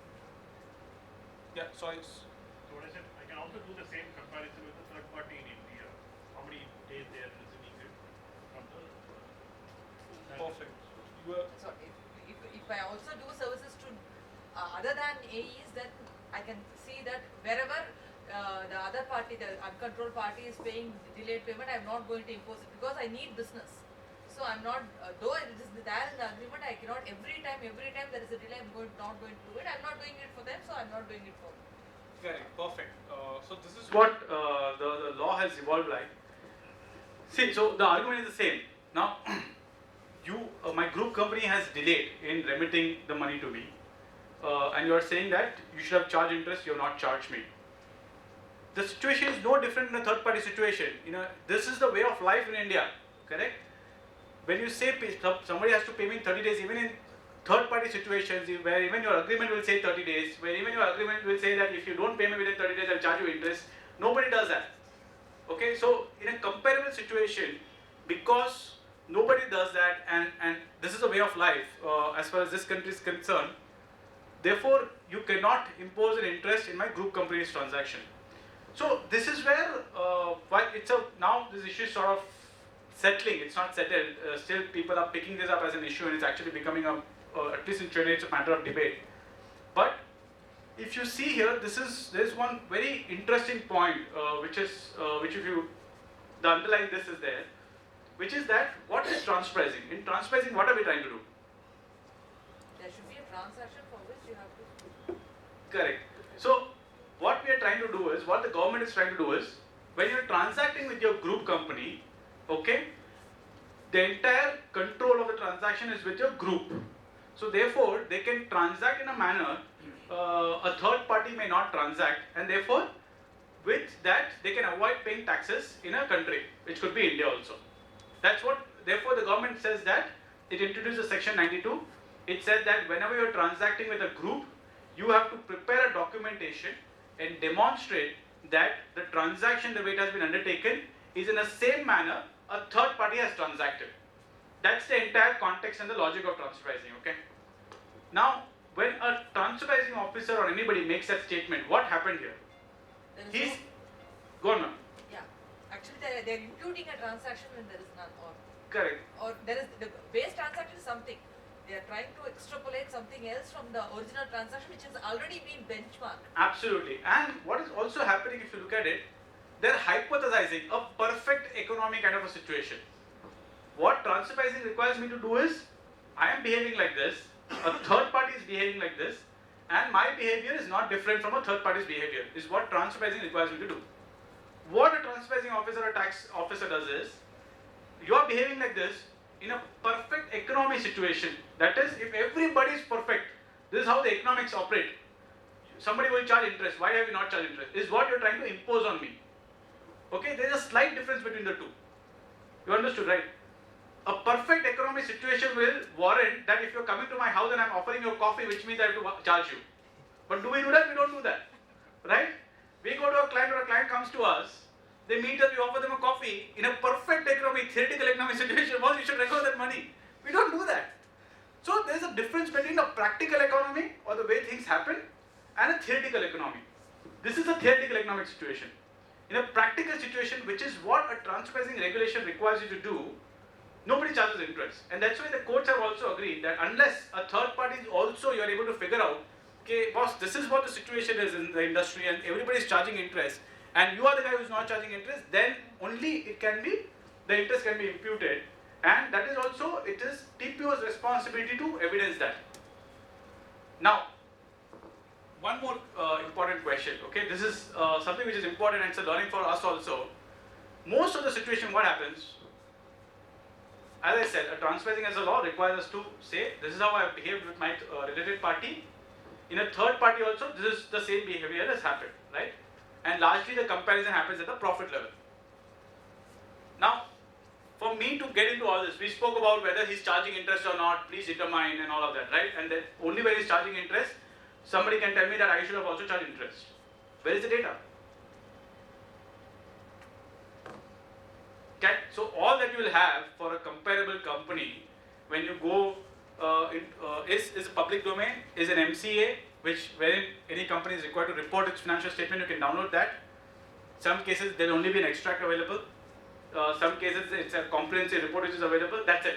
Yeah, so So what I said, I can also do the same comparison with the third party in India. How many days they are receiving it from the perfect. so if I also do services to other than AEs, then I can see that wherever the other party, the uncontrolled party is paying delayed payment, I am not going to impose it because I need business. So I'm not, though it is there in the agreement, I cannot every time there is a delay, I'm not going to do it. I'm not doing it for them, so I'm not doing it for me. Correct, perfect. So this is what the law has evolved like. See, so the argument is the same. Now, my group company has delayed in remitting the money to me, and you are saying that you should have charged interest, you have not charged me. The situation is no different in a third party situation. This is the way of life in India, correct? When you say somebody has to pay me in 30 days, even in third party situations where even your agreement will say 30 days, where even your agreement will say that if you don't pay me within 30 days, I'll charge you interest, nobody does that. Okay, so in a comparable situation, because nobody does that, and this is a way of life as far as this country is concerned. Therefore, you cannot impose an interest in my group company's transaction. So this is where why it's a now this issue is sort of settling. It's not settled. Still, people are picking this up as an issue, and it's actually becoming a at least in China, it's a matter of debate. But if you see here, there's one very interesting point which if you the underlying this is there, which is that what is transfer pricing? In transfer pricing, what are we trying to do? There should be a transaction for which you have to. Correct. So what we are trying to do is, what the government is trying to do is, when you're transacting with your group company, okay, the entire control of the transaction is with your group. So therefore, they can transact in a manner a third party may not transact, and therefore, with that they can avoid paying taxes in a country, which could be India also. That's what. Therefore, the government says that it introduces Section 92. It said that whenever you're transacting with a group, you have to prepare a documentation and demonstrate that the transaction, the way it has been undertaken, is in the same manner a third party has transacted. That's the entire context and the logic of transfer pricing. Okay. Now, when a transfer pricing officer or anybody makes that statement, what happened here? There is He's no, gone on. yeah. Actually, they're imputing a transaction when there is none, Correct. or there is the base transaction is something. They are trying to extrapolate something else from the original transaction, which has already been benchmarked. Absolutely. And what is also happening, if you look at it, they're hypothesizing a perfect economic kind of a situation. What transfer pricing requires me to do is, I am behaving like this, a third party is behaving like this, and my behavior is not different from a third party's behavior, is what transfer pricing requires me to do. What a transfer pricing officer or tax officer does is, you are behaving like this in a perfect economic situation. That is, if everybody is perfect, this is how the economics operate. Somebody will charge interest. Why have you not charged interest? Is what you're trying to impose on me. Okay, there is a slight difference between the two. You understood, right? A perfect economic situation will warrant that if you're coming to my house and I'm offering you coffee, which means I have to charge you. But do we do that? We don't do that. Right? We go to a client or a client comes to us, they meet us, we offer them a coffee. In a perfect economic, theoretical economic situation, boss, you should recover that money. We don't do that. So there's a difference between a practical economy or the way things happen and a theoretical economy. This is a theoretical economic situation. In a practical situation, which is what a transfer pricing regulation requires you to do, nobody charges interest. And that's why the courts have also agreed that unless a third party is also, you are able to figure out, okay, boss, this is what the situation is in the industry and everybody is charging interest, and you are the guy who is not charging interest, then only it can be, the interest can be imputed. And that is also, it is TPO's responsibility to evidence that. Now, one more important question, okay, this is something which is important and it's a learning for us also. Most of the situation, what happens, as I said, a transfer pricing as a law requires us to say, this is how I have behaved with my related party. In a third party also, this is the same behavior has happened, right? And largely the comparison happens at the profit level. Now, for me to get into all this, we spoke about whether he's charging interest or not, please determine and all of that, right? And then only when he's charging interest, somebody can tell me that I should have also charged interest. Where is the data? Okay, so all that you will have for a comparable company when you go is a public domain, is an MCA, which wherein any company is required to report its financial statement. You can download that. Some cases there will only be an extract available. Some cases it's a comprehensive report which is available. That's it.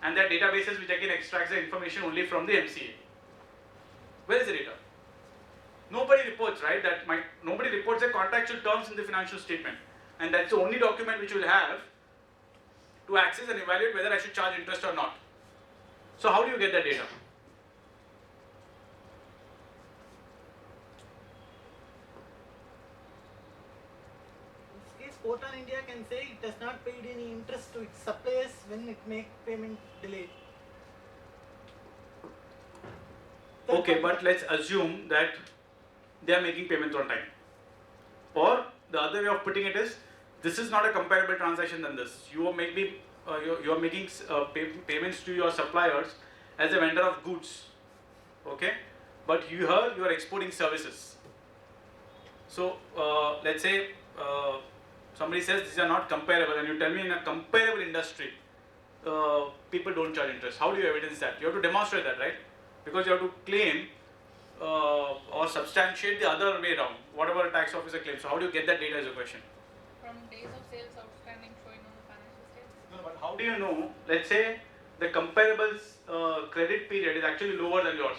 And there are databases which again extracts the information only from the MCA. Where is the data? Nobody reports, right? Nobody reports the contractual terms in the financial statement, and that's the only document which you will have to access and evaluate whether I should charge interest or not. So how do you get that data? In this case, Portan India can say it has not paid any interest to its suppliers when it make payment delayed. Okay, but let's assume that they are making payments on time. Or the other way of putting it is, this is not a comparable transaction than this. You are making payments to your suppliers as a vendor of goods, okay? But you are exporting services. So let's say somebody says these are not comparable, and you tell me in a comparable industry, people don't charge interest. How do you evidence that? You have to demonstrate that, right? Because you have to claim or substantiate the other way around, whatever a tax officer claims. So how do you get that data is a question. From days of sales outstanding showing on the financial statements. No, but how do you know, let's say the comparable's credit period is actually lower than yours.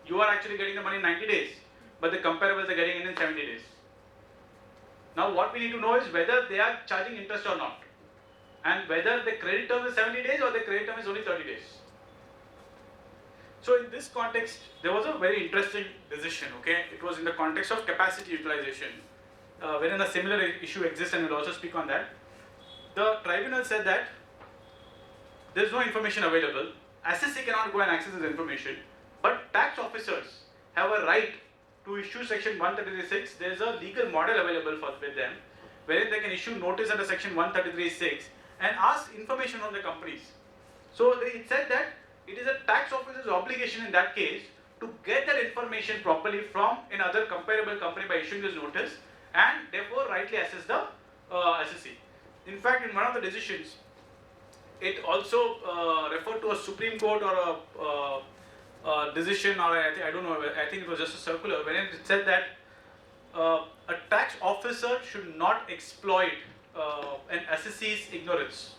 You are actually getting the money in 90 days, but the comparables are getting it in 70 days. Now what we need to know is whether they are charging interest or not, and whether the credit term is 70 days or the credit term is only 30 days. So in this context, there was a very interesting decision, okay? It was in the context of capacity utilization, wherein a similar issue exists, and we'll also speak on that. The tribunal said that there is no information available, assessee cannot go and access this information, but tax officers have a right to issue section 133(6). There is a legal model available with them, wherein they can issue notice under section 133(6) and ask information from the companies. So it said that it is a tax officer's obligation in that case to get that information properly from another comparable company by issuing this notice, and therefore rightly assess the assessee. In fact, in one of the decisions, it also referred to a Supreme Court or a decision, or I don't know, I think it was just a circular, wherein it said that a tax officer should not exploit an assessee's ignorance.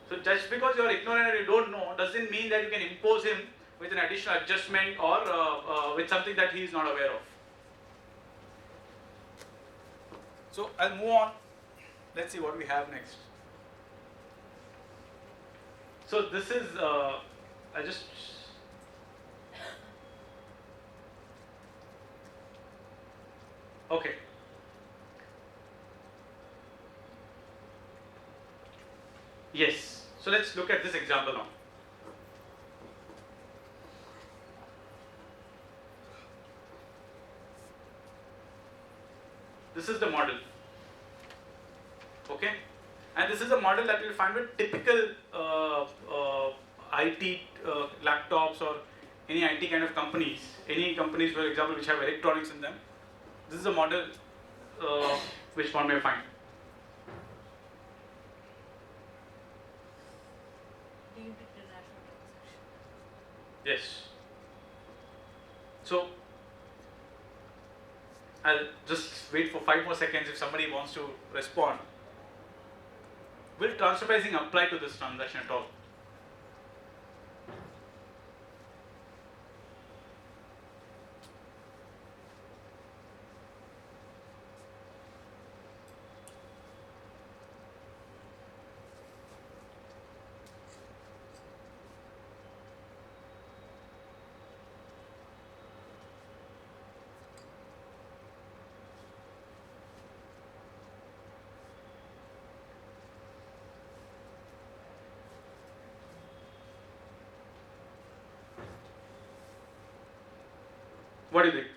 So just because you are ignorant and you don't know doesn't mean that you can impose him with an additional adjustment or with something that he is not aware of. So I'll move on. Let's see what we have next. So this is, I just, okay. Yes, so let's look at this example now. This is the model, okay? And this is a model that you'll find with typical IT laptops or any IT kind of companies, any companies, for example, which have electronics in them. This is a model which one may find. Deemed international transaction. Yes. So I'll just wait for 5 more seconds if somebody wants to respond. Will transfer pricing apply to this transaction at all? What do you think?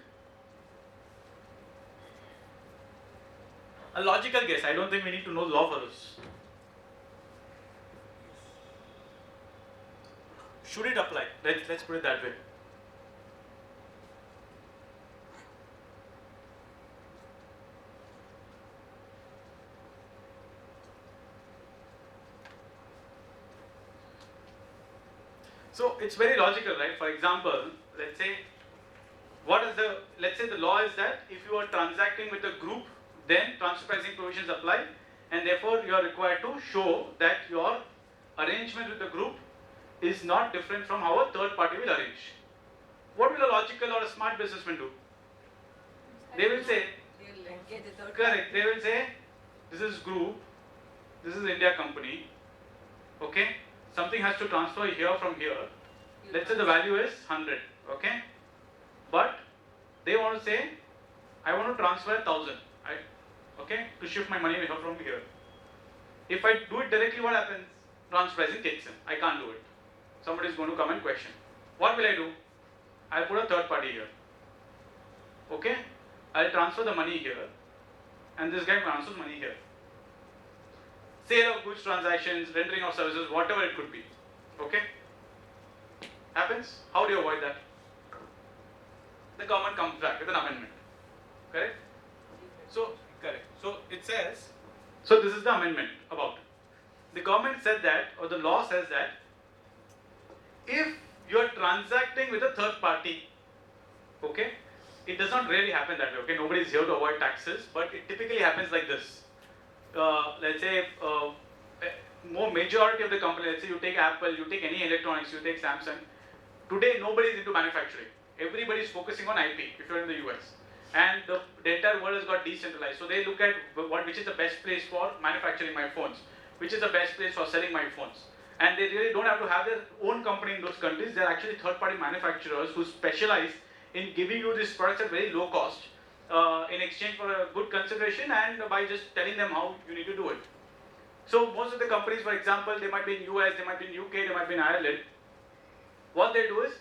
A logical guess. I don't think we need to know the law for this. Should it apply? Let's put it that way. So it's very logical, right? For example, let's say let's say the law is that if you are transacting with a group, then transfer pricing provisions apply, and therefore you are required to show that your arrangement with the group is not different from how a third party will arrange. What will a logical or a smart businessman do? They will say, They'll get the third correct, they will say, this is group, this is India company, okay, something has to transfer here from here, let's say the value is 100, okay, but they want to say, I want to transfer 1000, okay, to shift my money here from here. If I do it directly, what happens? Transfer pricing kicks in. I can't do it. Somebody is going to come and question. What will I do? I'll put a third party here. Okay? I'll transfer the money here, and this guy transfers money here. Sale of goods transactions, rendering of services, whatever it could be. Okay? Happens? How do you avoid that? The government comes back with an amendment. Correct? So, correct. So it says, So this is the amendment about. The government said that, or the law says that, if you are transacting with a third party, okay, it does not really happen that way. Okay, nobody is here to avoid taxes, but it typically happens like this. Let's say more majority of the company, let's say you take Apple, you take any electronics, you take Samsung. Today nobody is into manufacturing. Everybody is focusing on IP if you're in the US. And the entire world has got decentralized. So they look at which is the best place for manufacturing my phones, which is the best place for selling my phones. And they really don't have to have their own company in those countries. They're actually third-party manufacturers who specialize in giving you these products at very low cost in exchange for a good consideration and by just telling them how you need to do it. So most of the companies, for example, they might be in US, they might be in UK, they might be in Ireland. What they do is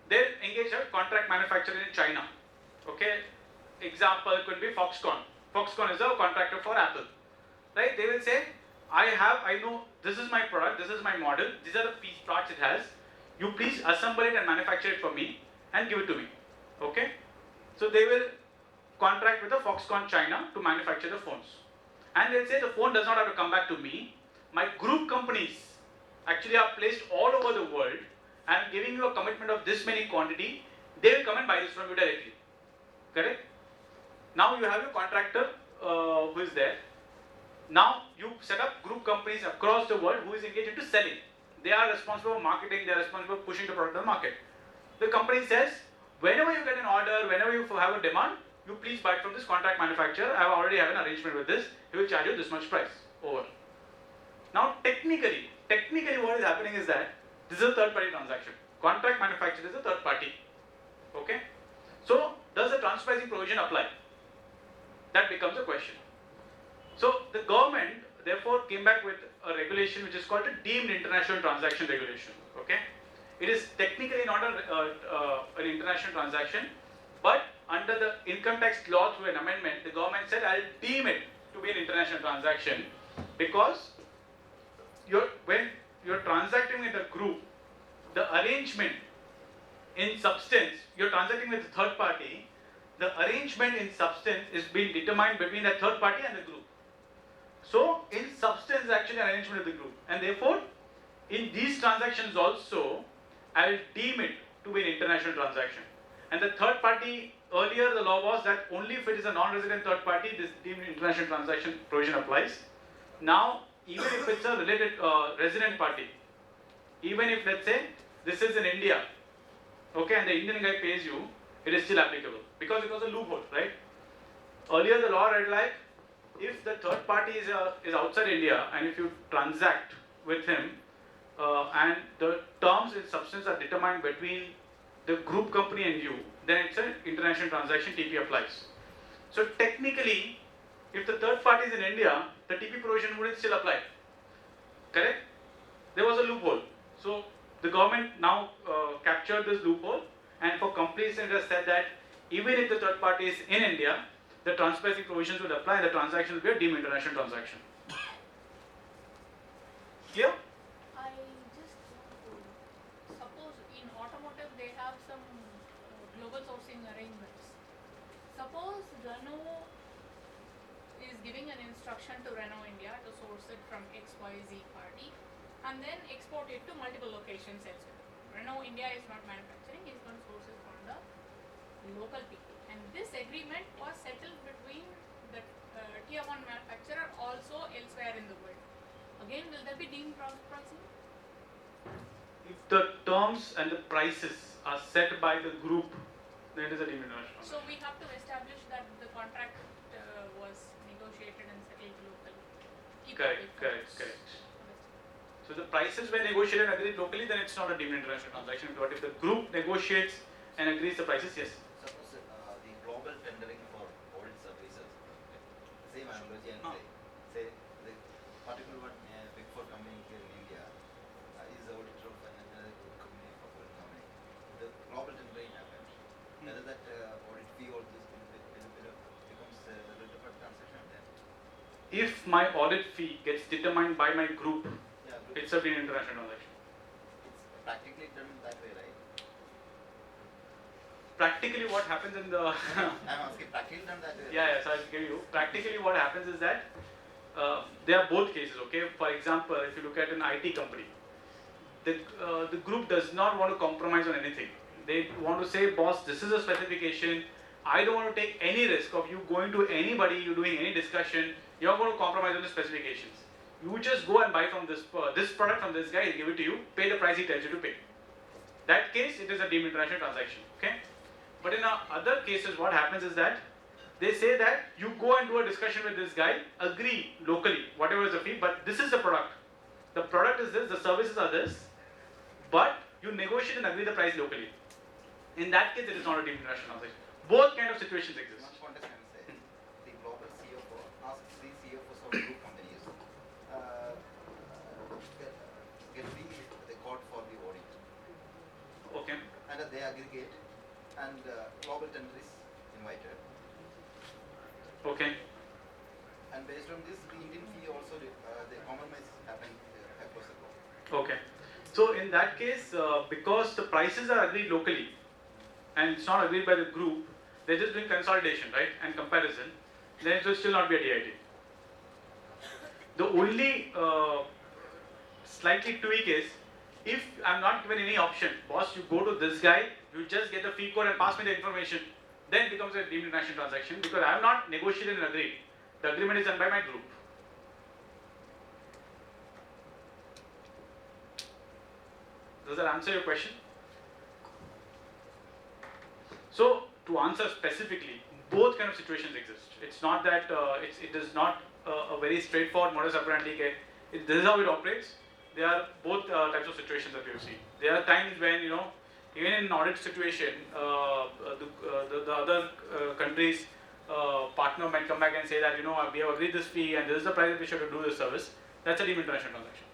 they engage a contract manufacturer in China. Okay, example could be Foxconn. Foxconn is a contractor for Apple, right? They will say, I know this is my product, this is my model, these are the piece parts it has. You please assemble it and manufacture it for me and give it to me. Okay, so they will contract with the Foxconn China to manufacture the phones, and they'll say the phone does not have to come back to me. My group companies actually are placed all over the world. I'm giving you a commitment of this many quantity. They will come and buy this from you directly. Correct? Now you have your contractor who is there. Now you set up group companies across the world who is engaged into selling. They are responsible for marketing. They are responsible for pushing the product to the market. The company says, whenever you get an order, whenever you have a demand, you please buy it from this contract manufacturer. I already have an arrangement with this. He will charge you this much price. Over. Now technically what is happening is that this is a third party transaction. Contract manufacturer is a third party. Okay? So does the transfer pricing provision apply? That becomes a question. So the government therefore came back with a regulation which is called a deemed international transaction regulation. Okay? It is technically not an international transaction, but under the income tax law through an amendment, the government said, I'll deem it to be an international transaction because when you're transacting with a group, the arrangement in substance, you're transacting with a third party, the arrangement in substance is being determined between the third party and the group. So in substance actually an arrangement of the group, and therefore in these transactions also I will deem it to be an international transaction. And the third party, earlier the law was that only if it is a non-resident third party this deemed international transaction provision applies. Now even if it's a related resident party, even if let's say this is in India, okay, and the Indian guy pays you, it is still applicable because it was a loophole, right? Earlier the law read like, if the third party is outside India and if you transact with him and the terms in substance are determined between the group company and you, then it's an international transaction, TP applies. So technically, if the third party is in India, the TP provision wouldn't still apply. Correct? There was a loophole. So the government now captured this loophole, and for completeness it has said that even if the third party is in India, the transfer pricing provisions will apply and the transaction will be a deemed international transaction. Clear? I just want to suppose in automotive they have some global sourcing arrangements. Suppose Renault is giving an instruction to Renault India to source it from XYZ party and then export it to multiple locations elsewhere. Renault India is not manufacturing, he's going to source it from the local people. And this agreement was settled between the tier 1 manufacturer also elsewhere in the world. Again, will there be deemed transfer pricing? If the terms and the prices are set by the group, then it is a deemed international So transaction. we have to establish that the contract was negotiated and settled locally. Correct. So the prices were negotiated and agreed locally, then it's not a deemed international transaction. But if the group negotiates and agrees the prices, yes. Suppose the global tendering for audit services, same analogy and say the particular one big four company here in India is the auditor of another good company, a foreign company. The global tendering happened. Whether that audit fee or this becomes a relevant transaction then. If my audit fee gets determined by my group, Yeah, it's a deemed international transaction. it's practically done that way, right? Practically what happens in the I'm asking practically done that way. yeah, so I'll give you. Practically what happens is that there are both cases, okay? For example, if you look at an IT company, the group does not want to compromise on anything. They want to say, boss, this is a specification. I don't want to take any risk of you going to anybody, you doing any discussion. You're going to compromise on the specifications. You just go and buy from this product from this guy, he'll give it to you, pay the price he tells you to pay. That case, it is a deemed international transaction, okay? But in other cases, what happens is that they say that you go and do a discussion with this guy, agree locally, whatever is the fee, but this is the product. The product is this, the services are this, but you negotiate and agree the price locally. In that case, it is not a deemed international transaction. Both kind of situations exist. One context I say, the global CFO asks the CFOs of group companies, get the record for the audit. Okay. And they aggregate, and global tender is invited. Okay. And based on this, the Indian fee also, the compromise happened across the globe. Okay. So in that case, because the prices are agreed locally, and it's not agreed by the group, they're just doing consolidation, right, and comparison, then it will still not be a DIT. The only slightly tweak is, if I'm not given any option, boss, you go to this guy, you just get the fee code and pass me the information, then it becomes a deemed international transaction because I have not negotiated and agreed. The agreement is done by my group. Does that answer your question? So, to answer specifically, both kind of situations exist. It's not that it is not a very straightforward modus operandi. This is how it operates. There are both types of situations that we have seen. There are times when, you know, even in an audit situation, the other countries' partner might come back and say that, you know, we have agreed this fee and this is the price that we should do this service. That's a deemed international transaction.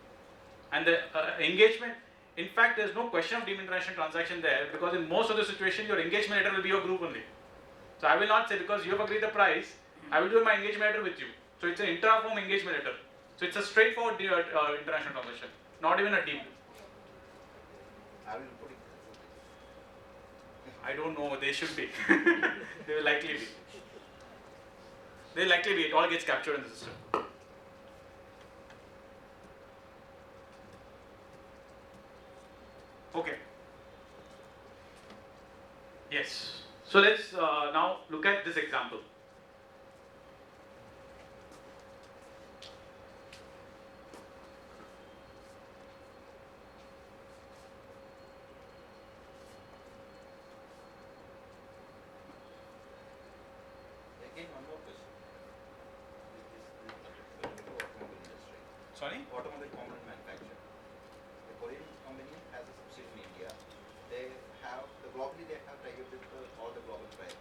And the engagement, in fact, there's no question of deemed international transaction there, because in most of the situations, your engagement letter will be your group only. So I will not say, because you have agreed the price, I will do my engagement letter with you. So it's an intra-firm engagement letter. So it's a straightforward international transaction, not even a deemed. I will put it. I don't know, they should be. They will likely be. They will likely be, it all gets captured in the system. Okay. Yes. So let's now look at this example. Again, one more question. This is the automobile industry. Sorry? Automobile component manufacturer. The Korean company has a subsidiary in India. They have, globally they have tied up with all the global players,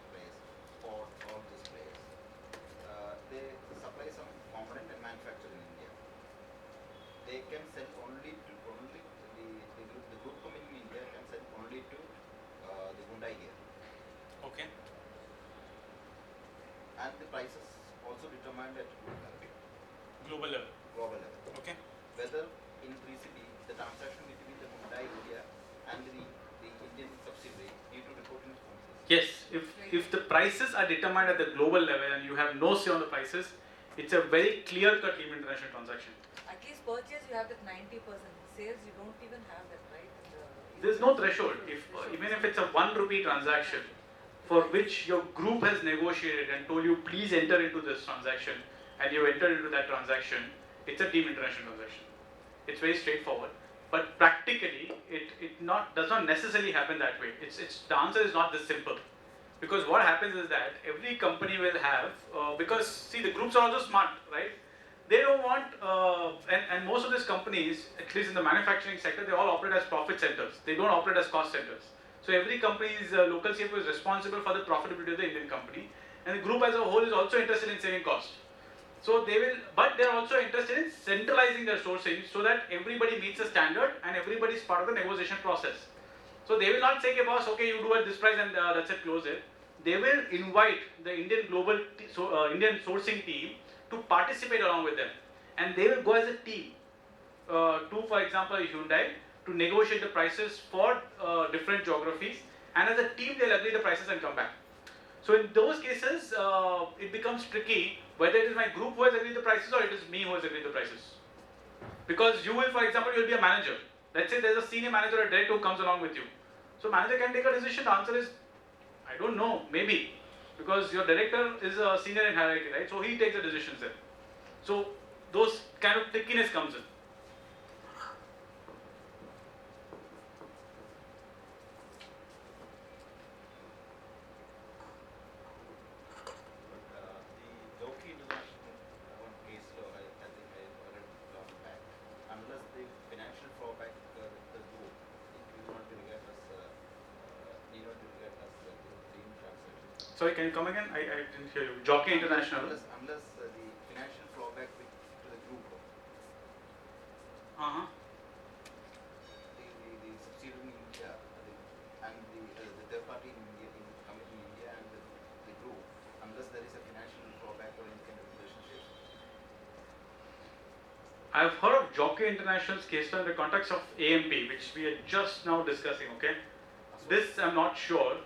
for all these players. They supply some component and manufacture in India. They can sell only to, the group company in India can sell only to the Hyundai here. Okay. And the prices also determined at group level. Global level. Global level. Okay. Whether in 3CB, the transaction between the Hyundai India and the Indian subsidiary need to report in responses. Yes, if the prices are determined at the global level and you have no say on the prices, it's a very clear-cut deemed international transaction. At least purchase you have that 90%. Sales you don't even have that, right? There's no threshold. Even if it's a 1 rupee transaction for which your group has negotiated and told you please enter into this transaction, and you entered into that transaction, it's a deemed international transaction. It's very straightforward. But practically, it does not necessarily happen that way. The answer is not this simple. Because what happens is that every company will have, because see, the groups are also smart, right? They don't want, and most of these companies, at least in the manufacturing sector, they all operate as profit centers. They don't operate as cost centers. So every company's local CFO is responsible for the profitability of the Indian company, and the group as a whole is also interested in saving cost. So they will, but they are also interested in centralizing their sourcing so that everybody meets a standard and everybody is part of the negotiation process. So they will not say, okay, boss, okay, you do at this price and that's it, close it. They will invite the Indian Indian sourcing team to participate along with them, and they will go as a team to, for example, Hyundai, to negotiate the prices for different geographies, and as a team they'll agree the prices and come back. So in those cases, it becomes tricky whether it is my group who has agreed the prices or it is me who has agreed the prices. Because you will, for example, you will be a manager. Let's say there is a senior manager or a director who comes along with you. So manager can take a decision. The answer is, I don't know, maybe. Because your director is a senior in hierarchy, right? So he takes the decisions there. So those kind of trickiness comes in. The Jockey International one case law, I think I read long back. Unless the financial fallback with the group, it will not be regarded as need not be regarded as team transaction. Sorry, can you come again? I didn't hear you. Jockey International. Unless the financial fallback to the group, Uh-huh. the subsidiary in India, and the third party in India, in committee in India, and the group, unless there is a financial fallback or any kind of relationship. I've heard of Jockey International's case law in the context of AMP, which we are just now discussing, okay? This I'm not sure.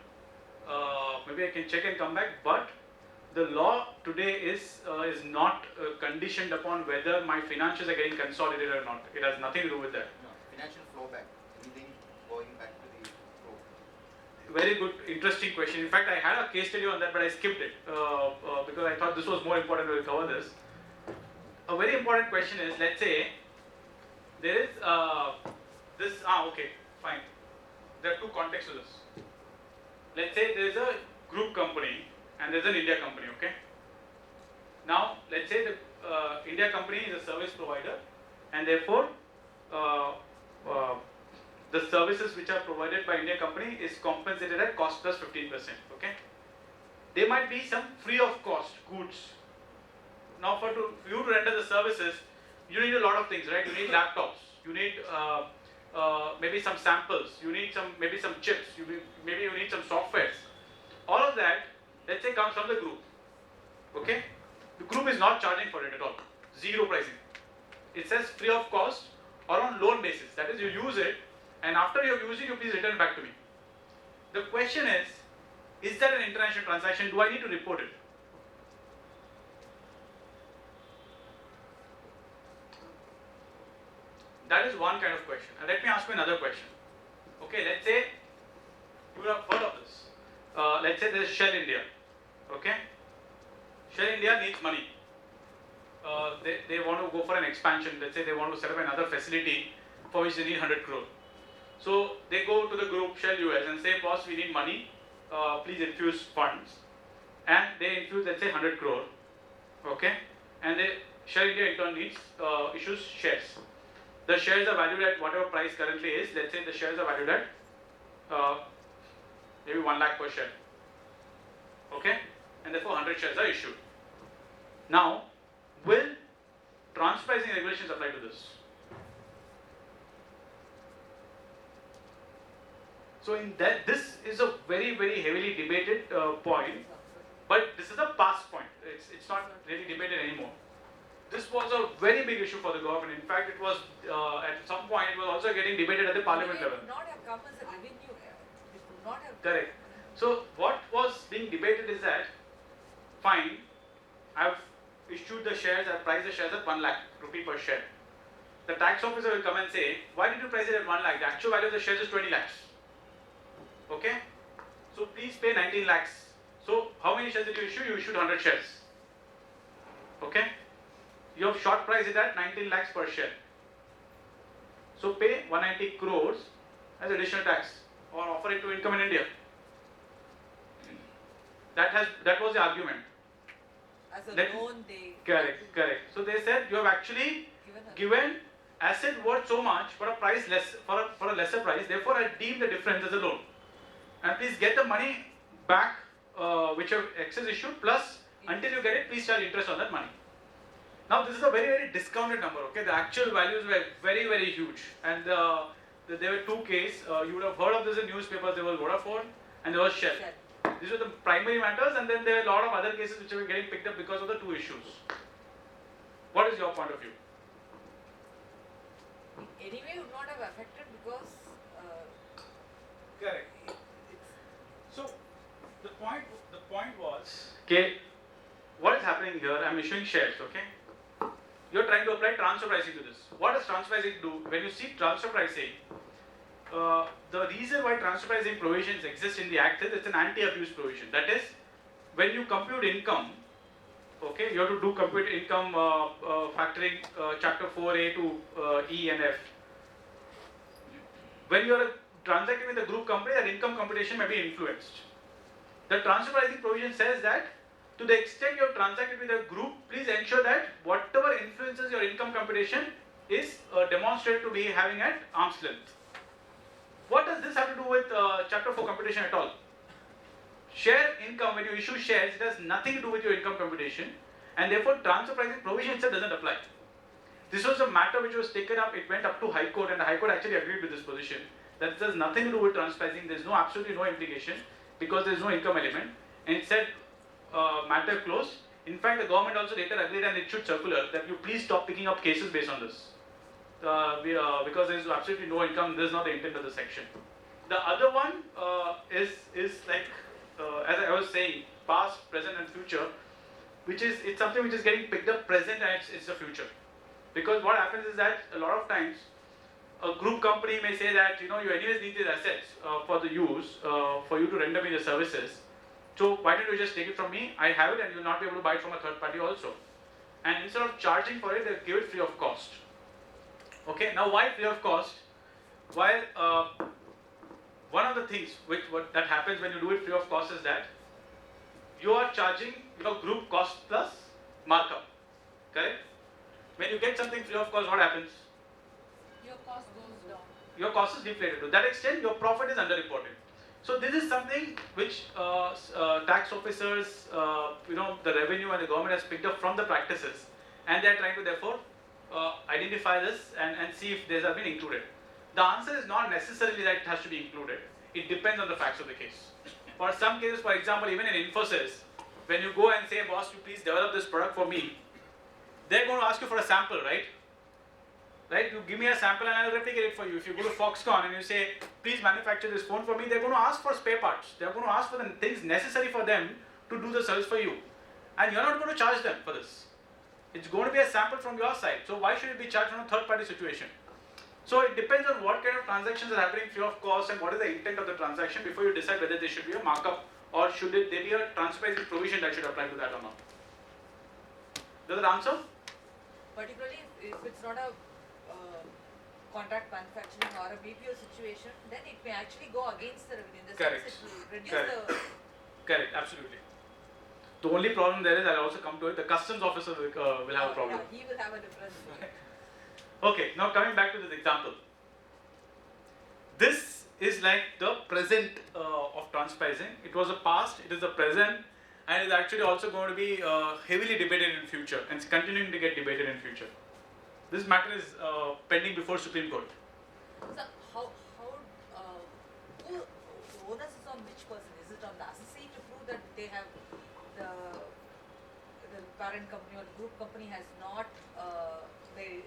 Maybe I can check and come back, but the law today is not conditioned upon whether my financials are getting consolidated or not. It has nothing to do with that. No, financial flowback, anything going back to the group. Very good, interesting question. In fact, I had a case study on that, but I skipped it because I thought this was more important to cover this. A very important question is, let's say there is okay, fine. There are two contexts to this. Let's say there is a group company and there is an India company, okay? Now, let's say the India company is a service provider and therefore the services which are provided by India company is compensated at cost plus 15%, okay? There might be some free of cost goods. Now for you to render the services, you need a lot of things, right? You need laptops, you need maybe some samples, you need maybe some chips, maybe you need some softwares. All of that, let's say, comes from the group, okay? The group is not charging for it at all, zero pricing. It says free of cost or on loan basis, that is you use it and after you have used it, you please return back to me. The question is that an international transaction? Do I need to report it? That is one kind of question. And let me ask you another question. Okay, let's say you would have heard of this. Let's say there is Shell India. Okay? Shell India needs money. They want to go for an expansion. Let's say they want to set up another facility for which they need 100 crore. So they go to the group Shell US and say, boss, we need money. Please infuse funds. And they infuse, let's say, 100 crore. Okay? And Shell India in turn issues shares. The shares are valued at whatever price currently is. Let's say the shares are valued at maybe 1 lakh per share. Okay? And therefore 100 shares are issued. Now, will transfer pricing regulations apply to this? So in that, this is a very, very heavily debated point, but this is a past point. It's not really debated anymore. This was a very big issue for the government. In fact, it was at some point it was also getting debated at the parliament level. It would not have come as a revenue here. It would not have. Correct. So what was being debated is that, fine, I've issued the shares, I've priced the shares at 1 lakh rupee per share. The tax officer will come and say, why did you price it at 1 lakh? The actual value of the shares is 20 lakhs. Okay? So please pay 19 lakhs. So how many shares did you issue? You issued 100 shares. Okay? You have short priced it at 19 lakhs per share. So pay 190 crores as additional tax or offer it to income in India. That was the argument. As a loan, they. Correct. So they said you have actually given asset worth so much for a price less for a lesser price. Therefore, I deem the difference as a loan. And please get the money back, which you have excess issued, plus until you get it, please charge interest on that money. Now this is a very, very discounted number. Okay, the actual values were very, very huge, and there were two cases. You would have heard of this in newspapers. There was Vodafone and there was Shell. These were the primary matters, and then there were a lot of other cases which were getting picked up because of the two issues. What is your point of view? Anyway, it would not have affected because. Correct. So the point was, okay, what is happening here? I'm issuing shares, okay? You're trying to apply transfer pricing to this. What does transfer pricing do? When you see transfer pricing, the reason why transfer pricing provisions exist in the Act is it's an anti-abuse provision. That is, when you compute income, okay, you have to do compute income factoring chapter 4A to E and F. When you are transacting with a group company, that income computation may be influenced. The transfer pricing provision says that to the extent you have transacted with a group, please ensure that whatever influences your income computation is demonstrated to be having at arm's length. What does this have to do with chapter 4 computation at all? Share income, when you issue shares, it has nothing to do with your income computation, and therefore transfer pricing provision itself doesn't apply. This was a matter which was taken up, it went up to High Court, and the High Court actually agreed with this position, that it has nothing to do with transfer pricing, there is absolutely no implication, because there is no income element, and it said matter closed. In fact, the government also later agreed, and it should circular, that you please stop picking up cases based on this. Because there is absolutely no income, this is not the intent of the section. The other one is like, as I was saying, past, present and future, which is, it's something which is getting picked up present and it's the future. Because what happens is that a lot of times, a group company may say that, you anyways need these assets for the use, for you to render me the services. So why don't you just take it from me? I have it and you'll not be able to buy it from a third party also. And instead of charging for it, they give it free of cost. Okay, now why free of cost? While one of the things that happens when you do it free of cost is that you are charging your group cost plus markup, correct? When you get something free of cost, what happens? Your cost goes down. Your cost is deflated. To that extent, your profit is underreported. So this is something which tax officers, the revenue and the government has picked up from the practices, and they are trying to therefore identify this and see if these have been included. The answer is not necessarily that it has to be included. It depends on the facts of the case. For some cases, for example, even in Infosys, when you go and say, boss, you please develop this product for me, they're going to ask you for a sample, right? Right? You give me a sample and I'll replicate it for you. If you go to Foxconn and you say, please manufacture this phone for me, they're going to ask for spare parts. They're going to ask for the things necessary for them to do the service for you. And you're not going to charge them for this. It's going to be a sample from your side. So why should it be charged on a third party situation? So it depends on what kind of transactions are happening free of cost and what is the intent of the transaction before you decide whether there should be a markup or should there be a transfer pricing provision that should apply to that or not. Does that answer? Particularly if it's not a contract manufacturing or a BPO situation, then it may actually go against the revenue. In the Correct. sense it will reduce Correct. the... Correct, absolutely. The only problem there is, I'll also come to it, the customs officer will have a problem. Yeah, he will have a difference. Okay, now coming back to this example. This is like the present of transfer pricing. It was a past, it is a present, and is actually also going to be heavily debated in future, and it's continuing to get debated in future. This matter is pending before Supreme Court. So how who onus is on which person? Is it on the assessee to prove that they have the parent company or the group company has not the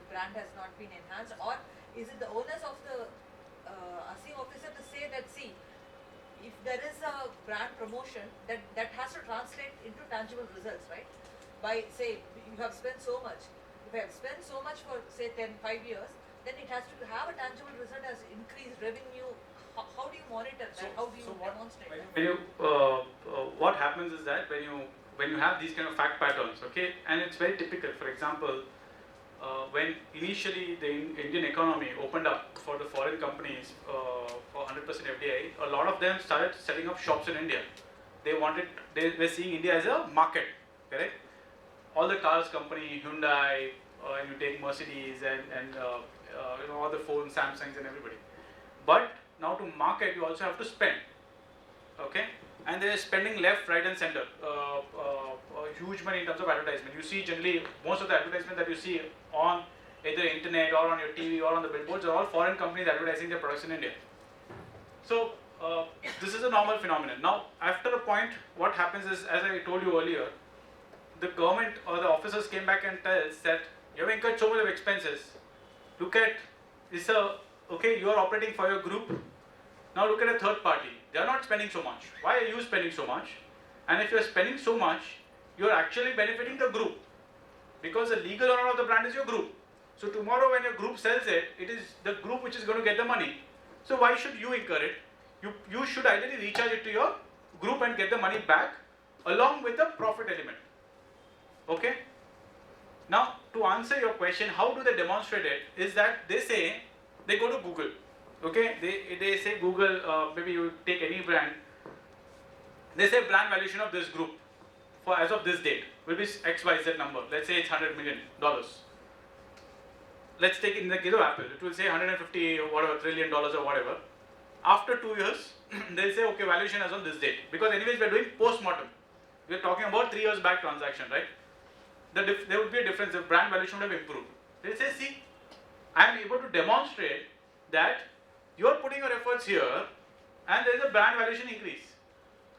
brand has not been enhanced, or is it the onus of the assessing officer to say that, see, if there is a brand promotion, that has to translate into tangible results, right? By, say, you have spent so much. If I have spent so much for, say, 5 years, then it has to have a tangible result as increased revenue. How do you monitor that? How do you demonstrate that? When you, what happens is that when you have these kind of fact patterns, okay, and it's very typical. For example, when initially the Indian economy opened up for the foreign companies for 100% FDI, a lot of them started setting up shops in India. They were seeing India as a market, correct? All the cars company, Hyundai, and you take Mercedes and all the phones, Samsungs and everybody. But now to market, you also have to spend, okay? And they are spending left, right and center, huge money in terms of advertisement. You see generally, most of the advertisement that you see on either internet or on your TV or on the billboards are all foreign companies advertising their products in India. So this is a normal phenomenon. Now after a point, what happens is, as I told you earlier, the government or the officers came back and tells that you have incurred so much of expenses. Look at this, okay, you are operating for your group. Now look at a third party. They are not spending so much. Why are you spending so much? And if you are spending so much, you are actually benefiting the group, because the legal owner of the brand is your group. So tomorrow when your group sells it, it is the group which is going to get the money. So why should you incur it? You should ideally recharge it to your group and get the money back along with the profit element. Okay? Now to answer your question, how do they demonstrate it? Is that they say, they go to Google. Okay? They say Google, maybe you take any brand. They say brand valuation of this group for as of this date will be XYZ number. Let's say it's $100 million. Let's take in the case of Apple, it will say 150 or whatever trillion dollars or whatever. After 2 years, they'll say okay, valuation as on this date, because anyways we are doing post-mortem. We are talking about 3 years back transaction, right? There would be a difference. The brand valuation would have improved. They'll say, see, I am able to demonstrate that you are putting your efforts here and there is a brand valuation increase.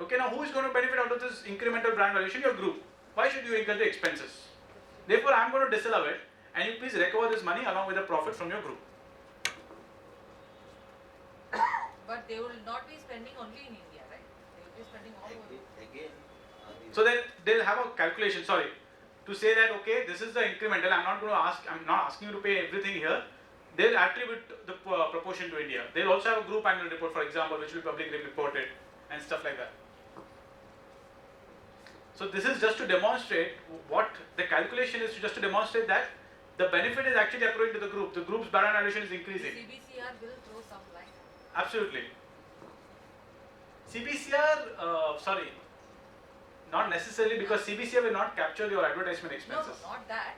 Okay, now who is going to benefit out of this incremental brand valuation? Your group. Why should you incur the expenses? Therefore, I am going to disallow it, and you please recover this money along with the profit from your group. But they will not be spending only in India, right? They will be spending all over. Again, So then they'll have a calculation, sorry, to say that okay, this is the incremental, I'm not asking you to pay everything here. They'll attribute the proportion to India. They'll also have a group annual report, for example, which will be publicly reported and stuff like that. So this is just to demonstrate what the calculation is, just to demonstrate that the benefit is actually accruing to the group. The group's brand valuation is increasing. CBCR will throw some light. Absolutely. CBCR, sorry, not necessarily, because CBCR will not capture your advertisement expenses. No, not that.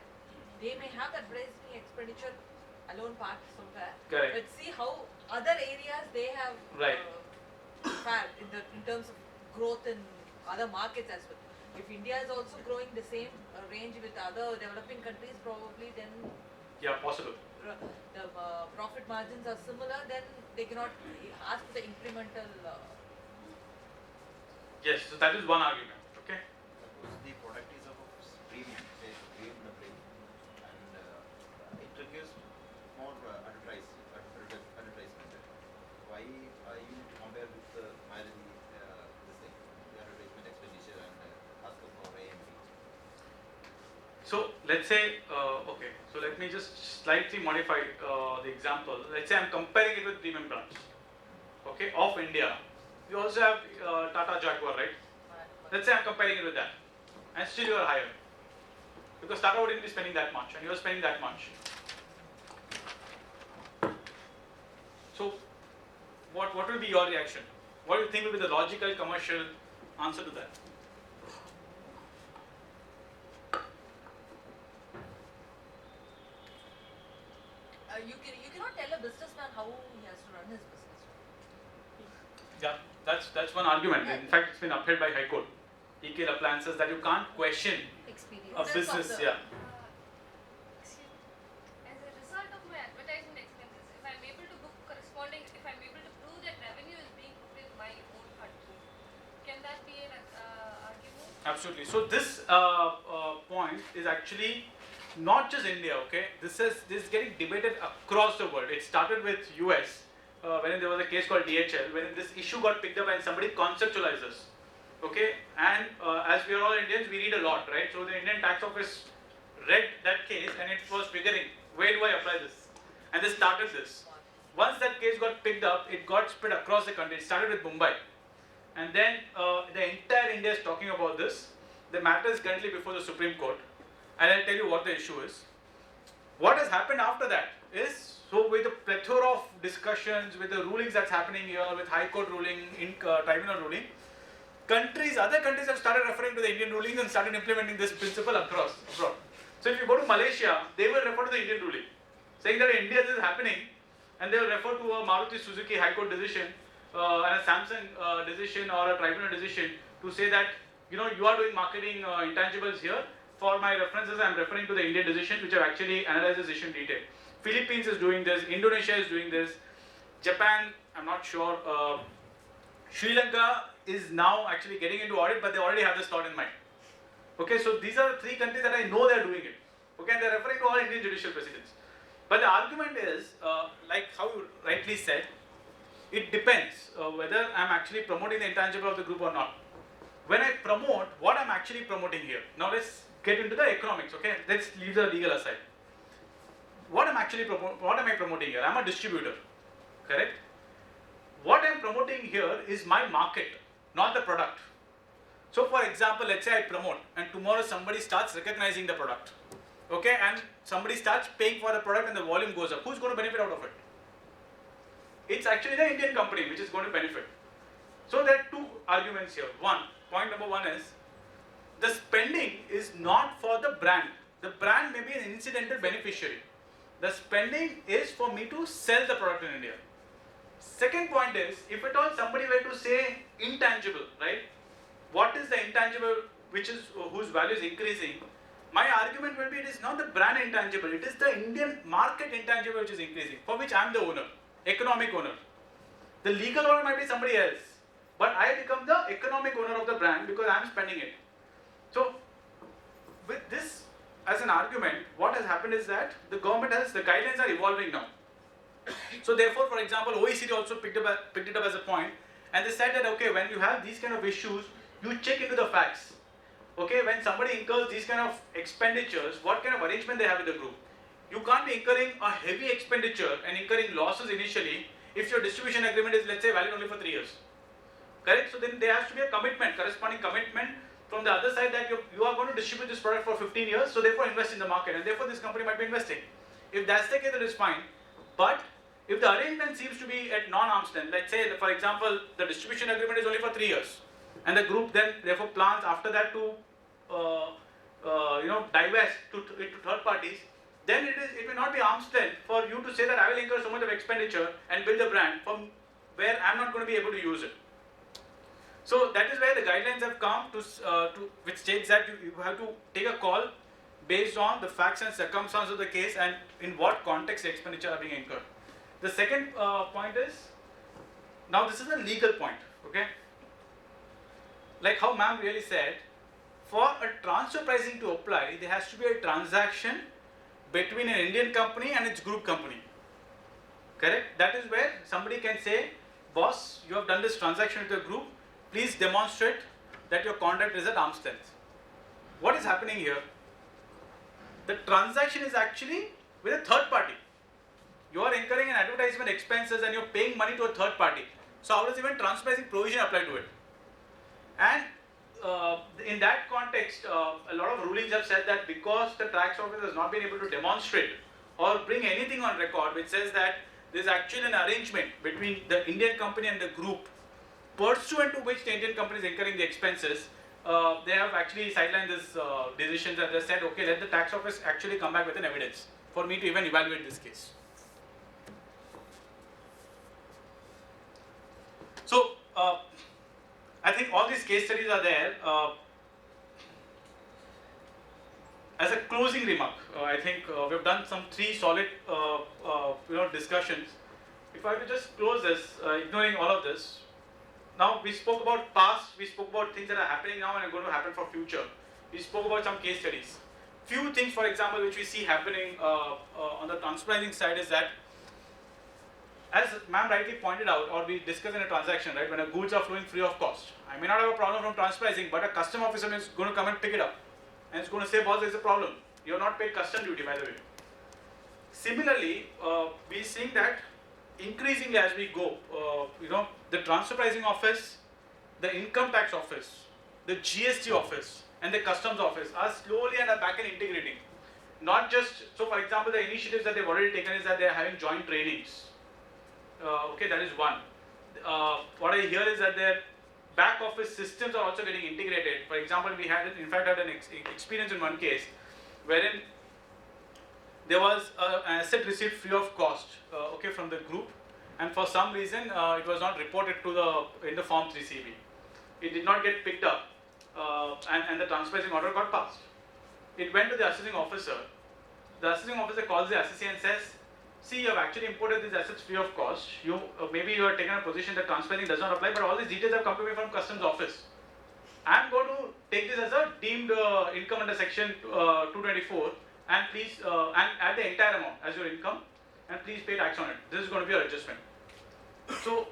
They may have the advertising expenditure alone part somewhere. Correct. But see how other areas they have Right. fared in terms of growth in other markets as well. If India is also growing the same range with other developing countries, probably then Yeah, possible. the profit margins are similar, then they cannot ask the incremental. Yes, so that is one argument. Okay. suppose the product is of premium, say premium the premium, and it requires more advertisement. Why are you compare with Maruti this thing, the advertisement expenditure and ask for AMP? So let's say, okay, so let me just slightly modify the example. Let's say I'm comparing it with premium brands, okay, of India. We also have Tata Jaguar, right? Let's say I'm comparing it with that, and still you are higher, because Tata wouldn't be spending that much, and you are spending that much. So, what will be your reaction? What do you think will be the logical commercial answer to that? You cannot tell a businessman how he has to run his business. Yeah, that's one argument. In fact, it's been upheld by High Court. E.K. Laplan says that you can't question a business. Yeah. As a result of my advertising expenses, if I'm able to book corresponding, if I'm able to prove that revenue is being booked in my own country, can that be an argument? Absolutely. So this point is actually not just India. Okay, this is getting debated across the world. It started with US when there was a case called DHL, when this issue got picked up and somebody conceptualized this. Okay, and as we are all Indians, we read a lot, right? So the Indian Tax Office read that case and it was figuring, where do I apply this? And they started this. Once that case got picked up, it got spread across the country. It started with Mumbai. And then the entire India is talking about this. The matter is currently before the Supreme Court. And I'll tell you what the issue is. What has happened after that is, so with the plethora of discussions, with the rulings that's happening here, with High Court ruling, tribunal ruling, other countries have started referring to the Indian rulings and started implementing this principle abroad. So if you go to Malaysia, they will refer to the Indian ruling, saying that in India this is happening, and they will refer to a Maruti Suzuki High Court decision and a Samsung decision or a tribunal decision to say that you are doing marketing intangibles here. For my references, I am referring to the Indian decisions which have actually analyzed this issue in detail. Philippines is doing this, Indonesia is doing this, Japan, I'm not sure. Sri Lanka is now actually getting into audit, but they already have this thought in mind. Okay, so these are the three countries that I know they are doing it. Okay, and they are referring to all Indian judicial precedents. But the argument is, like how you rightly said, it depends whether I'm actually promoting the intangible of the group or not. When I promote, what I'm actually promoting here. Now let's get into the economics, okay? Let's leave the legal aside. What am I promoting here? I'm a distributor, correct? What I'm promoting here is my market, not the product. So for example, let's say I promote and tomorrow somebody starts recognizing the product, okay, and somebody starts paying for the product and the volume goes up. Who's going to benefit out of it? It's actually the Indian company which is going to benefit. So there are two arguments here. Point number one is, the spending is not for the brand. The brand may be an incidental beneficiary. The spending is for me to sell the product in India. Second point is, if at all somebody were to say intangible, right? What is the intangible whose value is increasing? My argument will be, it is not the brand intangible, it is the Indian market intangible which is increasing, for which I am the owner, economic owner. The legal owner might be somebody else, but I become the economic owner of the brand because I am spending it. So, with this as an argument, what has happened is that the guidelines are evolving now. So therefore, for example, OECD also picked it up as a point, and they said that, okay, when you have these kind of issues, you check into the facts. Okay, when somebody incurs these kind of expenditures, what kind of arrangement they have with the group? You can't be incurring a heavy expenditure and incurring losses initially if your distribution agreement is, let's say, valid only for 3 years. Correct? So then there has to be a commitment, corresponding commitment from the other side, that you are going to distribute this product for 15 years, so therefore invest in the market, and therefore this company might be investing. If that's the case, it is fine. But if the arrangement seems to be at non-arm's length, let's say, for example, the distribution agreement is only for 3 years, and the group then therefore plans after that to divest to third parties, then it may not be arm's length for you to say that I will incur so much of expenditure and build a brand from where I'm not going to be able to use it. So that is where the guidelines have come to which states that you have to take a call based on the facts and circumstances of the case and in what context the expenditure are being incurred. The second point is, now this is a legal point, okay? Like how ma'am really said, for a transfer pricing to apply, there has to be a transaction between an Indian company and its group company. Correct? That is where somebody can say, boss, you have done this transaction with the group, please demonstrate that your conduct is at arm's length. What is happening here? The transaction is actually with a third party. You are incurring an advertisement expenses and you're paying money to a third party. So how does even transfer pricing provision apply to it? And in that context, a lot of rulings have said that because the tax office has not been able to demonstrate or bring anything on record which says that there is actually an arrangement between the Indian company and the group, pursuant to which the Indian company is incurring the expenses, they have actually sidelined this decisions and they said, okay, let the tax office actually come back with an evidence for me to even evaluate this case. So, I think all these case studies are there. As a closing remark, I think we've done some 3 solid discussions. If I were to just close this, ignoring all of this, now we spoke about past, we spoke about things that are happening now and are going to happen for future. We spoke about some case studies. Few things, for example, which we see happening on the transparency side is that, as ma'am rightly pointed out, or we discussed in a transaction, right, when goods are flowing free of cost, I may not have a problem from transfer pricing, but a custom officer is going to come and pick it up and it's going to say, boss, there's a problem. You have not paid custom duty, by the way. Similarly, we're seeing that increasingly as we go, the transfer pricing office, the income tax office, the GST office, and the customs office are slowly and are back and integrating. Not just, so for example, the initiatives that they've already taken is that they're having joint trainings. Okay, that is one. What I hear is that their back office systems are also getting integrated. For example, we had, in fact, had an experience in one case wherein there was an asset received free of cost, from the group, and for some reason it was not reported to in the form 3CB. It did not get picked up, and the transferring order got passed. It went to the assessing officer. The assessing officer calls the assessee and says, see, you have actually imported these assets free of cost. Maybe you are taken a position that transferring does not apply, but all these details have come to me from customs office. I am going to take this as a deemed income under section 224, and please and add the entire amount as your income, and please pay tax on it. This is going to be your adjustment. So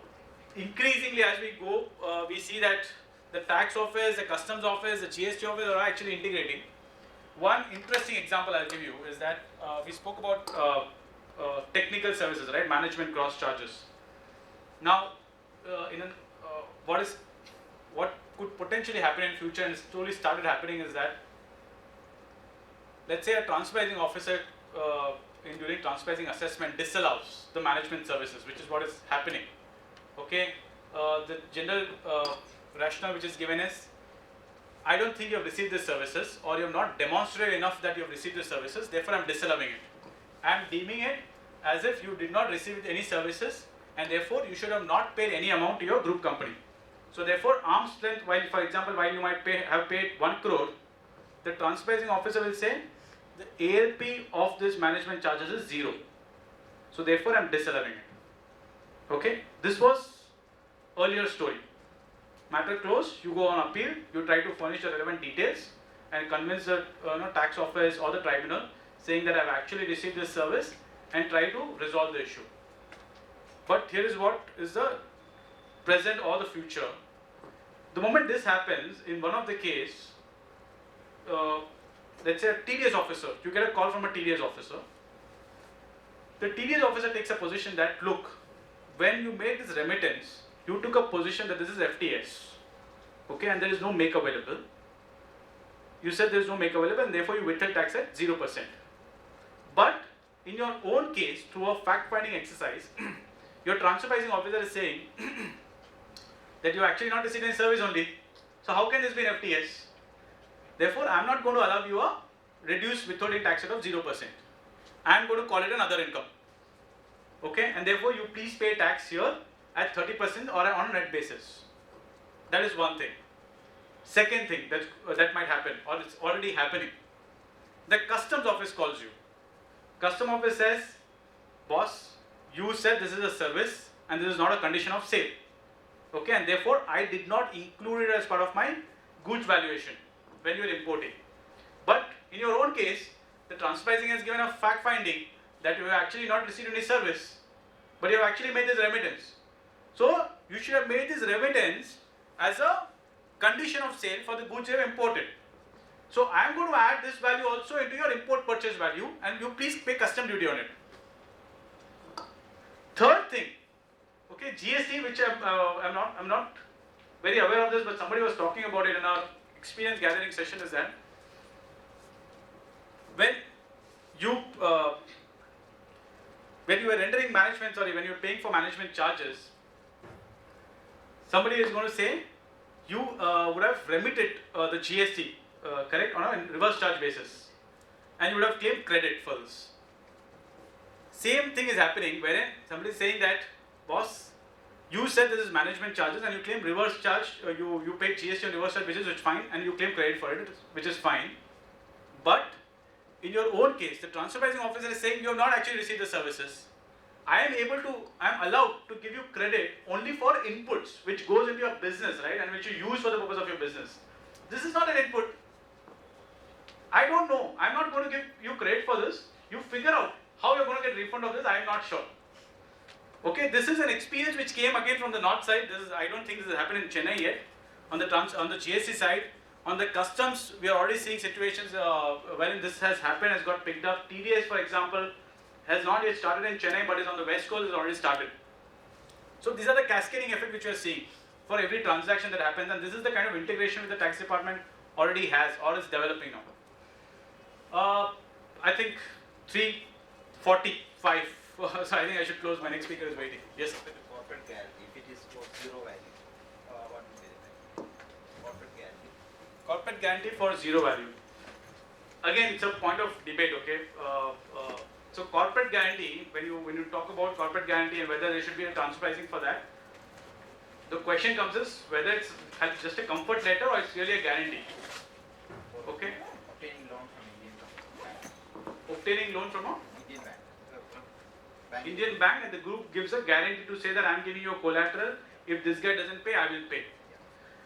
increasingly as we go, we see that the tax office, the customs office, the GST office are actually integrating. One interesting example I'll give you is that we spoke about technical services, right? Management cross charges. Now, what could potentially happen in future and slowly started happening is that, let's say a transpricing officer during transpricing assessment disallows the management services, which is what is happening. Okay, the general rationale which is given is, I don't think you have received the services, or you have not demonstrated enough that you have received the services, therefore I am disallowing it. I am deeming it as if you did not receive any services, and therefore you should have not paid any amount to your group company. So therefore, arm's length, while for example, while you might have paid 1 crore, the transpricing officer will say the ALP of this management charges is 0. So therefore I am disallowing it. Okay, this was earlier story. Matter closed, you go on appeal, you try to furnish the relevant details and convince the tax office or the tribunal saying that I have actually received this service, and try to resolve the issue. But here is what is the present or the future. The moment this happens, in one of the case, let's say a TDS officer, you get a call from a TDS officer. The TDS officer takes a position that, look, when you made this remittance, you took a position that this is FTS, okay, and there is no make available. You said there is no make available, and therefore you withheld tax at 0%. But in your own case, through a fact-finding exercise, your transfer pricing officer is saying that you actually not received any service only. So how can this be an FTS? Therefore, I am not going to allow you a reduced withholding tax rate of 0%. I am going to call it another income. Okay, and therefore you please pay tax here at 30% or on a net basis. That is one thing. Second thing that might happen, or it's already happening. The customs office calls you. Custom office says, boss, you said this is a service and this is not a condition of sale. Okay, and therefore I did not include it as part of my goods valuation when you are importing. But in your own case, the transfer pricing has given a fact finding that you have actually not received any service, but you have actually made this remittance. So you should have made this remittance as a condition of sale for the goods you have imported. So I am going to add this value also into your import purchase value, and you please pay custom duty on it. Third thing, okay, GST, which I'm not very aware of this, but somebody was talking about it in our experience gathering session, is that when you are rendering management, when you are paying for management charges, somebody is going to say you would have remitted the GST, correct, on a reverse charge basis, and you would have claimed credit for this. Same thing is happening wherein somebody is saying that, boss, you said this is management charges and you claim reverse charge, you paid GST on reverse charge basis, which is fine, and you claim credit for it, which is fine. But in your own case, the transfer pricing officer is saying you have not actually received the services. I am allowed to give you credit only for inputs which goes into your business, right, and which you use for the purpose of your business. This is not an input. I don't know. I am not going to give you credit for this. You figure out how you are going to get refund of this. I am not sure. Okay, this is an experience which came again from the north side. I don't think this has happened in Chennai yet. On the GST side, on the customs, we are already seeing situations wherein this has happened, has got picked up. TDS, for example, has not yet started in Chennai, but is on the west coast, has already started. So these are the cascading effect which we are seeing for every transaction that happens, and this is the kind of integration which the tax department already has or is developing now. I think 3:45. So I think I should close. My next speaker is waiting. Yes. Corporate guarantee, if it is for zero value, what will be the corporate guarantee? Corporate guarantee for zero value. Again, it's a point of debate. Okay. So corporate guarantee, when you talk about corporate guarantee and whether there should be a transfer pricing for that, the question comes is whether it's just a comfort letter or it's really a guarantee. Okay. Obtaining loan from Indian company. Obtaining loan from a Indian bank. Bank. Indian bank, and the group gives a guarantee to say that I am giving you a collateral. If this guy doesn't pay, I will pay.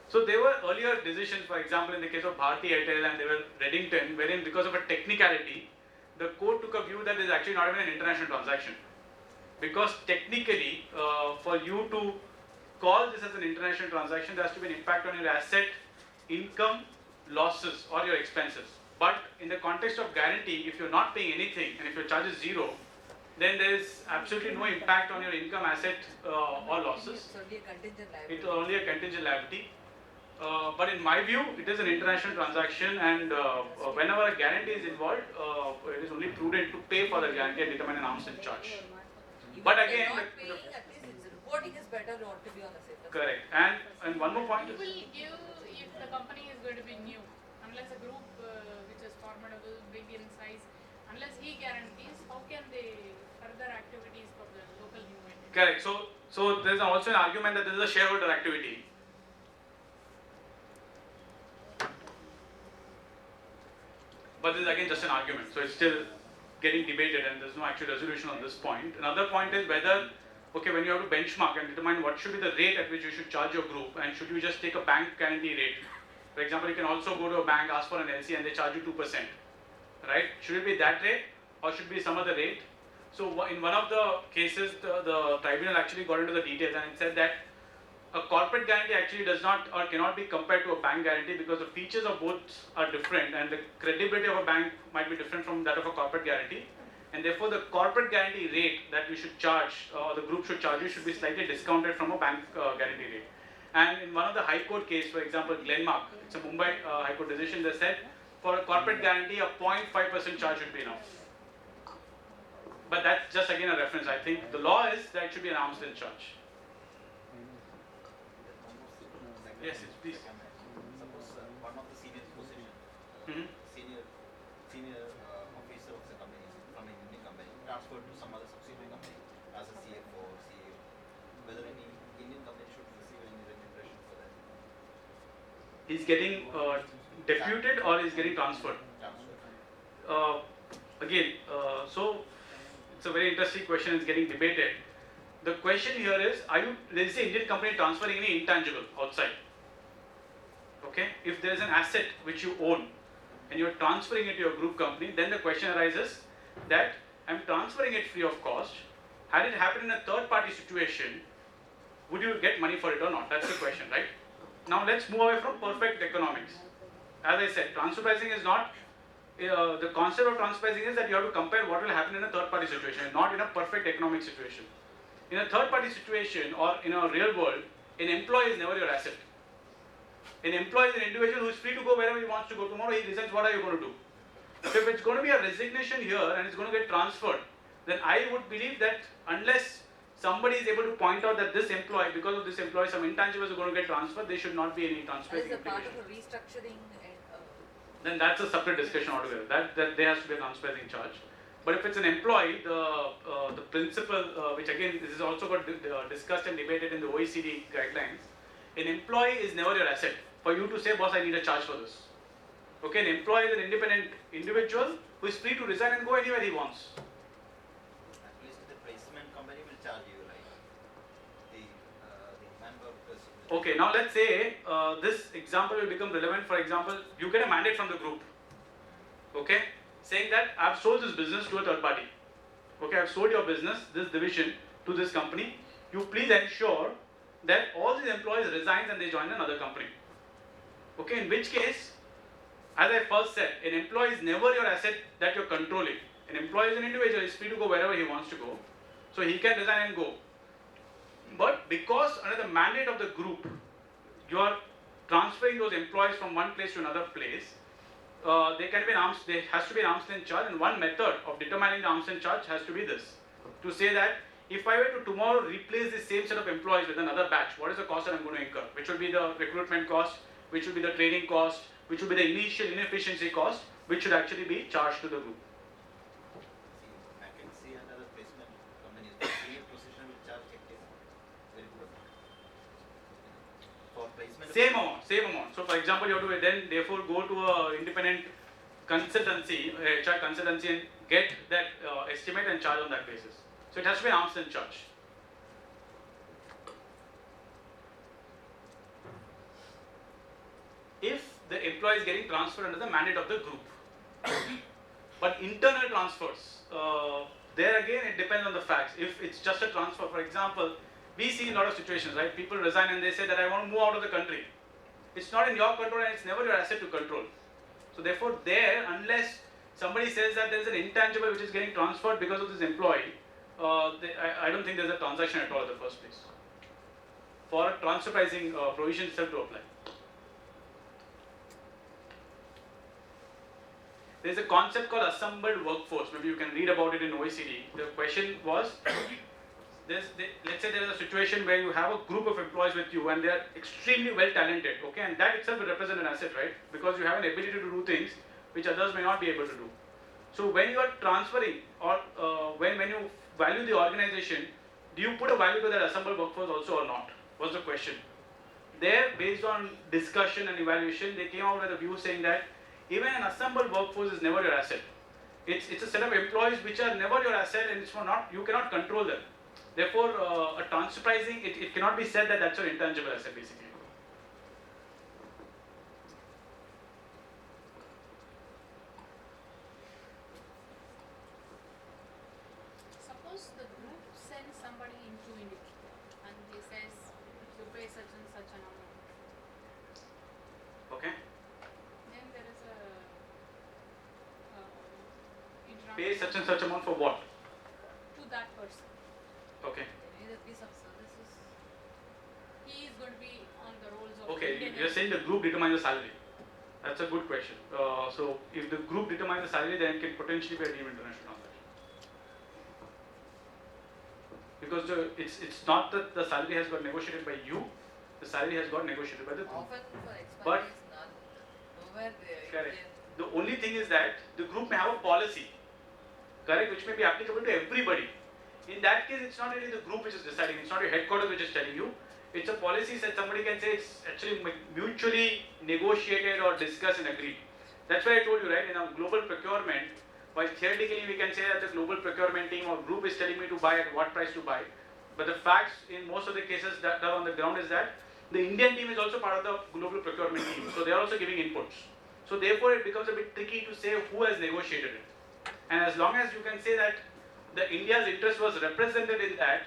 So there were earlier decisions, for example, in the case of Bharti Airtel and they were Reddington, wherein because of a technicality, the court took a view that there is actually not even an international transaction. Because technically, for you to call this as an international transaction, there has to be an impact on your asset, income, losses, or your expenses. But in the context of guarantee, if you're not paying anything and if your charge is zero, then there is absolutely no impact on your income, asset, or losses. It's only a contingent liability. It's only a contingent liability. But in my view, it is an international transaction, and whenever a guarantee is involved, it is only prudent to pay for the guarantee and determine an arm's length charge. Even But if again, they're not paying, at least it's reporting is better not to be on the safer side. correct. And one more point You is, will give if the company is going to be new, unless a group which is formidable, big in size, unless he guarantees, how can they further activities for the local new entity? correct. So there's also an argument that this is a shareholder activity. But this is again just an argument, so it's still getting debated and there's no actual resolution on this point. Another point is whether, okay, when you have to benchmark and determine what should be the rate at which you should charge your group, and should you just take a bank guarantee rate. For example, you can also go to a bank, ask for an LC and they charge you 2%, right? Should it be that rate or should it be some other rate? So in one of the cases, the tribunal actually got into the details and it said that a corporate guarantee actually does not or cannot be compared to a bank guarantee because the features of both are different and the credibility of a bank might be different from that of a corporate guarantee, and therefore the corporate guarantee rate that we should charge or the group should charge you should be slightly discounted from a bank guarantee rate. And in one of the High Court case, for example, Glenmark, it's a Mumbai High Court decision, they said for a corporate guarantee a 0.5% charge should be enough. But that's just again a reference. I think the law is that it should be an arm's length charge. Yes, yes, please. Suppose one of the senior position, senior officer of the company from an Indian company transferred to some other subsidiary company as a CFO or CEO. Whether any Indian company should receive any remuneration for that? He's getting deputed or he's getting transferred? So it's a very interesting question. It's getting debated. The question here is: let's say Indian company transferring any intangible outside? Okay, if there is an asset which you own and you are transferring it to your group company, then the question arises that I'm transferring it free of cost. Had it happened in a third-party situation, would you get money for it or not? That's the question, right? Now let's move away from perfect economics. As I said, transfer pricing is not, the concept of transfer pricing is that you have to compare what will happen in a third-party situation, not in a perfect economic situation. In a third-party situation or in a real world, an employee is never your asset. An employee is an individual who is free to go wherever he wants to go. Tomorrow he resigns, what are you going to do? So if it's going to be a resignation here and it's going to get transferred, then I would believe that unless somebody is able to point out that this employee, because of this employee, some intangibles are going to get transferred, there should not be any transfer As a part implication. of a restructuring and Then that's a separate discussion altogether. That there has to be a transferring charge. But if it's an employee, the principle, which again this is also got discussed and debated in the OECD guidelines, an employee is never your asset. For you to say, boss, I need a charge for this. Okay, an employee is an independent individual who is free to resign and go anywhere he wants. At least the placement company will charge you, right? The manpower person. Okay, now let's say this example will become relevant. For example, you get a mandate from the group. Okay, saying that I've sold this business to a third party. Okay, I've sold your business, this division, to this company. You please ensure that all these employees resign and they join another company. Okay, in which case, as I first said, an employee is never your asset that you're controlling. An employee is an individual, is free to go wherever he wants to go. So he can resign and go. But because under the mandate of the group, you are transferring those employees from one place to another place, there has to be an arm's length charge, and one method of determining the arm's length charge has to be this. To say that if I were to tomorrow replace the same set of employees with another batch, what is the cost that I'm going to incur? Which will be the recruitment cost, which will be the training cost, which will be the initial inefficiency cost, which should actually be charged to the group. See, McKinsey and other placement companies, the senior position will charge very good amount. For placement. Same amount. So for example, you have to then therefore go to an independent consultancy, HR consultancy, and get that estimate and charge on that basis. So it has to be an arm's length charge. If the employee is getting transferred under the mandate of the group. But internal transfers, there again it depends on the facts. If it's just a transfer, for example, we see a lot of situations, right? People resign and they say that I want to move out of the country. It's not in your control and it's never your asset to control. So therefore there, unless somebody says that there is an intangible which is getting transferred because of this employee, I don't think there's a transaction at all in the first place for a transfer pricing provision itself to apply. There is a concept called assembled workforce. Maybe you can read about it in OECD. The question was, let's say there is a situation where you have a group of employees with you and they are extremely well talented, okay, and that itself will represent an asset, right? Because you have an ability to do things which others may not be able to do. So when you are transferring or when you value the organization, do you put a value to that assembled workforce also or not? Was the question. There, based on discussion and evaluation, they came out with a view saying that even an assembled workforce is never your asset. It's a set of employees which are never your asset and it's not, you cannot control them. Therefore, a transfer pricing, it cannot be said that that's your intangible asset basically. Suppose the group sends somebody into India and he says you pay such and such an amount. Okay. Then there is a Pay such and such amount for what? to that person. Okay. There is a piece of services. He is going to be on the roles of Okay, Indian you're saying the group determines the salary. That's a good question. So if the group determines the salary, then it can potentially be a deemed international transaction. Because it's not that the salary has got negotiated by you, the salary has got negotiated by the group. Often for But expiry is none. Nowhere they correct. Indian. The only thing is that the group may have a policy, correct, which may be applicable to everybody. In that case, it's not really the group which is deciding, it's not your headquarters which is telling you. It's a policy that somebody can say it's actually mutually negotiated or discussed and agreed. That's why I told you, right, in our global procurement, while theoretically we can say that the global procurement team or group is telling me to buy at what price to buy, but the facts in most of the cases that are on the ground is that the Indian team is also part of the global procurement team, so they are also giving inputs. So therefore it becomes a bit tricky to say who has negotiated it. And as long as you can say that the India's interest was represented in that,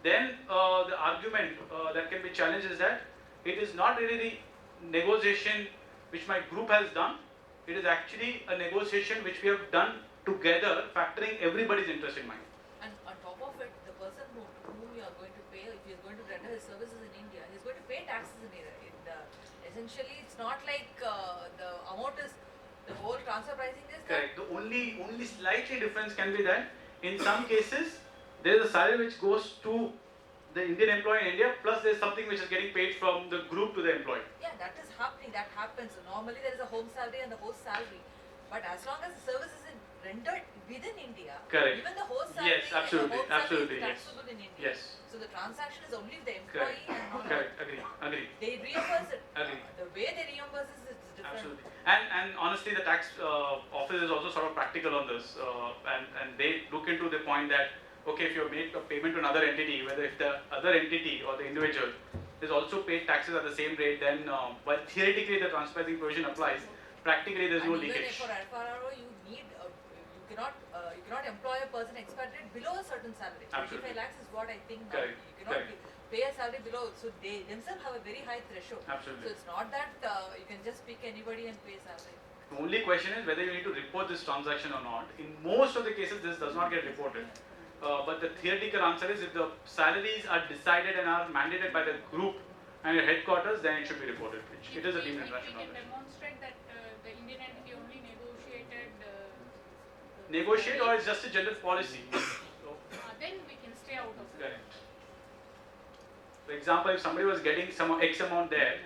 then the argument that can be challenged is that it is not really the negotiation which my group has done, it is actually a negotiation which we have done together, factoring everybody's interest in mind. And on top of it, the person to whom you are going to pay, if he is going to render his services in India, he is going to pay taxes in India. Essentially, it's not like the amount is, the whole transfer pricing is Correct. The only slightly difference can be that in some cases there is a salary which goes to the Indian employee in India, plus there is something which is getting paid from the group to the employee. Yeah, that is happening. That happens. Normally, there is a home salary and the host salary. But as long as the service is rendered within India, Correct. even the host salary, Yes, absolutely, the home salary absolutely, is yes. taxable in India. Yes. So the transaction is only the Correct. employee and not Correct. Agree. They reimburse it. Agree. The way they reimburse is different. Absolutely. And honestly, the tax office is also sort of practical on this, and they look into the point that okay, if you make a payment to another entity, whether if the other entity or the individual is also paid taxes at the same rate, then while theoretically the transfer pricing provision applies, practically there is no And even leakage. for FRRO, you need you cannot employ a person expatriate below a certain salary. Absolutely. 25 lakhs is what I think now. Correct. You cannot Correct. pay a salary below. So they themselves have a very high threshold. Absolutely. So it's not that you can just pick anybody and pay salary. The only question is whether you need to report this transaction or not. In most of the cases, this does not get reported. But the theoretical answer is if the salaries are decided and are mandated by the group and your headquarters, then it should be reported. It is a deemed If we international can transaction. demonstrate that the Indian entity only negotiated Negotiate or it's just a general policy. then we can stay out of it. Correct. For example, if somebody was getting some X amount there,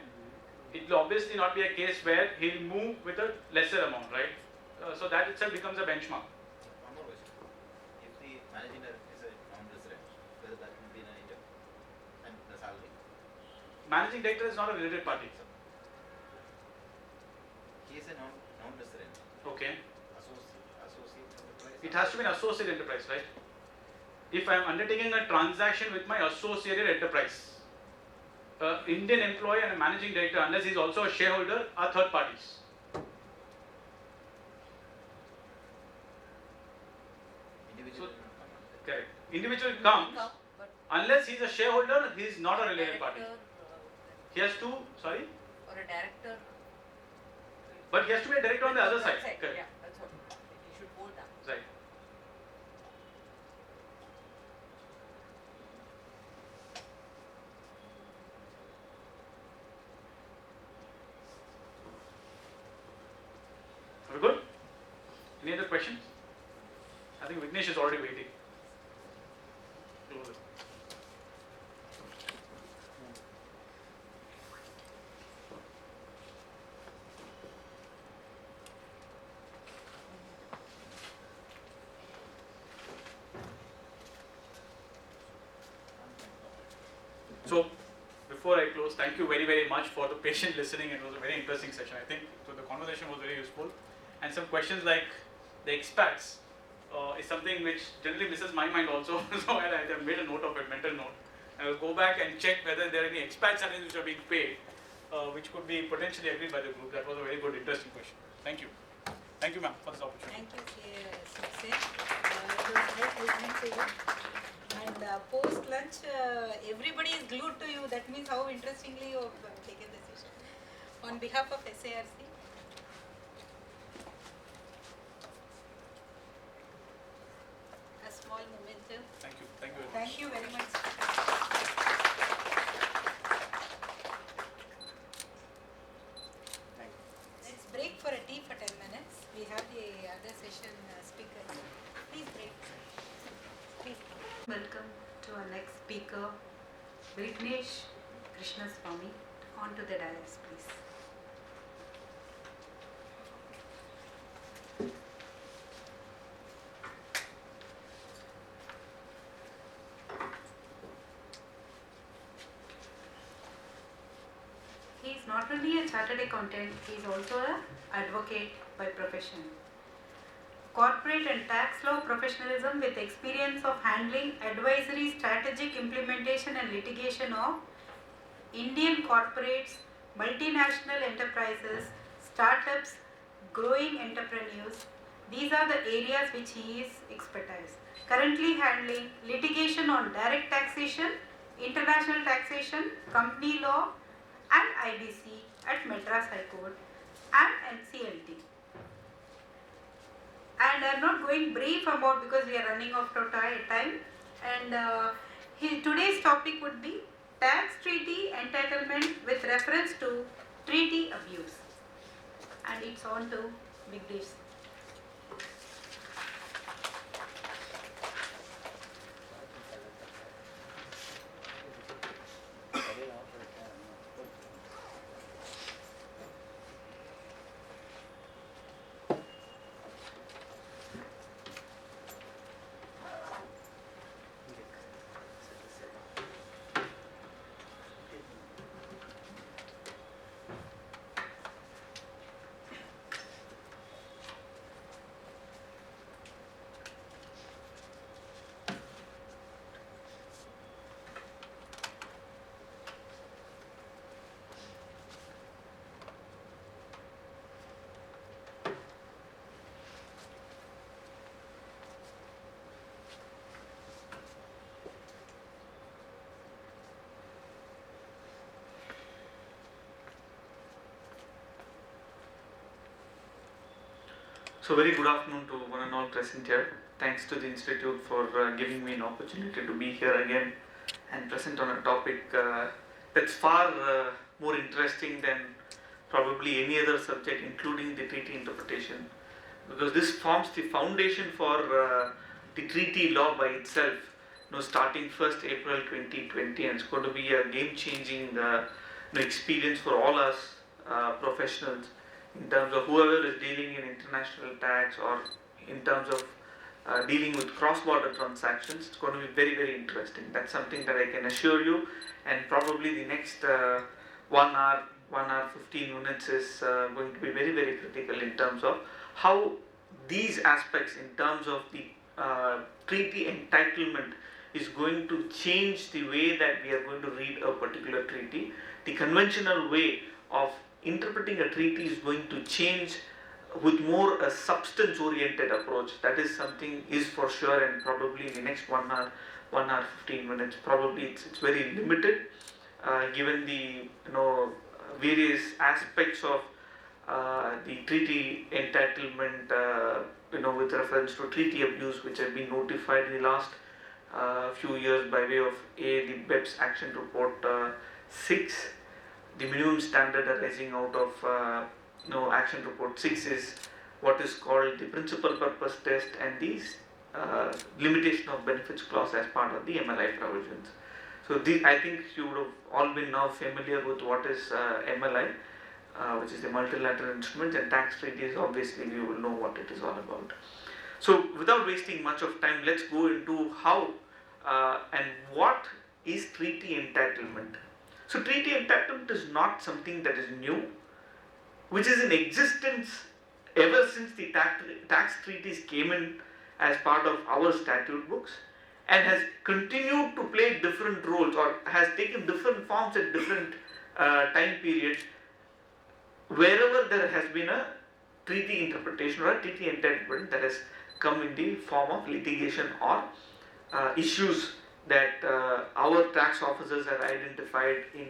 it will obviously not be a case where he'll move with a lesser amount, right? So that itself becomes a benchmark. One more question. If the managing director is a non-resident, whether that will be an item and the salary? Managing director is not a related party. He is a non-resident. Okay. Associate enterprise. It has to be an associate enterprise, right? If I am undertaking a transaction with my associated enterprise, Indian employee and a managing director, unless he is also a shareholder, are third parties. Individual. Correct. Individual comes, Unless he's a shareholder, he is not a related party. He has to, sorry? Or a director. But he has to be a director on the other side. Correct. Correct. Yeah, that's what. He should hold that. Right. Are we good? Any other questions? I think Vignesh is already waiting. Close it. So, before I close, thank you very, very much for the patient listening. It was a very interesting session, I think. So, the conversation was very useful. And some questions like the expats is something which generally misses my mind also. So, I made a note of it, mental note. I will go back and check whether there are any expat salaries which are being paid, which could be potentially agreed by the group. That was a very good, interesting question. Thank you. Thank you, ma'am, for this opportunity. Thank you, Suksen. It was nice listening to you. And post lunch, everybody is glued to you. That means how interestingly you have taken the session. On behalf of SARC, a small memento. Thank you. Thank you very much. Thank you very much. Let's break for a tea for 10 minutes. We have the other session speakers. Please break. Please. Welcome to our next speaker, Vignesh Krishnaswamy. On to the dais, please. He is not only a chartered accountant, he is also an advocate by profession. Corporate and tax law professionalism with experience of handling advisory, strategic implementation and litigation of Indian corporates, multinational enterprises, startups, growing entrepreneurs. These are the areas which he is expertise. Currently handling litigation on direct taxation, international taxation, company law and IBC at Madras High Court and NCLT. And I am not going brief about because we are running off of time. And today's topic would be tax treaty entitlement with reference to treaty abuse. And it's on to Vignesh. So very good afternoon to one and all present here. Thanks to the Institute for giving me an opportunity to be here again and present on a topic that's far more interesting than probably any other subject, including the treaty interpretation, because this forms the foundation for the treaty law by itself. Starting 1st April 2020, and it's going to be a game-changing experience for all us professionals, in terms of whoever is dealing in international tax or in terms of dealing with cross-border transactions. It's going to be very, very interesting. That's something that I can assure you. And probably the next 1 hour, 15 minutes is going to be very, very critical in terms of how these aspects in terms of the treaty entitlement is going to change the way that we are going to read a particular treaty. The conventional way of interpreting a treaty is going to change with more a substance oriented approach. That is something is for sure, and probably in the next 1 hour 1 hour 15 minutes. Probably it's very limited, given the various aspects of the treaty entitlement, with reference to treaty abuse, which have been notified in the last few years by way of the BEPS Action Report 6. The minimum standard arising out of Action Report 6 is what is called the principal purpose test and the limitation of benefits clause as part of the MLI provisions. So I think you would have all been now familiar with what is MLI, which is the multilateral instruments, and tax treaties. Obviously, you will know what it is all about. So without wasting much of time, let's go into how and what is treaty entitlement. So treaty entitlement is not something that is new, which is in existence ever since the tax treaties came in as part of our statute books, and has continued to play different roles, or has taken different forms at different time periods wherever there has been a treaty interpretation or a treaty entitlement that has come in the form of litigation or issues that our tax officers have identified in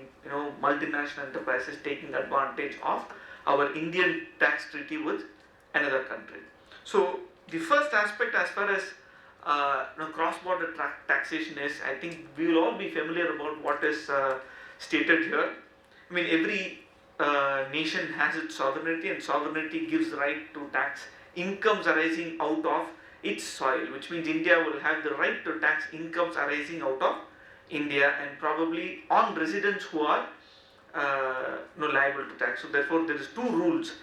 multinational enterprises taking advantage of our Indian tax treaty with another country. So the first aspect, as far as cross-border taxation is, I think we will all be familiar about what is stated here. I mean, every nation has its sovereignty, and sovereignty gives right to tax incomes arising out of its soil, which means India will have the right to tax incomes arising out of India, and probably on residents who are liable to tax. So therefore there is two rules: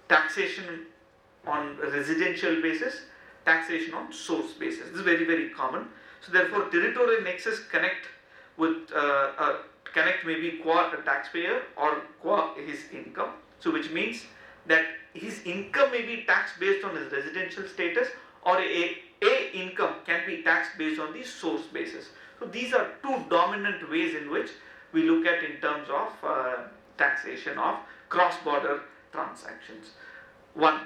taxation on residential basis, taxation on source basis. This is very, very common. So therefore territorial nexus connect with connect maybe qua a taxpayer or qua his income. So which means that his income may be taxed based on his residential status, or a income can be taxed based on the source basis. So these are two dominant ways in which we look at in terms of taxation of cross-border transactions. One,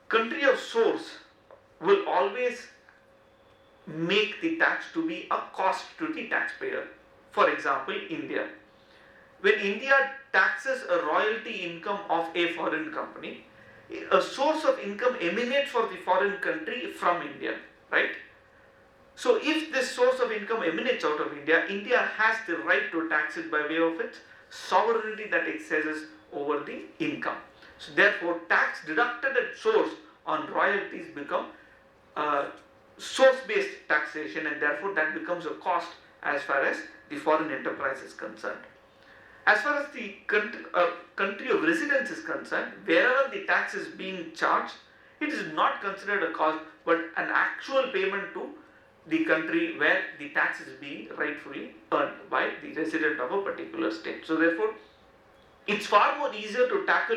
country of source will always make the tax to be a cost to the taxpayer. For example, India. When India taxes a royalty income of a foreign company, a source of income emanates for the foreign country from India, right? So if this source of income emanates out of India, India has the right to tax it by way of its sovereignty that exercises over the income. So therefore, tax deducted at source on royalties become source-based taxation, and therefore that becomes a cost as far as the foreign enterprise is concerned. As far as the country of residence is concerned, wherever the tax is being charged, it is not considered a cost but an actual payment to the country where the tax is being rightfully earned by the resident of a particular state. So therefore, it's far more easier to tackle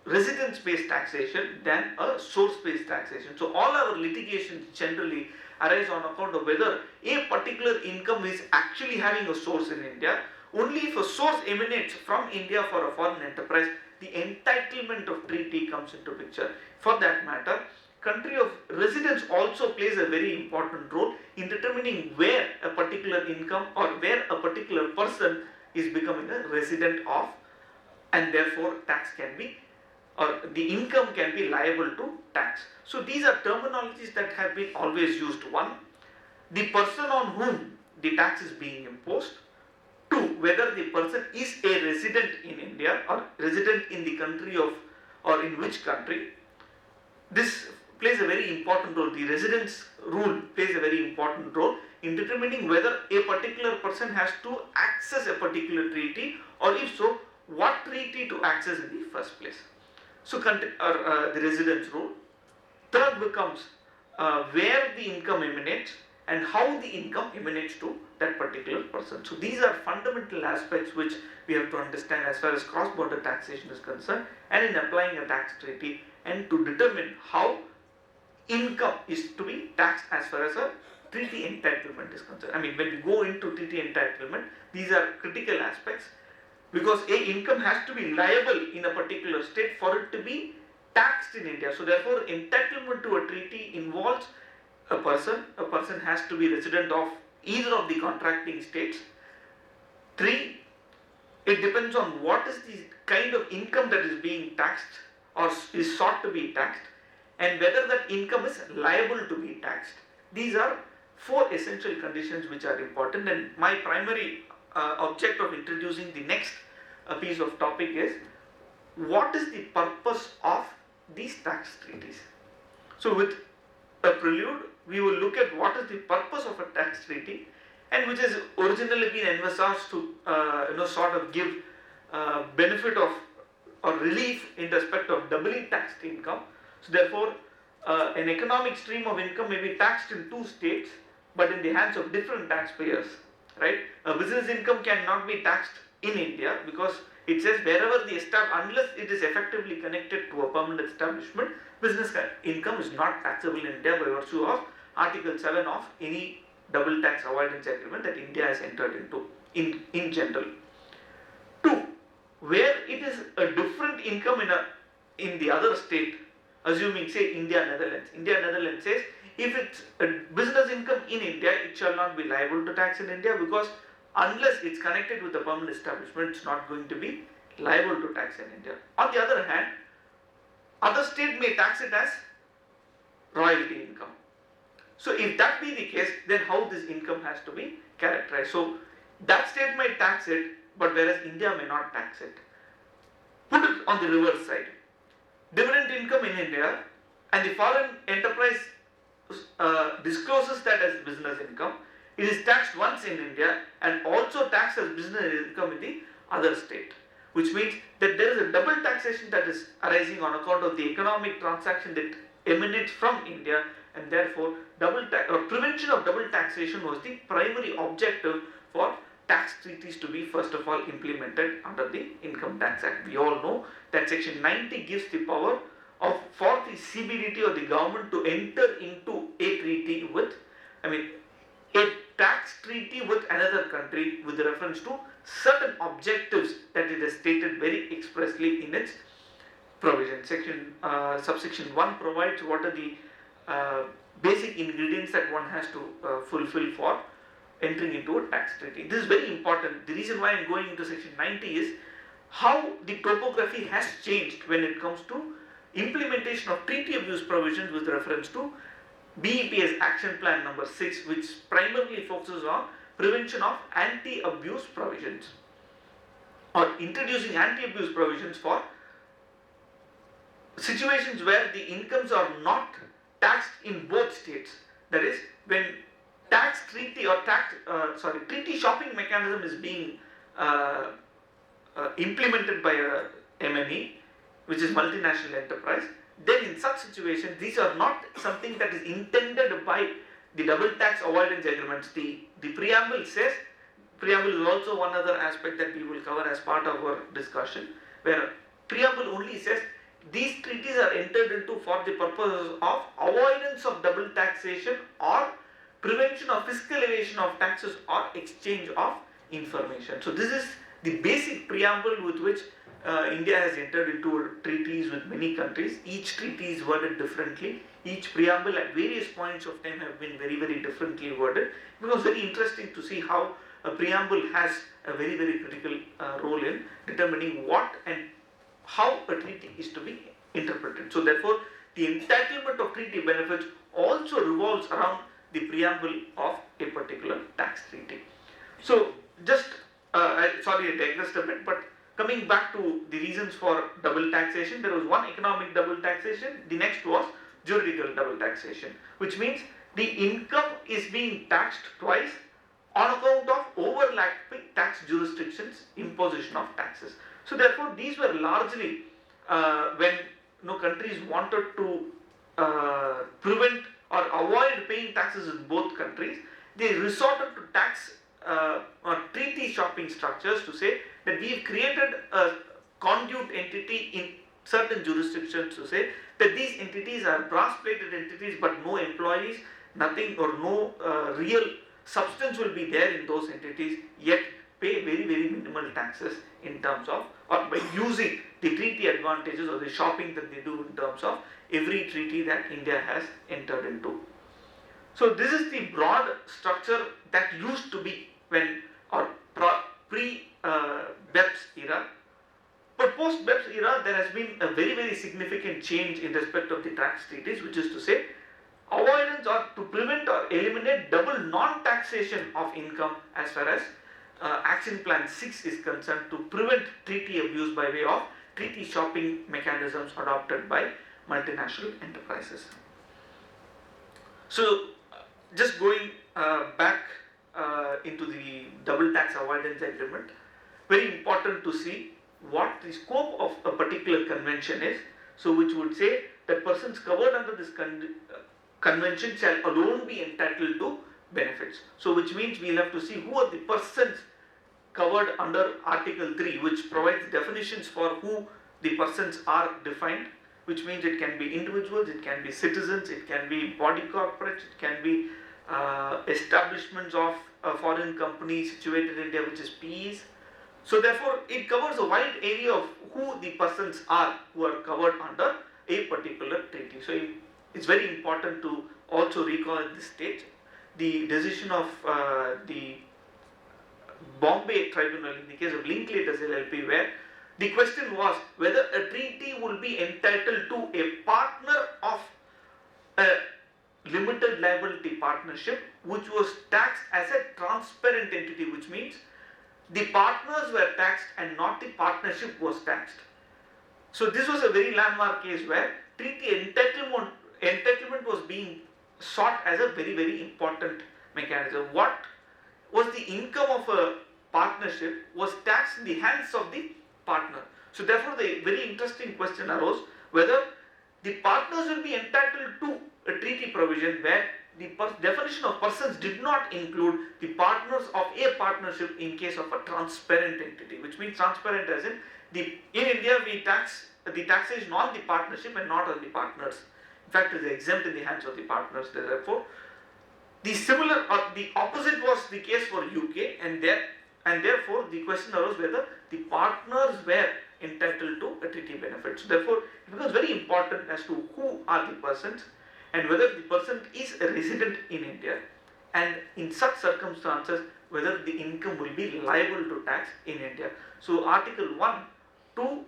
residence-based taxation than a source-based taxation. So all our litigations generally arise on account of whether a particular income is actually having a source in India. Only if a source emanates from India for a foreign enterprise, the entitlement of treaty comes into picture. For that matter, country of residence also plays a very important role in determining where a particular income or where a particular person is becoming a resident of, and therefore tax can be, or the income can be liable to tax. So these are terminologies that have been always used. One, the person on whom the tax is being imposed. Two, whether the person is a resident in India or resident in the country of, or in which country. This plays a very important role. The residence rule plays a very important role in determining whether a particular person has to access a particular treaty, or if so, what treaty to access in the first place. So the residence rule. Third becomes where the income emanates and how the income emanates to that particular person. So these are fundamental aspects which we have to understand as far as cross-border taxation is concerned, and in applying a tax treaty, and to determine how income is to be taxed as far as a treaty entitlement is concerned. I mean, when we go into treaty entitlement, these are critical aspects, because a income has to be liable in a particular state for it to be taxed in India. So therefore, entitlement to a treaty involves a person has to be resident of either of the contracting states. 3, it depends on what is the kind of income that is being taxed or is sought to be taxed, and whether that income is liable to be taxed. These are 4 essential conditions which are important, and my primary object of introducing the next piece of topic is what is the purpose of these tax treaties. So with a prelude, we will look at what is the purpose of a tax treaty, and which has originally been envisaged to sort of give benefit of or relief in respect of doubly taxed income. So therefore, an economic stream of income may be taxed in 2 states, but in the hands of different taxpayers, right? A business income cannot be taxed in India because it says wherever unless it is effectively connected to a permanent establishment, business income is not taxable in India by virtue of Article 7 of any double tax avoidance agreement that India has entered into in general. 2, where it is a different income in the other state, assuming say Netherlands says if it's a business income in India, it shall not be liable to tax in India because unless it's connected with a permanent establishment, it's not going to be liable to tax in India. On the other hand, other state may tax it as royalty income. So if that be the case, then how this income has to be characterized? So that state might tax it, but whereas India may not tax it. Put it on the reverse side. Dividend income in India, and the foreign enterprise discloses that as business income. It is taxed once in India and also taxed as business income in the other state, which means that there is a double taxation that is arising on account of the economic transaction that emanates from India, and therefore prevention of double taxation was the primary objective for tax treaties to be first of all implemented under the Income Tax Act. We all know that Section 90 gives the power for the CBDT or the government to enter into a treaty with, a tax treaty with another country with reference to certain objectives that it has stated very expressly in its provision. Subsection 1 provides what are the basic ingredients that one has to fulfill for entering into a tax treaty. This is very important. The reason why I am going into Section 90 is how the topography has changed when it comes to implementation of treaty abuse provisions with reference to BEPS Action Plan number 6, which primarily focuses on prevention of anti-abuse provisions or introducing anti-abuse provisions for situations where the incomes are not taxed in both states. That is, when tax treaty or treaty shopping mechanism is being implemented by a MNE, which is multinational enterprise, then in such situations, these are not something that is intended by the double tax avoidance agreements. The preamble says, preamble is also one other aspect that we will cover as part of our discussion, where preamble only says these treaties are entered into for the purposes of avoidance of double taxation or prevention of fiscal evasion of taxes or exchange of information. So this is the basic preamble with which India has entered into treaties with many countries. Each treaty is worded differently. Each preamble at various points of time have been very, very differently worded. It was very interesting to see how a preamble has a very, very critical role in determining what and how a treaty is to be interpreted. So therefore, the entitlement of treaty benefits also revolves around the preamble of a particular tax treaty. So just, I digressed a bit, but coming back to the reasons for double taxation, there was one economic double taxation, the next was juridical double taxation, which means the income is being taxed twice on account of overlapping tax jurisdictions, imposition of taxes. So therefore, these were largely when countries wanted to prevent or avoid paying taxes in both countries, they resorted to tax or treaty shopping structures to say that we have created a conduit entity in certain jurisdictions to say that these entities are brass-plated entities but no employees, nothing or no real substance will be there in those entities, yet pay very, very minimal taxes in terms of or by using the treaty advantages or the shopping that they do in terms of every treaty that India has entered into. So this is the broad structure that used to be when or pre BEPS era. But post BEPS era, there has been a very significant change in respect of the tax treaties, which is to say, avoidance or to prevent or eliminate double non-taxation of income as far as Action Plan 6 is concerned, to prevent treaty abuse by way of treaty shopping mechanisms adopted by multinational enterprises. So, just going back into the double tax avoidance agreement, very important to see what the scope of a particular convention is. So, which would say that persons covered under this convention shall alone be entitled to benefits. So, which means we will have to see who are the persons covered under Article 3, which provides definitions for who the persons are defined, which means it can be individuals, it can be citizens, it can be body corporates, it can be establishments of a foreign company situated in India, which is PEs. So therefore, it covers a wide area of who the persons are who are covered under a particular treaty. So it's very important to also recall at this stage the decision of the Bombay Tribunal in the case of Linklaters LLP, where the question was whether a treaty will be entitled to a partner of a limited liability partnership which was taxed as a transparent entity, which means the partners were taxed and not the partnership was taxed. So this was a very landmark case where treaty entitlement was being sought as a very important mechanism. What was the income of a partnership was taxed in the hands of the partner. So therefore the very interesting question arose whether the partners will be entitled to a treaty provision where the definition of persons did not include the partners of a partnership in case of a transparent entity, which means transparent as in in India we tax the taxation on the partnership and not on the partners. In fact, it is exempt in the hands of the partners. Therefore, the similar or the opposite was the case for UK, and therefore the question arose whether the partners were entitled to a treaty benefit. So therefore, it becomes very important as to who are the persons and whether the person is a resident in India, and in such circumstances whether the income will be liable to tax in India. So Article 1, 2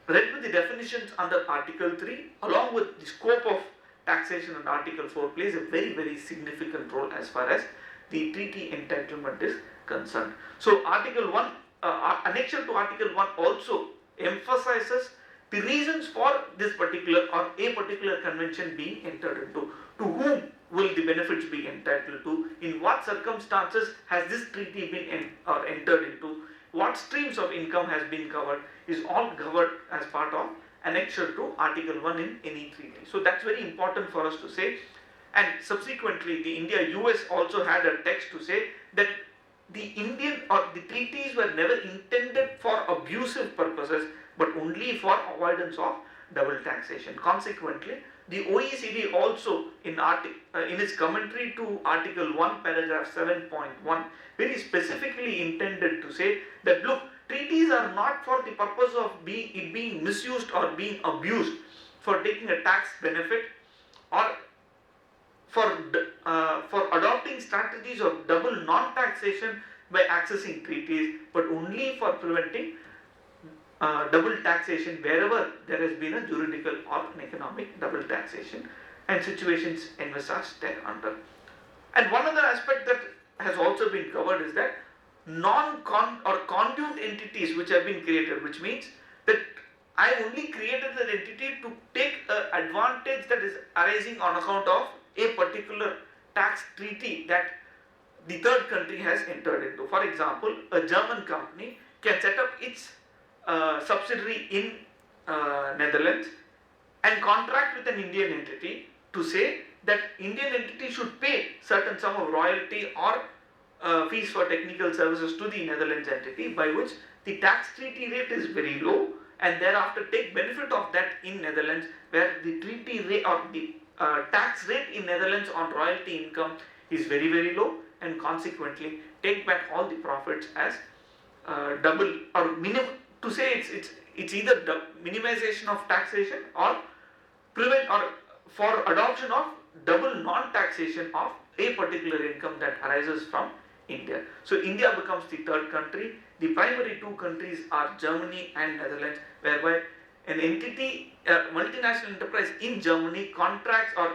read with the definitions under Article 3 along with the scope of taxation and Article 4 plays a very significant role as far as the treaty entitlement is concerned. So Article 1, annexure to Article 1 also emphasizes the reasons for this particular or a particular convention being entered into. To whom will the benefits be entitled to? In what circumstances has this treaty been entered into? What streams of income has been covered is all covered as part of annexure to Article 1 in any treaty. So that's very important for us to say. And subsequently, the India-US also had a text to say that the Indian or the treaties were never intended for abusive purposes, but only for avoidance of double taxation. Consequently, the OECD also in its commentary to Article 1, paragraph 7.1, very specifically intended to say that look, treaties are not for the purpose of being misused or being abused for taking a tax benefit or for adopting strategies of double non-taxation by accessing treaties, but only for preventing double taxation wherever there has been a juridical or an economic double taxation and situations envisaged thereunder. And one other aspect that has also been covered is that conduit entities which have been created, which means that I only created that entity to take an advantage that is arising on account of a particular tax treaty that the third country has entered into. For example, a German company can set up its subsidiary in Netherlands and contract with an Indian entity to say that Indian entity should pay certain sum of royalty or fees for technical services to the Netherlands entity, by which the tax treaty rate is very low, and thereafter take benefit of that in Netherlands, where the treaty rate or the tax rate in Netherlands on royalty income is very low, and consequently take back all the profits as double or minimum. To say it's either minimization of taxation or prevent or for adoption of double non-taxation of a particular income that arises from India. So India becomes the third country. The primary two countries are Germany and Netherlands, whereby an entity, a multinational enterprise in Germany contracts or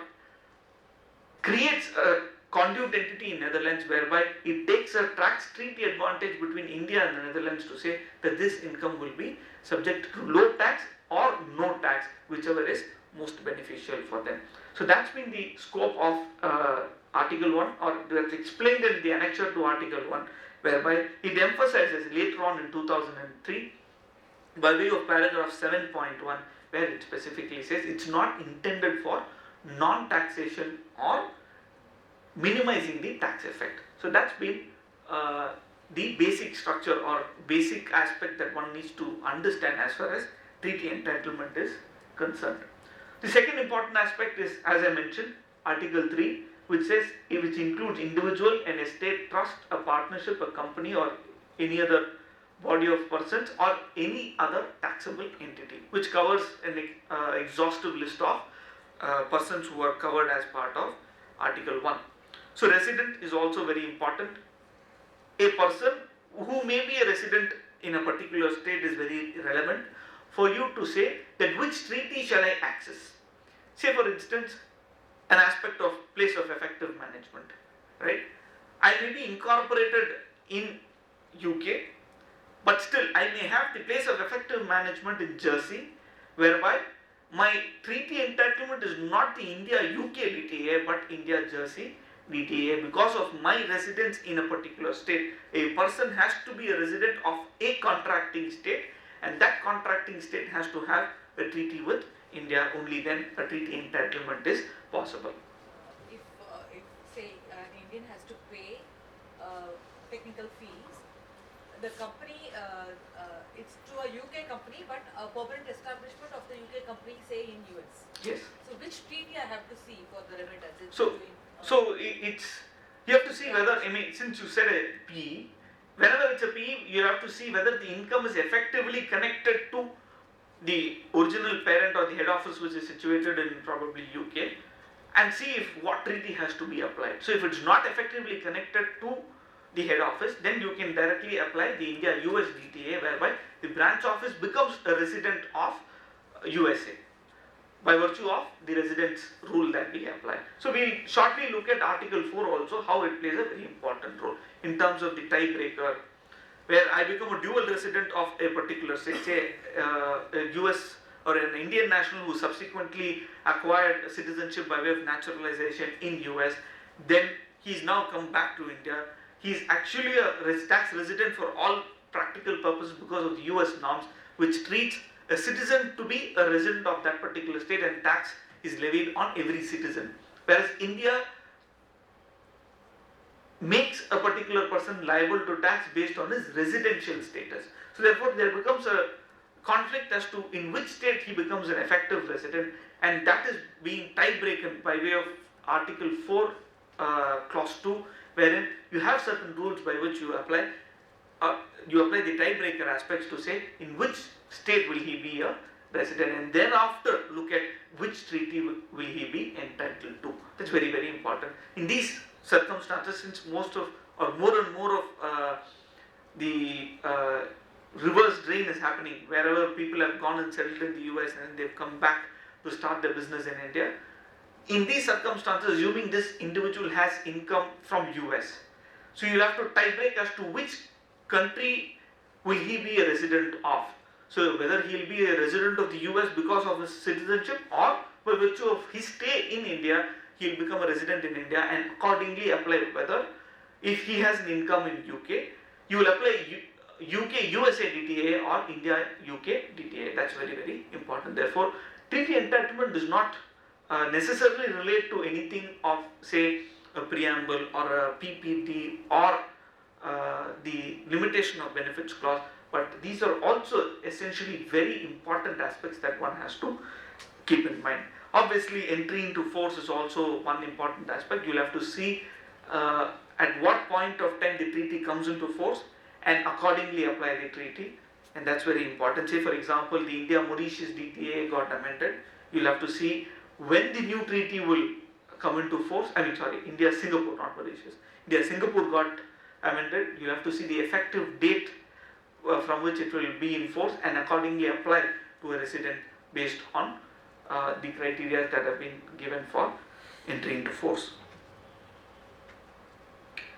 creates a conduit entity in Netherlands, whereby it takes a tax treaty advantage between India and the Netherlands to say that this income will be subject to low tax or no tax, whichever is most beneficial for them. So that's been the scope of Article 1, or that's explained in the annexure to Article 1, whereby it emphasizes later on in 2003 by way of paragraph 7.1, where it specifically says it's not intended for non-taxation or minimizing the tax effect. So that's been the basic structure or basic aspect that one needs to understand as far as treaty entitlement is concerned. The second important aspect is, as I mentioned, Article 3, which says, which includes individual, an estate, trust, a partnership, a company, or any other body of persons or any other taxable entity, which covers an exhaustive list of persons who are covered as part of Article 1. So resident is also very important. A person who may be a resident in a particular state is very relevant for you to say that which treaty shall I access. Say for instance, an aspect of place of effective management, right? I may be incorporated in UK, but still I may have the place of effective management in Jersey, whereby my treaty entitlement is not the India-UK DTA but India-Jersey DTA. Because of my residence in a particular state, a person has to be a resident of a contracting state, and that contracting state has to have a treaty with India. Only then a treaty entitlement is possible. If say an Indian has to pay technical fees, the company it's to a UK company, but a permanent establishment of the UK company, say in US. Yes. So which treaty I have to see for the remittance? It's it's you have to see whether, I mean, since you said a PE, whenever it's a PE, you have to see whether the income is effectively connected to the original parent or the head office, which is situated in probably UK, and see if what treaty has to be applied. So if it's not effectively connected to the head office, then you can directly apply the India-US DTA, whereby the branch office becomes a resident of USA by virtue of the residence rule that we apply. So we'll shortly look at Article 4 also, how it plays a very important role in terms of the tiebreaker, where I become a dual resident of a particular state, say a US or an Indian national who subsequently acquired citizenship by way of naturalization in US, then he's now come back to India. He's actually a tax resident for all practical purposes because of the US norms, which treats a citizen to be a resident of that particular state, and tax is levied on every citizen. Whereas India makes a particular person liable to tax based on his residential status. So therefore there becomes a conflict as to in which state he becomes an effective resident, and that is being tie-broken by way of Article 4 Clause 2, wherein you have certain rules by which you apply the tiebreaker aspects to say in which state will he be a resident, and thereafter look at which treaty will he be entitled to. That's very, very important. In these circumstances, since most of or more and more of the reverse drain is happening, wherever people have gone and settled in the US and they've come back to start their business in India, in these circumstances, assuming this individual has income from US, so you'll have to tie-break as to which country will he be a resident of. So whether he'll be a resident of the US because of his citizenship, or by virtue of his stay in India, he'll become a resident in India, and accordingly apply whether, if he has an income in UK, you will apply UK USA DTA or India UK DTA. That's very, very important. Therefore, treaty entitlement does not necessarily relate to anything of, say, a preamble or a PPT or the limitation of benefits clause, but these are also essentially very important aspects that one has to keep in mind. Obviously, entry into force is also one important aspect. You'll have to see at what point of time the treaty comes into force and accordingly apply the treaty, and that's very important. Say for example, the India-Mauritius DTA got amended. You'll have to see when the new treaty will come into force. India Singapore, not Mauritius. India Singapore got amended. You have to see the effective date from which it will be in force and accordingly apply to a resident based on the criteria that have been given for entry into force.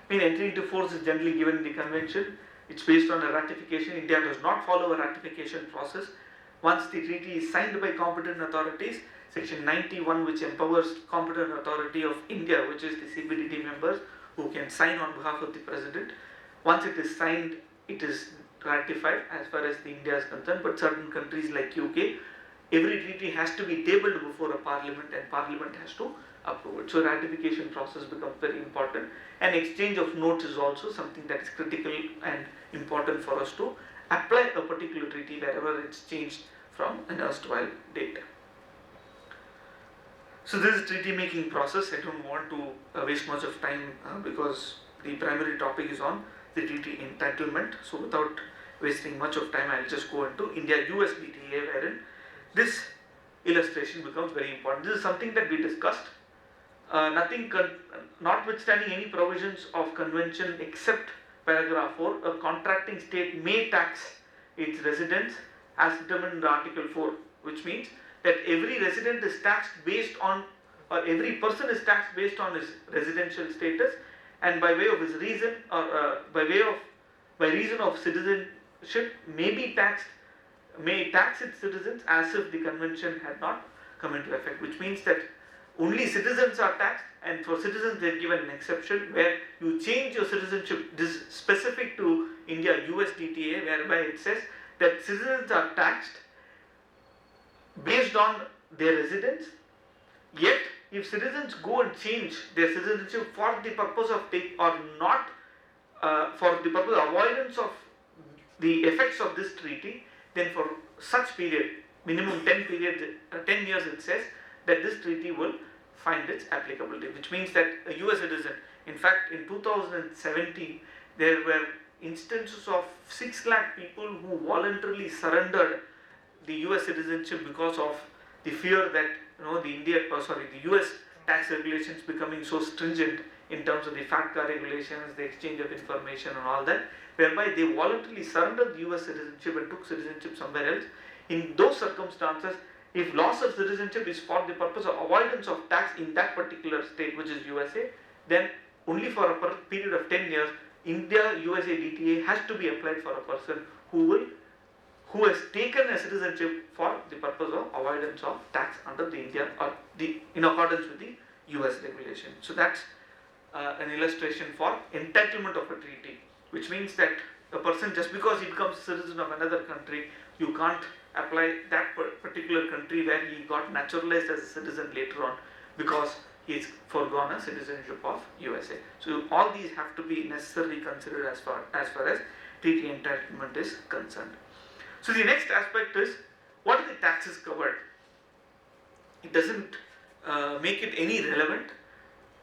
Entry into force is generally given in the convention. It's based on a ratification. India does not follow a ratification process. Once the treaty is signed by competent authorities, Section 91, which empowers competent authority of India, which is the CBDT members, who can sign on behalf of the president. Once it is signed, it is ratified as far as the India is concerned. But certain countries like UK, every treaty has to be tabled before a parliament, and parliament has to approve it. So ratification process becomes very important, and exchange of notes is also something that is critical and important for us to apply a particular treaty wherever it's changed from an erstwhile date. So this is treaty making process. I don't want to waste much of time because the primary topic is on the treaty entitlement. So without wasting much of time, I'll just go into India-US DTA, wherein this illustration becomes very important. This is something that we discussed. Notwithstanding any provisions of convention except paragraph 4, a contracting state may tax its residents as determined in Article 4, which means that every resident is taxed based on, or every person is taxed based on his residential status, and by way of his reason, or by reason of citizenship, may tax its citizens as if the convention had not come into effect, which means that only citizens are taxed, and for citizens they are given an exception where you change your citizenship. This is specific to India-US DTA, whereby it says that citizens are taxed based on their residence, yet if citizens go and change their citizenship for the purpose of for the purpose of avoidance of the effects of this treaty, then for such period, minimum 10 years, it says that this treaty will find its applicability, which means that a US citizen, in fact in 2017 there were instances of 6 lakh people who voluntarily surrendered the US citizenship because of the fear that the US tax regulations becoming so stringent in terms of the FATCA regulations, the exchange of information and all that, whereby they voluntarily surrendered the US citizenship and took citizenship somewhere else. In those circumstances, if loss of citizenship is for the purpose of avoidance of tax in that particular state, which is USA, then only for a period of 10 years, India-USA DTA has to be applied for a person who has taken a citizenship for the purpose of avoidance of tax under the India or in accordance with the US regulation. So that's an illustration for entitlement of a treaty, which means that a person, just because he becomes a citizen of another country, you can't apply that particular country where he got naturalized as a citizen later on because he's foregone a citizenship of USA. So all these have to be necessarily considered as far as treaty entitlement is concerned. So the next aspect is, what are the taxes covered? It doesn't make it any relevant,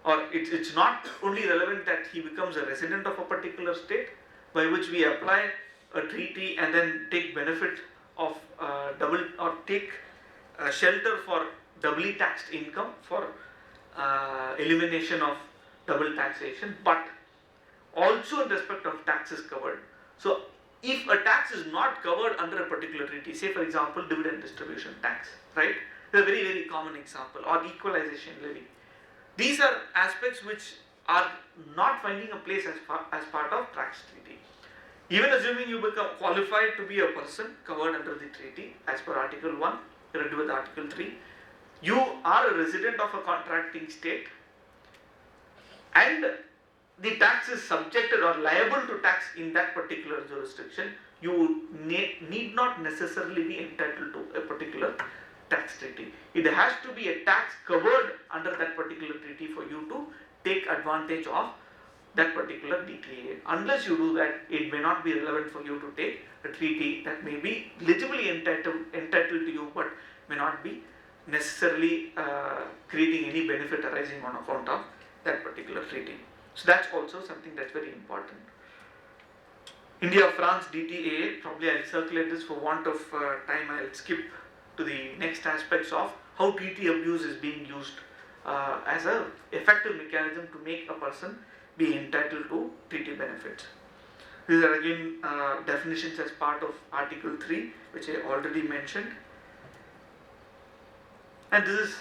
or it's not only relevant that he becomes a resident of a particular state, by which we apply a treaty and then take benefit of take shelter for doubly taxed income, for elimination of double taxation, but also in respect of taxes covered. So if a tax is not covered under a particular treaty, say for example dividend distribution tax, right? It's a very, very common example, or equalization levy. These are aspects which are not finding a place as part of tax treaty. Even assuming you become qualified to be a person covered under the treaty as per Article 1, read with Article 3, you are a resident of a contracting state and the tax is subjected or liable to tax in that particular jurisdiction, you need not necessarily be entitled to a particular tax treaty. It has to be a tax covered under that particular treaty for you to take advantage of that particular DTA. Unless you do that, it may not be relevant for you to take a treaty that may be legibly entitled to you, but may not be necessarily creating any benefit arising on account of that particular treaty. So that's also something that's very important. India-France DTA, probably I'll circulate this for want of time. I'll skip to the next aspects of how treaty abuse is being used as a effective mechanism to make a person be entitled to treaty benefits. These are again definitions as part of Article 3, which I already mentioned. And this is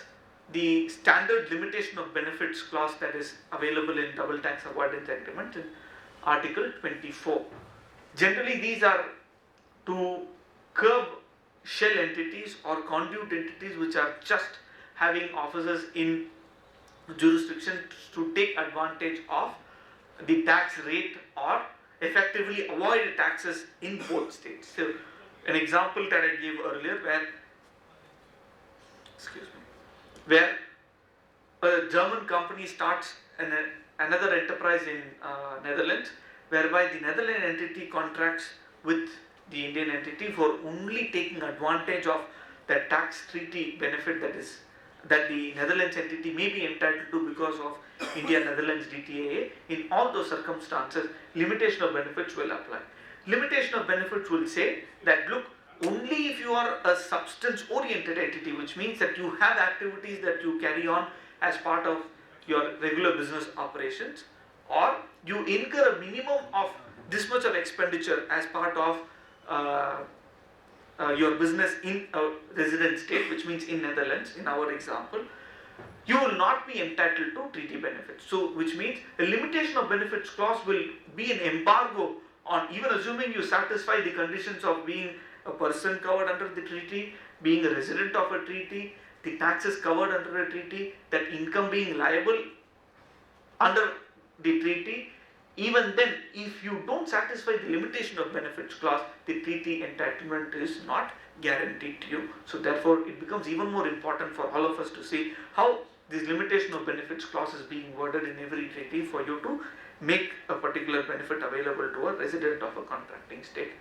the standard limitation of benefits clause that is available in double tax avoidance agreement in Article 24. Generally, these are to curb shell entities or conduit entities which are just having offices in jurisdiction to take advantage of the tax rate or effectively avoid taxes in both states. So, an example that I gave earlier where a German company starts another enterprise in Netherlands, whereby the Netherlands entity contracts with the Indian entity for only taking advantage of the tax treaty benefit that the Netherlands entity may be entitled to because of India-Netherlands DTAA. In all those circumstances, limitation of benefits will apply. Limitation of benefits will say that, look, only if you are a substance-oriented entity, which means that you have activities that you carry on as part of your regular business operations, or you incur a minimum of this much of expenditure as part of your business in a resident state, which means in Netherlands, in our example, you will not be entitled to treaty benefits. So, which means a limitation of benefits clause will be an embargo on, even assuming you satisfy the conditions of being a person covered under the treaty, being a resident of a treaty, the taxes covered under a treaty, that income being liable under the treaty. Even then, if you don't satisfy the limitation of benefits clause, the treaty entitlement is not guaranteed to you. So therefore, it becomes even more important for all of us to see how this limitation of benefits clause is being worded in every treaty for you to make a particular benefit available to a resident of a contracting state.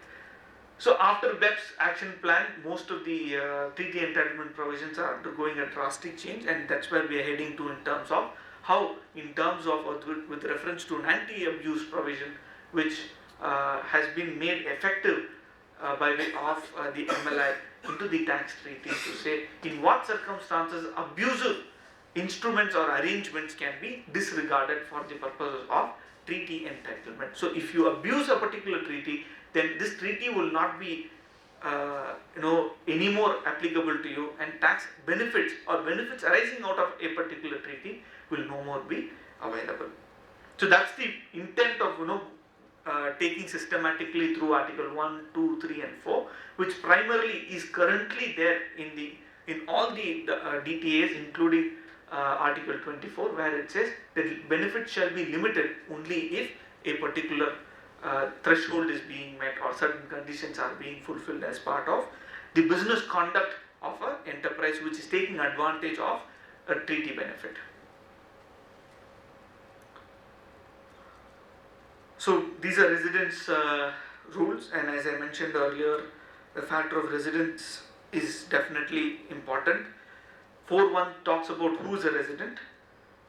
So after BEPS action plan, most of the treaty entitlement provisions are undergoing a drastic change, and that's where we are heading to in terms of how, in terms of with reference to an anti-abuse provision, which has been made effective by way of the MLI into the tax treaty, to say in what circumstances abusive instruments or arrangements can be disregarded for the purposes of treaty entitlement. So if you abuse a particular treaty, then this treaty will not be any more applicable to you, and tax benefits or benefits arising out of a particular treaty will no more be available. So that's the intent of taking systematically through Article 1, 2, 3 and 4, which primarily is currently there in all the DTAs, including Article 24, where it says that benefits shall be limited only if a particular threshold is being met or certain conditions are being fulfilled as part of the business conduct of an enterprise which is taking advantage of a treaty benefit. So these are residence rules, and as I mentioned earlier, the factor of residence is definitely important. 4.1 talks about who is a resident.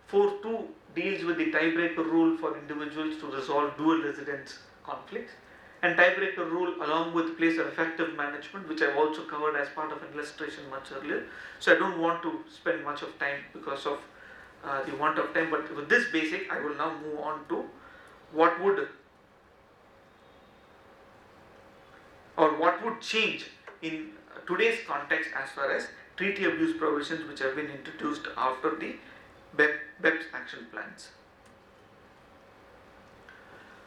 4.2 deals with the tiebreaker rule for individuals to resolve dual residence conflicts, and tiebreaker rule along with place of effective management, which I've also covered as part of an illustration much earlier. So I don't want to spend much of time because of the want of time, but with this basic, I will now move on to what would change in today's context as far as treaty abuse provisions which have been introduced after the BEPS action plans.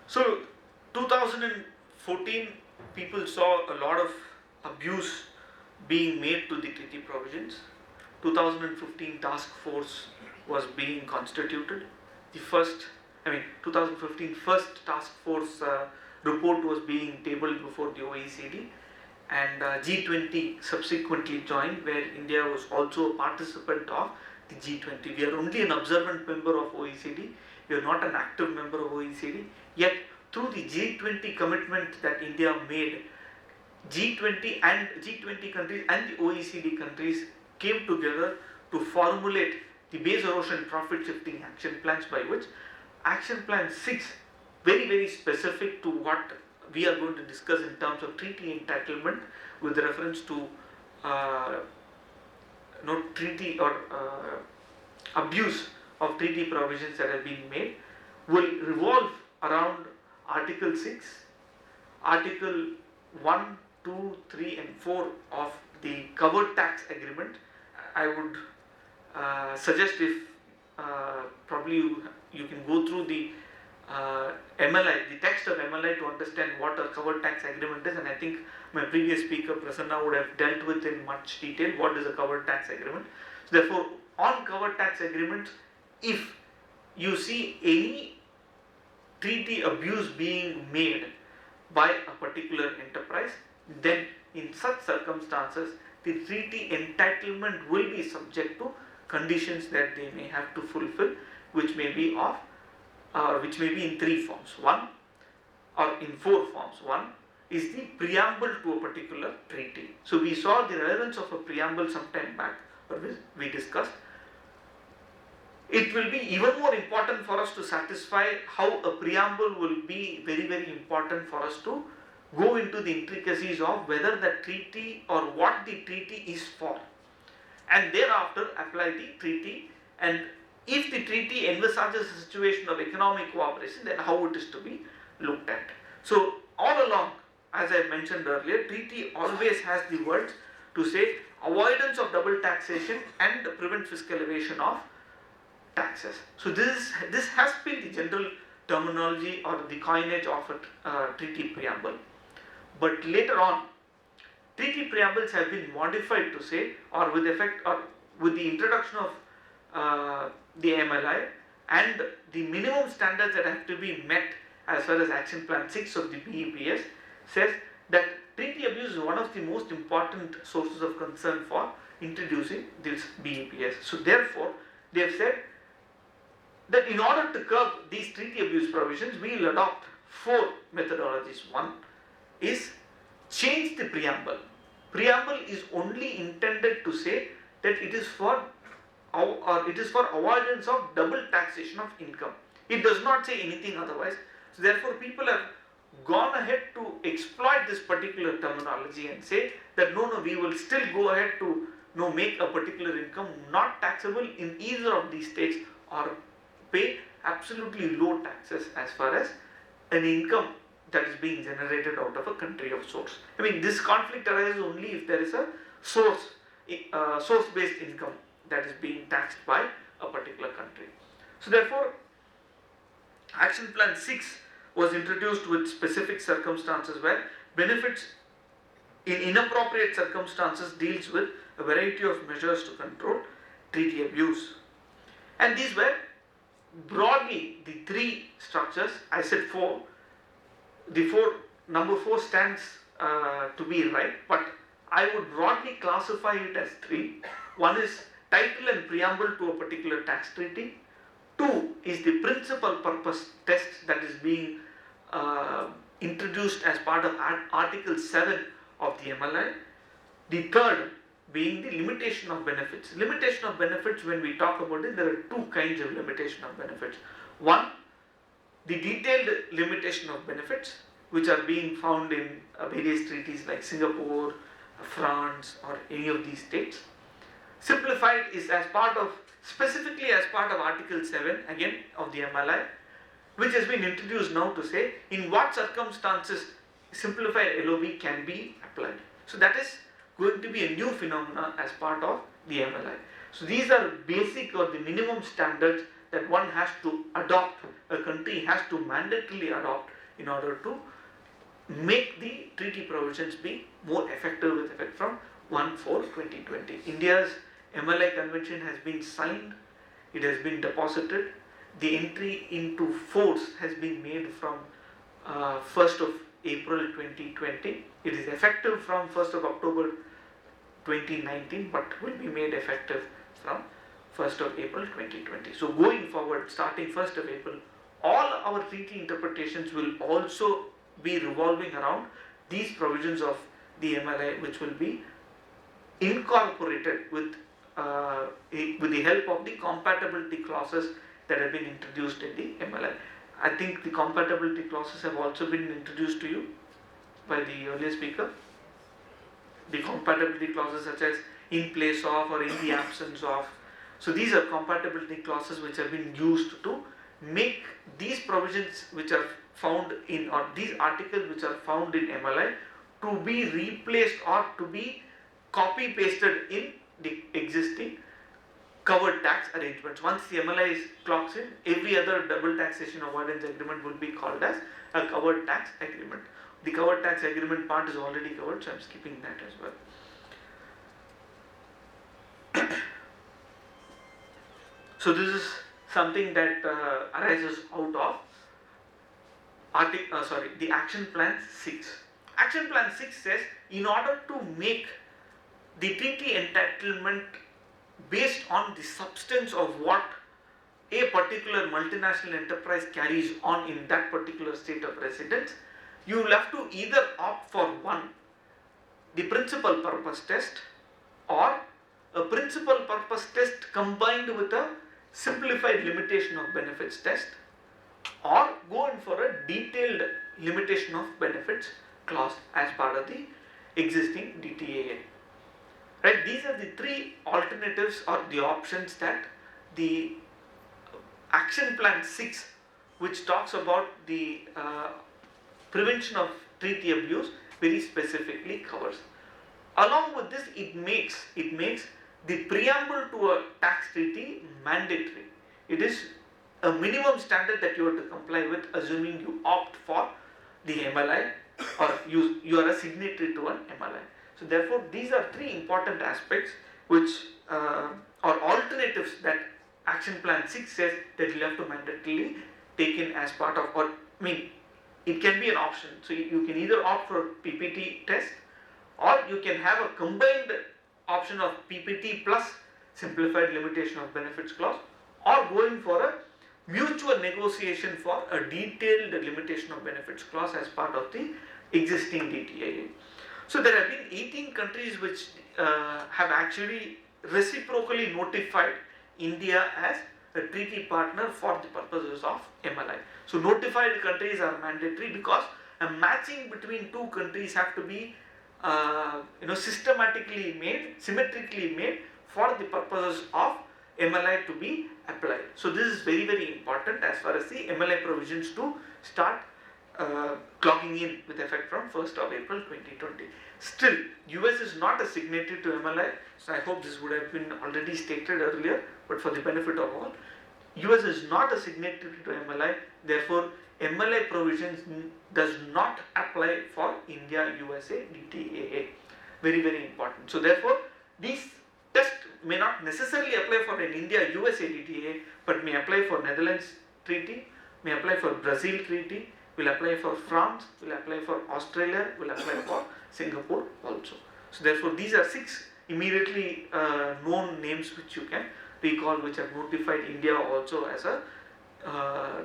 So 2014, people saw a lot of abuse being made to the treaty provisions. 2015 task force was being constituted. 2015 first task force report was being tabled before the OECD, and G20 subsequently joined, where India was also a participant of the G20. We are only an observant member of OECD. We are not an active member of OECD. Yet through the G20 commitment that India made, G20 countries and the OECD countries came together to formulate the base erosion profit shifting action plans, by which action plan 6, very specific to what we are going to discuss in terms of treaty entitlement with reference to treaty or abuse of treaty provisions that have been made will revolve around Article 6, Article 1, 2, 3 and 4 of the covered tax agreement. I would suggest if probably you can go through the MLI, the text of MLI to understand what a covered tax agreement is, and I think my previous speaker Prasanna would have dealt with in much detail what is a covered tax agreement. So therefore, on covered tax agreements, if you see any treaty abuse being made by a particular enterprise, then in such circumstances the treaty entitlement will be subject to conditions that they may have to fulfill, which may be in three forms. One, or in four forms. One is the preamble to a particular treaty. So we saw the relevance of a preamble some time back, or we discussed. It will be even more important for us to satisfy how a preamble will be very, very important for us to go into the intricacies of whether the treaty or what the treaty is for, and thereafter apply the treaty, and if the treaty envisages a situation of economic cooperation, then how it is to be looked at. So all along, as I mentioned earlier, treaty always has the words to say avoidance of double taxation and prevent fiscal evasion of taxes. So this has been the general terminology or the coinage of a treaty preamble. But later on, treaty preambles have been modified to say, or with effect, or with the introduction of the MLI and the minimum standards that have to be met as far as Action Plan 6 of the BEPS says that treaty abuse is one of the most important sources of concern for introducing this BEPS. So therefore, they have said that in order to curb these treaty abuse provisions, we will adopt four methodologies. One is change the preamble. Preamble is only intended to say that it is for avoidance of double taxation of income. It does not say anything otherwise. So therefore, people have gone ahead to exploit this particular terminology and say that no, we will still go ahead to make a particular income not taxable in either of these states, or pay absolutely low taxes as far as an income that is being generated out of a country of source. I mean, this conflict arises only if there is a source-based income that is being taxed by a particular country. So therefore, Action Plan 6 was introduced with specific circumstances where benefits in inappropriate circumstances deals with a variety of measures to control treaty abuse. And these were broadly the three structures. I said four. Number 4 stands to be right, but I would broadly classify it as three. One is title and preamble to a particular tax treaty. 2 is the principal purpose test that is being introduced as part of Article 7 of the MLI. The third being the limitation of benefits. Limitation of benefits, when we talk about it, there are two kinds of limitation of benefits. One, the detailed limitation of benefits, which are being found in various treaties like Singapore, France, or any of these states. Simplified is specifically as part of Article 7 again of the MLI, which has been introduced now to say in what circumstances simplified LOB can be applied. So that is going to be a new phenomenon as part of the MLI. So these are basic or the minimum standards that one has to adopt, a country has to mandatorily adopt in order to make the treaty provisions be more effective with effect from 1/4/2020. India's MLI convention has been signed, it has been deposited, the entry into force has been made from 1st of April 2020. It is effective from 1st of October 2019, but will be made effective from 1st of April 2020. So going forward, starting 1st of April, all our treaty interpretations will also be revolving around these provisions of the MLI, which will be incorporated with the help of the compatibility clauses that have been introduced in the MLI. I think the compatibility clauses have also been introduced to you by the earlier speaker. The compatibility clauses such as in place of or in the absence of, So these are compatibility clauses which have been used to make these provisions which are found in, or these articles which are found in MLI, to be replaced or to be copy pasted in the existing covered tax arrangements. Once the MLI is clocks in, every other double taxation avoidance agreement will be called as a covered tax agreement. The covered tax agreement part is already covered, so I am skipping that as well. So this is something that arises out of the Action Plan 6. Action Plan 6 says, in order to make the treaty entitlement based on the substance of what a particular multinational enterprise carries on in that particular state of residence, you will have to either opt for one, the principal purpose test, or a principal purpose test combined with a simplified limitation of benefits test, or go in for a detailed limitation of benefits clause as part of the existing DTAA. Right? These are the three alternatives or the options that the Action Plan 6, which talks about the prevention of treaty abuse, very specifically covers. Along with this, it makes the preamble to a tax treaty mandatory. It is a minimum standard that you have to comply with, assuming you opt for the MLI or you are a signatory to an MLI. So therefore, these are three important aspects which are alternatives that Action Plan 6 says that you have to mandatorily take in as part of, or I mean, it can be an option. So you can either opt for PPT test, or you can have a combined option of PPT plus simplified limitation of benefits clause, or going for a mutual negotiation for a detailed limitation of benefits clause as part of the existing DTAA. So there have been 18 countries which have actually reciprocally notified India as a treaty partner for the purposes of MLI. So notified countries are mandatory because a matching between two countries have to be systematically made, symmetrically made for the purposes of MLI to be applied. So this is very, very important as far as the MLI provisions to start clocking in with effect from 1st of April 2020. Still, US is not a signatory to MLI, so I hope this would have been already stated earlier, but for the benefit of all, US is not a signatory to MLI, therefore MLI provisions does not apply for India USA DTAA. Very, very important. So therefore, these tests may not necessarily apply for an India USA DTAA, but may apply for Netherlands treaty, may apply for Brazil treaty, will apply for France, will apply for Australia, will apply for Singapore also. So therefore, these are 6 immediately known names which you can recall, which have notified India also as a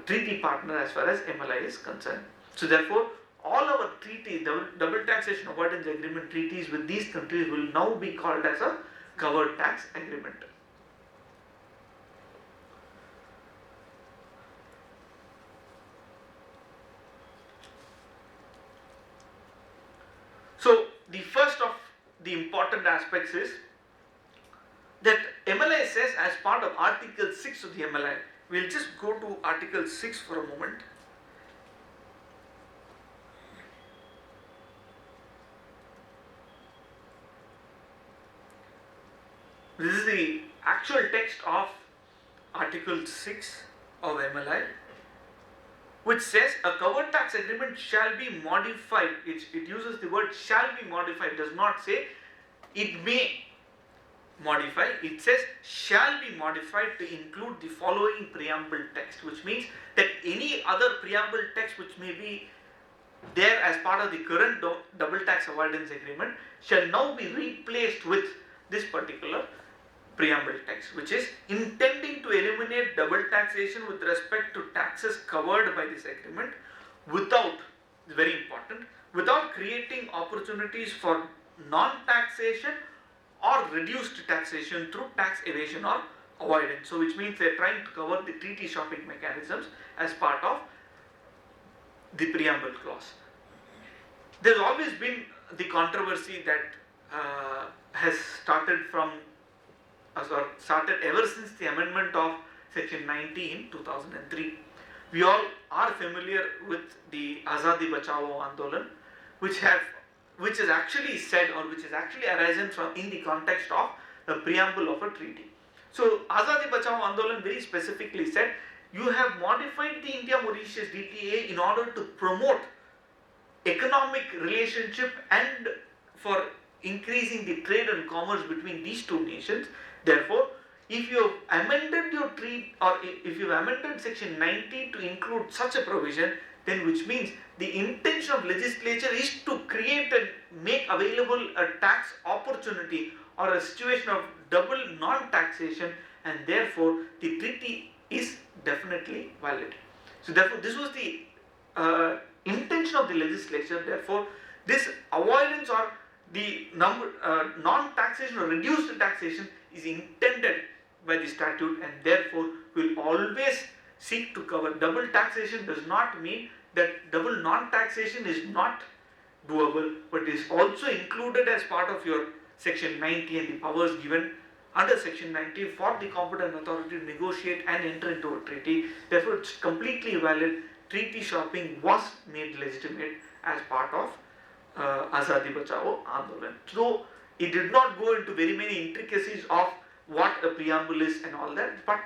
treaty partner as far as MLI is concerned. So therefore, all our treaties, double taxation avoidance agreement treaties with these countries will now be called as a covered tax agreement. So the first of the important aspects is that MLI says as part of Article 6 of the MLI, we'll just go to Article 6 for a moment. This is the actual text of Article 6 of MLI, which says a covered tax agreement shall be modified. It uses the word shall be modified, does not say it may modify, it says shall be modified to include the following preamble text, which means that any other preamble text which may be there as part of the current double tax avoidance agreement shall now be replaced with this particular preamble text, which is intending to eliminate double taxation with respect to taxes covered by this agreement without, very important, without creating opportunities for non-taxation or reduced taxation through tax evasion or avoidance. So which means they are trying to cover the treaty shopping mechanisms as part of the preamble clause. There has always been the controversy that has started from started ever since the amendment of Section 90 in 2003. We all are familiar with the Azadi Bachao Andolan, which is actually said, or which is actually arisen from in the context of the preamble of a treaty. So Azadi Bachao Andolan very specifically said, you have modified the India-Mauritius DTA in order to promote economic relationship and for increasing the trade and commerce between these two nations. Therefore, if you have amended your treaty, or if you have amended Section 90 to include such a provision, then which means the intention of legislature is to create and make available a tax opportunity or a situation of double non-taxation, and therefore the treaty is definitely valid. So therefore this was the intention of the legislature. Therefore this avoidance or the non-taxation or reduced taxation is intended by the statute, and therefore will always seek to cover. Double taxation does not mean that double non-taxation is not doable, but is also included as part of your Section 90 and the powers given under Section 90 for the competent authority to negotiate and enter into a treaty. Therefore it's completely valid. Treaty shopping was made legitimate as part of Azadi Bachao Andolan. So it did not go into very many intricacies of what a preamble is and all that, but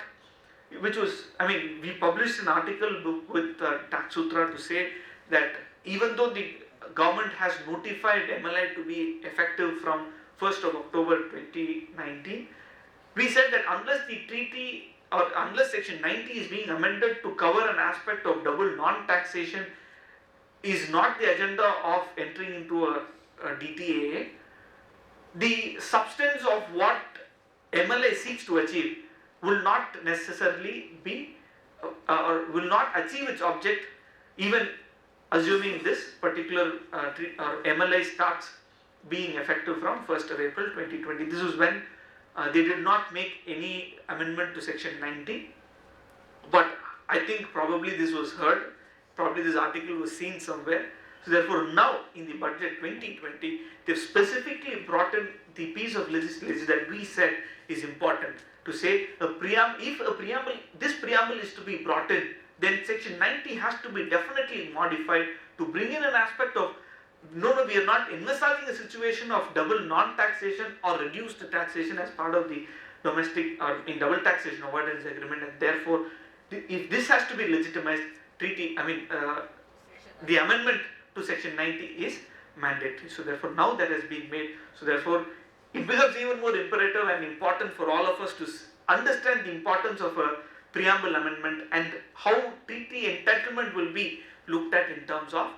which was, we published an article book with Tax Sutra to say that even though the government has notified MLI to be effective from 1st of October 2019, we said that unless the treaty or unless Section 90 is being amended to cover an aspect of double non-taxation is not the agenda of entering into a DTAA, the substance of what MLA seeks to achieve will not necessarily be or will not achieve its object, even assuming this particular MLA starts being effective from 1st of April 2020. This is when they did not make any amendment to Section 90, but I think probably this was heard, probably this article was seen somewhere. So therefore now in the budget 2020, they've specifically brought in the piece of legislation that we said is important, to say this preamble is to be brought in, then Section 90 has to be definitely modified to bring in an aspect of no, we are not envisaging a situation of double non-taxation or reduced taxation as part of the domestic or in double taxation avoidance agreement, and therefore if this has to be legitimized, the amendment to Section 90 is mandatory. So therefore now that has been made. So therefore it becomes even more imperative and important for all of us to understand the importance of a preamble amendment and how treaty entitlement will be looked at in terms of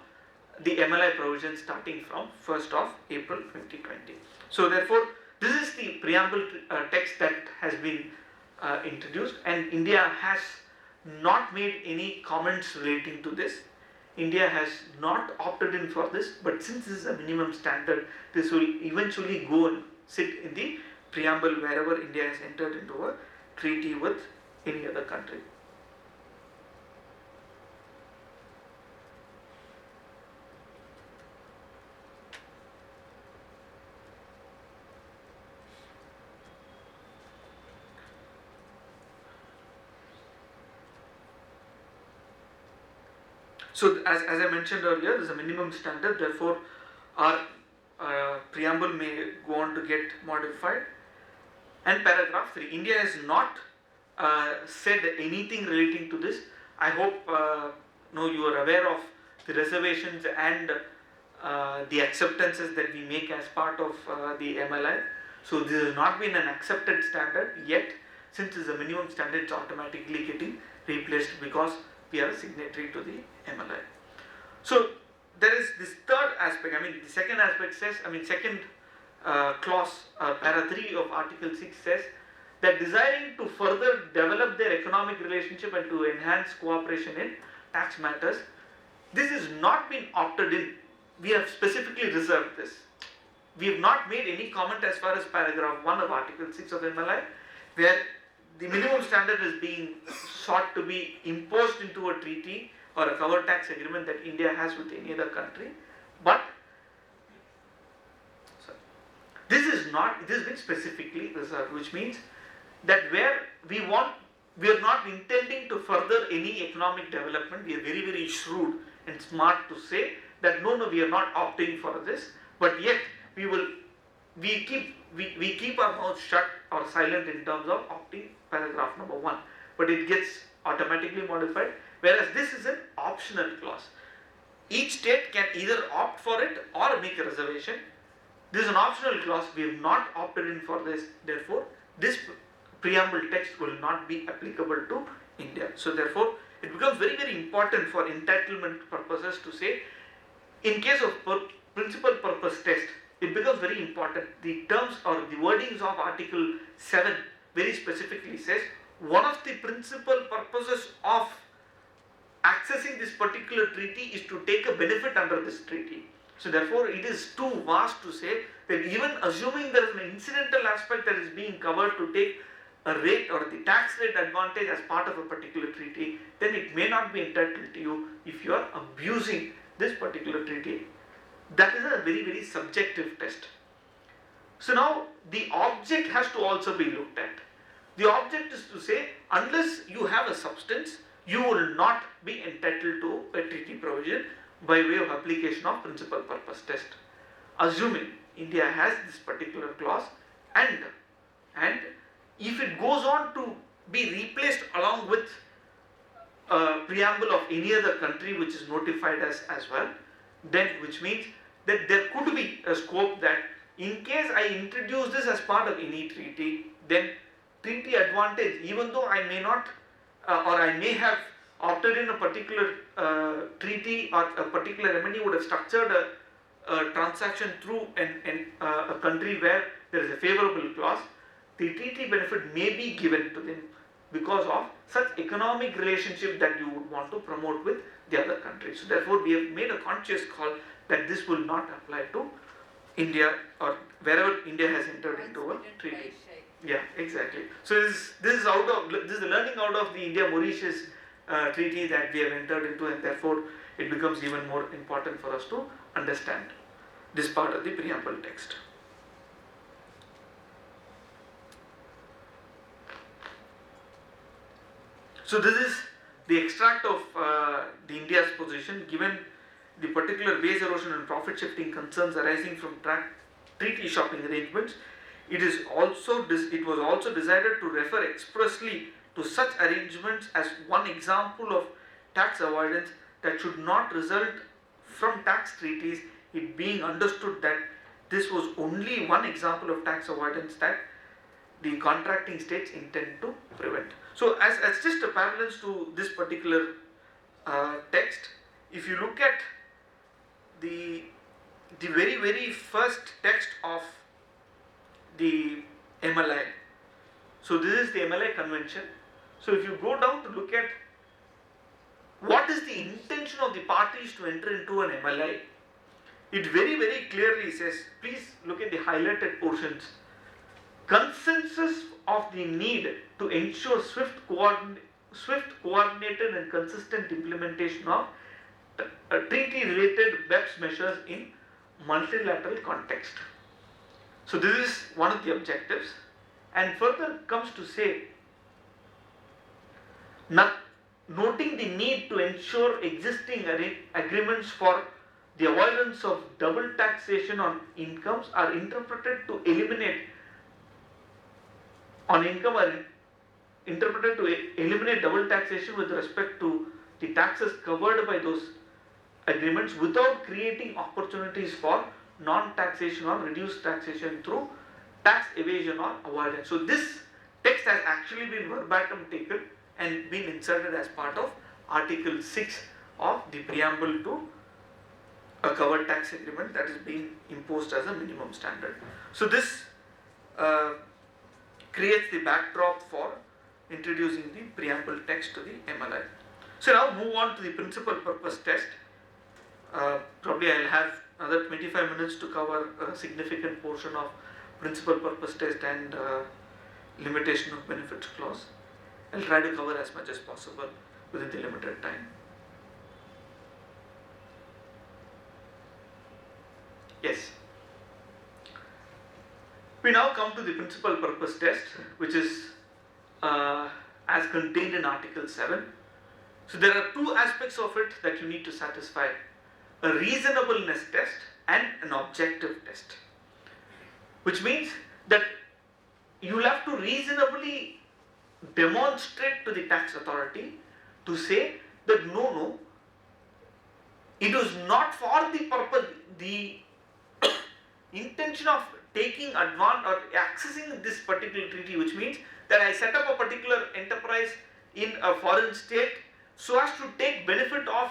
the MLI provision starting from 1st of April 2020. So therefore this is the preamble text that has been introduced, and India has not made any comments relating to this. India has not opted in for this, but since this is a minimum standard, this will eventually go and sit in the preamble wherever India has entered into a treaty with any other country. So as I mentioned earlier, there is a minimum standard, therefore our preamble may go on to get modified. And paragraph 3, India has not said anything relating to this. I hope you are aware of the reservations and the acceptances that we make as part of the MLI. So this has not been an accepted standard yet. Since it is a minimum standard, it's automatically getting replaced because we are a signatory to the MLI. So there is this third aspect. The second aspect says, second clause, para 3 of Article 6 says that desiring to further develop their economic relationship and to enhance cooperation in tax matters, this has not been opted in. We have specifically reserved this. We have not made any comment as far as paragraph 1 of Article 6 of MLI, where the minimum standard is being sought to be imposed into a treaty or a cover tax agreement that India has with any other country, but this has been specifically reserved, which means that where we are not intending to further any economic development. We are very, very shrewd and smart to say that no, we are not opting for this, but yet we keep our mouth shut or silent in terms of opting paragraph number 1, but it gets automatically modified, whereas this is an optional clause. Each state can either opt for it or make a reservation. This is an optional clause. We have not opted in for this, therefore this preamble text will not be applicable to India. So therefore it becomes very, very important for entitlement purposes to say, in case of principal purpose test, it becomes very important. The terms or the wordings of Article 7 very specifically says one of the principal purposes of accessing this particular treaty is to take a benefit under this treaty. So therefore it is too vast to say that even assuming there is an incidental aspect that is being covered to take a rate or the tax rate advantage as part of a particular treaty, then it may not be entitled to you if you are abusing this particular treaty. That is a very, very subjective test. So now the object has to also be looked at. The object is to say, unless you have a substance, you will not be entitled to a treaty provision by way of application of principal purpose test. Assuming India has this particular clause, and if it goes on to be replaced along with a preamble of any other country which is notified as well, then which means that there could be a scope that in case I introduce this as part of any treaty, then treaty advantage, even though I may not or I may have opted in a particular treaty or a particular remedy would have structured a transaction through a country where there is a favorable clause, the treaty benefit may be given to them because of such economic relationship that you would want to promote with the other countries. So therefore we have made a conscious call that this will not apply to India or wherever India has entered into a treaty. Yeah, exactly. So this is the learning out of the India-Mauritius treaty that we have entered into, and therefore it becomes even more important for us to understand this part of the preamble text. So this is the extract of the India's position given the particular base erosion and profit shifting concerns arising from treaty shopping arrangements. It was also decided to refer expressly to such arrangements as one example of tax avoidance that should not result from tax treaties, it being understood that this was only one example of tax avoidance that the contracting states intend to prevent. So as just a parallel to this particular text, if you look at the very, very first text of the MLI, so this is the MLI convention. So if you go down to look at what is the intention of the parties to enter into an MLI, it very, very clearly says, please look at the highlighted portions, consensus of the need to ensure swift, coordinated and consistent implementation of treaty-related BEPS measures in multilateral context. So this is one of the objectives, and further comes to say, noting the need to ensure existing agreements for the avoidance of double taxation on incomes are interpreted to eliminate double taxation with respect to the taxes covered by those agreements without creating opportunities for non-taxation or reduced taxation through tax evasion or avoidance. So this text has actually been verbatim taken and been inserted as part of Article 6 of the preamble to a covered tax agreement that is being imposed as a minimum standard. So this creates the backdrop for introducing the preamble text to the MLI. So now move on to the principal purpose test. Probably I'll have another 25 minutes to cover a significant portion of principal purpose test and limitation of benefits clause. I'll try to cover as much as possible within the limited time. Yes. We now come to the principal purpose test, which is as contained in Article 7. So there are two aspects of it that you need to satisfy: a reasonableness test and an objective test, which means that you will have to reasonably demonstrate to the tax authority to say that no, it was not for the purpose, the intention of taking advantage or accessing this particular treaty, which means that I set up a particular enterprise in a foreign state so as to take benefit of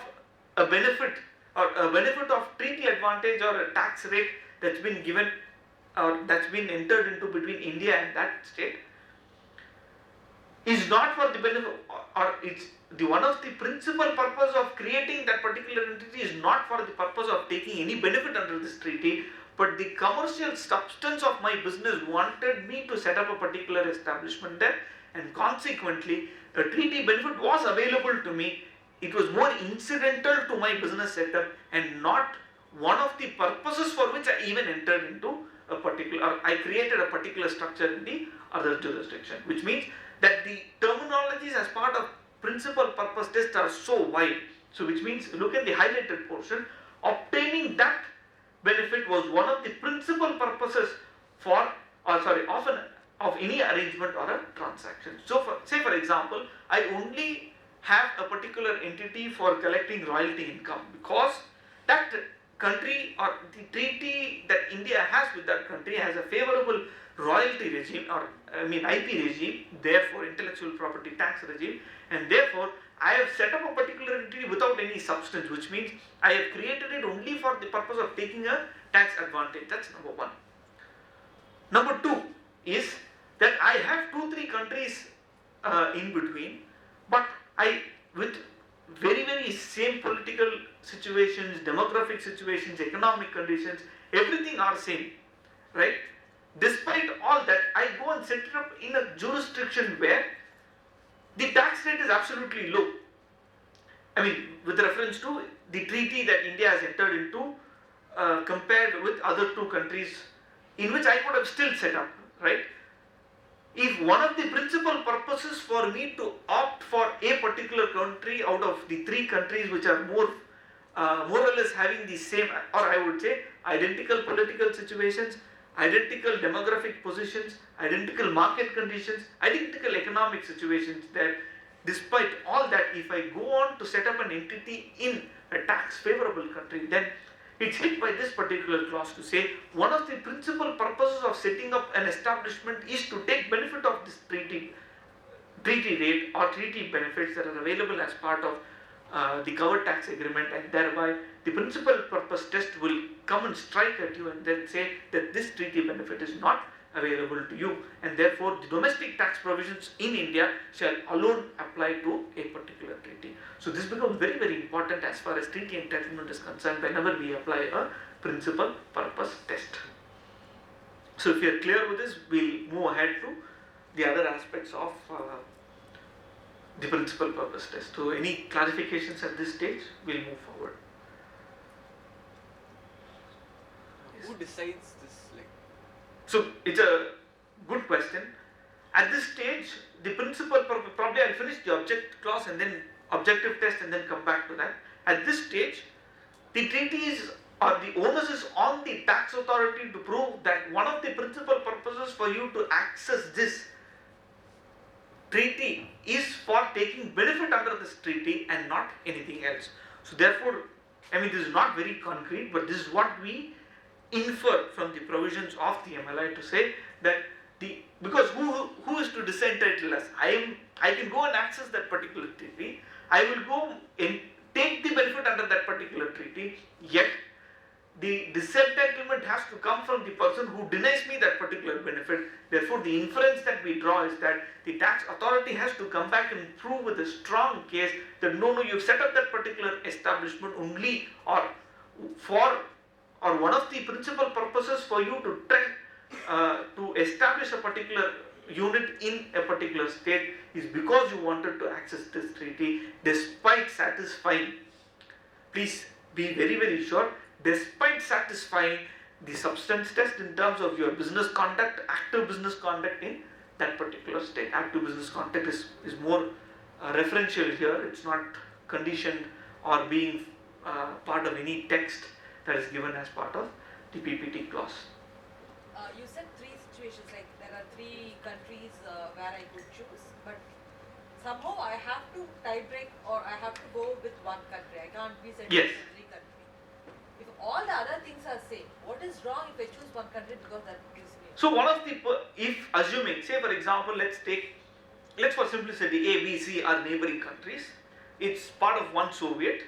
a benefit or a benefit of treaty advantage or a tax rate that's been given or that's been entered into between India and that state, is not for the benefit, or it's the one of the principal purpose of creating that particular entity is not for the purpose of taking any benefit under this treaty, but the commercial substance of my business wanted me to set up a particular establishment there, and consequently a treaty benefit was available to me. It was more incidental to my business setup and not one of the purposes for which I even entered into a particular, or I created a particular structure in the other jurisdiction, which means that the terminologies as part of principal purpose test are so wide. So which means, look at the highlighted portion, obtaining that benefit was one of the principal purposes for, of any arrangement or a transaction. So say for example, I only have a particular entity for collecting royalty income because that country or the treaty that India has with that country has a favorable royalty regime, or IP regime, therefore intellectual property tax regime, and therefore I have set up a particular entity without any substance, which means I have created it only for the purpose of taking a tax advantage. That's number one. Number two is that I have 2-3 countries in between, but with very same political situations, demographic situations, economic conditions, everything are same, right? Despite all that, I go and set it up in a jurisdiction where the tax rate is absolutely low. With reference to the treaty that India has entered into, compared with other 2 countries in which I could have still set up, right? If one of the principal purposes for me to opt for a particular country out of the 3 countries which are more or less having the same, or I would say identical political situations, identical demographic positions, identical market conditions, identical economic situations, that despite all that, if I go on to set up an entity in a tax favorable country, then it's hit by this particular clause to say one of the principal purposes of setting up an establishment is to take benefit of this treaty rate or treaty benefits that are available as part of the covered tax agreement, and thereby the principal purpose test will come and strike at you and then say that this treaty benefit is not available to you, and therefore the domestic tax provisions in India shall alone apply to a particular treaty. So this becomes very important as far as treaty entitlement is concerned whenever we apply a principal purpose test. So if you are clear with this, we'll move ahead to the other aspects of the principal purpose test. So any clarifications at this stage, we'll move forward. Who decides this? So it's a good question. At this stage, the principal purpose, probably I'll finish the object clause and then objective test and then come back to that. At this stage, the treaty is, or the onus is on the tax authority to prove that one of the principal purposes for you to access this treaty is for taking benefit under this treaty and not anything else. So therefore, this is not very concrete, but this is what we infer from the provisions of the MLI to say that because who is to disentitle us? I can go and access that particular treaty. I will go and take the benefit under that particular treaty, yet the disentitlement has to come from the person who denies me that particular benefit. Therefore, the inference that we draw is that the tax authority has to come back and prove with a strong case that no, you've set up that particular establishment only or one of the principal purposes for you to establish a particular unit in a particular state is because you wanted to access this treaty despite satisfying, please be very sure, despite satisfying the substance test in terms of your business conduct, active business conduct in that particular state. Active business contact is more referential here. It's not conditioned or being part of any text that is given as part of the PPT clause. You said three situations, like there are three countries where I could choose, but somehow I have to tie break or I have to go with one country. I can't be settled Yes. in three countries. If all the other things are same, what is wrong if I choose one country because that gives me? So one of the, if assuming, say for example, let's for simplicity, A, B, C are neighboring countries. It's part of one Soviet,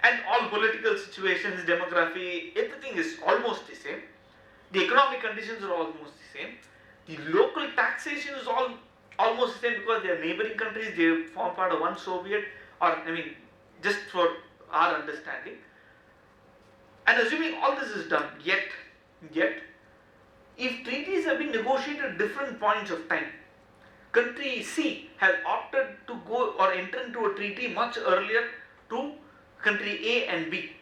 and all political situations, demography, everything is almost the same. The economic conditions are almost the same. The local taxation is almost the same because they are neighboring countries. They form part of one Soviet, or I mean, just for our understanding. And assuming all this is done, yet, if treaties have been negotiated at different points of time, country C has opted to go or enter into a treaty much earlier to country A and B,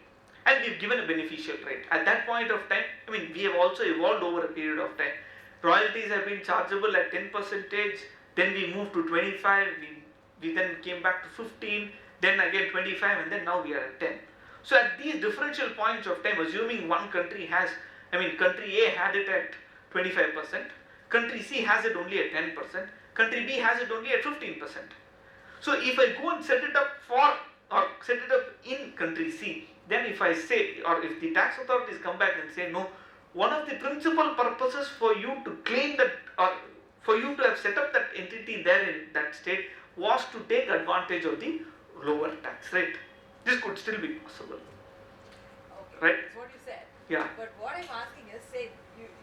and we've given a beneficial rate. At that point of time, I mean, we have also evolved over a period of time. Royalties have been chargeable at 10%, then we moved to 25, we then came back to 15, then again 25, and then now we are at 10. So at these differential points of time, assuming one country has, I mean, country A had it at 25%, country C has it only at 10%, country B has it only at 15%. So if I go and set it up in country C, then if I say, or if the tax authorities come back and say, no, one of the principal purposes for you to claim that, or for you to have set up that entity there in that state was to take advantage of the lower tax rate. This could still be possible. Okay, right? that's what you said. Yeah. But what I'm asking is, say,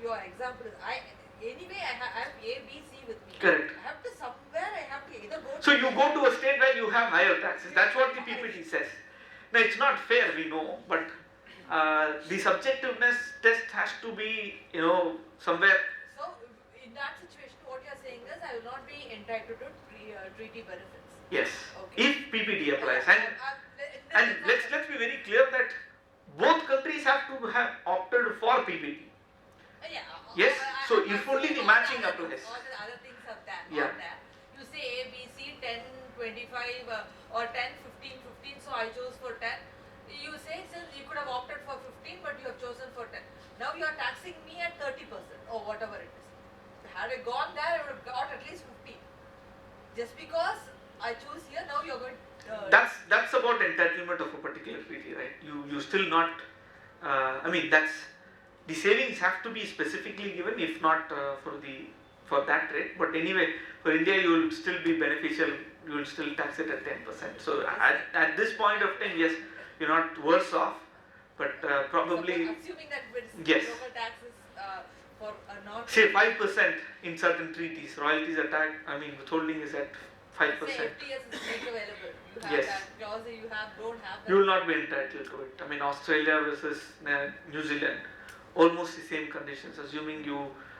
your example is, I have A, B, C with me. Correct. I have to somewhere, I have to either go So to you go to a state where you have higher taxes. That's what the PPT says. Now it's not fair, we know, but the subjectiveness test has to be, somewhere. So in that situation, what you're saying is, I will not be entitled to treaty benefits. Yes. Okay. If PPT applies, and let's be very clear that both countries have to have opted for PPT. Yeah. Yes. So if only the matching applies. All the other things are there. Yeah. Are there. You say A, B, C, 10, 25 or 10, 15, 15. So I chose for 10. You say since you could have opted for 15, but you have chosen for 10. Now you are taxing me at 30% or whatever it is. Had I gone there, I would have got at least 15. Just because I choose here, now you are going. That's about entitlement of a particular treaty, right? You still not. That's the savings have to be specifically given, if not for that rate. But anyway, for India, you will still be beneficial. You will still tax it at 10%. So at this point of time, yes, you're not worse off, but probably. So assuming that with Yes. local taxes for a non. Say 5% in certain treaties. Royalties are taxed. Withholding is at 5%. Say FTS is make available. You have Yes. that clause. Don't have that. You will not be entitled to it. Australia versus New Zealand, almost the same conditions. Assuming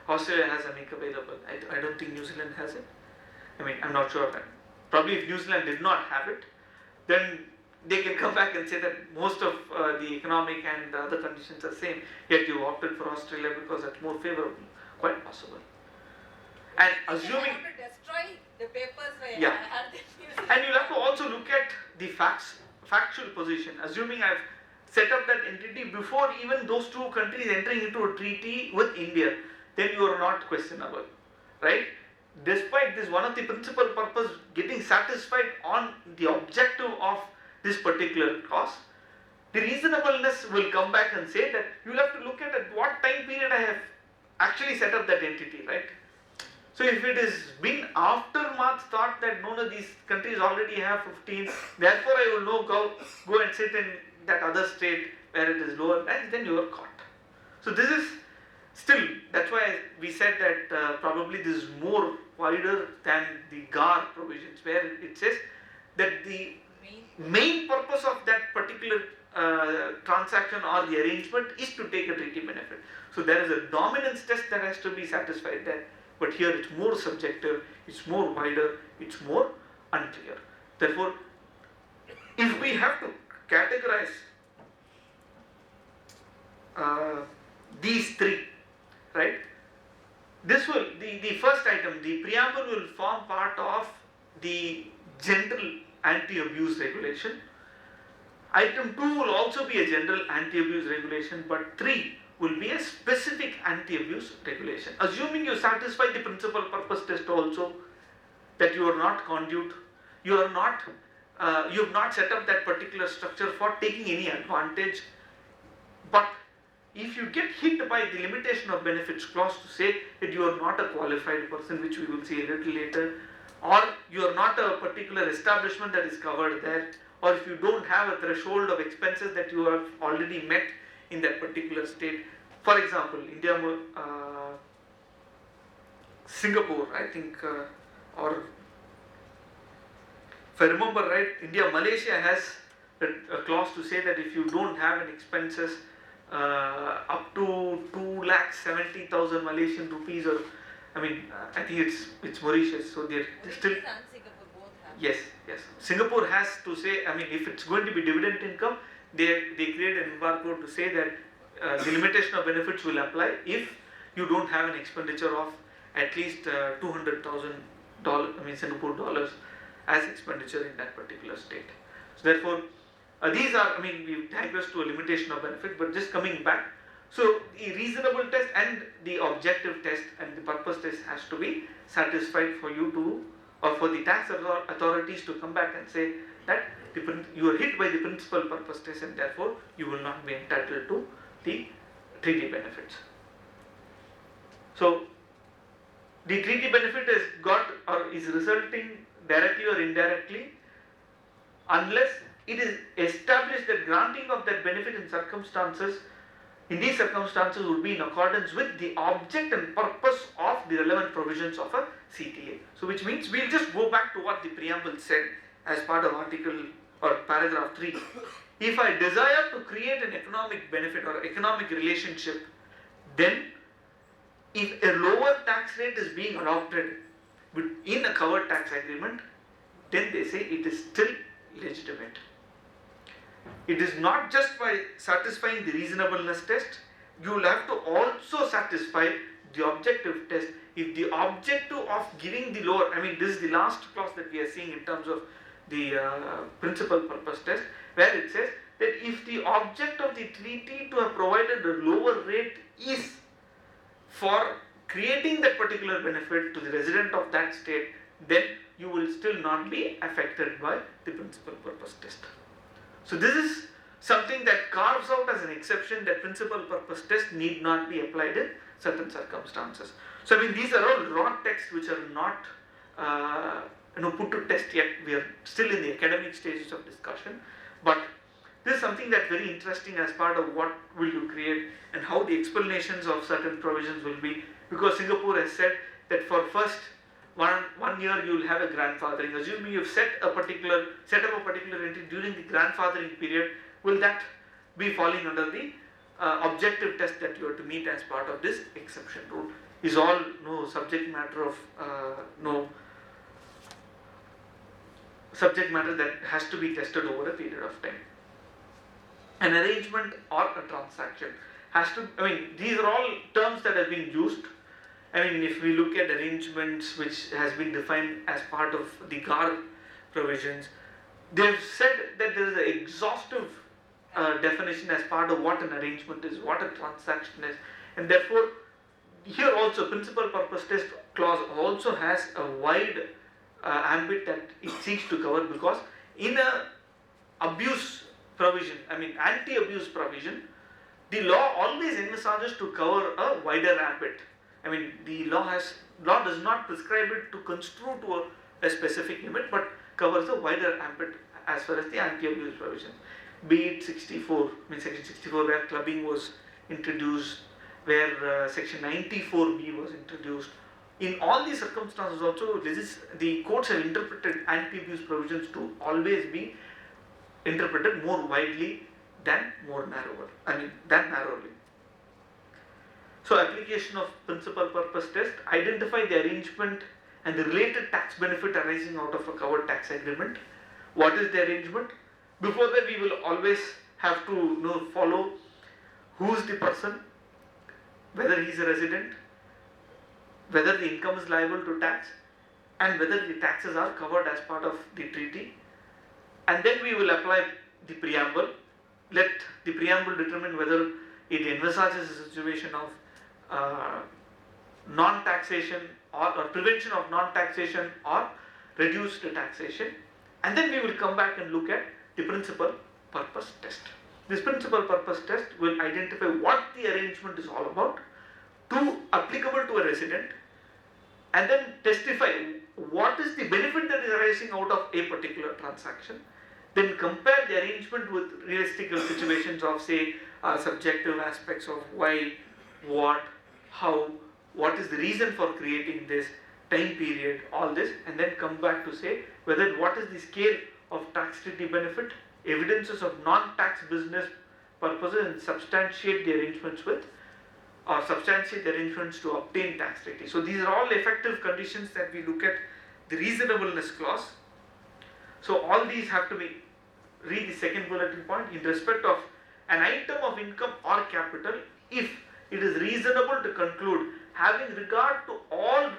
Australia has a make available. I don't think New Zealand has it. I'm not sure. Probably if New Zealand did not have it, then they can come back and say that most of the economic and other conditions are same. Yet you opted for Australia because it's more favorable. Quite possible. And assuming. I have to destroy the papers where Yeah. I had this news. And you'll have to also look at the factual position. Assuming I've set up that entity before even those two countries entering into a treaty with India, then you are not questionable, right? Despite this, one of the principal purpose getting satisfied on the objective of this particular clause, the reasonableness will come back and say that you'll have to look at what time period I have actually set up that entity, right? So if it has been aftermath thought that no, these countries already have 15, therefore I will go and sit in that other state where it is lower tax, then you are caught. So this is still, that's why we said that probably this is more wider than the GAR provisions, where it says that the main purpose of that particular transaction or the arrangement is to take a treaty benefit. So there is a dominance test that has to be satisfied there. But here it's more subjective, it's more wider, it's more unclear. Therefore, if we have to categorize these three, right? this will, the first item, the preamble will form part of the general anti-abuse regulation. Item 2 will also be a general anti-abuse regulation, but 3 will be a specific anti-abuse regulation. Assuming you satisfy the principal purpose test also, that you are not conduit, you have not set up that particular structure for taking any advantage, but if you get hit by the limitation of benefits clause to say that you are not a qualified person, which we will see a little later, or you are not a particular establishment that is covered there, or if you don't have a threshold of expenses that you have already met in that particular state. For example, India, Singapore, I think, or if I remember right, India, Malaysia has a clause to say that if you don't have an expenses up to 2,70,000 Malaysian rupees, or I mean, I think it's Mauritius, so they're still. Mauritius and Singapore both have. Yes. Singapore has to say, I mean, if it's going to be dividend income, they create an embargo to say that the limitation of benefits will apply if you don't have an expenditure of at least $200,000, I mean Singapore dollars, as expenditure in that particular state. So therefore, these are, I mean, we digress to a limitation of benefit, but just coming back, so the reasonable test and the objective test and the purpose test has to be satisfied for you to, or for the tax authorities to come back and say that you are hit by the principal purpose test and therefore you will not be entitled to the treaty benefits. So the treaty benefit is got or is resulting directly or indirectly unless it is established that granting of that benefit in these circumstances would be in accordance with the object and purpose of the relevant provisions of a CTA. So which means we'll just go back to what the preamble said as part of article or paragraph 3. If I desire to create an economic benefit or economic relationship, then if a lower tax rate is being adopted in a covered tax agreement, then they say it is still legitimate. It is not just by satisfying the reasonableness test, you will have to also satisfy the objective test. If the objective of giving the lower, I mean this is the last clause that we are seeing in terms of the principal purpose test, where it says that if the object of the treaty to have provided a lower rate is for creating that particular benefit to the resident of that state, then you will still not be affected by the principal purpose test. So this is something that carves out as an exception that principal purpose test need not be applied in certain circumstances. So I mean these are all raw texts which are not put to test yet. We are still in the academic stages of discussion, but this is something that's very interesting as part of what will you create and how the explanations of certain provisions will be, because Singapore has said that for first one year you will have a grandfathering. Assuming you've set up a particular entity during the grandfathering period, will that be falling under the objective test that you have to meet as part of this exception rule? Is all subject matter that has to be tested over a period of time. An arrangement or a transaction has to, I mean these are all terms that have been used. I mean if we look at arrangements which has been defined as part of the GAR provisions, they've said that there is an exhaustive definition as part of what an arrangement is, what a transaction is, and therefore here also principal purpose test clause also has a wide ambit that it seeks to cover, because in a abuse provision, I mean anti-abuse provision, the law always envisages to cover a wider ambit. I mean the law does not prescribe it to construe to a specific limit, but covers a wider ambit as far as the anti-abuse provisions. Be it 64, I mean section 64 where clubbing was introduced, where section 94B was introduced. In all these circumstances also, the courts have interpreted anti-abuse provisions to always be interpreted more widely than narrowly. So application of principal purpose test, identify the arrangement and the related tax benefit arising out of a covered tax agreement. What is the arrangement? Before that we will always have to follow who is the person, whether he is a resident, whether the income is liable to tax, and whether the taxes are covered as part of the treaty. And then we will apply the preamble. Let the preamble determine whether it envisages a situation of non-taxation or prevention of non-taxation or reduced taxation. And then we will come back and look at the principal purpose test. This principal purpose test will identify what the arrangement is all about, applicable to a resident, and then testify what is the benefit that is arising out of a particular transaction. Then compare the arrangement with realistic situations of, say, subjective aspects of why, what, how, what is the reason for creating this, time period, all this, and then come back to say whether what is the scale of tax treaty benefit, evidences of non-tax business purposes, and substantiate the arrangements with, or substantiate the arrangements to obtain tax treaty. So these are all effective conditions that we look at the reasonableness clause. So all these have to be, read the second bulletin point, in respect of an item of income or capital, if it is reasonable to conclude having regard to all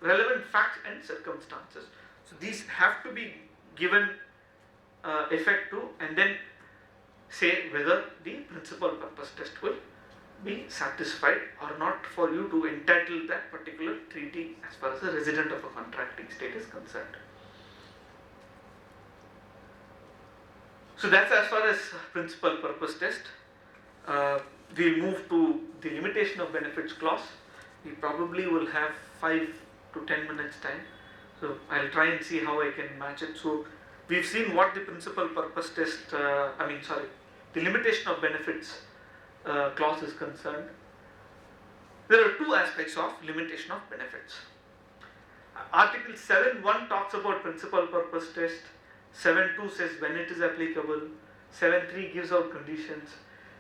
relevant facts and circumstances. So these have to be given effect to, and then say whether the principal purpose test will be satisfied or not for you to entitle that particular treaty as far as a resident of a contracting state is concerned. So that's as far as principal purpose test. We'll move to the limitation of benefits clause. We probably will have 5 to 10 minutes time. So I'll try and see how I can match it. So we've seen what the principal purpose test, the limitation of benefits clause is concerned. There are two aspects of limitation of benefits. Article 7.1 talks about principal purpose test. 7.2 says when it is applicable. 7.3 gives out conditions.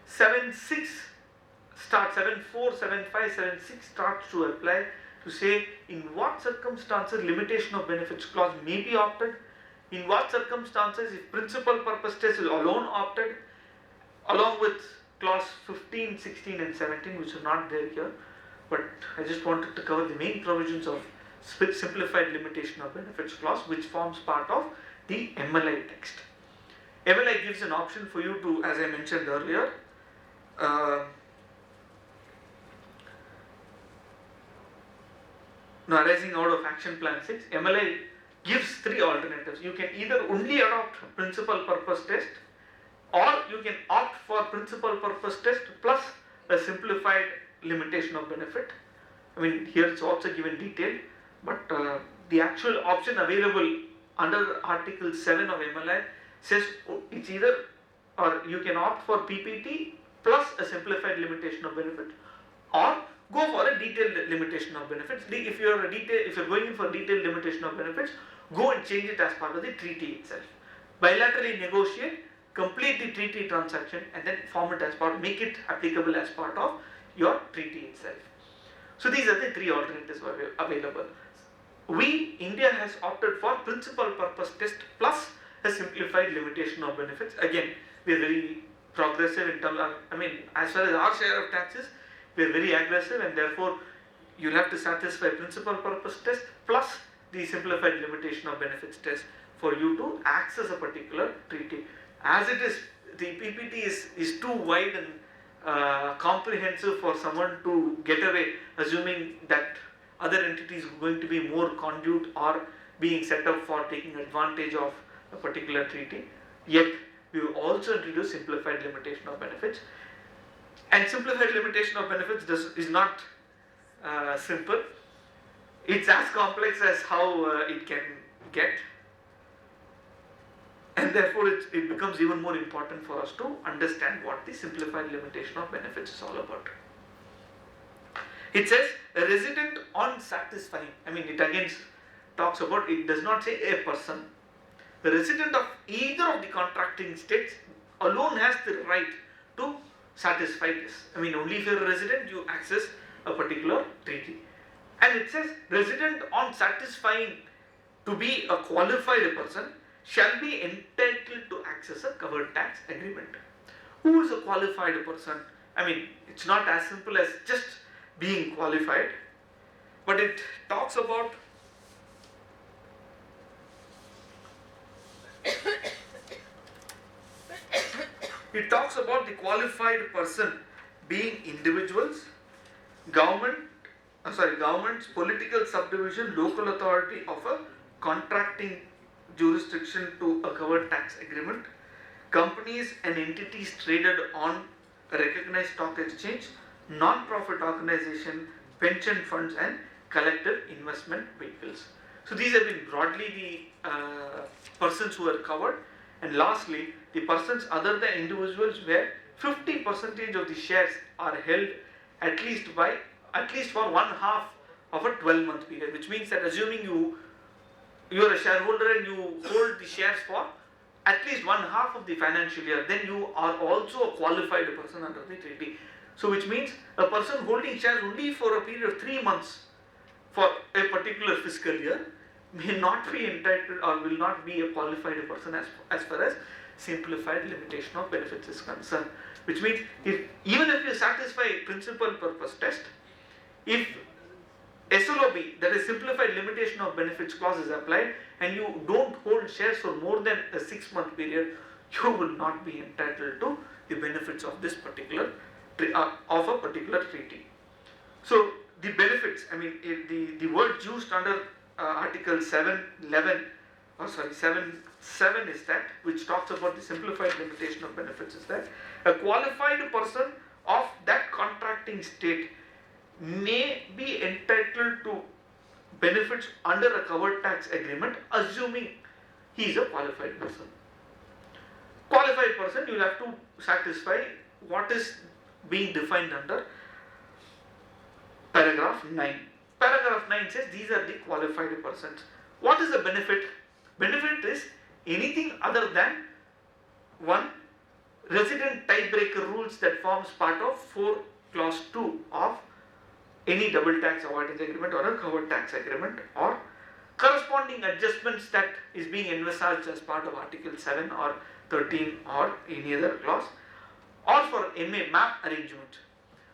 7.6 starts, 7.4, 7.5, 7.6 starts to apply to say in what circumstances limitation of benefits clause may be opted, in what circumstances if principal purpose test is alone opted, along with clause 15, 16 and 17 which are not there here, but I just wanted to cover the main provisions of simplified limitation of benefits clause which forms part of the MLI text. MLI gives an option for you to, as I mentioned earlier, now arising out of action plan 6, MLI gives 3 alternatives. You can either only adopt principal purpose test, or you can opt for principal purpose test plus a simplified limitation of benefit. I mean, here it's also given detail, but the actual option available under Article 7 of MLI says it's either, or you can opt for PPT plus a simplified limitation of benefit, or go for a detailed limitation of benefits. If you're going in for detailed limitation of benefits, go and change it as part of the treaty itself. Bilaterally negotiate, complete the treaty transaction, and then form it as part, make it applicable as part of your treaty itself. So these are the 3 alternatives available. India has opted for principal purpose test plus a simplified limitation of benefits. Again, we are very progressive in terms of, as far as our share of taxes, we are very aggressive, and therefore you'll have to satisfy principal purpose test plus the simplified limitation of benefits test for you to access a particular treaty. As it is, the PPT is too wide and comprehensive for someone to get away, assuming that other entities are going to be more conduit or being set up for taking advantage of a particular treaty. Yet, we will also introduce simplified limitation of benefits. And simplified limitation of benefits is not simple. It's as complex as how it can get. And therefore, it becomes even more important for us to understand what the simplified limitation of benefits is all about. It says a resident on satisfying, it again talks about, it does not say a person. The resident of either of the contracting states alone has the right to satisfy this. Only if you are a resident, you access a particular treaty. And it says resident on satisfying to be a qualified person shall be entitled to access a covered tax agreement. Who is a qualified person? It's not as simple as just being qualified. but it talks about the qualified person being individuals, governments, political subdivision, local authority of a contracting jurisdiction to a covered tax agreement, companies and entities traded on a recognized stock exchange, non-profit organization, pension funds and collective investment vehicles. So these have been broadly the persons who are covered. And lastly, the persons other than individuals where 50% of the shares are held at least for one half of a 12-month period, which means that assuming you are a shareholder and you hold the shares for at least one half of the financial year, then you are also a qualified person under the treaty. So which means a person holding shares only for a period of 3 months for a particular fiscal year may not be entitled or will not be a qualified person as far as simplified limitation of benefits is concerned. Which means even if you satisfy principal purpose test, if SLOB, that is simplified limitation of benefits clause, is applied and you don't hold shares for more than a 6-month period, you will not be entitled to the benefits of this particular of a particular treaty. So the benefits, the words used under Article 7.11 7.7 is that, which talks about the simplified limitation of benefits, is that a qualified person of that contracting state may be entitled to benefits under a covered tax agreement, assuming he is a qualified person. Qualified person, you will have to satisfy what is being defined under paragraph 9. Paragraph 9 says these are the qualified persons. What is the benefit? Benefit is anything other than 1. Resident tiebreaker rules that forms part of 4 clause 2 of any double tax avoidance agreement or a covered tax agreement, or corresponding adjustments that is being envisaged as part of Article 7 or 13 or any other clause, or for MA map arrangement.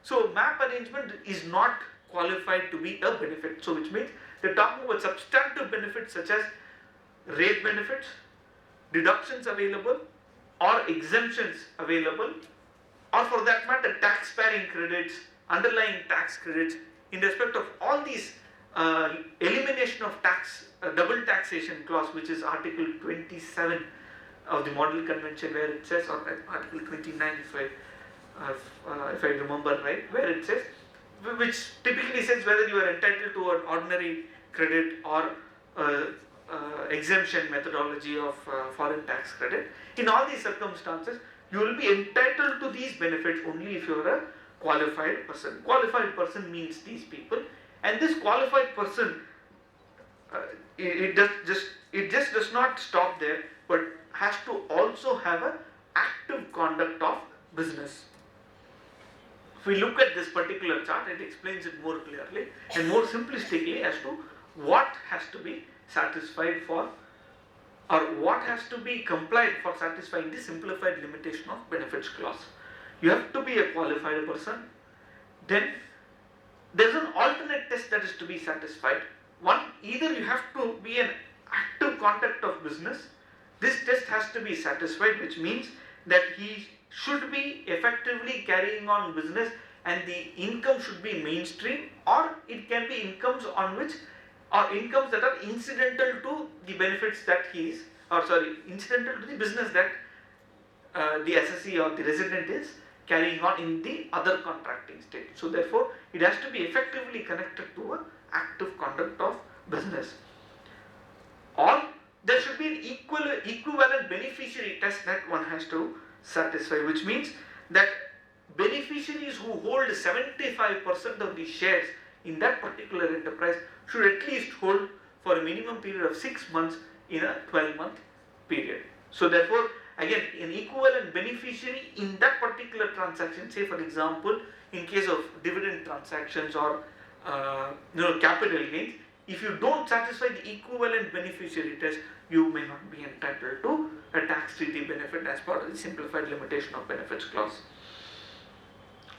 So map arrangement is not qualified to be a benefit. So which means they're talking about substantive benefits such as rate benefits, deductions available or exemptions available, or for that matter tax sparing credits, underlying tax credits in respect of all these elimination of tax, double taxation clause, which is Article 27 of the Model Convention, where it says, or Article 29 if I remember right, where it says, which typically says whether you are entitled to an ordinary credit or exemption methodology of foreign tax credit. In all these circumstances, you will be entitled to these benefits only if you are a qualified person. Qualified person means these people, and this qualified person, it just does not stop there, but has to also have an active conduct of business. If we look at this particular chart, it explains it more clearly and more simplistically as to what has to be satisfied for, or what has to be complied for satisfying the simplified limitation of benefits clause. You have to be a qualified person. Then there is an alternate test that is to be satisfied. One, either you have to be an active conduct of business. This test has to be satisfied, which means that he should be effectively carrying on business and the income should be mainstream, or it can be incomes on which, or incomes that are incidental to the benefits that he is, incidental to the business that the assessee or the resident is carrying on in the other contracting state. So therefore, it has to be effectively connected to an active conduct of business. Or there should be an equivalent beneficiary test that one has to satisfy, which means that beneficiaries who hold 75% of the shares in that particular enterprise should at least hold for a minimum period of 6 months in a 12-month period. So therefore, again, an equivalent beneficiary in that particular transaction, say for example, in case of dividend transactions or capital gains, if you don't satisfy the equivalent beneficiary test, you may not be entitled to a tax treaty benefit as part of the simplified limitation of benefits clause.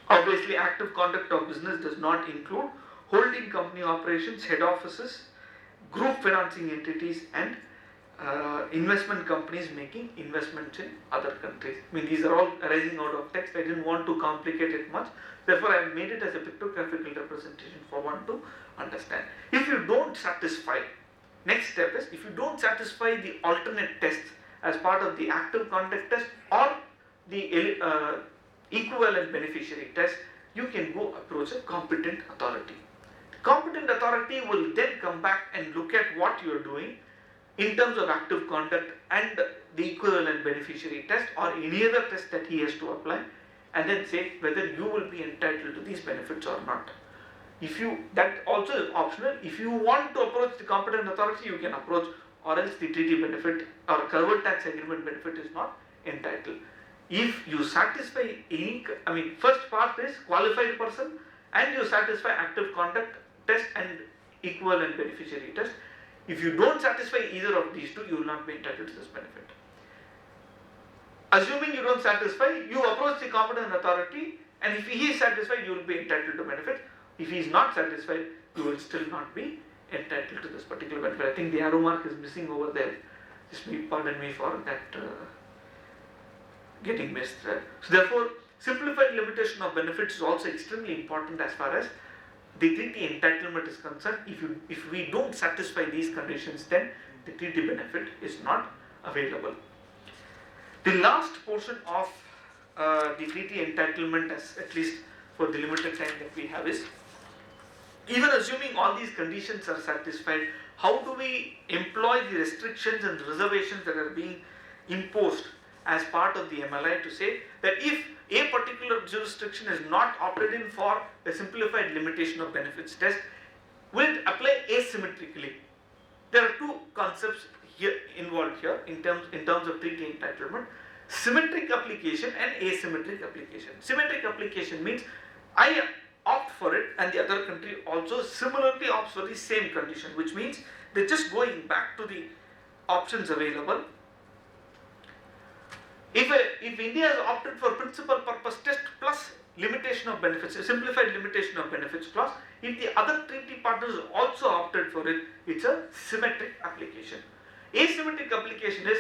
Obviously, active conduct of business does not include holding company operations, head offices, group financing entities, and investment companies making investments in other countries. I mean, these are all arising out of text. I didn't want to complicate it much. Therefore, I have made it as a pictographical representation for one to understand. If you don't satisfy, next step is, if you don't satisfy the alternate tests as part of the active conduct test or the equivalent beneficiary test, you can go approach a competent authority. Competent authority will then come back and look at what you are doing in terms of active conduct and the equivalent beneficiary test or any other test that he has to apply, and then say whether you will be entitled to these benefits or not. If you, that also is optional. If you want to approach the competent authority, you can approach, or else the treaty benefit or covered tax agreement benefit is not entitled. If you satisfy any, I mean, first part is qualified person, and you satisfy active conduct test and equivalent beneficiary test. If you don't satisfy either of these two, you will not be entitled to this benefit. Assuming you don't satisfy, you approach the competent authority, and if he is satisfied, you will be entitled to benefit. If he is not satisfied, you will still not be entitled to this particular benefit. I think the arrow mark is missing over there. Just pardon me for that getting missed there. So therefore, simplified limitation of benefits is also extremely important as far as the treaty entitlement is concerned. If we don't satisfy these conditions, then the treaty benefit is not available. The last portion of the treaty entitlement, as at least for the limited time that we have, is even assuming all these conditions are satisfied, how do we employ the restrictions and reservations that are being imposed as part of the MLI to say that if a particular jurisdiction is not opted in for a simplified limitation of benefits test, will it apply asymmetrically? There are two concepts here involved here in terms of treaty entitlement: symmetric application and asymmetric application. Symmetric application means I opt for it and the other country also similarly opts for the same condition, which means they're just going back to the options available. If India has opted for principal purpose test plus limitation of benefits, a simplified limitation of benefits clause, if the other treaty partners also opted for it, it's a symmetric application. Asymmetric application is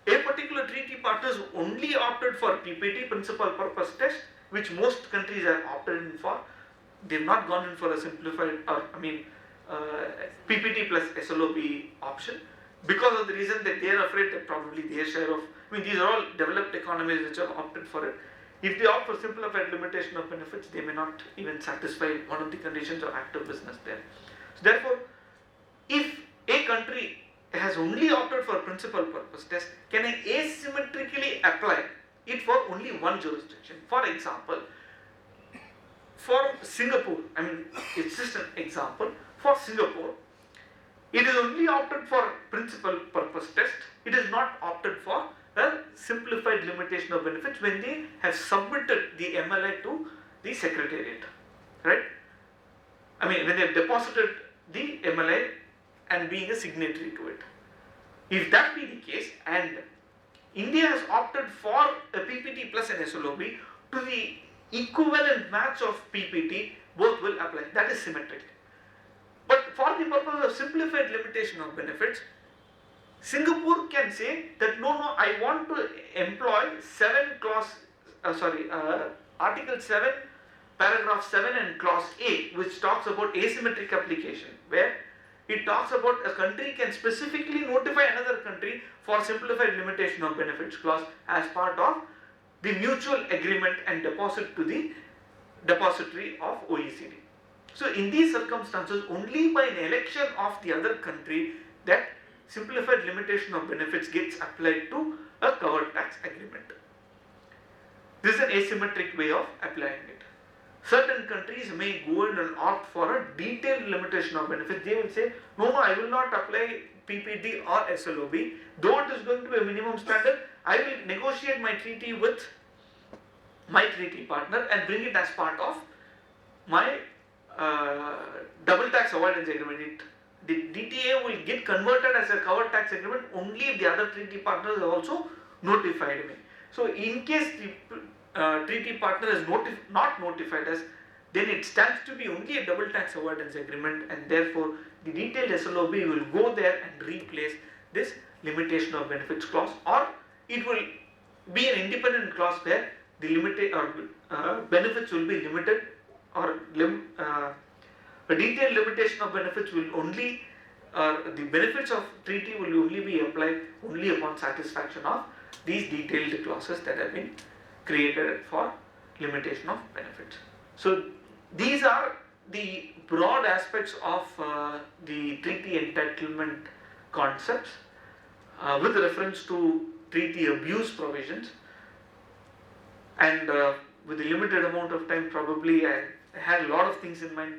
a particular treaty partners only opted for PPT, principal purpose test, which most countries have opted in for. They've not gone in for a simplified, or PPT plus SLOB option, because of the reason that they are afraid that probably their share of, these are all developed economies which have opted for it. If they opt for simplified limitation of benefits, they may not even satisfy one of the conditions of active business there. So therefore, if a country has only opted for principal purpose test, can I asymmetrically apply it for only one jurisdiction? For example, for Singapore, it's just an example, for Singapore, it is only opted for principal purpose test. It is not opted for a simplified limitation of benefits when they have submitted the MLI to the secretariat, right? When they have deposited the MLI and being a signatory to it. If that be the case, and India has opted for a PPT plus an SLOB, to the equivalent match of PPT, both will apply. That is symmetric. But for the purpose of simplified limitation of benefits, Singapore can say that no, I want to employ Article 7, Paragraph 7 and Clause A, which talks about asymmetric application, where it talks about a country can specifically notify another country for simplified limitation of benefits clause as part of the mutual agreement and deposit to the depository of OECD. So in these circumstances, only by an election of the other country that simplified limitation of benefits gets applied to a covered tax agreement. This is an asymmetric way of applying it. Certain countries may go in and opt for a detailed limitation of benefits. They will say, no, I will not apply PPT or SLOB. Though it is going to be a minimum standard, I will negotiate my treaty with my treaty partner and bring it as part of my double tax avoidance agreement. The DTA will get converted as a covered tax agreement only if the other treaty partners have also notified me. So in case the treaty partner is not notified us, then it stands to be only a double tax avoidance agreement, and therefore the detailed SLOB will go there and replace this limitation of benefits clause, or it will be an independent clause where the benefits will be limited, or a detailed limitation of benefits will only, the benefits of treaty will only be applied only upon satisfaction of these detailed clauses that have been created for limitation of benefits. So these are the broad aspects of the treaty entitlement concepts with reference to treaty abuse provisions. And with a limited amount of time, probably I had a lot of things in mind,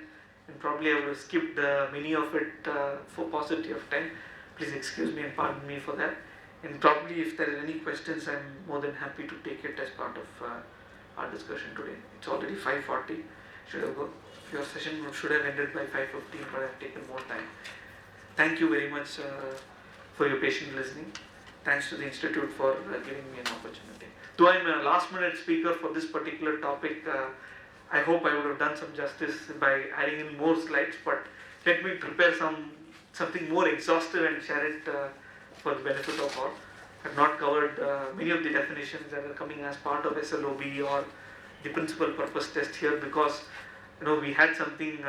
and probably I would have skipped many of it for paucity of time. Please excuse me and pardon me for that. And probably if there are any questions, I'm more than happy to take it as part of our discussion today. It's already 5:40. Should have go. Your session should have ended by 5:15, but I've taken more time. Thank you very much for your patient listening. Thanks to the Institute for giving me an opportunity. Though I'm a last minute speaker for this particular topic, I hope I would have done some justice by adding in more slides, but let me prepare something more exhaustive and share it for the benefit of all. I've not covered many of the definitions that are coming as part of SLOB or the principal purpose test here, because we had something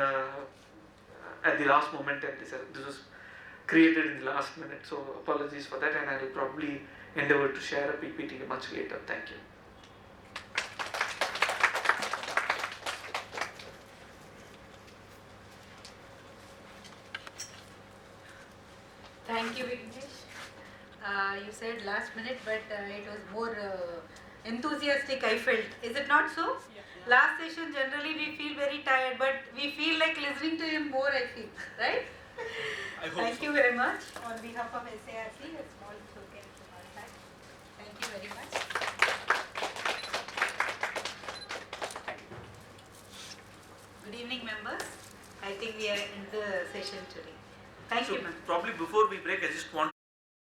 at the last moment, and this was created in the last minute, so apologies for that, and I will probably endeavor to share a PPT much later. Thank you. Thank you, Vignesh. You said last minute, but it was more enthusiastic, I felt. Is it not so? Yeah. Last session, generally we feel very tired, but we feel like listening to him more, I feel. Right? Thank you very much. On behalf of SARC, a small token from our side. Thank you very much. Good evening, members. I think we are in the session today. Thank you, ma'am. Probably before we break, I just want